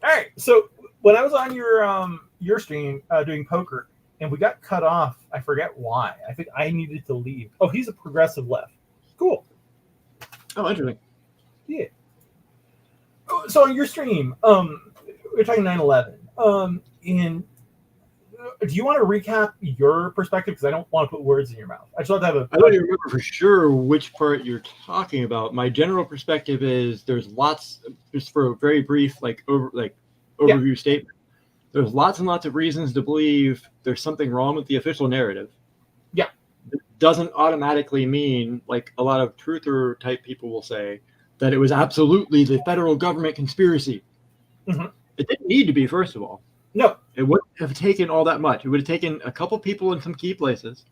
All right. So when I was on your stream doing poker, and we got cut off, I forget why. I think I needed to leave. Oh, he's a progressive left. Cool. Oh, interesting. Yeah. So on your stream, we're talking 9/11. And do you want to recap your perspective? Because I don't want to put words in your mouth. I just want to have I don't even remember for sure which part you're talking about. My general perspective is there's lots, just for a very brief overview statement. There's lots and lots of reasons to believe there's something wrong with the official narrative. Yeah. It doesn't automatically mean, like a lot of truther type people will say, that it was absolutely the federal government conspiracy. Mm-hmm. It didn't need to be, first of all. No. It wouldn't have taken all that much. It would have taken a couple people in some key places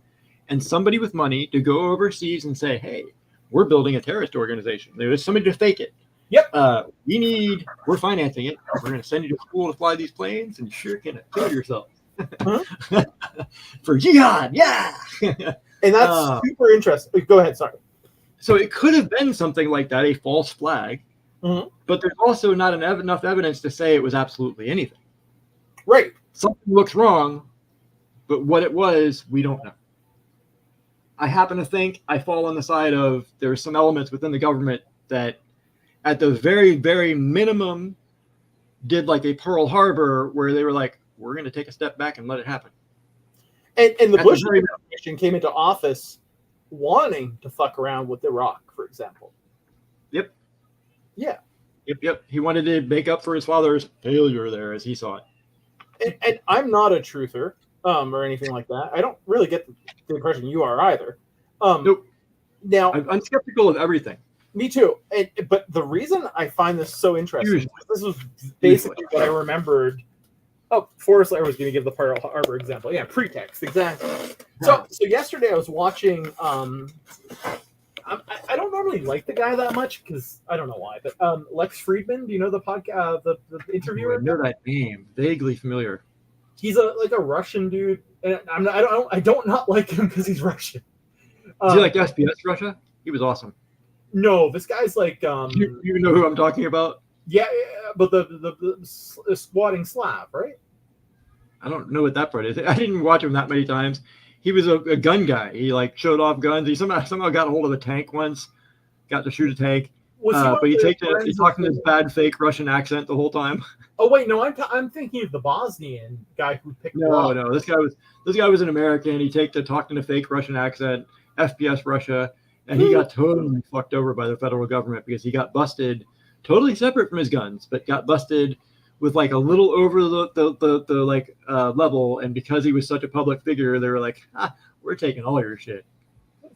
and somebody with money to go overseas and say, hey, we're building a terrorist organization. There's somebody to fake it. Yep. We're financing it. We're going to send you to school to fly these planes, and you're going to kill yourself. Huh? For jihad, yeah. And that's super interesting. Go ahead, sorry. So it could have been something like that, a false flag, but there's also not enough evidence to say it was absolutely anything. Right. Something looks wrong, but what it was, we don't know. I happen to think I fall on the side of there are some elements within the government that at the very, very minimum did like a Pearl Harbor where they were like, we're going to take a step back and let it happen. And the Bush administration came into office wanting to fuck around with Iraq, for example. Yep. Yeah. Yep. He wanted to make up for his father's failure there as he saw it. And I'm not a truther or anything like that. I don't really get the impression you are either. Nope. Now, I'm skeptical of everything. Me too. But the reason I find this so interesting, this was basically what I remembered. Oh, Forrest Lair was going to give the Pearl Harbor example. Yeah, pretext, exactly. So yesterday I was watching. I don't normally like the guy that much because I don't know why, but Lex Friedman. Do you know the podcast, the interviewer? I know that name, vaguely familiar. He's a Russian dude, and I don't not like him because he's Russian. Is he like SBS Russia? He was awesome. No, this guy's like You know who I'm talking about? yeah, but the squatting Slav, right? I don't know what that part is. I didn't watch him that many times. He was a gun guy. He like showed off guns. He somehow got a hold of a tank once, got to shoot a tank. Was he one But of the he friends talked of in this bad fake Russian accent the whole time. Oh wait, no, I'm thinking of the Bosnian guy who picked No, up. no, this guy was an American. He talked in a fake Russian accent, FPS Russia, and he got totally fucked over by the federal government because he got busted, totally separate from his guns, but got busted with like a little over the level, and because he was such a public figure, they were like, we're taking all your shit.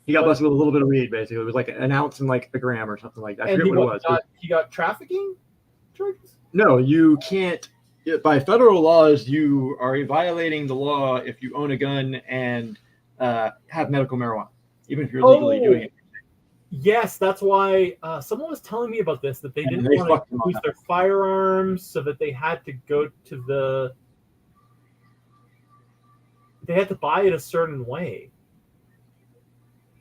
He got busted with a little bit of weed, basically. It was like an ounce and like a gram or something like that. I forget what it was. He got trafficking charges? No, you can't. By federal laws, you are violating the law if you own a gun and have medical marijuana, even if you're legally doing it. Yes, that's why someone was telling me about this, that they didn't want to use their firearms, so that they had to go to they had to buy it a certain way.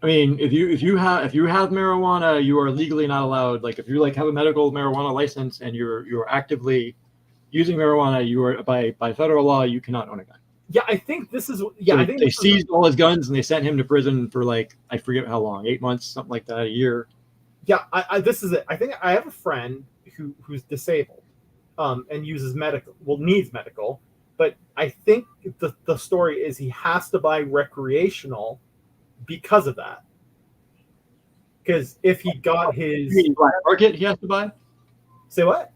I mean, if you have marijuana, you are legally not allowed. Like if you like have a medical marijuana license and you're actively using marijuana, you are by federal law you cannot own a gun. Yeah, I think this is. So I think they seized all his guns and they sent him to prison for like I forget how long, 8 months, something like that, a year. Yeah, this is it. I think I have a friend who's disabled, and uses needs medical, but I think the story is he has to buy recreational because of that. Because if he got his black market, he has to buy. Say what?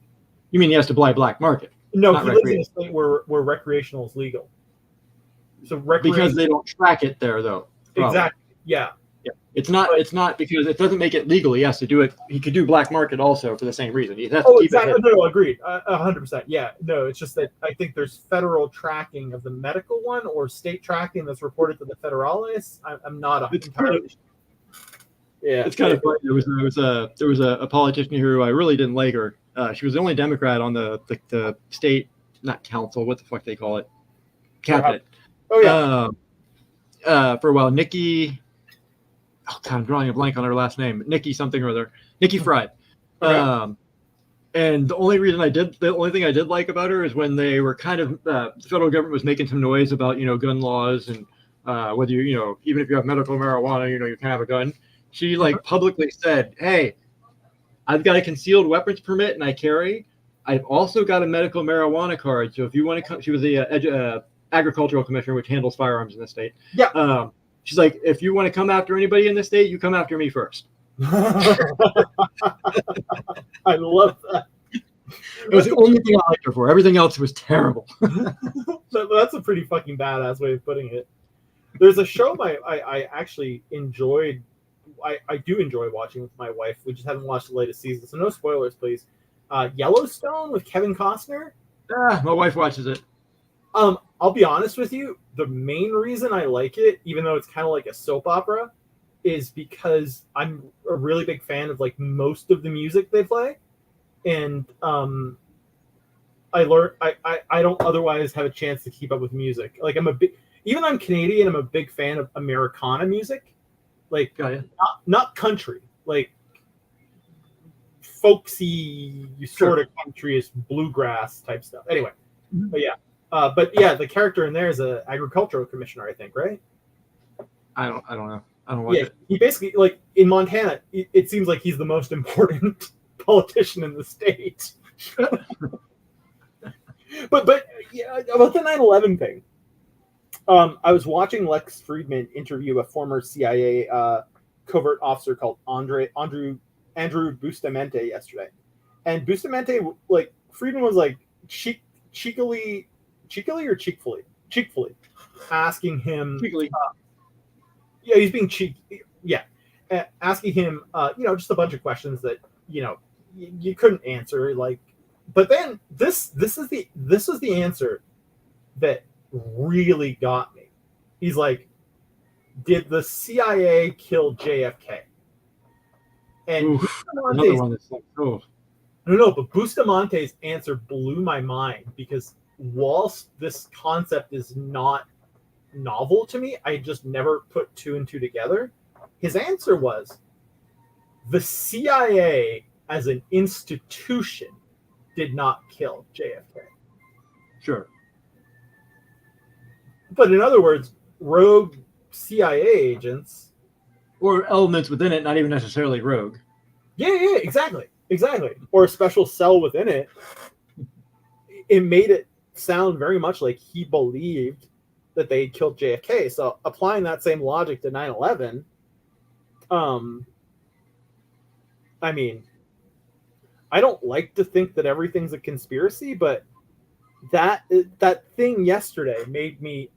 You mean he has to buy black market? No, he lives in a state where recreational is legal. So because they don't track it there, though. Probably. Exactly. Yeah. Yeah. It's not because it doesn't make it legal. He has to do it. He could do black market also for the same reason. He has to keep exactly. it. No, agreed. 100%. Yeah. No, it's just that I think there's federal tracking of the medical one or state tracking that's reported to the federalis. I'm not entirely. Yeah. It's kind of funny. There was a politician who I really didn't like her. She was the only Democrat on the state, not council, what the fuck they call it, cabinet. Oh yeah. For a while, Nikki. Oh God, I'm drawing a blank on her last name. Nikki something or other. Nikki Fried. Okay. And the only thing I did like about her is when they were kind of the federal government was making some noise about gun laws and whether even if you have medical marijuana, you can have a gun. She publicly said, "Hey, I've got a concealed weapons permit and I carry. I've also got a medical marijuana card. So if you want to come," she was the agricultural commissioner, which handles firearms in the state. Yeah. She's like, "If you want to come after anybody in the state, you come after me first." I love that. It was the only thing I liked her for. Everything else was terrible. That's a pretty fucking badass way of putting it. There's a show I actually enjoyed. I do enjoy watching with my wife. We just haven't watched the latest season, so no spoilers, please. Yellowstone with Kevin Costner. My wife watches it. I'll be honest with you. The main reason I like it, even though it's kind of like a soap opera, is because I'm a really big fan of most of the music they play, and I don't otherwise have a chance to keep up with music. Even though I'm Canadian, I'm a big fan of Americana music. Not country, folksy sort of country-ish bluegrass type stuff. Anyway, but yeah, the character in there is an agricultural commissioner, I think, right? I don't know. I don't watch it. He basically in Montana, it seems like he's the most important politician in the state. but yeah, about the 9/11 thing. I was watching Lex Friedman interview a former CIA covert officer called Andrew Bustamante yesterday, and Bustamante, Friedman was cheekily asking him. He's being cheeky. Yeah, asking him, just a bunch of questions that you couldn't answer. But then this is the answer that really got me. He's like, did the CIA kill JFK? And another one that's no, but Bustamante's answer blew my mind, because whilst this concept is not novel to me, I just never put two and two together. His answer was, The CIA as an institution did not kill JFK. Sure. But in other words, rogue CIA agents, or elements within it, not even necessarily rogue. Yeah, exactly. Or a special cell within it. It made it sound very much like he believed that they killed JFK. So applying that same logic to 9/11, I mean, I don't like to think that everything's a conspiracy, but that thing yesterday made me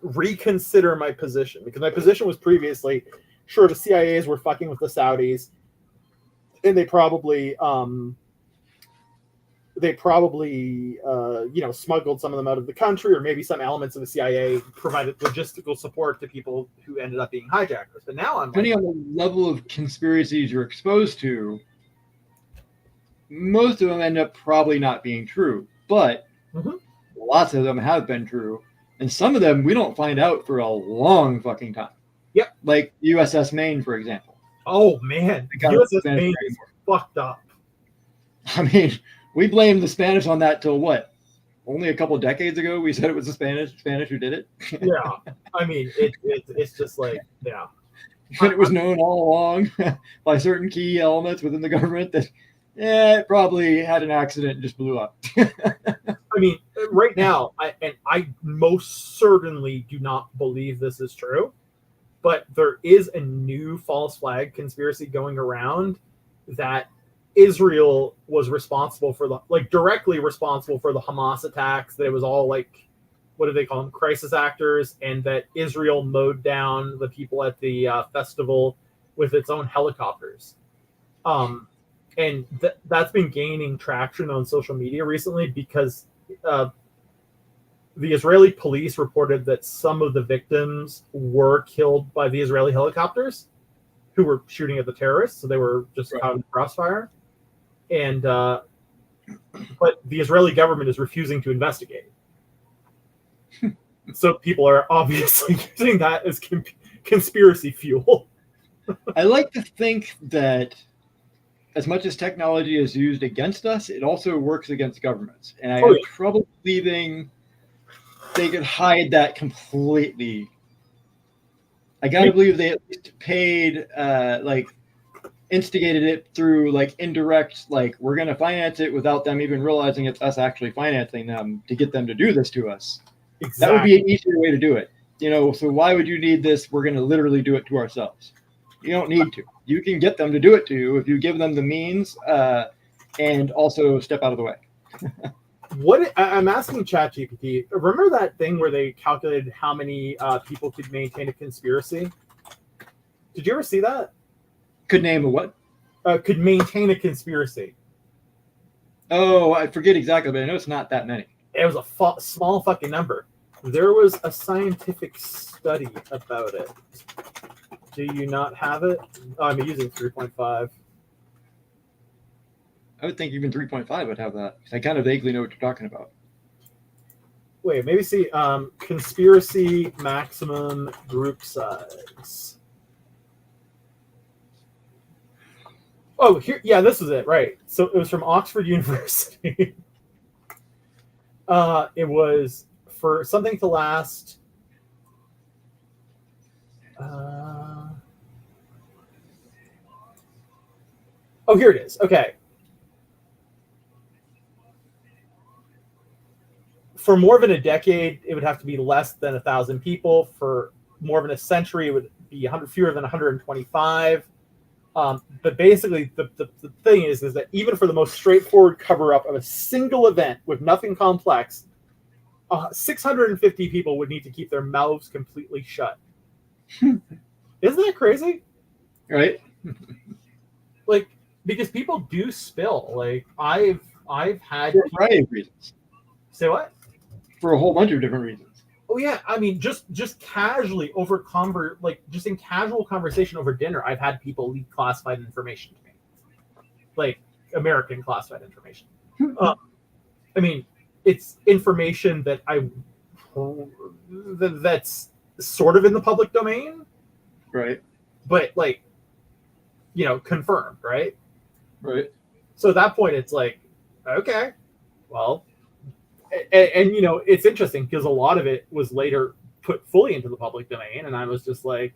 reconsider my position, because my position was previously, sure, the CIAs were fucking with the Saudis, and they probably smuggled some of them out of the country, or maybe some elements of the CIA provided logistical support to people who ended up being hijackers. But now I'm depending on the level of conspiracies you're exposed to, most of them end up probably not being true, but lots of them have been true, and some of them we don't find out for a long fucking time. Yep. Like USS Maine, for example. Oh man, USS Maine is fucked up. I mean, we blamed the Spanish on that till what? Only a couple decades ago, we said it was the Spanish who did it. Yeah, I mean, it's just like, yeah. And it was known all along by certain key elements within the government that it probably had an accident and just blew up. I mean, right now, I most certainly do not believe this is true, but there is a new false flag conspiracy going around that Israel was responsible for directly responsible for the Hamas attacks, that it was all like, what do they call them, crisis actors, and that Israel mowed down the people at the festival with its own helicopters. And that's been gaining traction on social media recently, because the Israeli police reported that some of the victims were killed by the Israeli helicopters who were shooting at the terrorists. So they were just out in the crossfire. And but the Israeli government is refusing to investigate. So people are obviously using that as conspiracy fuel. I like to think that as much as technology is used against us, it also works against governments. And I have trouble believing they could hide that completely. I gotta believe they at least paid, instigated it through indirect, we're gonna finance it without them even realizing it's us actually financing them to get them to do this to us. Exactly. That would be an easier way to do it. So why would you need this? We're gonna literally do it to ourselves. You don't need to. You can get them to do it to you if you give them the means and also step out of the way. I'm asking ChatGPT, remember that thing where they calculated how many people could maintain a conspiracy? Did you ever see that? Could name a what? Could maintain a conspiracy. Oh, I forget exactly, but I know it's not that many. It was a small fucking number. There was a scientific study about it. Do you not have it? Oh, I'm using 3.5. I would think even 3.5 would have that. I kind of vaguely know what you're talking about. Wait, maybe see conspiracy maximum group size. Oh, here, yeah, this is it, right? So it was from Oxford University. It was for something to last. Oh, here it is. Okay. For more than a decade, it would have to be less than 1,000 people. For more than a century, it would be fewer than 125. But basically, the thing is that even for the most straightforward cover-up of a single event with nothing complex, 650 people would need to keep their mouths completely shut. Isn't that crazy? Right. Because people do spill. I've had for a variety of reasons. Say what? For a whole bunch of different reasons. Oh yeah, I mean, just casually over just in casual conversation over dinner, I've had people leak classified information to me, American classified information. I mean, it's information that that's sort of in the public domain, right? But confirmed, right? Right. So at that point, it's like, okay, well, and it's interesting because a lot of it was later put fully into the public domain, and I was just like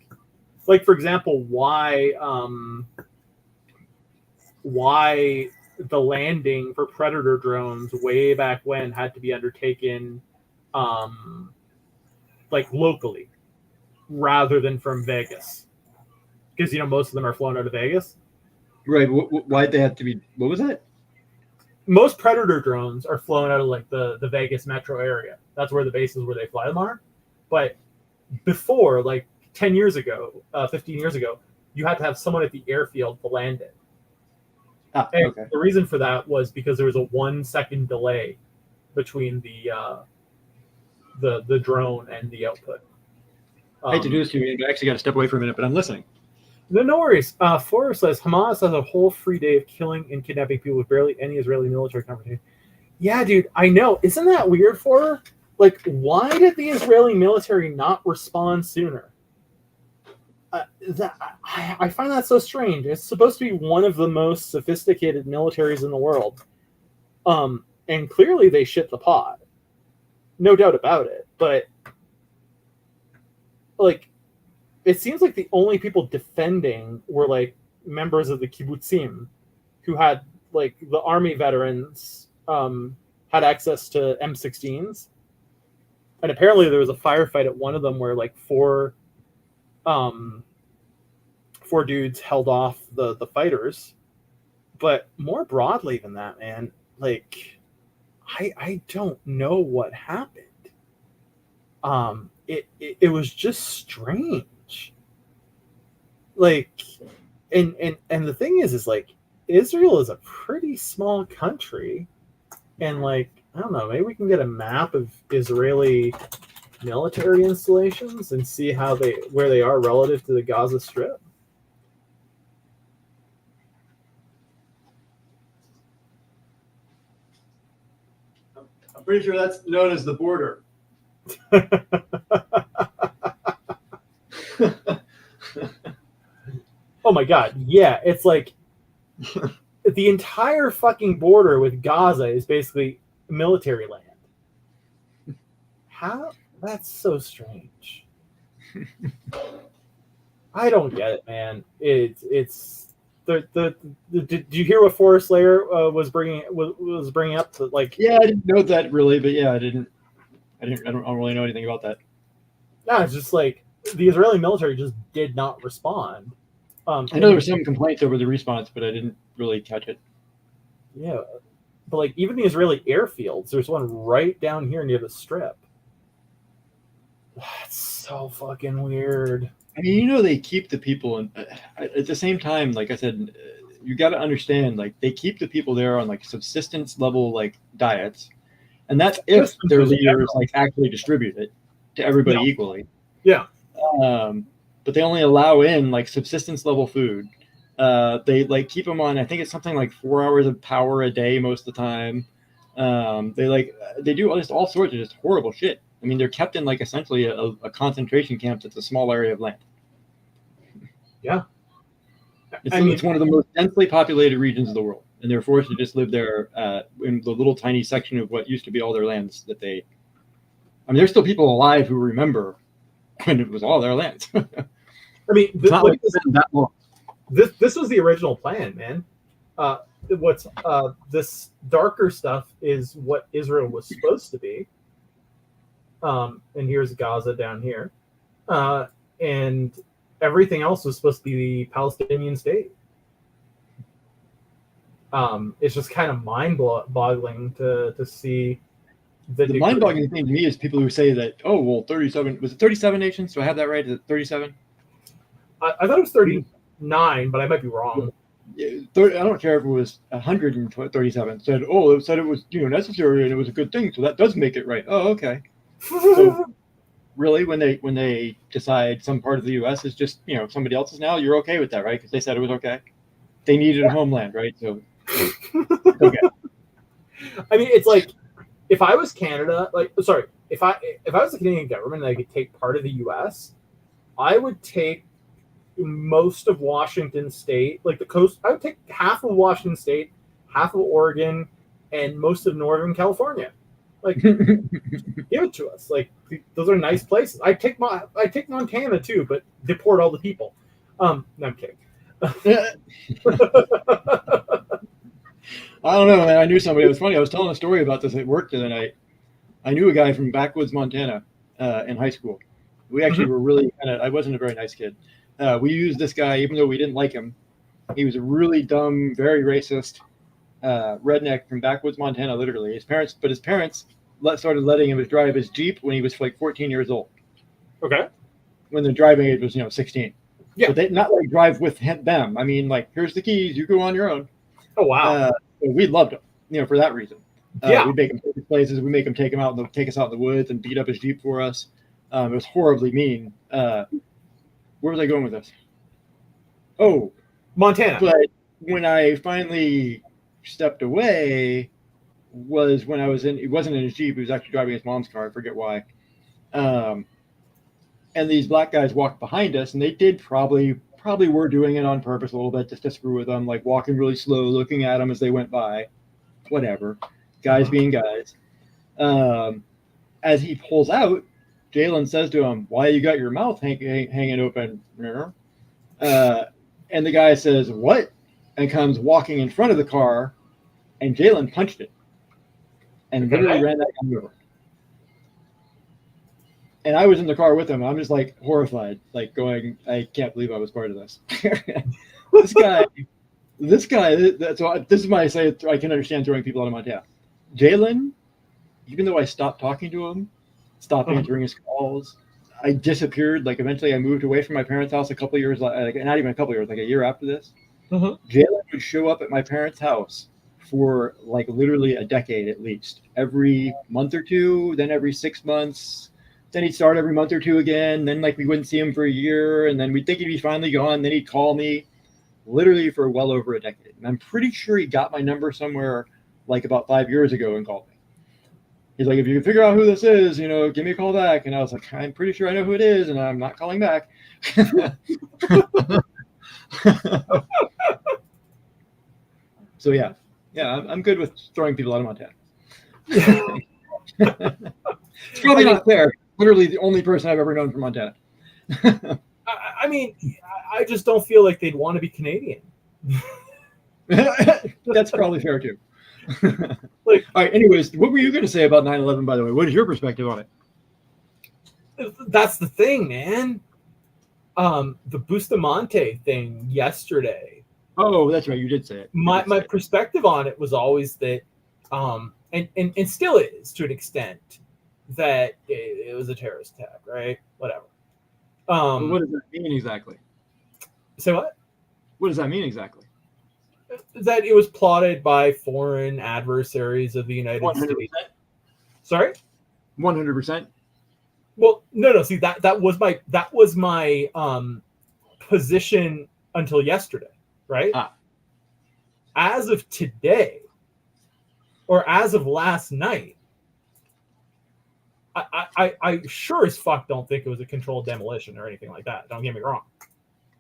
for example, why the landing for Predator drones way back when had to be undertaken locally rather than from Vegas, because most of them are flown out of Vegas. Right. Why'd they have to be? What was that? Most Predator drones are flown out of the Vegas metro area. That's where the bases where they fly them are. But before, 10 years ago, 15 years ago, you had to have someone at the airfield to land it. And Okay. the reason for that was because there was a 1 second delay between the drone and the output. I hate to do this to you. I actually got to step away for a minute, but I'm listening. No worries. Forer says Hamas has a whole free day of killing and kidnapping people with barely any Israeli military confrontation. Yeah, dude, I know. Isn't that weird, Forer? Why did the Israeli military not respond sooner? I find that so strange. It's supposed to be one of the most sophisticated militaries in the world. And clearly they shit the pot. No doubt about it. But, it seems like the only people defending were, members of the kibbutzim who had, the army veterans had access to M16s. And apparently there was a firefight at one of them where, four dudes held off the fighters. But more broadly than that, man, I don't know what happened. It was just strange. And the thing is Israel is a pretty small country, and I don't know, maybe we can get a map of Israeli military installations and see where they are relative to the Gaza Strip. I'm pretty sure that's known as the border. Oh my god, yeah, it's the entire fucking border with Gaza is basically military land. How? That's so strange. I don't get it, man. It's did you hear what Forest Slayer was bringing up? Yeah, I didn't know that really, but yeah, I don't really know anything about that. No, it's just the Israeli military just did not respond. I know there were some complaints over the response, but I didn't really catch it. Yeah, but even the Israeli airfields, there's one right down here near the Strip. That's so fucking weird. I mean, they keep the people, and at the same time, like I said, you got to understand, they keep the people there on subsistence level diets, and that's if their leaders actually distribute it to everybody equally. Yeah. But they only allow in subsistence level food. They keep them on, I think it's something 4 hours of power a day most of the time. They do just all sorts of just horrible shit. I mean, they're kept in essentially a concentration camp that's a small area of land. Yeah. It's one of the most densely populated regions of the world, and they're forced to just live there in the little tiny section of what used to be all their lands that they. I mean, there's still people alive who remember when it was all their lands. I mean, it's not that long. This was the original plan, man. What's this darker stuff is what Israel was supposed to be. And here's Gaza down here. And everything else was supposed to be the Palestinian state. It's just kind of mind-boggling to see the mind-boggling thing to me is people who say that, 37, was it 37 nations? Do I have that right? Is it 37? I thought it was 39, but I might be wrong. I don't care if it was 137. Said it was necessary and it was a good thing, so that does make it right. Oh, okay. So really, when they decide some part of the U.S. is just somebody else's now, you're okay with that, right? Because they said it was okay. They needed a homeland, right? So okay. I mean, it's if I was Canada, if I was the Canadian government and I could take part of the U.S., I would take most of Washington State, like the coast. I would take half of Washington State, half of Oregon, and most of Northern California. Like, give it to us. Like, those are nice places. I take Montana too, but deport all the people. No, I'm kidding. I don't know, man. I knew somebody. It was funny. I was telling a story about this at work the other night. I knew a guy from backwoods Montana in high school. We actually were really I wasn't a very nice kid. We used this guy, even though we didn't like him. He was a really dumb, very racist redneck from backwoods Montana, literally. His parents started letting him drive his Jeep when he was like 14 years old. Okay. When the driving age was, 16. Yeah. But they not like drive with them. I mean, like, here's the keys. You go on your own. Oh, wow. We loved him, for that reason. Yeah. We make him take us places. We make him take us out in the woods and beat up his Jeep for us. It was horribly mean. Where was I going with this? Oh, Montana. But when I finally stepped away was when he wasn't in his Jeep. He was actually driving his mom's car. I forget why. And these black guys walked behind us, and they did probably were doing it on purpose a little bit just to screw with them, like walking really slow, looking at them as they went by. Whatever. Guys being guys. As he pulls out, Jalen says to him, "Why you got your mouth hanging open?" And the guy says, "What?" and comes walking in front of the car, and Jalen punched it and literally ran that guy over. And I was in the car with him. I'm just like horrified, like going, I can't believe I was part of this. This guy. This is why I say I can understand throwing people out of Montana. Jalen, even though I stopped talking to him, stopped answering his calls, I disappeared. Like, eventually I moved away from my parents' house a couple of years, like not even a couple of years, like a year after this. Jalen would show up at my parents' house for like literally a decade at least, every month or two, then every 6 months. Then he'd start every month or two again. Then like we wouldn't see him for a year, and then we'd think he'd be finally gone. Then he'd call me, literally for well over a decade. And I'm pretty sure he got my number somewhere like about 5 years ago and called me. He's like, "If you can figure out who this is, give me a call back." And I was like, "I'm pretty sure I know who it is, and I'm not calling back." So yeah, I'm good with throwing people out of Montana. It's probably not fair. Literally the only person I've ever known from Montana. I mean, I just don't feel like they'd want to be Canadian. That's probably fair too. All right. Anyways, what were you going to say about 9/11? By the way, what is your perspective on it? That's the thing, man. The Bustamante thing yesterday. Oh, that's right. You did say it. My perspective on it was always that, and still is to an extent, that it was a terrorist attack, right? Whatever. What does that mean exactly? Say what? What does that mean exactly? That it was plotted by foreign adversaries of the United 100%? States. Sorry? 100%. Well, no. See, that was my position until yesterday, right? As of today, or as of last night, I sure as fuck don't think it was a controlled demolition or anything like that. Don't get me wrong.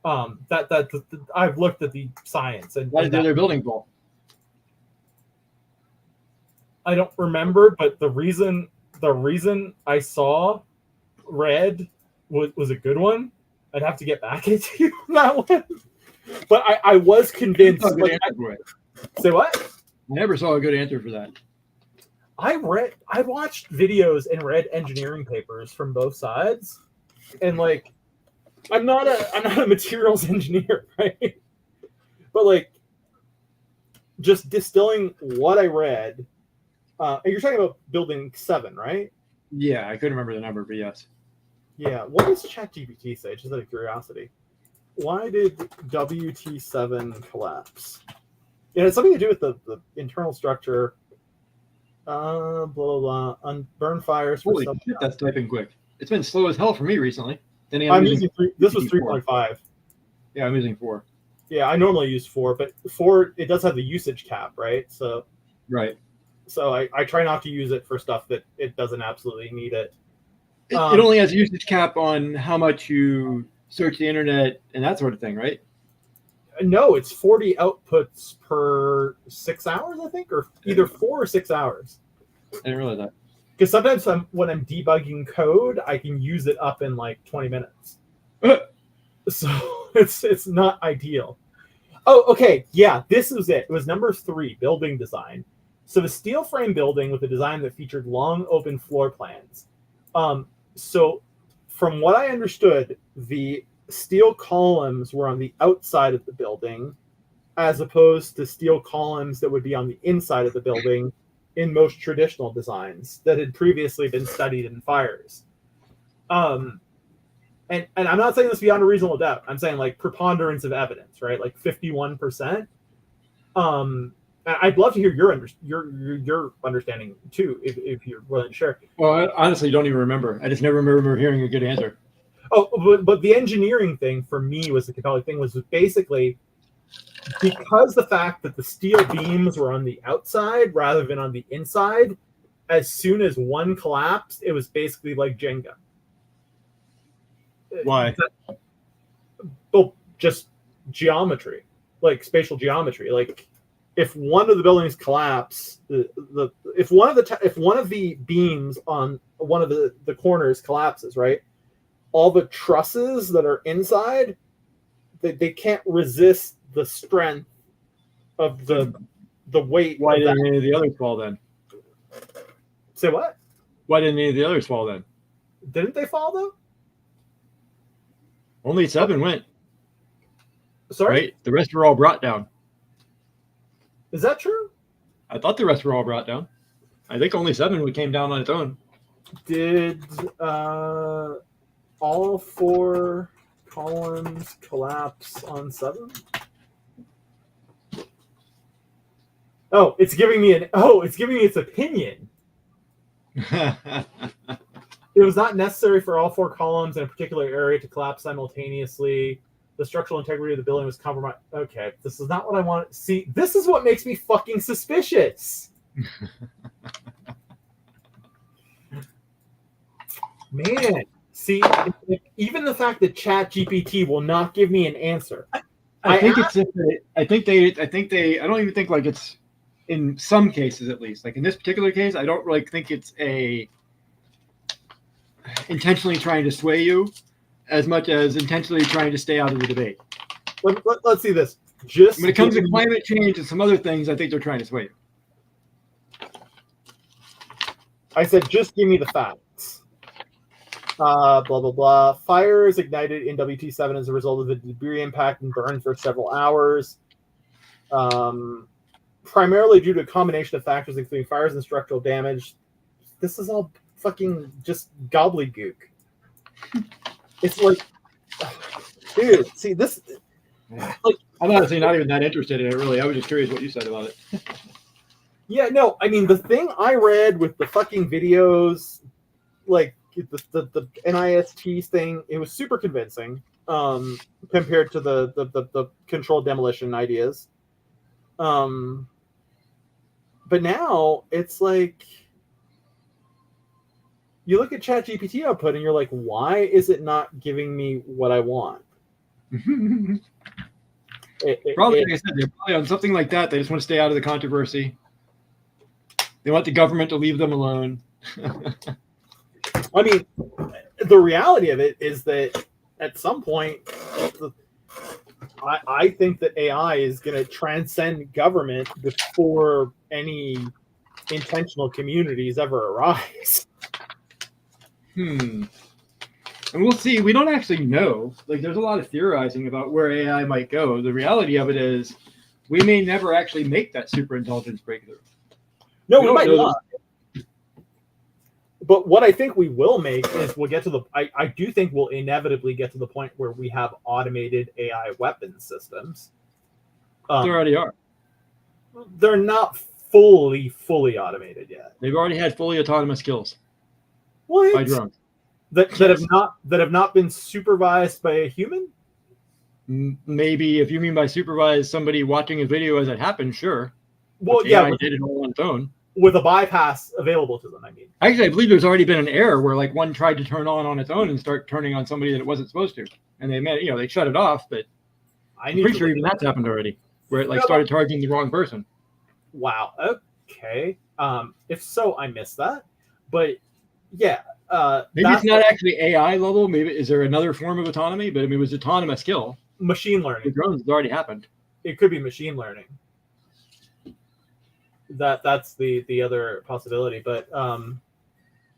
I've looked at the science and Why did their building fall? I don't remember, but the reason I saw red was a good one. I'd have to get back into you on that one. But I was convinced. Say what? I never saw a good answer for that. I watched videos and read engineering papers from both sides, and like, I'm not a materials engineer, right? But like, just distilling what I read. And you're talking about building 7, right? Yeah, I couldn't remember the number, but yes. Yeah. What does ChatGPT say? Just out of curiosity. Why did WT7 collapse? Yeah, it's something to do with the internal structure. Blah blah blah. Burn fires. Holy shit, that's typing quick. It's been slow as hell for me recently. I'm using 3. This was 3.5. Yeah, I'm using 4. Yeah, I normally use 4, but 4 it does have the usage cap, right? So right. So I try not to use it for stuff that it doesn't absolutely need it. It only has a usage cap on how much you search the internet and that sort of thing, right? No, it's 40 outputs per 6 hours, I think, or either 4 or 6 hours. I didn't realize that. Because sometimes when I'm debugging code, I can use it up in like 20 minutes. So it's not ideal. Oh, okay. Yeah, this was it. It was number 3, building design. So the steel frame building with a design that featured long open floor plans. So from what I understood, the steel columns were on the outside of the building as opposed to steel columns that would be on the inside of the building in most traditional designs that had previously been studied in fires. And I'm not saying this beyond a reasonable doubt. I'm saying like preponderance of evidence, right? Like 51%. I'd love to hear your understanding too, if you're willing to share. Well, I honestly don't even remember. I just never remember hearing a good answer. Oh, but the engineering thing for me was the compelling thing was basically because the fact that the steel beams were on the outside rather than on the inside, as soon as one collapsed, it was basically like Jenga. Why? Well, just geometry, like spatial geometry. Like if one of the buildings collapse, if one of the beams on one of the corners collapses, right? All the trusses that are inside, they can't resist the strength of the weight. Why didn't any of the others fall then? Say what? Why didn't any of the others fall then? Didn't they fall though? Only 7 went. Sorry? Right? The rest were all brought down. Is that true? I thought the rest were all brought down. I think only 7 came down on its own. Did all 4 columns collapse on 7? Oh, it's giving me its opinion. It was not necessary for all 4 columns in a particular area to collapse simultaneously. The structural integrity of the building was compromised. Okay, this is not what I want. See, this is what makes me fucking suspicious. Man, see, even the fact that ChatGPT will not give me an answer. I don't even think like it's in some cases, at least, like in this particular case, I don't really think it's intentionally trying to sway you as much as intentionally trying to stay out of the debate. Let's see this. Just when it comes to climate change and some other things, I think they're trying to sway you. I said, just give me the facts. Blah, blah, blah. Fire is ignited in WT7 as a result of the debris impact and burn for several hours. Primarily due to a combination of factors, including fires and structural damage. This is all fucking just gobbledygook. It's like, dude, see this. Like, I'm honestly not even that interested in it, really. I was just curious what you said about it. Yeah, no, I mean, the thing I read with the fucking videos, like the NIST thing, it was super convincing compared to the controlled demolition ideas. But now it's like, you look at ChatGPT output and you're like, why is it not giving me what I want? Probably, like I said, they're probably on something like that. They just want to stay out of the controversy. They want the government to leave them alone. I mean, the reality of it is that at some point, I think that AI is going to transcend government before any intentional communities ever arise. And we'll see. We don't actually know. Like, there's a lot of theorizing about where AI might go. The reality of it is we may never actually make that super intelligence breakthrough. No, we might not. But what I think we will make is we'll get to the... I do think we'll inevitably get to the point where we have automated AI weapon systems. They already are. They're not fully automated yet. They've already had fully autonomous kills. What? By drones. That have not been supervised by a human? Maybe if you mean by supervised somebody watching a video as it happened, sure. Well, AI yeah, did it all on its own. with a bypass available to them. I mean, Actually, I believe there's already been an error where like one tried to turn on its own and start turning on somebody that it wasn't supposed to, and they shut it off. But I'm pretty sure even that's happened already, where it like started targeting the wrong person. Wow. Okay. If so, I missed that. But yeah. Maybe it's not actually AI level. Maybe is there another form of autonomy? But I mean, it was autonomous kill. Machine learning. The drones has already happened. It could be machine learning. That's the other possibility. But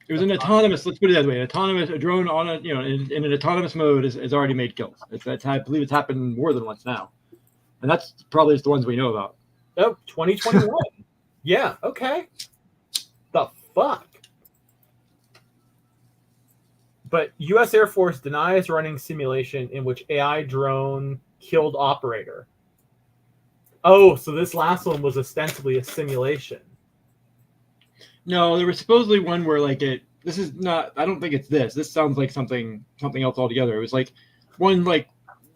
it was an autonomous. Let's put it that way. A drone on a in an autonomous mode has already made kills. I believe it's happened more than once now, and that's probably just the ones we know about. Oh, 2021. Yeah. Okay. The fuck. But U.S. Air Force denies running simulation in which AI drone killed operator. Oh, so this last one was ostensibly a simulation. No, there was supposedly one where like this is not. I don't think it's this. This sounds like something else altogether. It was like one like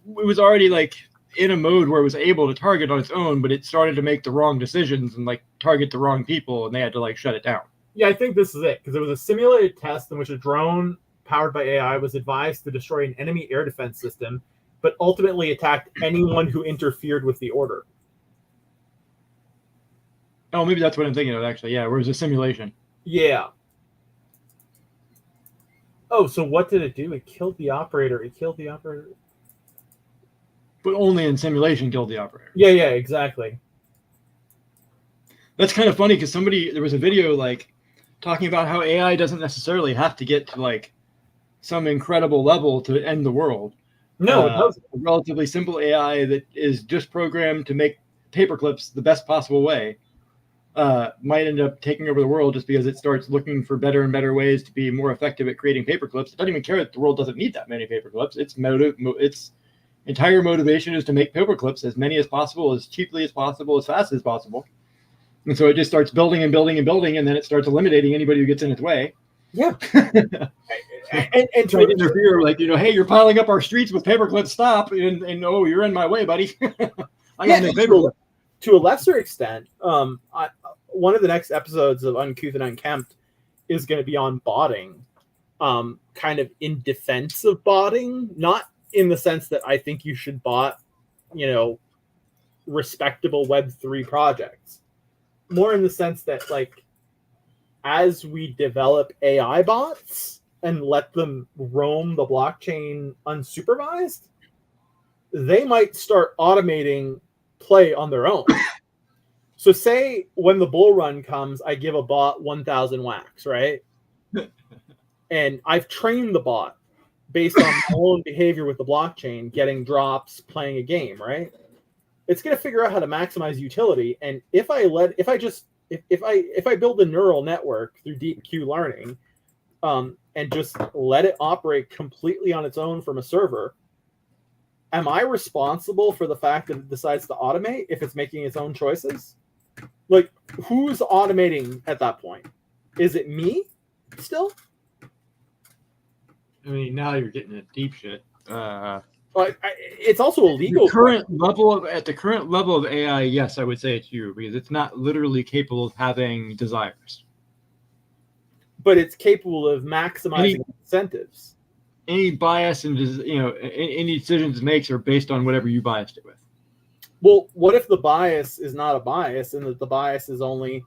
it was already like in a mode where it was able to target on its own, but it started to make the wrong decisions and like target the wrong people, and they had to like shut it down. Yeah, I think this is it because it was a simulated test in which a drone powered by AI was advised to destroy an enemy air defense system, but ultimately attacked anyone who interfered with the order. Oh, maybe that's what I'm thinking of, actually. Yeah, where it was a simulation. Yeah. Oh, so what did it do? It killed the operator. But only in simulation killed the operator. Yeah, exactly. That's kind of funny because there was a video like talking about how AI doesn't necessarily have to get to like some incredible level to end the world. No, it doesn't. A relatively simple AI that is just programmed to make paperclips the best possible way might end up taking over the world just because it starts looking for better and better ways to be more effective at creating paperclips. It doesn't even care that the world doesn't need that many paperclips. Its entire motivation is to make paperclips as many as possible, as cheaply as possible, as fast as possible. And so it just starts building and building and building, and then it starts eliminating anybody who gets in its way. Yeah. and try to interfere, like, hey, you're piling up our streets with paperclips, stop, and oh, you're in my way, buddy. I gotta make paperclips. To a lesser extent, one of the next episodes of Uncouth and Unkempt is going to be on botting, kind of in defense of botting, not in the sense that I think you should bot, respectable Web3 projects, more in the sense that, like, as we develop AI bots and let them roam the blockchain unsupervised, they might start automating play on their own. So say when the bull run comes, I give a bot 1,000 whacks, right? And I've trained the bot based on my own behavior with the blockchain, getting drops, playing a game, right? It's going to figure out how to maximize utility. And if I build a neural network through deep Q learning, and just let it operate completely on its own from a server, am I responsible for the fact that it decides to automate if it's making its own choices? Like, who's automating at that point? Is it me still? I mean, now you're getting into deep shit. It's also illegal. At the current level of AI, yes, I would say it's you, because it's not literally capable of having desires. But it's capable of maximizing incentives. Any bias and any decisions it makes are based on whatever you biased it with. Well, what if the bias is not a bias and that the bias is only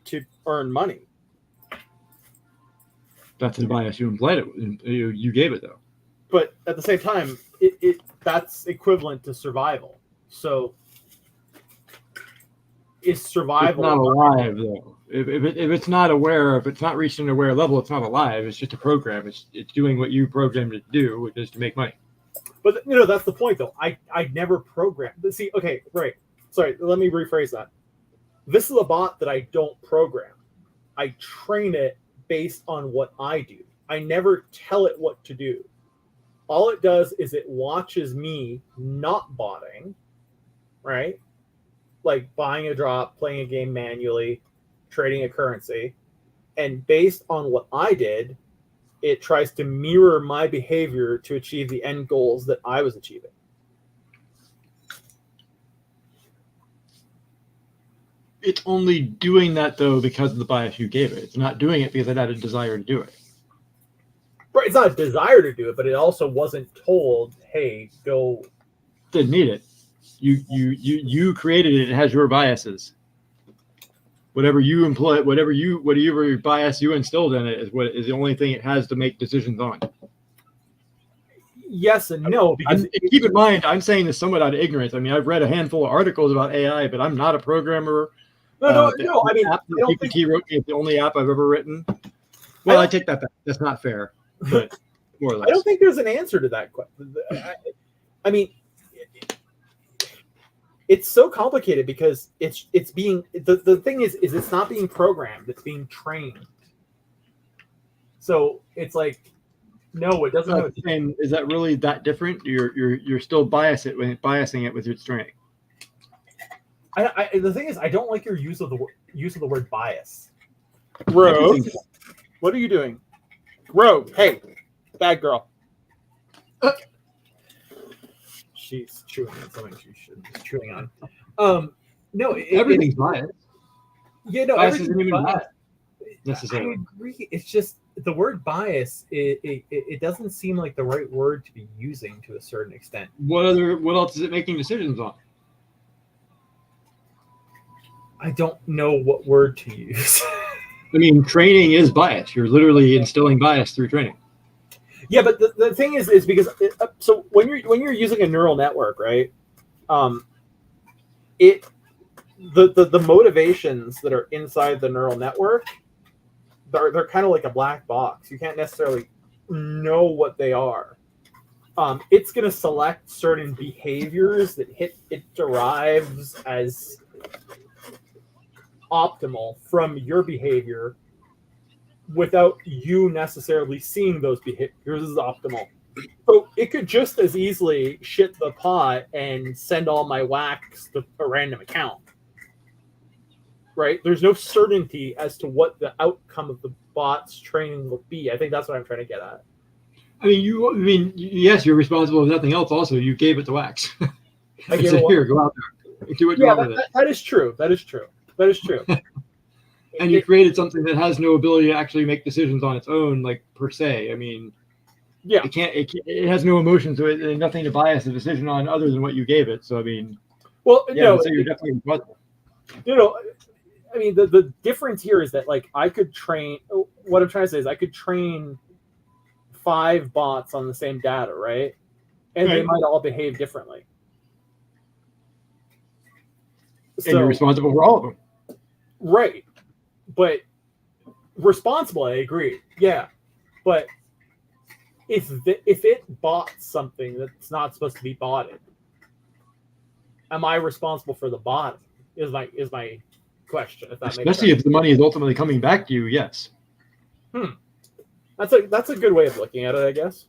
to earn money? That's the bias you implied it. You gave it, though. But at the same time, that's equivalent to survival. So is survival not alive, though? If it's not aware, if it's not reached an aware level, it's not alive. It's just a program. It's doing what you programmed it to do, which is to make money. But that's the point, though. I never programmed. But see, okay, right. Sorry, let me rephrase that. This is a bot that I don't program. I train it based on what I do. I never tell it what to do. All it does is it watches me not botting, right? Like buying a drop, playing a game manually, trading a currency. And based on what I did, it tries to mirror my behavior to achieve the end goals that I was achieving. It's only doing that though because of the bias you gave it. It's not doing it because it had a desire to do it. Right, it's not a desire to do it, but it also wasn't told, "Hey, go." Didn't need it. You created it. It has your biases. Whatever you employ, whatever bias you instilled in it is the only thing it has to make decisions on. Yes and no, because keep in mind, I'm saying this somewhat out of ignorance. I mean, I've read a handful of articles about AI, but I'm not a programmer. no. I mean, app that GPT wrote me is the only app I've ever written. Well, I take that back. That's not fair, but more or less. I don't think there's an answer to that question. I mean, it's so complicated because it's being the thing is it's not being programmed, it's being trained. So it's like, no, it doesn't have. And is that really that different? You're still biasing it with its training. The thing is, I don't like your use of the word bias. Rogue, what are you doing? Rogue, hey, bad girl. She's chewing on something she shouldn't be chewing on. No, Everything's biased. Yeah, no, bias everything's isn't even biased. Necessarily. I agree. It's just the word bias. It doesn't seem like the right word to be using to a certain extent. What else is it making decisions on? I don't know what word to use. I mean, training is bias. You're literally instilling bias through training. Yeah, but the thing is because so when you're using a neural network, right? The motivations that are inside the neural network, they're kind of like a black box. You can't necessarily know what they are. It's going to select certain behaviors that it derives as optimal from your behavior without you necessarily seeing those behaviors as optimal. So it could just as easily shit the pot and send all my whacks to a random account. Right? There's no certainty as to what the outcome of the bot's training will be. I think that's what I'm trying to get at. I mean, yes, you're responsible if nothing else. Also, you gave it the wax. I gave it here, go out there, do what you want with it. That is true. That is true. And you created something that has no ability to actually make decisions on its own, like per se. I mean, yeah, it has no emotion to it and nothing to bias the decision on other than what you gave it. So I mean, well, yeah, no, so you're definitely responsible. I mean, the difference here is that, like, I could train. What I'm trying to say is, I could train 5 bots on the same data, right? And they might all behave differently. And you're responsible for all of them. Right. But responsible, I agree. Yeah. But if it bought something that's not supposed to be botted, am I responsible for the bot? Is my question. If that Especially makes sense. if the money is ultimately coming back to you, yes. That's a good way of looking at it, I guess.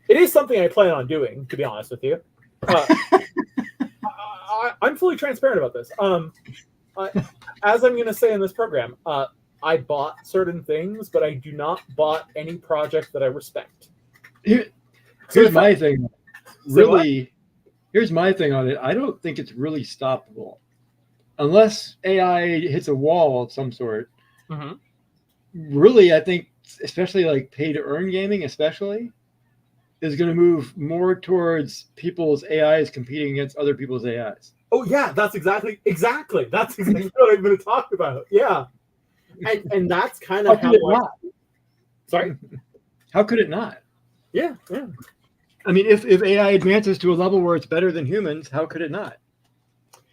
It is something I plan on doing, to be honest with you. I'm fully transparent about this. As I'm going to say in this program, I bought certain things, but I do not bought any project that I respect. Here's my thing. Really, here's my thing on it. I don't think it's really stoppable. Unless AI hits a wall of some sort. Mm-hmm. Really, I think, especially like pay-to-earn gaming, especially, is going to move more towards people's AIs competing against other people's AIs. Oh yeah, that's exactly. That's exactly what I'm going to talk about. Yeah, and that's kind of how. Sorry, how could it not? Yeah. I mean, if AI advances to a level where it's better than humans, how could it not?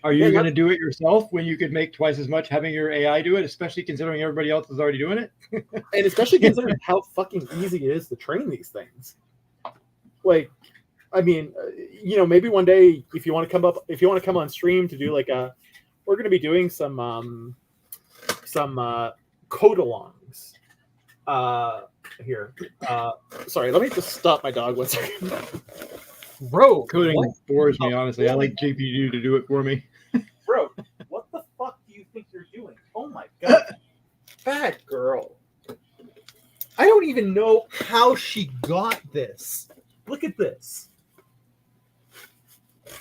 Are you going to do it yourself when you could make twice as much having your AI do it, especially considering everybody else is already doing it? And especially considering how fucking easy it is to train these things. Like, I mean, maybe one day if you want to come on stream to do like we're going to be doing some code-alongs. Here. Sorry, let me just stop my dog 1 second. Bro, coding bores me, honestly. I like GPU to do it for me. Bro, what the fuck do you think you're doing? Oh my god. Bad girl. I don't even know how she got this. Look at this.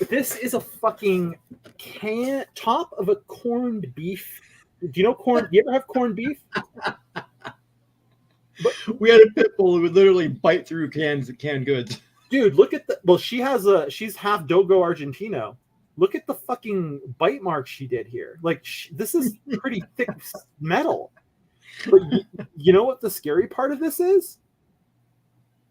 This is a fucking top of a corned beef. Do you know corn? Do you ever have corned beef? We had a pit bull who would literally bite through canned goods. Dude, look at the. Well, she's half Dogo Argentino. Look at the fucking bite mark she did here. Like this is pretty thick metal. But you know what the scary part of this is?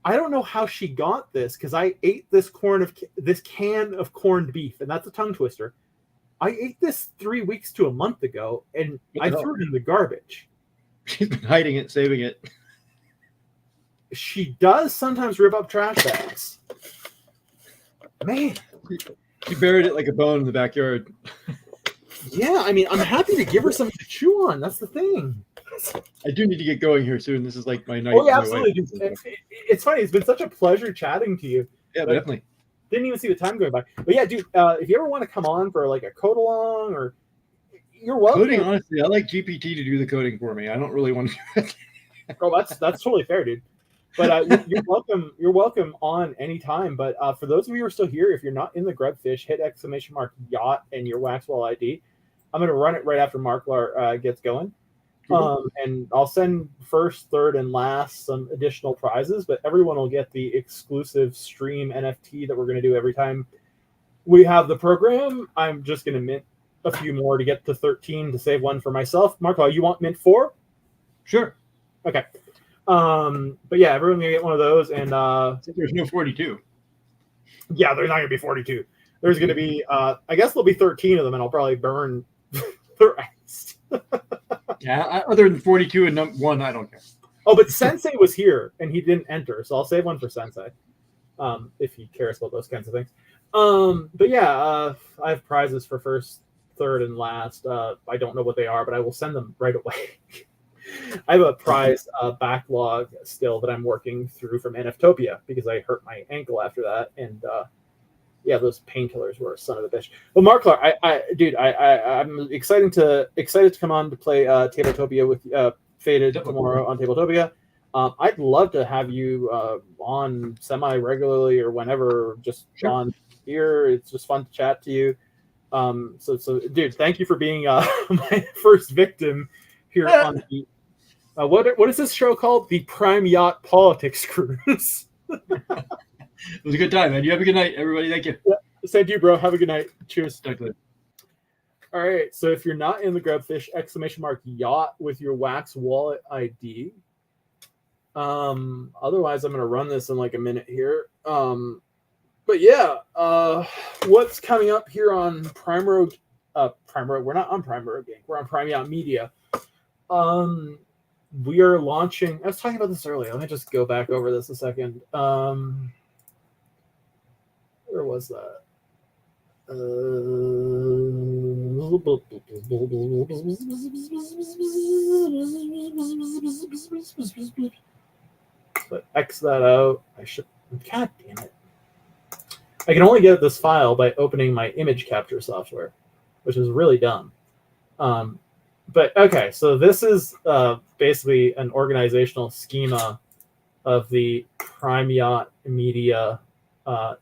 I don't know how she got this because I ate this can of corned beef, and that's a tongue twister. I ate this 3 weeks to a month ago, and I threw it in the garbage. She's been hiding it, saving it. She does sometimes rip up trash bags. Man. She buried it like a bone in the backyard. Yeah, I mean, I'm happy to give her something to chew on. That's the thing. I do need to get going here soon. This is like my night. Oh, yeah, absolutely. It's funny. It's been such a pleasure chatting to you. Yeah, definitely. Didn't even see the time going by. But yeah, dude, if you ever want to come on for like a code along, or you're welcome. Coding, honestly, I like GPT to do the coding for me. I don't really want to do it. Oh, that's totally fair, dude. But you're welcome. You're welcome on anytime. But for those of you who are still here, if you're not in the Grubfish, hit !Yacht and your Waxwell ID. I'm going to run it right after Marklar gets going. And I'll send first, third, and last some additional prizes, but everyone will get the exclusive stream NFT that we're going to do every time we have the program. I'm just going to mint a few more to get to 13 to save one for myself. Marklar, you want mint 4? Sure. Okay. But yeah, everyone's going to get one of those. And there's no 42. Yeah, there's not going to be 42. There's going to be, I guess there'll be 13 of them, and I'll probably burn the rest. Yeah, other than 42 and 1, I don't care. Oh, but Sensei was here and he didn't enter, so I'll save one for Sensei, if he cares about those kinds of things. But yeah, I have prizes for first, third, and last. I don't know what they are, but I will send them right away. I have a prize backlog still that I'm working through from NFtopia because I hurt my ankle after that, and yeah, those painkillers were a son of a bitch. But Marklar, I'm excited to come on to play Tabletopia with Faded tomorrow on Tabletopia. I'd love to have you on semi-regularly or whenever, just on here. It's just fun to chat to you. So dude, thank you for being my first victim here on the what is this show called? The Prime Yacht Politics Cruise. It was a good time, man. You have a good night, everybody. Thank you. Yeah, same to you, bro. Have a good night. Cheers. Talk later. All right. So if you're not in the Grubfish !Yacht with your Wax wallet ID, otherwise I'm gonna run this in like a minute here. But yeah, what's coming up here on Prime Rogue? We're not on Prime Rogue Inc. We're on Prime Yacht Media. We are launching. I was talking about this earlier. Let me just go back over this a second. Where was that? But X that out. I should. God damn it! I can only get this file by opening my image capture software, which is really dumb. But okay, so this is basically an organizational schema of the Prime Yacht Media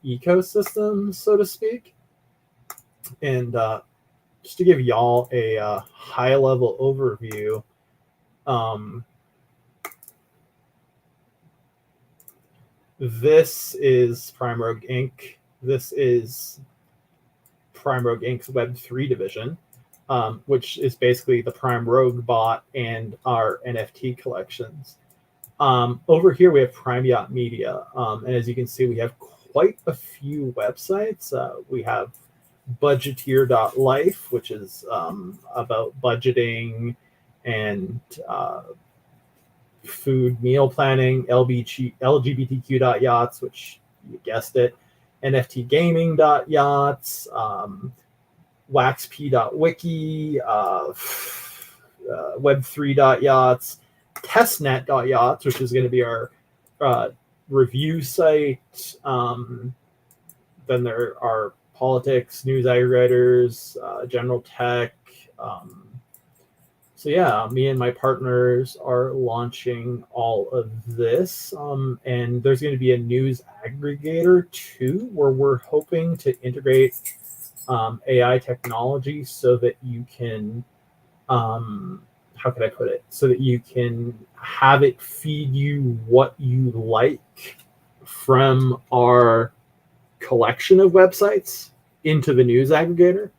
ecosystem, so to speak. And just to give y'all a high-level overview, this is Prime Rogue Inc. This is Prime Rogue Inc.'s Web3 division, which is basically the Prime Rogue bot and our NFT collections. Over here, we have Prime Yacht Media. And as you can see, we have quite a few websites. We have budgeteer.life, which is about budgeting and food meal planning, LGBTQ.yachts, which you guessed it, NFTgaming.yachts, waxp.wiki, web3.yachts, testnet.yachts, which is going to be our review site. Then there are politics, news aggregators, general tech. So yeah, me and my partners are launching all of this. And there's going to be a news aggregator too, where we're hoping to integrate AI technology so that you can, how could I put it? So that you can have it feed you what you like from our collection of websites into the news aggregator.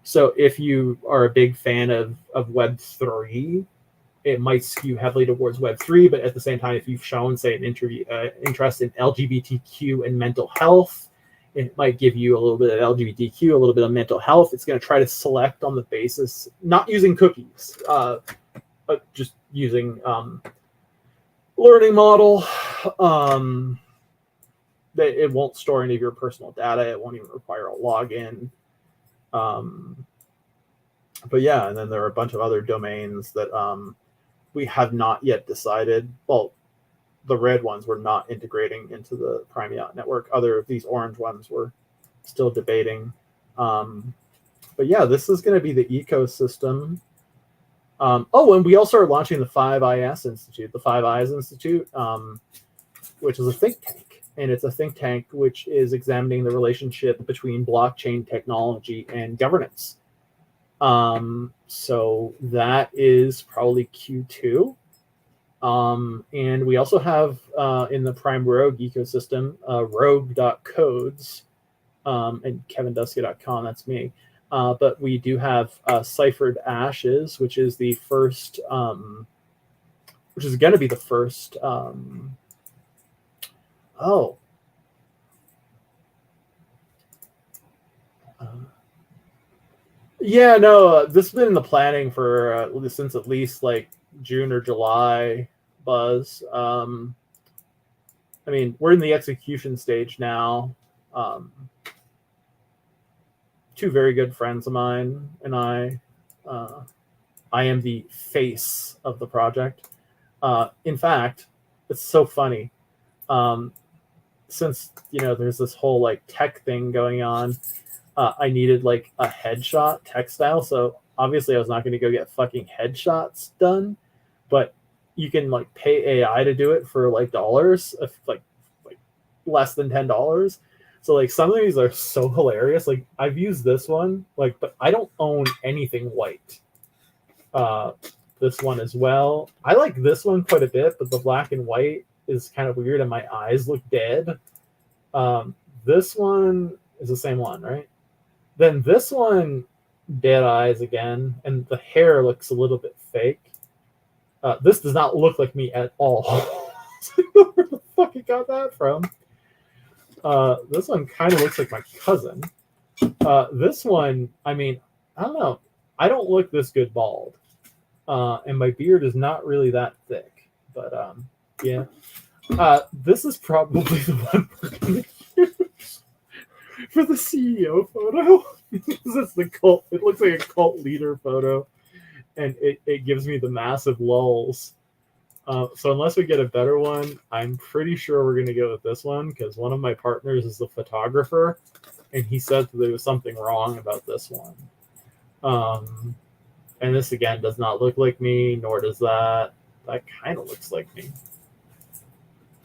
So if you are a big fan of Web3, it might skew heavily towards Web3, but at the same time, if you've shown, say, an interest in LGBTQ and mental health, it might give you a little bit of LGBTQ, a little bit of mental health. It's going to try to select on the basis, not using cookies, but just using learning model. It won't store any of your personal data. It won't even require a login. But yeah, and then there are a bunch of other domains that we have not yet decided. Well, the red ones we're not integrating into the Prime Yacht network. Other of these orange ones we're still debating. But yeah, this is going to be the ecosystem. Oh, and we also are launching the 5IS Institute, the 5 Eyes Institute, which is a think tank. And it's a think tank which is examining the relationship between blockchain technology and governance. So that is probably Q2. And we also have in the Prime Rogue ecosystem, rogue.codes and kevindusky.com, that's me. But we do have Ciphered Ashes, which is the first, which is going to be the first. Yeah, no, this has been in the planning for since at least like June or July. Buzz. I mean, we're in the execution stage now. Two very good friends of mine and I am the face of the project. In fact, it's so funny. Since, there's this whole like tech thing going on, I needed like a headshot textile. So obviously I was not going to go get fucking headshots done, but you can like pay AI to do it for like dollars, like less than $10. So like some of these are so hilarious. Like I've used this one, like, but I don't own anything white. This one as well. I like this one quite a bit, but the black and white is kind of weird and my eyes look dead. This one is the same one, right? Then this one, dead eyes again, and the hair looks a little bit fake. This does not look like me at all. Where the fuck you got that from? This one kind of looks like my cousin. This one, I mean, I don't know. I don't look this good bald. And my beard is not really that thick. But yeah. This is probably the one we're going to use for the CEO photo. It's the cult. It looks like a cult leader photo. And it gives me the massive lulls. So unless we get a better one, I'm pretty sure we're going to go with this one because one of my partners is the photographer, and he said that there was something wrong about this one. And this, again, does not look like me, nor does that. That kind of looks like me.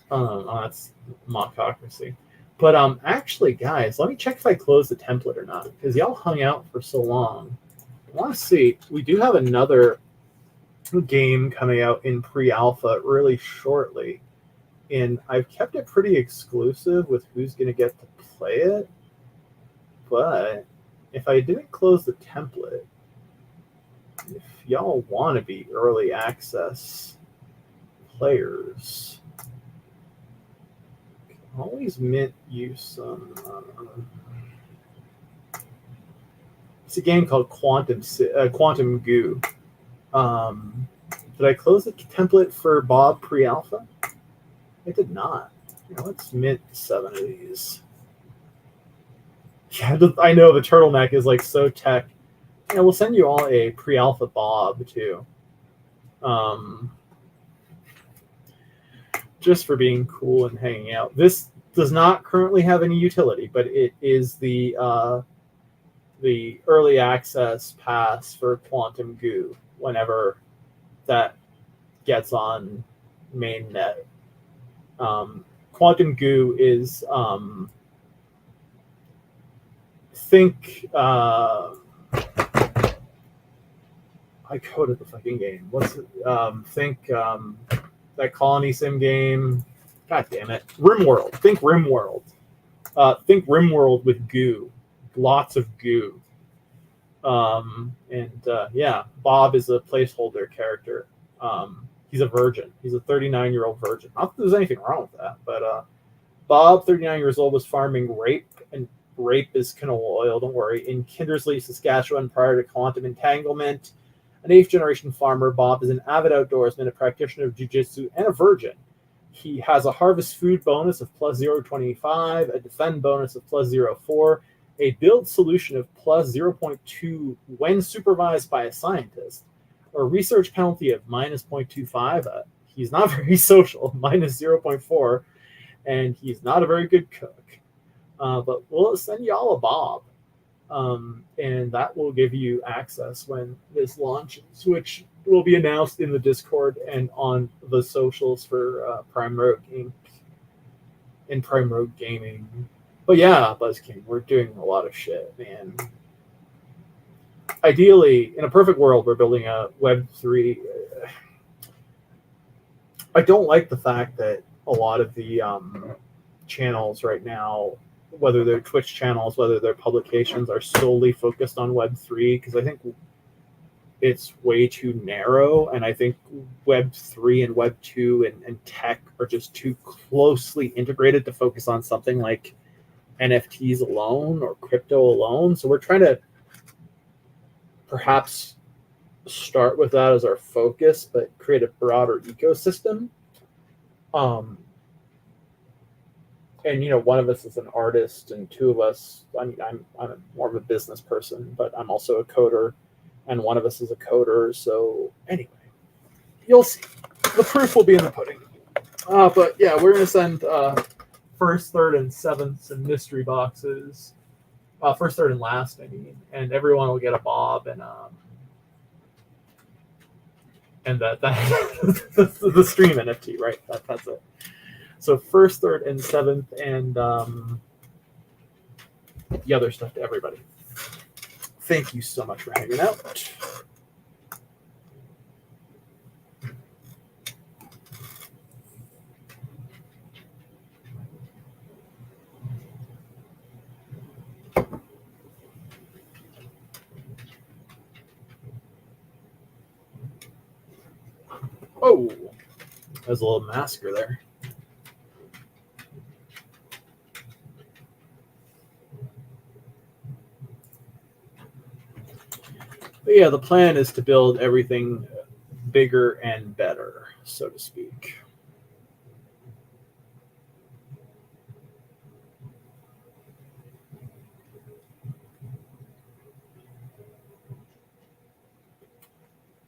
That's mockocracy. But actually, guys, let me check if I closed the template or not because y'all hung out for so long. I want to see. We do have another game coming out in pre-alpha really shortly, and I've kept it pretty exclusive with who's going to get to play it. But if I didn't close the template, if y'all want to be early access players, I can always mint you some. It's a game called Quantum Goo. Did I close the template for Bob pre-alpha? I did not. Let's mint 7 of these. Yeah, I know the turtleneck is like so tech. Yeah, we'll send you all a pre-alpha Bob too. Just for being cool and hanging out. This does not currently have any utility, but it is the early access pass for Quantum Goo whenever that gets on mainnet. Quantum Goo is think I coded the fucking game. What's it? Think that colony sim game. God damn it. RimWorld. Think RimWorld. Think RimWorld with goo. Lots of goo. Yeah, Bob is a placeholder character. He's a virgin. He's a 39-year-old virgin. Not that there's anything wrong with that, but Bob, 39 years old, was farming rape, and rape is canola oil, don't worry, in Kindersley, Saskatchewan prior to quantum entanglement. An 8th-generation farmer, Bob is an avid outdoorsman, a practitioner of jiu-jitsu, and a virgin. He has a harvest food bonus of plus 0.25, a defend bonus of plus 0.4, a build solution of plus 0.2 when supervised by a scientist, or a research penalty of minus 0.25. He's not very social, minus 0.4, and he's not a very good cook. But we'll send y'all a Bob. And that will give you access when this launches, which will be announced in the Discord and on the socials for Prime Road Inc. and Prime Road Gaming. But yeah, Buzz King, we're doing a lot of shit, man. Ideally, in a perfect world, we're building a Web3. I don't like the fact that a lot of the channels right now, whether they're Twitch channels, whether they're publications, are solely focused on Web3, because I think it's way too narrow, and I think Web3 and Web2 and tech are just too closely integrated to focus on something like NFTs alone or crypto alone. So we're trying to perhaps start with that as our focus, but create a broader ecosystem. And one of us is an artist, and two of us, I'm more of a business person, but I'm also a coder, and one of us is a coder. So anyway, you'll see. The proof will be in the pudding. But yeah, we're gonna send first, third, and seventh and mystery boxes. First, third, and last, I mean, and everyone will get a Bob and that the stream NFT, right? That's it. So first, third, and seventh, and the other stuff to everybody. Thank you so much for hanging out. Oh, there's a little masker there. But yeah, the plan is to build everything bigger and better, so to speak.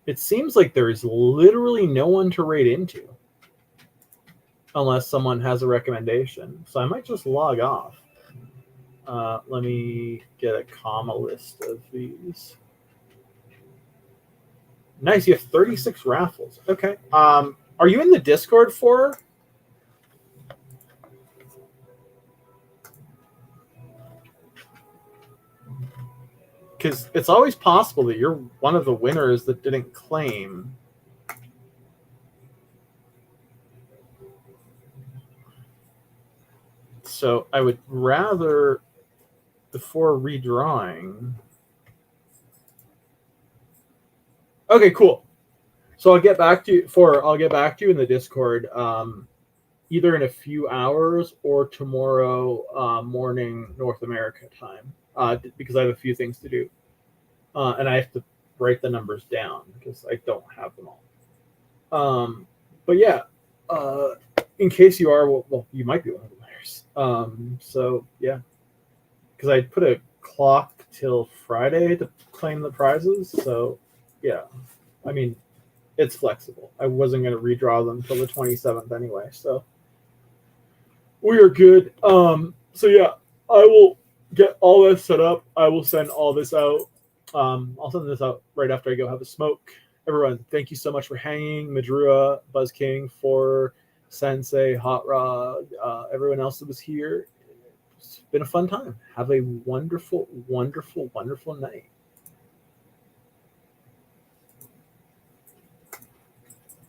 It seems like there is literally no one to raid into unless someone has a recommendation. So I might just log off. Let me get a comma list of these. Nice, you have 36 raffles. Okay. Are you in the Discord for? Because it's always possible that you're one of the winners that didn't claim. So I would rather, before redrawing. Okay, cool. So I'll get back to you in the Discord, either in a few hours or tomorrow morning North America time. Because I have a few things to do. And I have to write the numbers down because I don't have them all. But yeah, in case you are, well, you might be one of the winners. So yeah, because I put a clock till Friday to claim the prizes. So yeah, I mean, it's flexible. I wasn't going to redraw them till the 27th anyway. So we are good. So yeah, I will get all this set up. I will send all this out. I'll send this out right after I go have a smoke. Everyone, thank you so much for hanging. Madrua, Buzz King, For Sensei, Hot Rod, everyone else that was here. It's been a fun time. Have a wonderful, wonderful, wonderful night.